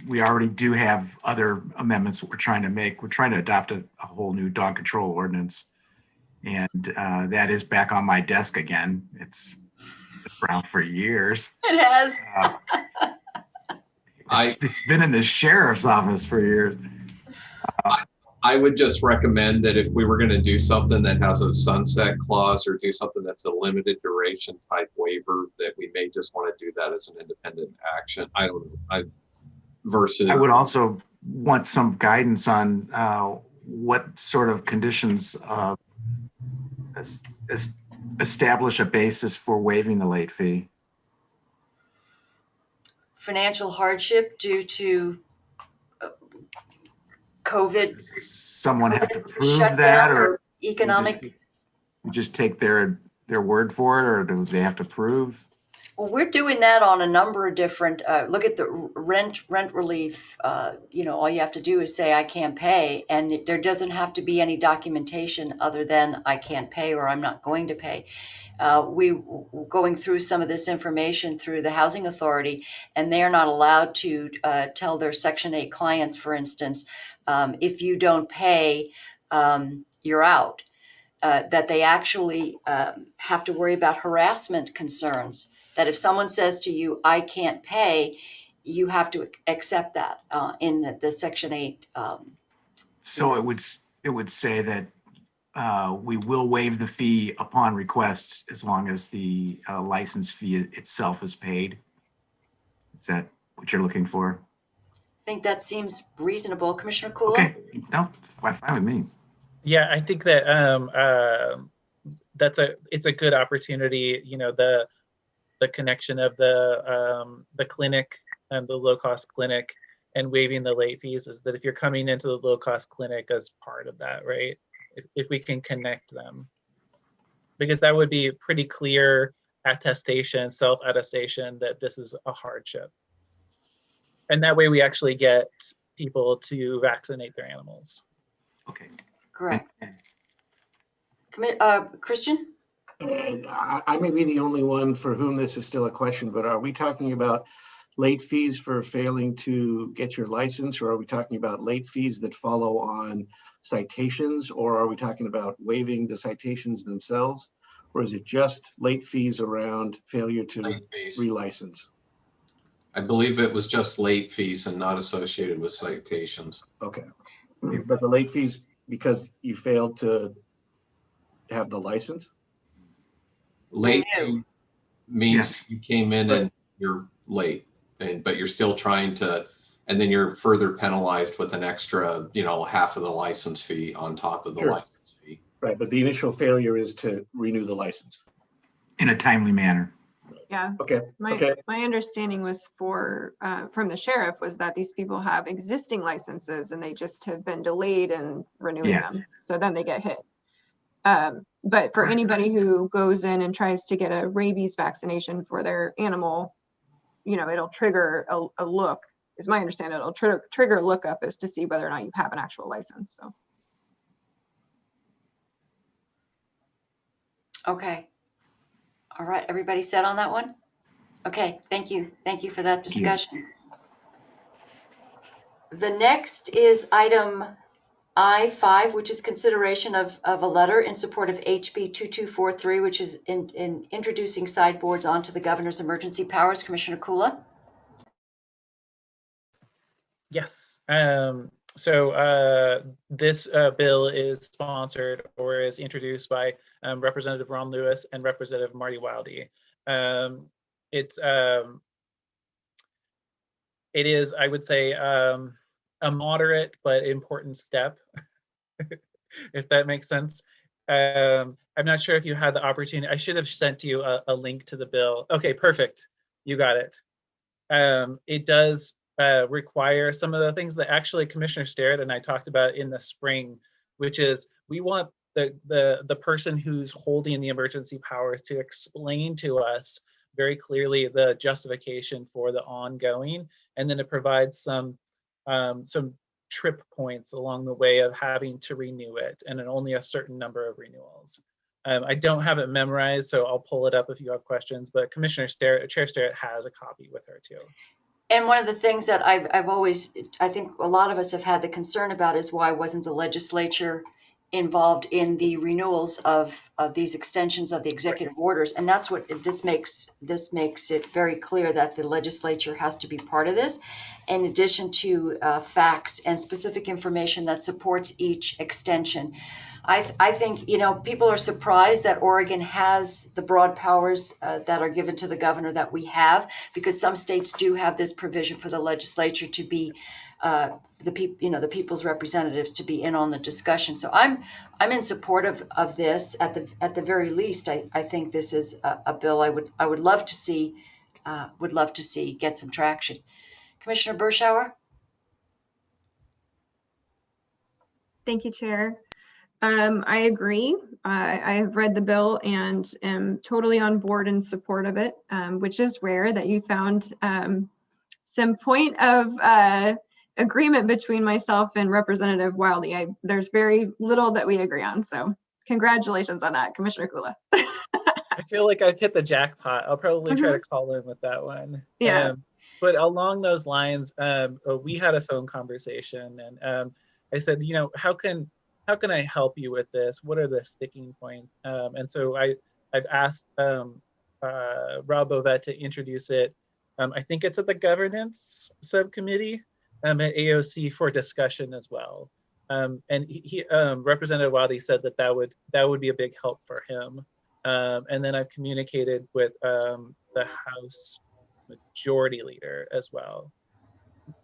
J: We already do have other amendments that we're trying to make. We're trying to adopt a whole new dog control ordinance. And that is back on my desk again. It's been around for years.
A: It has.
J: It's been in the sheriff's office for years.
D: I would just recommend that if we were going to do something that has a sunset clause or do something that's a limited duration type waiver, that we may just want to do that as an independent action. I don't know. I would
J: also want some guidance on what sort of conditions establish a basis for waiving the late fee.
A: Financial hardship due to COVID.
J: Someone have to prove that, or
A: economic.
J: You just take their word for it, or do they have to prove?
A: Well, we're doing that on a number of different, look at the rent relief. All you have to do is say, I can't pay. And there doesn't have to be any documentation other than I can't pay or I'm not going to pay. We going through some of this information through the Housing Authority, and they are not allowed to tell their Section 8 clients, for instance, if you don't pay, you're out. That they actually have to worry about harassment concerns. That if someone says to you, I can't pay, you have to accept that in the Section 8.
J: So it would say that we will waive the fee upon request as long as the license fee itself is paid. Is that what you're looking for?
A: I think that seems reasonable. Commissioner Kula?
J: Okay, no, fine with me.
C: Yeah, I think that it's a good opportunity. The connection of the clinic and the low cost clinic and waiving the late fees is that if you're coming into the low cost clinic as part of that, right? If we can connect them, because that would be pretty clear attestation, self-attestation that this is a hardship. And that way we actually get people to vaccinate their animals.
J: Okay.
A: Correct. Christian?
G: I may be the only one for whom this is still a question, but are we talking about late fees for failing to get your license, or are we talking about late fees that follow on citations, or are we talking about waiving the citations themselves, or is it just late fees around failure to relicense?
D: I believe it was just late fees and not associated with citations.
G: Okay, but the late fees because you failed to have the license?
D: Late fee means
J: Yes.
D: you came in and you're late, but you're still trying to, and then you're further penalized with an extra, half of the license fee on top of the license fee.
G: Right, but the initial failure is to renew the license.
J: In a timely manner.
B: Yeah.
G: Okay.
B: My understanding was from the sheriff was that these people have existing licenses and they just have been delayed in renewing them. So then they get hit. But for anybody who goes in and tries to get a rabies vaccination for their animal, it'll trigger a look, is my understanding. It'll trigger a lookup as to see whether or not you have an actual license. So.
A: Okay. All right, everybody set on that one? Okay, thank you. Thank you for that discussion. The next is item I-5, which is consideration of a letter in support of HB 2243, which is in introducing sideboards onto the governor's emergency powers. Commissioner Kula?
C: Yes. So this bill is sponsored or is introduced by Representative Ron Lewis and Representative Marty Wildy. It is, I would say, a moderate but important step, if that makes sense. I'm not sure if you had the opportunity. I should have sent you a link to the bill. Okay, perfect. You got it. It does require some of the things that actually Commissioner Sterrett and I talked about in the spring, which is we want the person who's holding the emergency powers to explain to us very clearly the justification for the ongoing, and then it provides some trip points along the way of having to renew it, and only a certain number of renewals. I don't have it memorized, so I'll pull it up if you have questions, but Chair Sterrett has a copy with her too.
A: And one of the things that I've always, I think a lot of us have had the concern about is why wasn't the legislature involved in the renewals of these extensions of the executive orders? And that's what this makes it very clear that the legislature has to be part of this, in addition to facts and specific information that supports each extension. I think, people are surprised that Oregon has the broad powers that are given to the governor that we have, because some states do have this provision for the legislature to be the people's representatives to be in on the discussion. So I'm in support of this. At the very least, I think this is a bill I would love to see get some traction. Commissioner Berschauer?
B: Thank you, Chair. I agree. I have read the bill and am totally on board in support of it, which is rare that you found some point of agreement between myself and Representative Wildy. There's very little that we agree on. So congratulations on that, Commissioner Kula.
C: I feel like I've hit the jackpot. I'll probably try to call in with that one.
B: Yeah.
C: But along those lines, we had a phone conversation, and I said, you know, how can I help you with this? What are the sticking points? And so I've asked Rob Bovet to introduce it. I think it's at the governance subcommittee at AOC for discussion as well. And he Representative Wildy said that would be a big help for him. And then I've communicated with the House Majority Leader as well.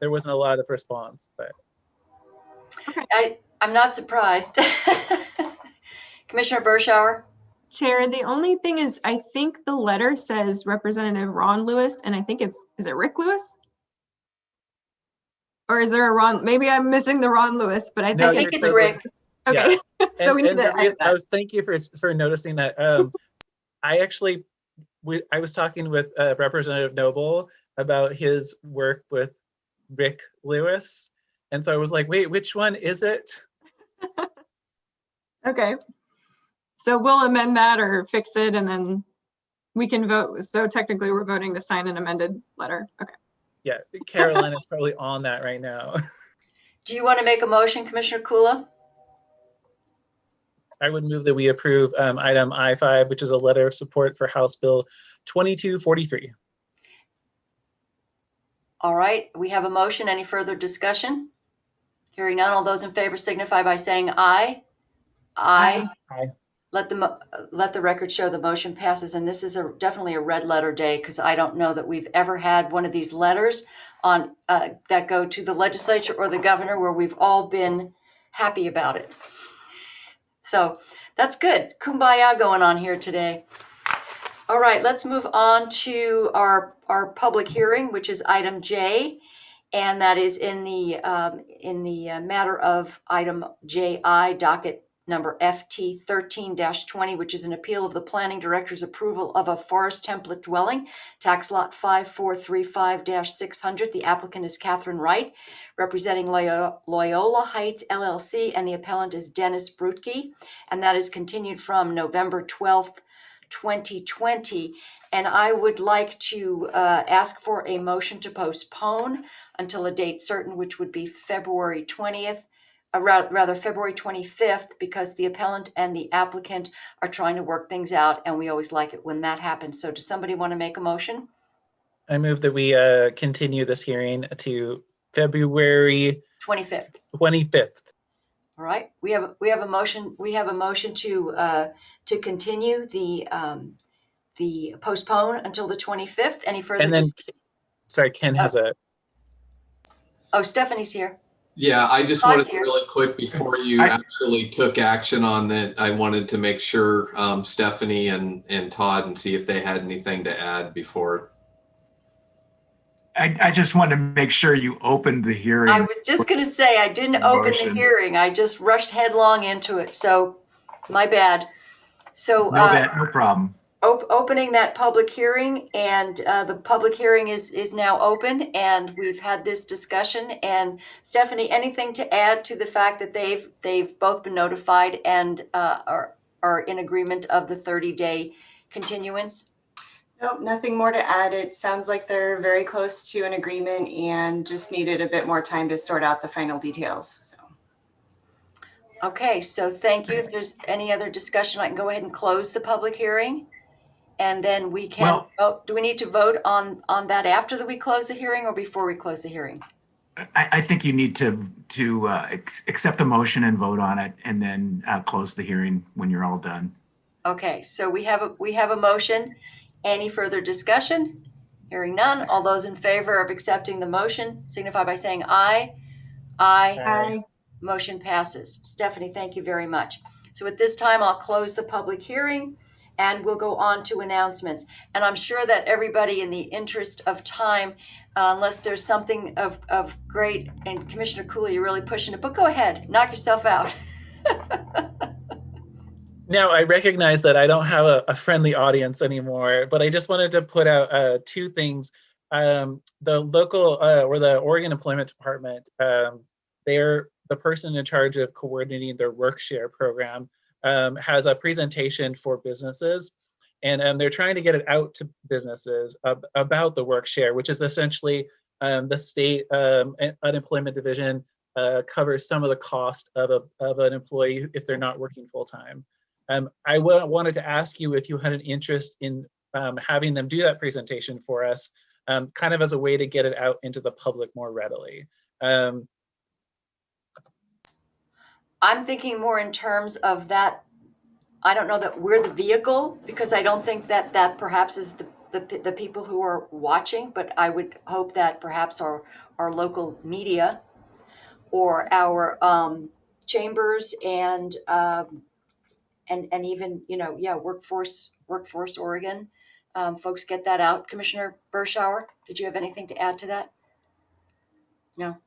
C: There wasn't a lot of response, but
A: I'm not surprised. Commissioner Bershauer?
B: Chair, the only thing is, I think the letter says Representative Ron Lewis, and I think is it Rick Lewis? Or is there a Ron? Maybe I'm missing the Ron Lewis, but I think
A: it's Rick.
B: Okay,
C: yeah.
B: So we need to add that.
C: Thank you for noticing that. I was talking with Representative Noble about his work with Rick Lewis, and so I was like, wait, which one is it?
B: Okay, so we'll amend that or fix it, and then we can vote. So technically, we're voting to sign an amended letter. Okay.
C: Yeah, Caroline is probably on that right now.
A: Do you want to make a motion, Commissioner Kula?
C: I would move that we approve item I-5, which is a letter of support for House Bill 2243.
A: All right, we have a motion. Any further discussion? Hearing none, all those in favor signify by saying aye. Aye.
C: Aye.
A: Let the record show the motion passes, and this is definitely a red letter day, because I don't know that we've ever had one of these letters on that go to the legislature or the governor where we've all been happy about it. So that's good. Kumbaya going on here today. All right, let's move on to our public hearing, which is item J, and that is in the matter of item JI, docket number FT 13-20, which is an appeal of the planning director's approval of a forest template dwelling, tax lot 5435-600. The applicant is Catherine Wright, representing Loyola Heights LLC, and the appellant is Dennis Brutke, and that is continued from November 12th, 2020. And I would like to ask for a motion to postpone until a date certain, which would be February 20th. Rather February 25th, because the appellant and the applicant are trying to work things out, and we always like it when that happens. So does somebody want to make a motion?
C: I move that we continue this hearing to February
A: 25th.
C: 25th.
A: All right, we have a motion. We have a motion to continue the postpone until the 25th. Any further?
C: And then, sorry, Ken has a.
A: Oh, Stephanie's here.
D: Yeah, I just wanted to
A: here.
D: really quick before you actually took action on that. I wanted to make sure Stephanie and Todd and see if they had anything to add before.
J: I just wanted to make sure you opened the hearing.
A: I was just going to say I didn't open the hearing. I just rushed headlong into it. So my bad. So
J: No problem.
A: Opening that public hearing, and the public hearing is now open, and we've had this discussion. And Stephanie, anything to add to the fact that they've both been notified and are in agreement of the 30-day continuance?
K: Nope, nothing more to add. It sounds like they're very close to an agreement and just needed a bit more time to sort out the final details. So.
A: Okay, so thank you. If there's any other discussion, I can go ahead and close the public hearing. And then we can vote. Do we need to vote on that after that we close the hearing or before we close the hearing?
J: I think you need to accept the motion and vote on it, and then close the hearing when you're all done.
A: Okay, so we have a motion. Any further discussion? Hearing none. All those in favor of accepting the motion signify by saying aye. Aye.
B: Aye.
A: Motion passes. Stephanie, thank you very much. So at this time, I'll close the public hearing, and we'll go on to announcements. And I'm sure that everybody, in the interest of time, unless there's something of great, and Commissioner Cooley, you're really pushing it, but go ahead, knock yourself out.
C: Now, I recognize that I don't have a friendly audience anymore, but I just wanted to put out two things. The local or the Oregon Employment Department, they're the person in charge of coordinating their work share program, has a presentation for businesses. And they're trying to get it out to businesses about the work share, which is essentially the state unemployment division covers some of the cost of an employee if they're not working full time. I wanted to ask you if you had an interest in having them do that presentation for us, kind of as a way to get it out into the public more readily.
A: I'm thinking more in terms of that. I don't know that we're the vehicle, because I don't think that that perhaps is the people who are watching, but I would hope that perhaps our local media or our chambers and even, workforce Oregon, folks get that out. Commissioner Bershauer, did you have anything to add to that? No.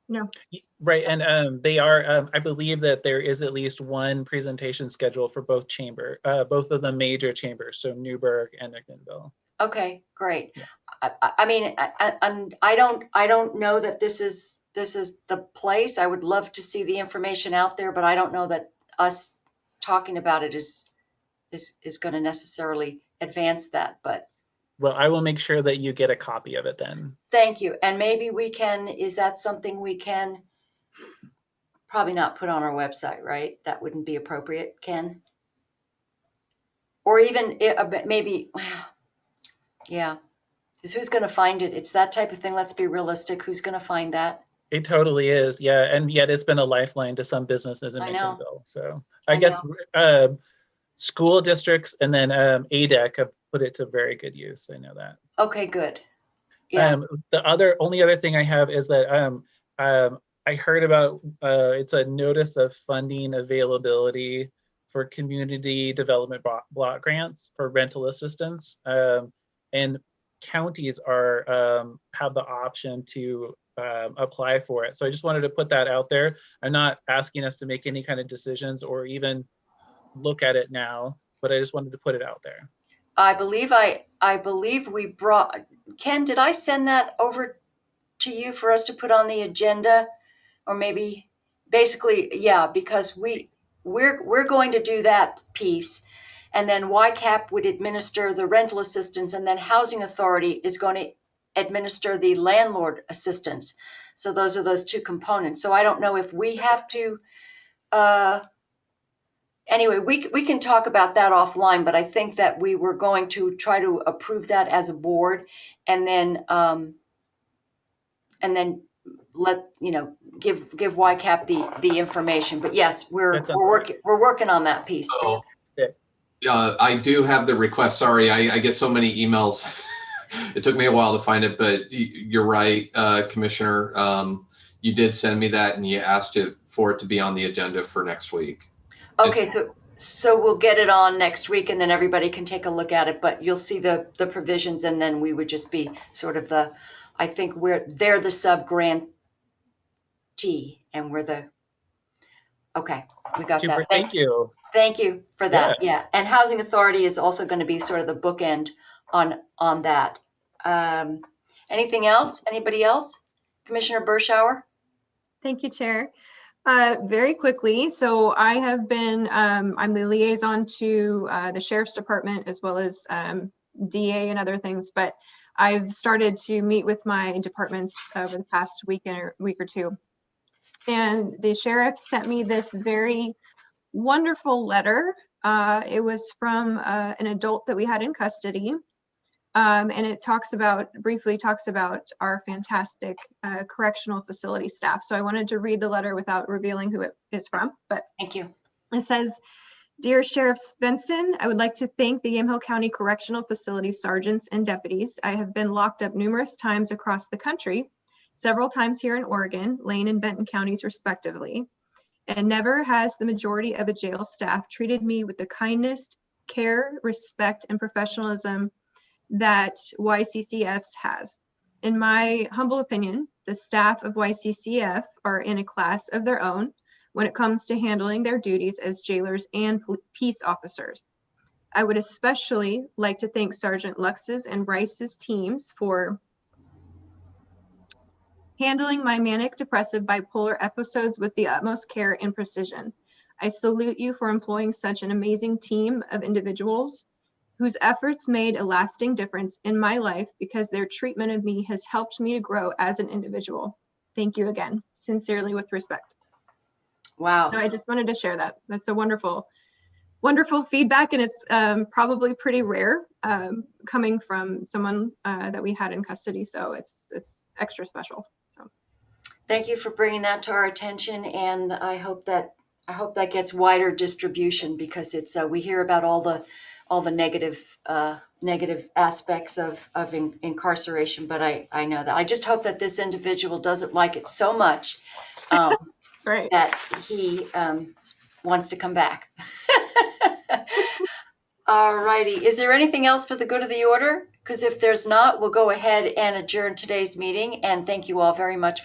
B: No.
C: Right, and they are, I believe that there is at least one presentation scheduled for both both of the major chambers, so Newburgh and McMinnville.
A: Okay, great. Yeah. I mean, I don't know that this is the place. I would love to see the information out there, but I don't know that us talking about it is going to necessarily advance that. But
C: well, I will make sure that you get a copy of it then.
A: Thank you. And maybe we can, is that something we can probably not put on our website, right? That wouldn't be appropriate, Ken? Or even maybe, yeah. Because who's going to find it? It's that type of thing. Let's be realistic. Who's going to find that?
C: It totally is, yeah. And yet it's been a lifeline to some businesses in McMinnville. So I guess school districts and then ADEC have put it to very good use. I know that.
A: Okay, good. Yeah.
C: The only other thing I have is that I heard about it's a notice of funding availability for community development block grants for rental assistance, and counties have the option to apply for it. So I just wanted to put that out there. I'm not asking us to make any kind of decisions or even look at it now, but I just wanted to put it out there.
A: I believe we brought, Ken, did I send that over to you for us to put on the agenda? Or maybe, basically, yeah, because we're going to do that piece, and then YCAP would administer the rental assistance, and then Housing Authority is going to administer the landlord assistance. So those are those two components. So I don't know if we have to, anyway, we can talk about that offline, but I think that we were going to try to approve that as a board, and then let give YCAP the information. But yes, we're working on that piece.
D: Oh, I do have the request. Sorry, I get so many emails. It took me a while to find it, but you're right, Commissioner. You did send me that, and you asked for it to be on the agenda for next week.
A: Okay, so we'll get it on next week, and then everybody can take a look at it. But you'll see the provisions, and then we would just be sort of I think they're the sub-grantee, and we're the, okay, we got
C: Super,
A: that.
C: thank you.
A: Thank you for that. Yeah. And Housing Authority is also going to be sort of the bookend on that. Anything else? Anybody else? Commissioner Bershauer?
B: Thank you, Chair. Very quickly, so I have been, I'm the liaison to the Sheriff's Department as well as DA and other things, but I've started to meet with my departments over the past week or two. And the sheriff sent me this very wonderful letter. It was from an adult that we had in custody. And it briefly talks about our fantastic correctional facility staff. So I wanted to read the letter without revealing who it is from, but
A: thank you.
B: It says, "Dear Sheriff Svensson, I would like to thank the Yamhill County Correctional Facility sergeants and deputies. I have been locked up numerous times across the country, several times here in Oregon, Lane and Benton counties respectively, and never has the majority of the jail staff treated me with the kindness, care, respect, and professionalism that YCCF has. In my humble opinion, the staff of YCCF are in a class of their own. when it comes to handling their duties as jailers and peace officers. I would especially like to thank Sergeant Lux's and Bryce's teams for handling my manic depressive bipolar episodes with the utmost care and precision. I salute you for employing such an amazing team of individuals whose efforts made a lasting difference in my life because their treatment of me has helped me to grow as an individual. Thank you again. Sincerely, with respect.
A: Wow.
B: So I just wanted to share that. That's a wonderful, wonderful feedback, and it's probably pretty rare coming from someone that we had in custody. So it's extra special. So
A: thank you for bringing that to our attention, and I hope that gets wider distribution, because it's we hear about all the negative aspects of incarceration, but I know that. I just hope that this individual doesn't like it so much
B: right.
A: that he wants to come back. All righty. Is there anything else for the good of the order? Because if there's not, we'll go ahead and adjourn today's meeting. And thank you all very much